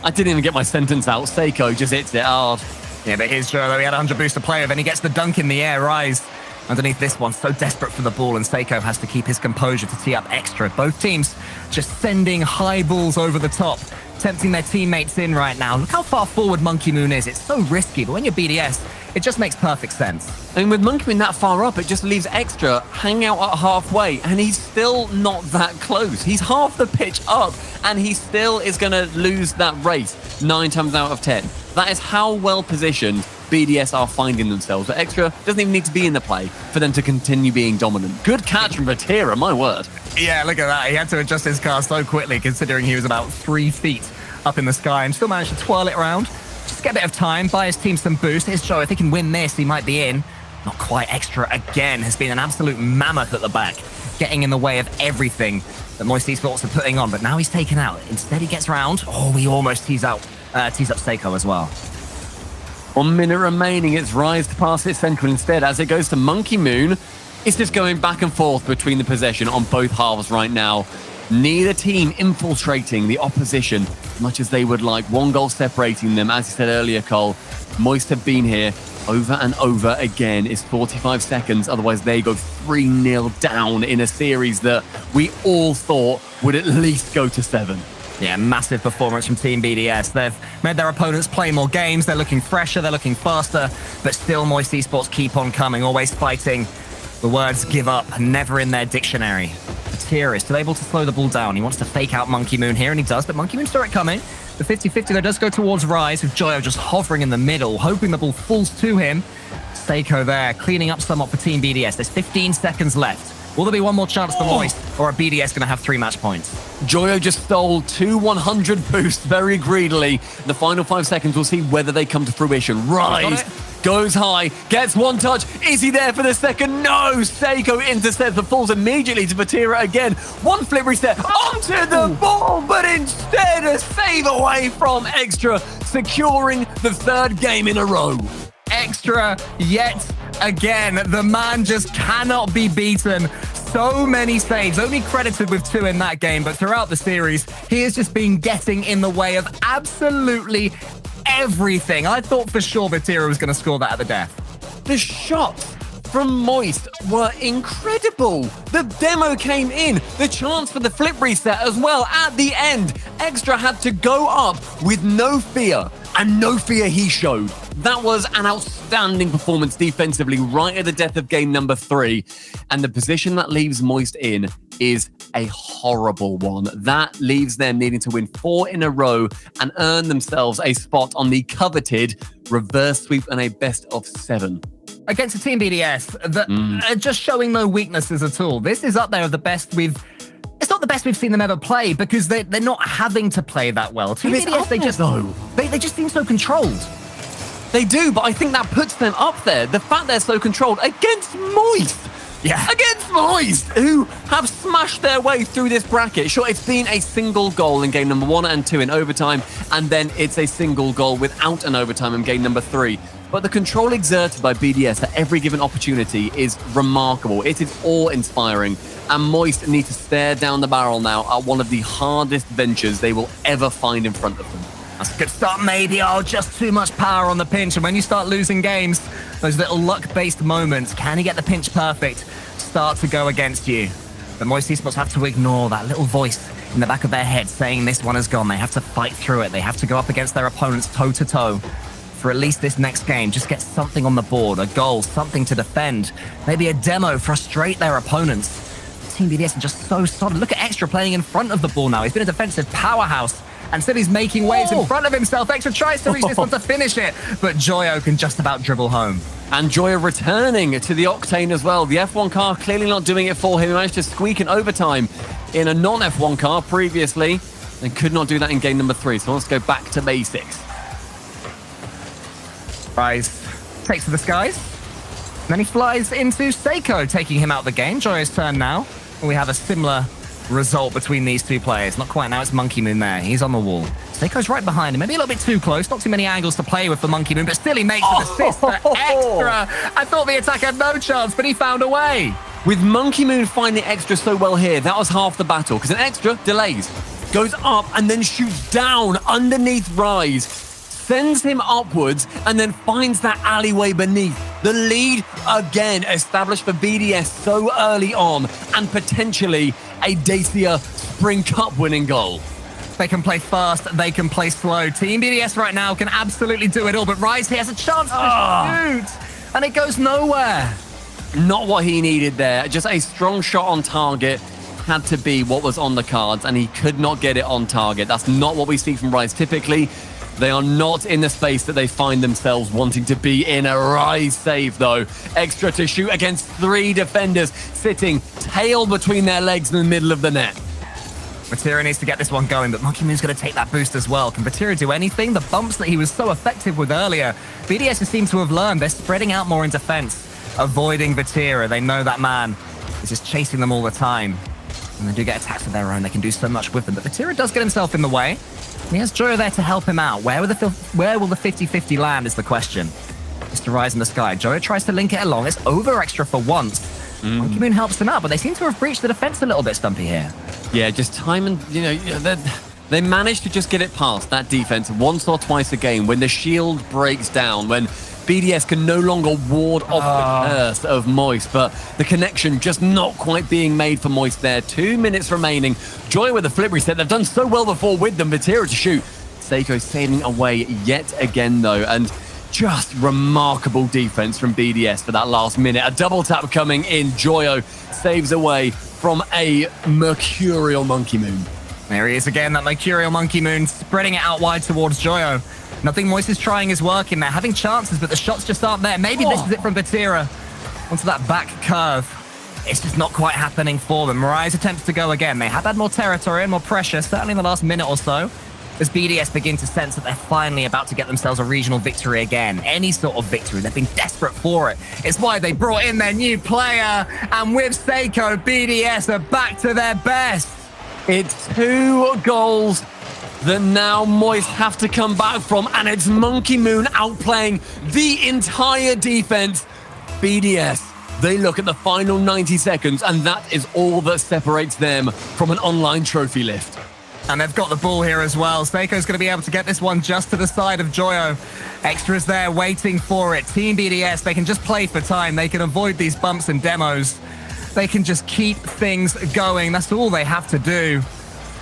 I didn't even get my sentence out. Seiko just hits it hard. Yeah, but here's Joe, though. He had a 100 boost to play with, and he gets the dunk in the air. Rise underneath this one, so desperate for the ball, and Seiko has to keep his composure to tee up Extra. Both teams just sending high balls over the top, tempting their teammates in right now. Look how far forward Monkey Moon is. It's so risky, but when you're BDS, it just makes perfect sense. I mean, with Monkey Moon that far up, it just leaves Extra hanging out at halfway, and he's still not that close. He's half the pitch up, and he still is going to lose that race 9 times out of 10. That is how well positioned BDS are finding themselves. But Extra doesn't even need to be in the play for them to continue being dominant. Good catch from Vatira, my word. Yeah, look at that. He had to adjust his car so quickly, considering he was about 3 feet up in the sky, and still managed to twirl it around. Just get a bit of time, buy his team some boost. Here's Joe. If he can win this, he might be in. Not quite. Extra again has been an absolute mammoth at the back, getting in the way of everything that Moist Esports are putting on. But now he's taken out. Instead, he gets round. Oh, he almost tees up Seiko as well. 1 minute remaining. It's Rise to pass it central instead as it goes to Monkey Moon. It's just going back and forth between the possession on both halves right now. Neither team infiltrating the opposition as much as they would like. One goal separating them. As you said earlier, Cole, Moist have been here over and over again. It's 45 seconds. Otherwise, they go 3-0 down in a series that we all thought would at least go to 7. Yeah, massive performance from Team BDS. They've made their opponents play more games. They're looking fresher. They're looking faster. But still, Moist Esports keep on coming, always fighting. The words give up, never in their dictionary. Vatira is still able to slow the ball down. He wants to fake out Monkey Moon here, and he does, but Monkey Moon saw it coming. The 50-50, though, does go towards Rise, with Joyo just hovering in the middle, hoping the ball falls to him. Seiko there, cleaning up somewhat for Team BDS. There's 15 seconds left. Will there be one more chance for Moist, or are BDS going to have 3 match points? Joyo just stole 2 100 boosts very greedily. The final 5 seconds, we'll see whether they come to fruition. Rise goes high, gets one touch. Is he there for the second? No! Seiko intercepts the falls immediately to Vatira again. One flip reset onto the ball, but instead a save away from Extra, securing the 3rd game in a row. Extra yet again. The man just cannot be beaten. So many saves, only credited with 2 in that game, but throughout the series, he has just been getting in the way of absolutely everything. I thought for sure Vatira was going to score that at the death. The shots from Moist were incredible. The demo came in, the chance for the flip reset as well at the end. Extra had to go up with no fear, and no fear he showed. That was an outstanding performance defensively right at the death of game number 3. And the position that leaves Moist in is a horrible one. That leaves them needing to win 4 in a row and earn themselves a spot on the coveted reverse sweep and a best of 7. Against a Team BDS that are just showing no weaknesses at all. This is up there of the best we've... It's not the best we've seen them ever play because they're not having to play that well. Team BDS, they just seem so controlled. They do, but I think that puts them up there. The fact they're so controlled against Moist. Yeah. Against Moist, who have smashed their way through this bracket. Sure, it's been a single goal in game number 1 and 2 in overtime, and then it's a single goal without an overtime in game number 3. But the control exerted by BDS at every given opportunity is remarkable. It is awe-inspiring, and Moist need to stare down the barrel now at one of the hardest ventures they will ever find in front of them. That's a good start, maybe. Oh, just too much power on the pinch. And when you start losing games, those little luck-based moments, can you get the pinch perfect, start to go against you. But Moist Esports have to ignore that little voice in the back of their head saying this one is gone. They have to fight through it. They have to go up against their opponents toe-to-toe for at least this next game. Just get something on the board, a goal, something to defend. Maybe a demo, frustrate their opponents. Team BDS are just so solid. Look at Extra playing in front of the ball now. He's been a defensive powerhouse. And still he's making waves in front of himself. Extra tries to reach this one to finish it, but Joyo can just about dribble home. And Joyo returning to the Octane as well. The F1 car clearly not doing it for him. He managed to squeak in overtime in a non-F1 car previously and could not do that in game number 3. So let's go back to basics. Rise takes to the skies. And then he flies into Seiko, taking him out of the game. Joyo's turn now. And we have a similar result between these 2 players. Not quite now, it's Monkey Moon there. He's on the wall. Seiko's right behind him. Maybe a little bit too close. Not too many angles to play with for Monkey Moon, but still he makes an assist for Extra. I thought the attack had no chance, but he found a way. With Monkey Moon finding Extra so well here, that was half the battle, because an Extra delays, goes up and then shoots down underneath Rise, sends him upwards, and then finds that alleyway beneath. The lead again established for BDS so early on, and potentially a Dacia Spring Cup winning goal. They can play fast, they can play slow. Team BDS right now can absolutely do it all, but Rise here has a chance to shoot, and it goes nowhere. Not what he needed there. Just a strong shot on target had to be what was on the cards, and he could not get it on target. That's not what we see from Rise typically. They are not in the space that they find themselves wanting to be in. A Rise save, though. Extra to shoot against 3 defenders sitting tail between their legs in the middle of the net. Vatira needs to get this one going, but Monkey Moon's going to take that boost as well. Can Vatira do anything? The bumps that he was so effective with earlier, BDS seem to have learned. They're spreading out more in defense, avoiding Vatira. They know that man is just chasing them all the time. And they do get attacks of their own. They can do so much with them. But Vatira does get himself in the way. He has Joyo there to help him out. Where will the 50-50 land is the question. It's to Rise in the sky. Joyo tries to link it along. It's over Extra for once. Monkey Moon helps them out, but they seem to have breached the defense a little bit, Stumpy, here. Yeah, just time and, they managed to just get it past that defense once or twice a game when the shield breaks down, when BDS can no longer ward off the curse of Moist, but the connection just not quite being made for Moist there. 2 minutes remaining. Joy with the flip reset. They've done so well before with them. Vatira to shoot. Seiko sailing away yet again, though, and just remarkable defense from BDS for that last minute. A double tap coming in. Joyo saves away from a Mercurial Monkey Moon. There he is again, that Mercurial Monkey Moon, spreading it out wide towards Joyo. Nothing Moist is trying is working. They're having chances, but the shots just aren't there. Maybe this is it from Vatira onto that back curve. It's just not quite happening for them. Rise attempts to go again. They have had more territory and more pressure, certainly in the last minute or so, as BDS begin to sense that they're finally about to get themselves a regional victory again. Any sort of victory. They've been desperate for it. It's why they brought in their new player. And with Seiko, BDS are back to their best. It's 2 goals that now Moist have to come back from, and it's Monkey Moon outplaying the entire defense. BDS, they look at the final 90 seconds, and that is all that separates them from an online trophy lift. And they've got the ball here as well. Seiko's going to be able to get this one just to the side of Joyo. Extra's there waiting for it. Team BDS, they can just play for time. They can avoid these bumps and demos. They can just keep things going. That's all they have to do.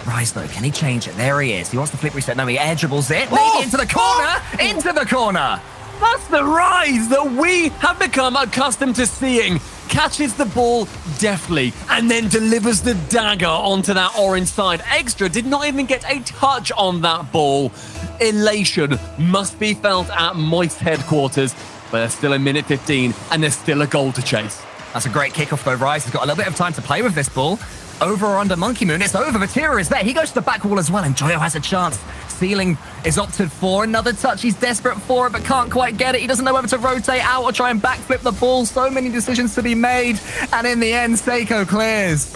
Rise, though, can he change it? There he is. He wants the flip reset. No, he air dribbles it. Maybe into the corner. Into the corner. That's the Rise that we have become accustomed to seeing. Catches the ball deftly and then delivers the dagger onto that orange side. Extra did not even get a touch on that ball. Elation must be felt at Moist headquarters, but there's still a minute 15 and there's still a goal to chase. That's a great kickoff, though. Rise has got a little bit of time to play with this ball. Over or under Monkey Moon. It's over. Vatira is there. He goes to the back wall as well, and Joyo has a chance. Ceiling is opted for. Another touch. He's desperate for it, but can't quite get it. He doesn't know whether to rotate out or try and backflip the ball. So many decisions to be made. And in the end, Seiko clears.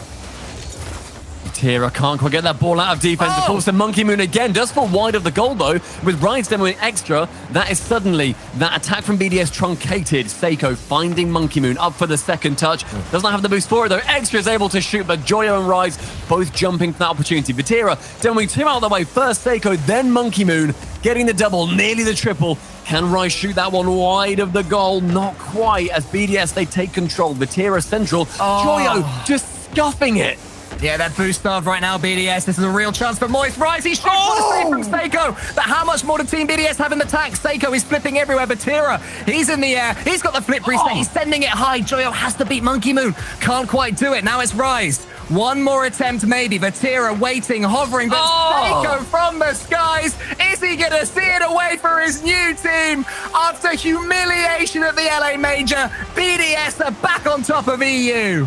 Tira can't quite get that ball out of defense. Of course, the Monkey Moon again does fall wide of the goal, though. With Rise demoing extra, that is suddenly that attack from BDS truncated. Seiko finding Monkey Moon up for the second touch. Does not have the boost for it, though. Extra is able to shoot, but Joyo and Rise both jumping for that opportunity. Vatira demoing 2 out of the way. First Seiko, then Monkey Moon, getting the double, nearly the triple. Can Rise shoot that one wide of the goal? Not quite, as BDS, they take control. Vatira central. Joyo just scuffing it. Yeah, that boost starved right now, BDS. This is a real chance for Moist. Rise, he shoots for the save from Seiko. But how much more do Team BDS have in the tank? Seiko is flipping everywhere. Vatira, he's in the air. He's got the flip reset. He's sending it high. Joyo has to beat Monkey Moon. Can't quite do it. Now it's Rise. One more attempt, maybe. Vatira waiting, hovering, but Seiko from the skies. Is he going to see it away for his new team? After humiliation at the LA Major, BDS are back on top of EU.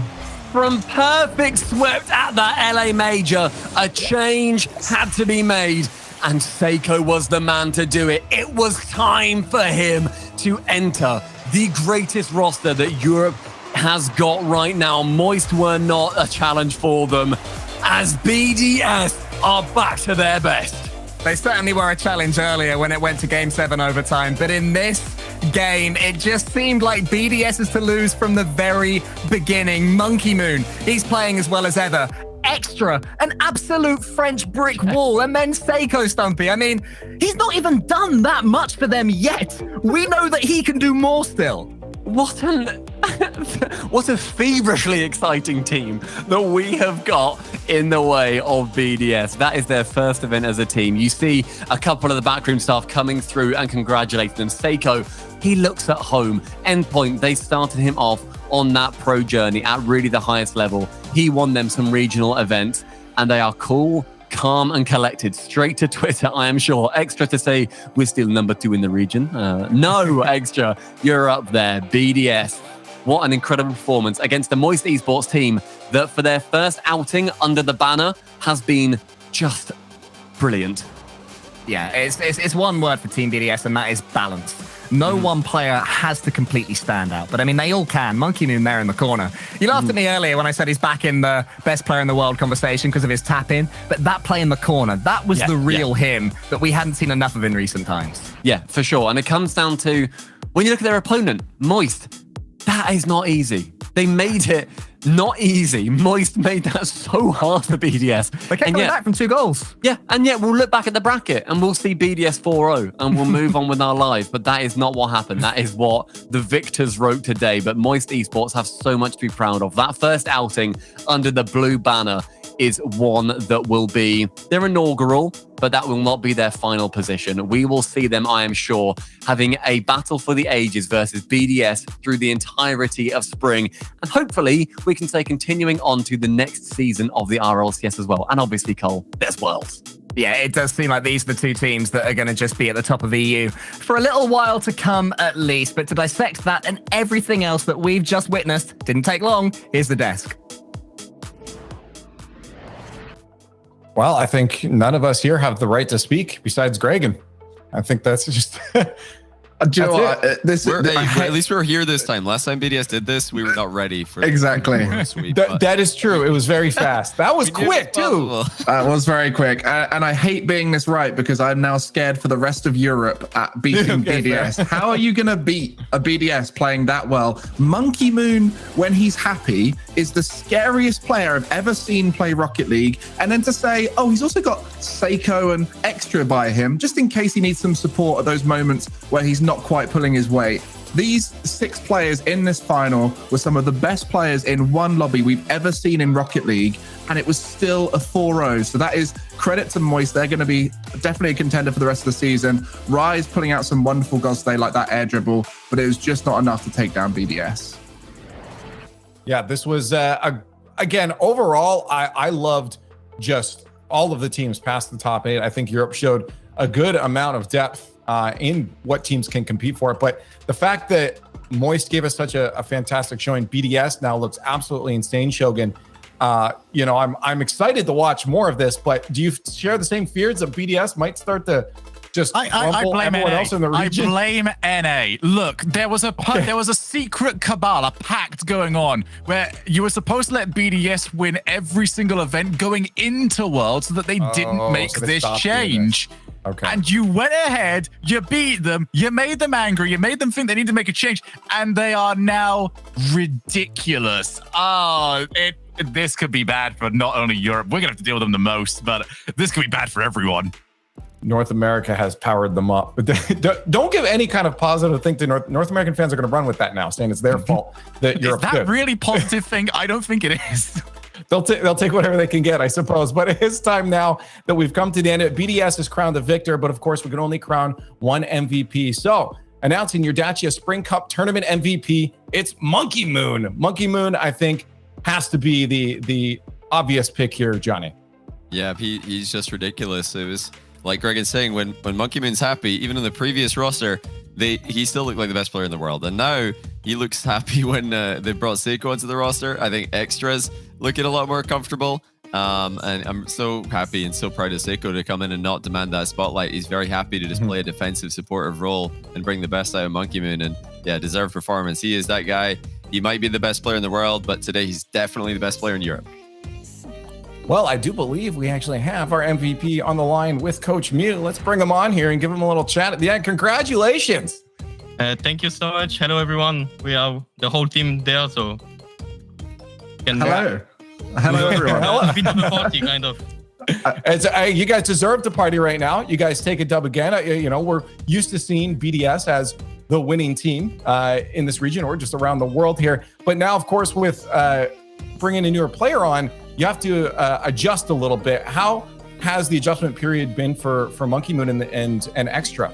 From perfect swept at that LA Major, a change had to be made, and Seiko was the man to do it. It was time for him to enter the greatest roster that Europe has got right now. Moist were not a challenge for them, as BDS are back to their best. They certainly were a challenge earlier when it went to Game 7 overtime, but in this game, it just seemed like BDS is to lose from the very beginning. Monkey Moon, he's playing as well as ever. Extra, an absolute French brick wall, and then Seiko, Stumpy. I mean, he's not even done that much for them yet. We know that he can do more still. What a feverishly exciting team that we have got in the way of BDS. That is their first event as a team. You see a couple of the backroom staff coming through and congratulating them. Seiko, he looks at home. Endpoint, they started him off on that pro journey at really the highest level. He won them some regional events, and they are cool, calm and collected. Straight to Twitter, I am sure. Extra to say we're still number 2 in the region. No, Extra, you're up there. BDS, what an incredible performance against the Moist Esports team that for their first outing under the banner has been just brilliant. Yeah, it's one word for Team BDS, and that is balance. No one player has to completely stand out, but I mean, they all can. Monkey Moon there in the corner. You laughed at me earlier when I said he's back in the best player in the world conversation because of his tap-in, but that play in the corner, that was the real him that we hadn't seen enough of in recent times. Yeah, for sure. And it comes down to, when you look at their opponent, Moist, that is not easy. They made it not easy. Moist made that so hard for BDS. They kept coming back from 2 goals. Yeah, and yet we'll look back at the bracket and we'll see BDS 4-0 and we'll move on with our lives. But that is not what happened. That is what the victors wrote today. But Moist Esports have so much to be proud of. That first outing under the blue banner is one that will be their inaugural, but that will not be their final position. We will see them, I am sure, having a battle for the ages versus BDS through the entirety of spring. And hopefully we can say continuing on to the next season of the RLCS as well. And obviously, Cole, there's Worlds. Yeah, it does seem like these are the 2 teams that are going to just be at the top of EU for a little while to come at least. But to dissect that and everything else that we've just witnessed, didn't take long, here's the desk. Well, I think none of us here have the right to speak besides Gregan. I think that's just. Do you know what? At least we're here this time. Last time BDS did this, we were not ready for Exactly. That is true. It was very fast. That was quick too. It was very quick. And I hate being this right because I'm now scared for the rest of Europe at beating BDS. How are you going to beat a BDS playing that well? Monkey Moon, when he's happy, is the scariest player I've ever seen play Rocket League. And then to say, oh, he's also got Seiko and Extra by him, just in case he needs some support at those moments where he's not quite pulling his weight. These 6 players in this final were some of the best players in one lobby we've ever seen in Rocket League, and it was still a 4-0. So that is credit to Moist. They're going to be definitely a contender for the rest of the season. Rise putting out some wonderful goals today, like that air dribble, but it was just not enough to take down BDS. Yeah, this was, again, overall, I loved just all of the teams past the top 8. I think Europe showed a good amount of depth in what teams can compete for it. But the fact that Moist gave us such a fantastic showing, BDS now looks absolutely insane, Shogun. I'm excited to watch more of this, but do you share the same fears that BDS might start to just I blame everyone NA. else in the region? I blame NA. Look, there was a secret cabal, a pact going on where you were supposed to let BDS win every single event going into Worlds so that they didn't make so they this stopped doing change. this. Okay. And you went ahead, you beat them, you made them angry, you made them think they need to make a change, and they are now ridiculous. This could be bad for not only Europe. We're going to have to deal with them the most, but this could be bad for everyone. North America has powered them up. But don't give any kind of positive thing to North American fans are going to run with that now, saying it's their fault that Europe's Is that good. really positive thing? I don't think it is. They'll take whatever they can get, I suppose. But it is time now that we've come to the end. BDS is crowned the victor, but of course we can only crown one MVP. So announcing your Dacia Spring Cup Tournament MVP, it's Monkey Moon. Monkey Moon, I think, has to be the obvious pick here, Johnny. Yeah, he's just ridiculous. It was like Greg is saying, when Monkey Moon's happy, even in the previous roster, he still looked like the best player in the world. And now he looks happy when they brought Seiko into the roster. I think Extra's looking a lot more comfortable. And I'm so happy and so proud of Seiko to come in and not demand that spotlight. He's very happy to just play a defensive, supportive role and bring the best out of Monkey Moon. And yeah, deserved performance. He is that guy. He might be the best player in the world, but today he's definitely the best player in Europe. Well, I do believe we actually have our MVP on the line with Coach Mew. Let's bring him on here and give him a little chat at the end. Congratulations. Thank you so much. Hello, everyone. We have the whole team there, so... Hello, everyone. A bit of a party, kind of. You guys deserve to party right now. You guys take a dub again. We're used to seeing BDS as the winning team in this region or just around the world here. But now, of course, with bringing a newer player on, you have to adjust a little bit. How has the adjustment period been for Monkey Moon and Extra?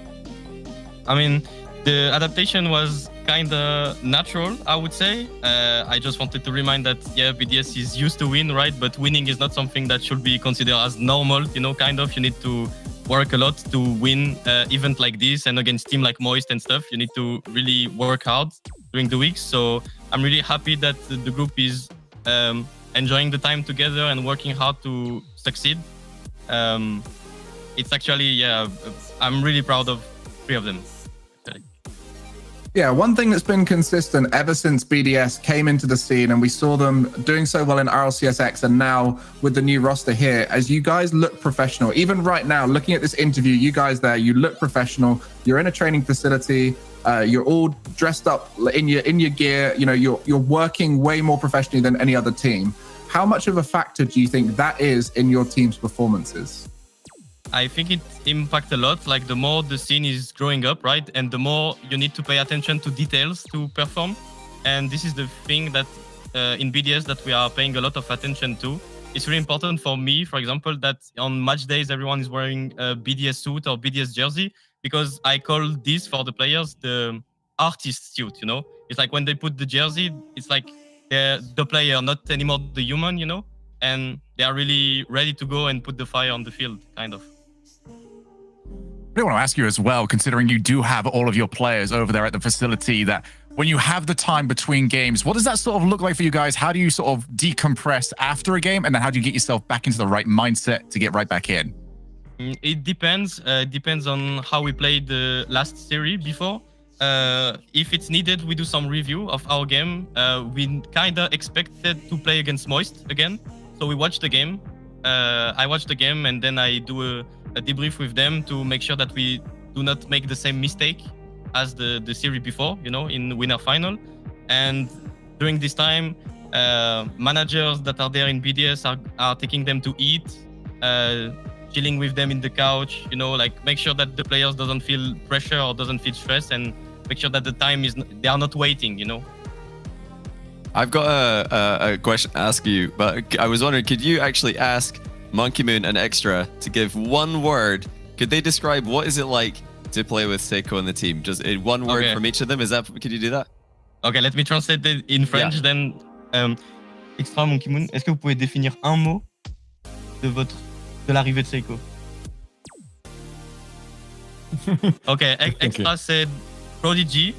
I mean, the adaptation was kind of natural, I would say. I just wanted to remind that, yeah, BDS is used to win, right? But winning is not something that should be considered as normal, kind of. You need to work a lot to win event like this, and against team like Moist and stuff, you need to really work hard during the weeks. So I'm really happy that the group is enjoying the time together and working hard to succeed. It's actually, yeah, I'm really proud of 3 of them. Yeah, one thing that's been consistent ever since BDS came into the scene and we saw them doing so well in RLCSX and now with the new roster here, as you guys look professional. Even right now, looking at this interview, you guys there, you look professional. You're in a training facility. You're all dressed up in your gear. You know, you're working way more professionally than any other team. How much of a factor do you think that is in your team's performances? I think it impacts a lot. Like the more the scene is growing up, right, and the more you need to pay attention to details to perform. And this is the thing that in BDS that we are paying a lot of attention to. It's really important for me, for example, that on match days everyone is wearing a BDS suit or BDS jersey, because I call this for the players the artist suit. You know, it's like when they put the jersey, it's like they're the player, not anymore the human. You know, and they are really ready to go and put the fire on the field, kind of. I really want to ask you as well, considering you do have all of your players over there at the facility, that when you have the time between games, what does that sort of look like for you guys? How do you sort of decompress after a game? And then how do you get yourself back into the right mindset to get right back in? It depends. Depends on how we played the last series before. If it's needed, we do some review of our game. We kind of expected to play against Moist again. So we watch the game. I watch the game and then I do a debrief with them to make sure that we do not make the same mistake as the series before, you know, in winner final. And during this time, managers that are there in BDS are taking them to eat, chilling with them in the couch, you know, like make sure that the players doesn't feel pressure or doesn't feel stress, and make sure that the time is, they are not waiting, you know. I've got a question to ask you, but I was wondering, could you actually ask Monkey Moon and Extra to give one word? Could they describe what is it like to play with Seiko and the team? Just in one word from each of them. Is that? Could you do that? Okay, let me translate it in French. Then, Extra, Monkey Moon, est-ce que vous pouvez définir un mot de l'arrivée de Seiko? Okay, Extra said prodigy.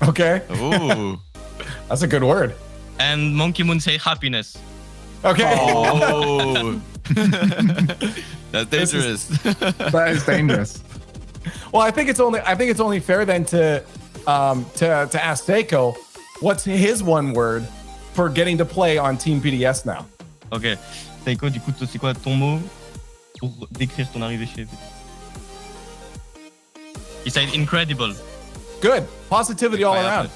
Okay. Oh, that's a good word. And Monkey Moon say happiness. Okay. Oh, that's dangerous. That is dangerous. Well, I think it's only fair then to ask Seiko, what's his one word for getting to play on Team PDS now? Okay, Seiko, du coup, c'est quoi ton mot pour décrire ton arrivée chez PDS? He said incredible. Good. Positivity all around.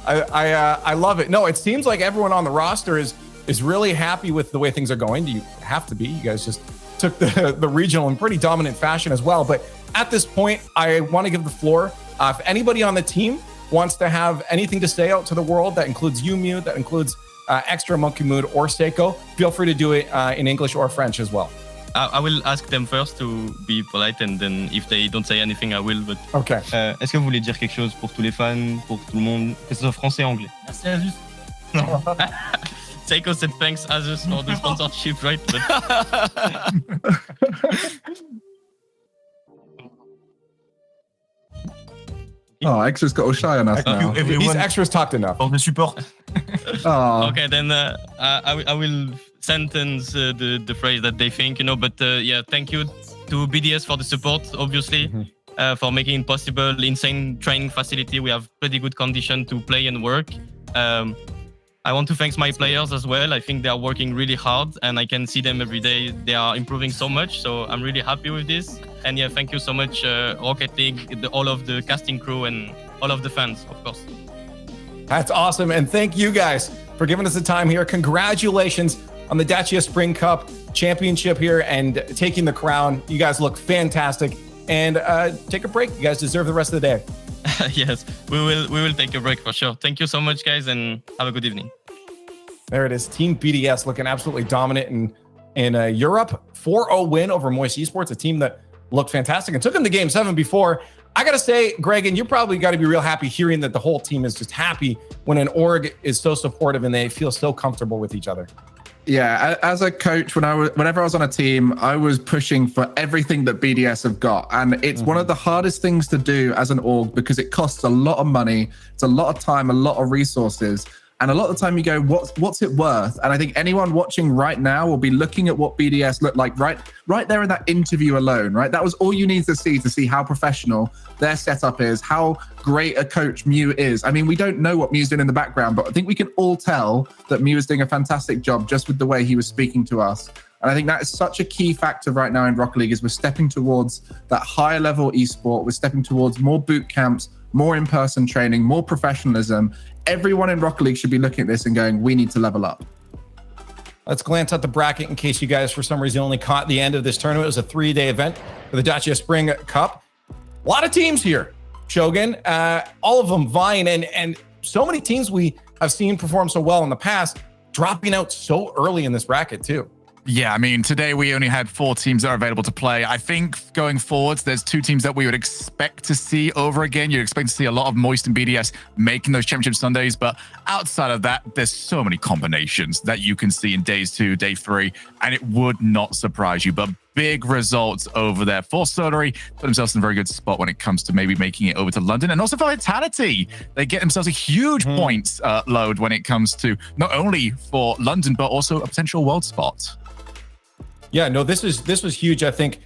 I love it. No, it seems like everyone on the roster is really happy with the way things are going. You have to be. You guys just took the regional in pretty dominant fashion as well. But at this point, I want to give the floor. If anybody on the team wants to have anything to say out to the world, that includes Yumu, that includes Extra, Monkey Moon, or Seiko, feel free to do it in English or French as well. I will ask them first to be polite, and then if they don't say anything, I will. But okay. Est-ce que vous voulez dire quelque chose pour tous les fans, pour tout le monde, que ce soit français et anglais? Merci Asus. Non. Seiko said thanks Asus for the sponsorship, right? But... Oh, Extra's got all shy on us now. These Extras talked enough. For the support. Oh. Okay, then I will sentence the phrase that they think, you know. But yeah, thank you to BDS for the support, obviously, for making it possible. Insane training facility. We have pretty good condition to play and work. I want to thank my players as well. I think they are working really hard, and I can see them every day. They are improving so much, so I'm really happy with this. And yeah, thank you so much, Rocket League, all of the casting crew, and all of the fans, of course. That's awesome. And thank you guys for giving us the time here. Congratulations on the Dacia Spring Cup championship here and taking the crown. You guys look fantastic. And take a break. You guys deserve the rest of the day. Yes, we will take a break for sure. Thank you so much, guys, and have a good evening. There it is. Team BDS looking absolutely dominant in Europe. 4-0 win over Moist Esports, a team that looked fantastic and took them to Game 7 before. I got to say, Greg, and you probably got to be real happy hearing that the whole team is just happy when an org is so supportive and they feel so comfortable with each other. Yeah, as a coach, whenever I was on a team, I was pushing for everything that BDS have got. And it's one of the hardest things to do as an org because it costs a lot of money. It's a lot of time, a lot of resources. And a lot of the time you go, what's it worth? And I think anyone watching right now will be looking at what BDS looked like right there in that interview alone, right? That was all you need to see how professional their setup is, how great a coach Mew is. I mean, we don't know what Mew's doing in the background, but I think we can all tell that Mew is doing a fantastic job just with the way he was speaking to us. And I think that is such a key factor right now in Rocket League is we're stepping towards that higher level esport. We're stepping towards more boot camps, more in-person training, more professionalism. Everyone in Rocket League should be looking at this and going, we need to level up. Let's glance at the bracket in case you guys, for some reason, only caught the end of this tournament. It was a 3-day event for the Dacia Spring Cup. A lot of teams here, Shogun, all of them vying, and so many teams we have seen perform so well in the past, dropping out so early in this bracket too. Yeah, I mean, today we only had 4 teams that are available to play. I think going forwards, there's 2 teams that we would expect to see over again. You'd expect to see a lot of Moist and BDS making those championship Sundays. But outside of that, there's so many combinations that you can see in days 2, day 3, and it would not surprise you. But big results over there for Solary. Put themselves in a very good spot when it comes to maybe making it over to London. And also for Vitality, they get themselves a huge points load when it comes to not only for London, but also a potential world spot. Yeah, no, this was huge, I think,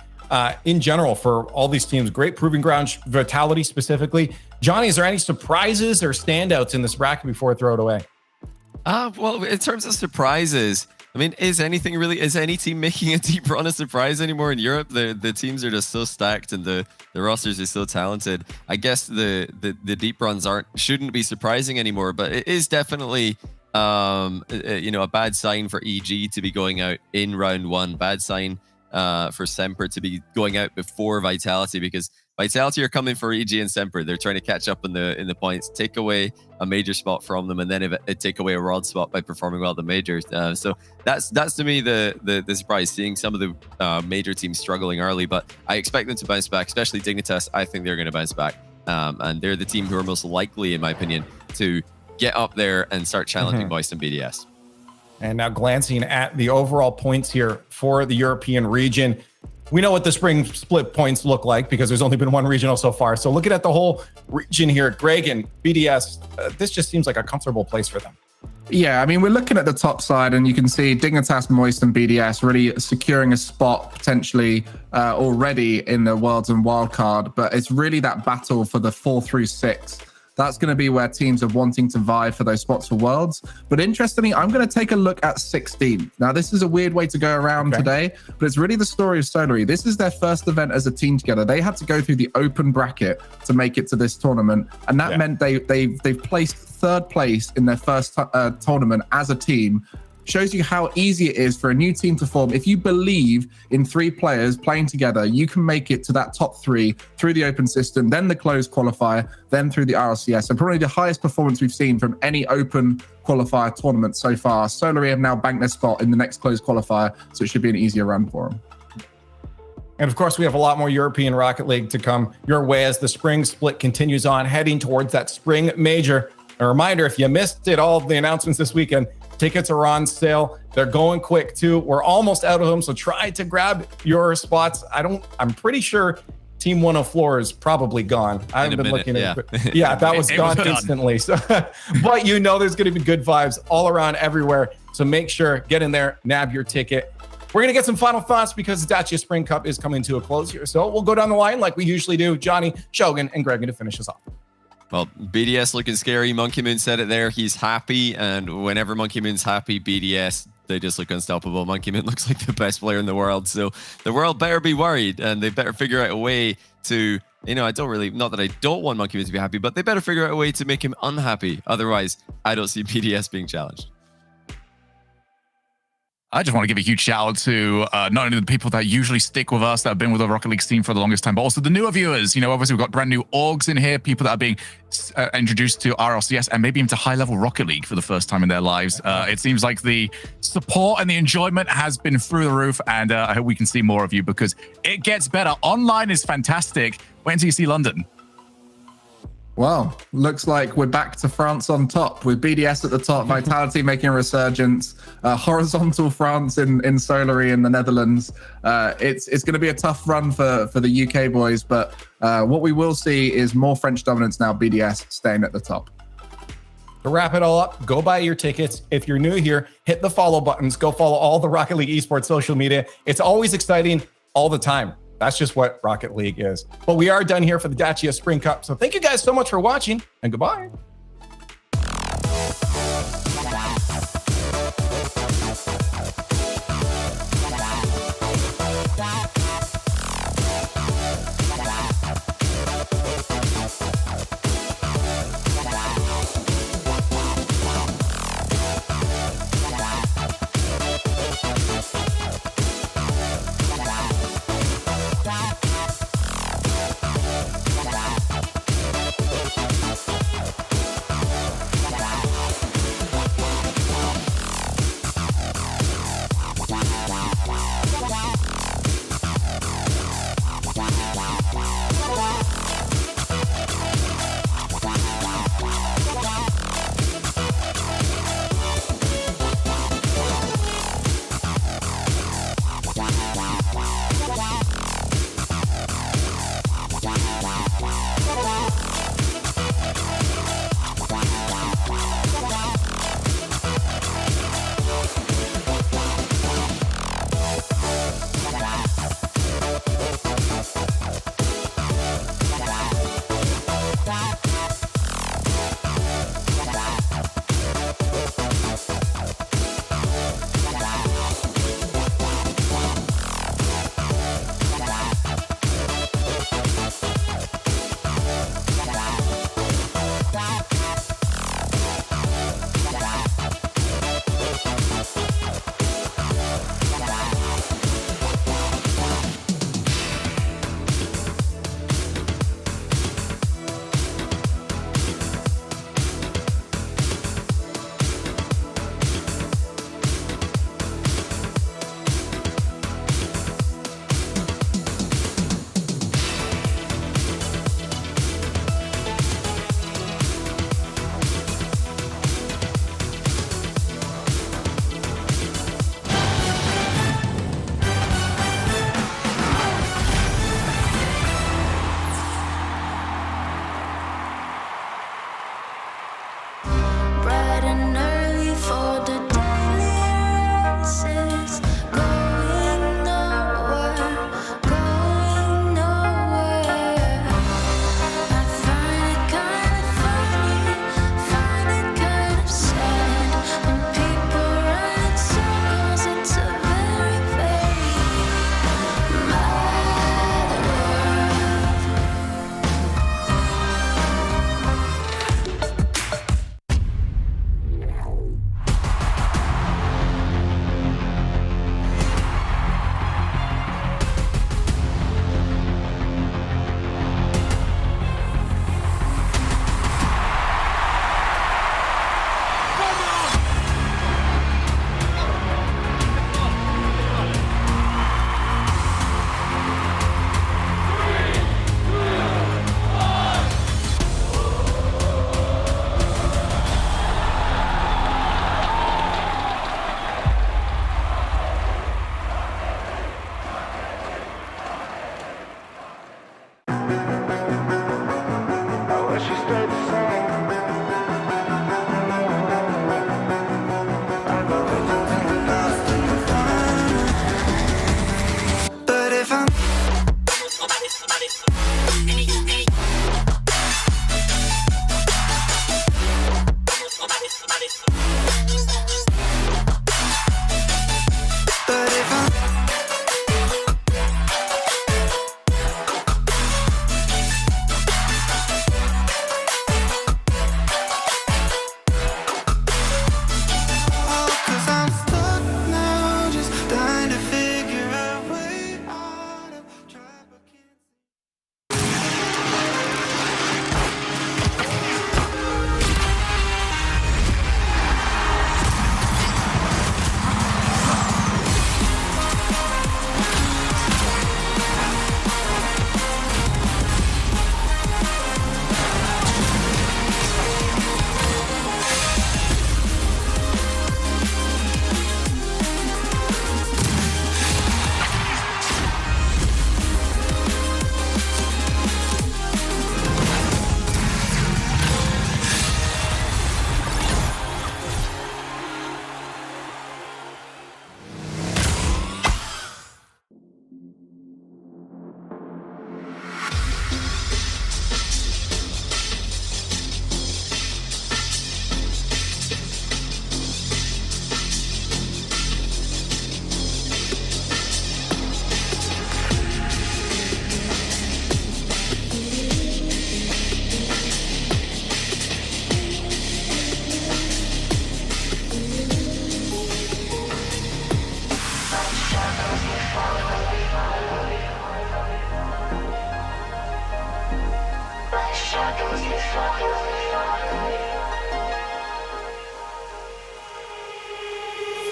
in general for all these teams. Great proving ground, Vitality specifically. Johnny, is there any surprises or standouts in this bracket before I throw it away? Well, in terms of surprises, I mean, is any team making a deep run a surprise anymore in Europe? The teams are just so stacked and the rosters are so talented. I guess the deep runs shouldn't be surprising anymore, but it is definitely a bad sign for EG to be going out in round 1. Bad sign for Semper to be going out before Vitality, because Vitality are coming for EG and Semper. They're trying to catch up in the points, take away a major spot from them, and then take away a world spot by performing well at the majors. So that's to me the surprise, seeing some of the major teams struggling early, but I expect them to bounce back, especially Dignitas. I think they're going to bounce back, and they're the team who are most likely, in my opinion, to get up there and start challenging Moist and BDS. And now glancing at the overall points here for the European region, we know what the spring split points look like because there's only been one regional so far. So looking at the whole region here, Greg and BDS, this just seems like a comfortable place for them. Yeah, I mean, we're looking at the top side and you can see Dignitas, Moist and BDS really securing a spot potentially already in the Worlds and Wildcard, but it's really that battle for the 4 through 6. That's going to be where teams are wanting to vie for those spots for Worlds. But interestingly, I'm going to take a look at 16. Now, this is a weird way to go around today, but it's really the story of Solary. This is their first event as a team together. They had to go through the open bracket to make it to this tournament. And that meant they've placed 3rd place in their first tournament as a team. Shows you how easy it is for a new team to form. If you believe in 3 players playing together, you can make it to that top 3 through the open system, then the closed qualifier, then through the RLCS. And probably the highest performance we've seen from any open qualifier tournament so far. Solary have now banked their spot in the next closed qualifier, so it should be an easier run for them. And of course, we have a lot more European Rocket League to come your way as the spring split continues on, heading towards that spring major. A reminder, if you missed it, all of the announcements this weekend, tickets are on sale. They're going quick too. We're almost out of them, so try to grab your spots. I'm pretty sure Team 104 is probably gone. I haven't been looking at it. Yeah, that was gone instantly. So, but you know there's going to be good vibes all around everywhere. So make sure, get in there, nab your ticket. We're going to get some final thoughts because the Dacia Spring Cup is coming to a close here. So we'll go down the line like we usually do. Johnny, Shogun, and Greg to finish us off. Well, BDS looking scary. Monkey Moon said it there. He's happy. And whenever Monkey Moon's happy, BDS, they just look unstoppable. Monkey Moon looks like the best player in the world. So the world better be worried and they better figure out a way to, not that I don't want Monkey Moon to be happy, but they better figure out a way to make him unhappy. Otherwise, I don't see BDS being challenged. I just want to give a huge shout out to not only the people that usually stick with us, that have been with the Rocket League team for the longest time, but also the newer viewers. Obviously we've got brand new orgs in here, people that are being introduced to RLCS and maybe even to high-level Rocket League for the first time in their lives. It seems like the support and the enjoyment has been through the roof, and I hope we can see more of you because it gets better. Online is fantastic. Wait until you see London. Well, looks like we're back to France on top with BDS at the top, Vitality making a resurgence, horizontal France in Solary in the Netherlands. It's going to be a tough run for the UK boys, but what we will see is more French dominance now, BDS staying at the top. To wrap it all up, go buy your tickets. If you're new here, hit the follow buttons. Go follow all the Rocket League Esports social media. It's always exciting all the time. That's just what Rocket League is. But we are done here for the Dacia Spring Cup. So thank you guys so much for watching, and goodbye.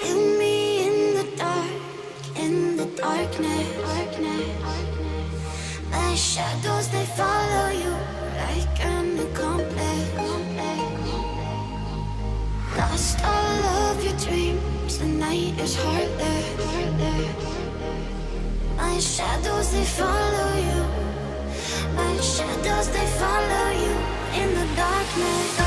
Feel me in the dark, in the darkness. My shadows, they follow you like an accomplice. Lost all of your dreams, the night is heartless. My shadows, they follow you. My shadows, they follow you in the darkness.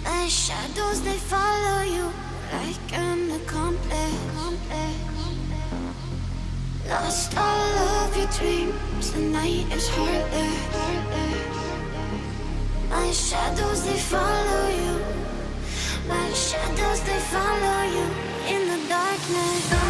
My shadows, they follow you like an accomplice. Lost all of your dreams, the night is heartless. My shadows, they follow you. My shadows, they follow you in the darkness.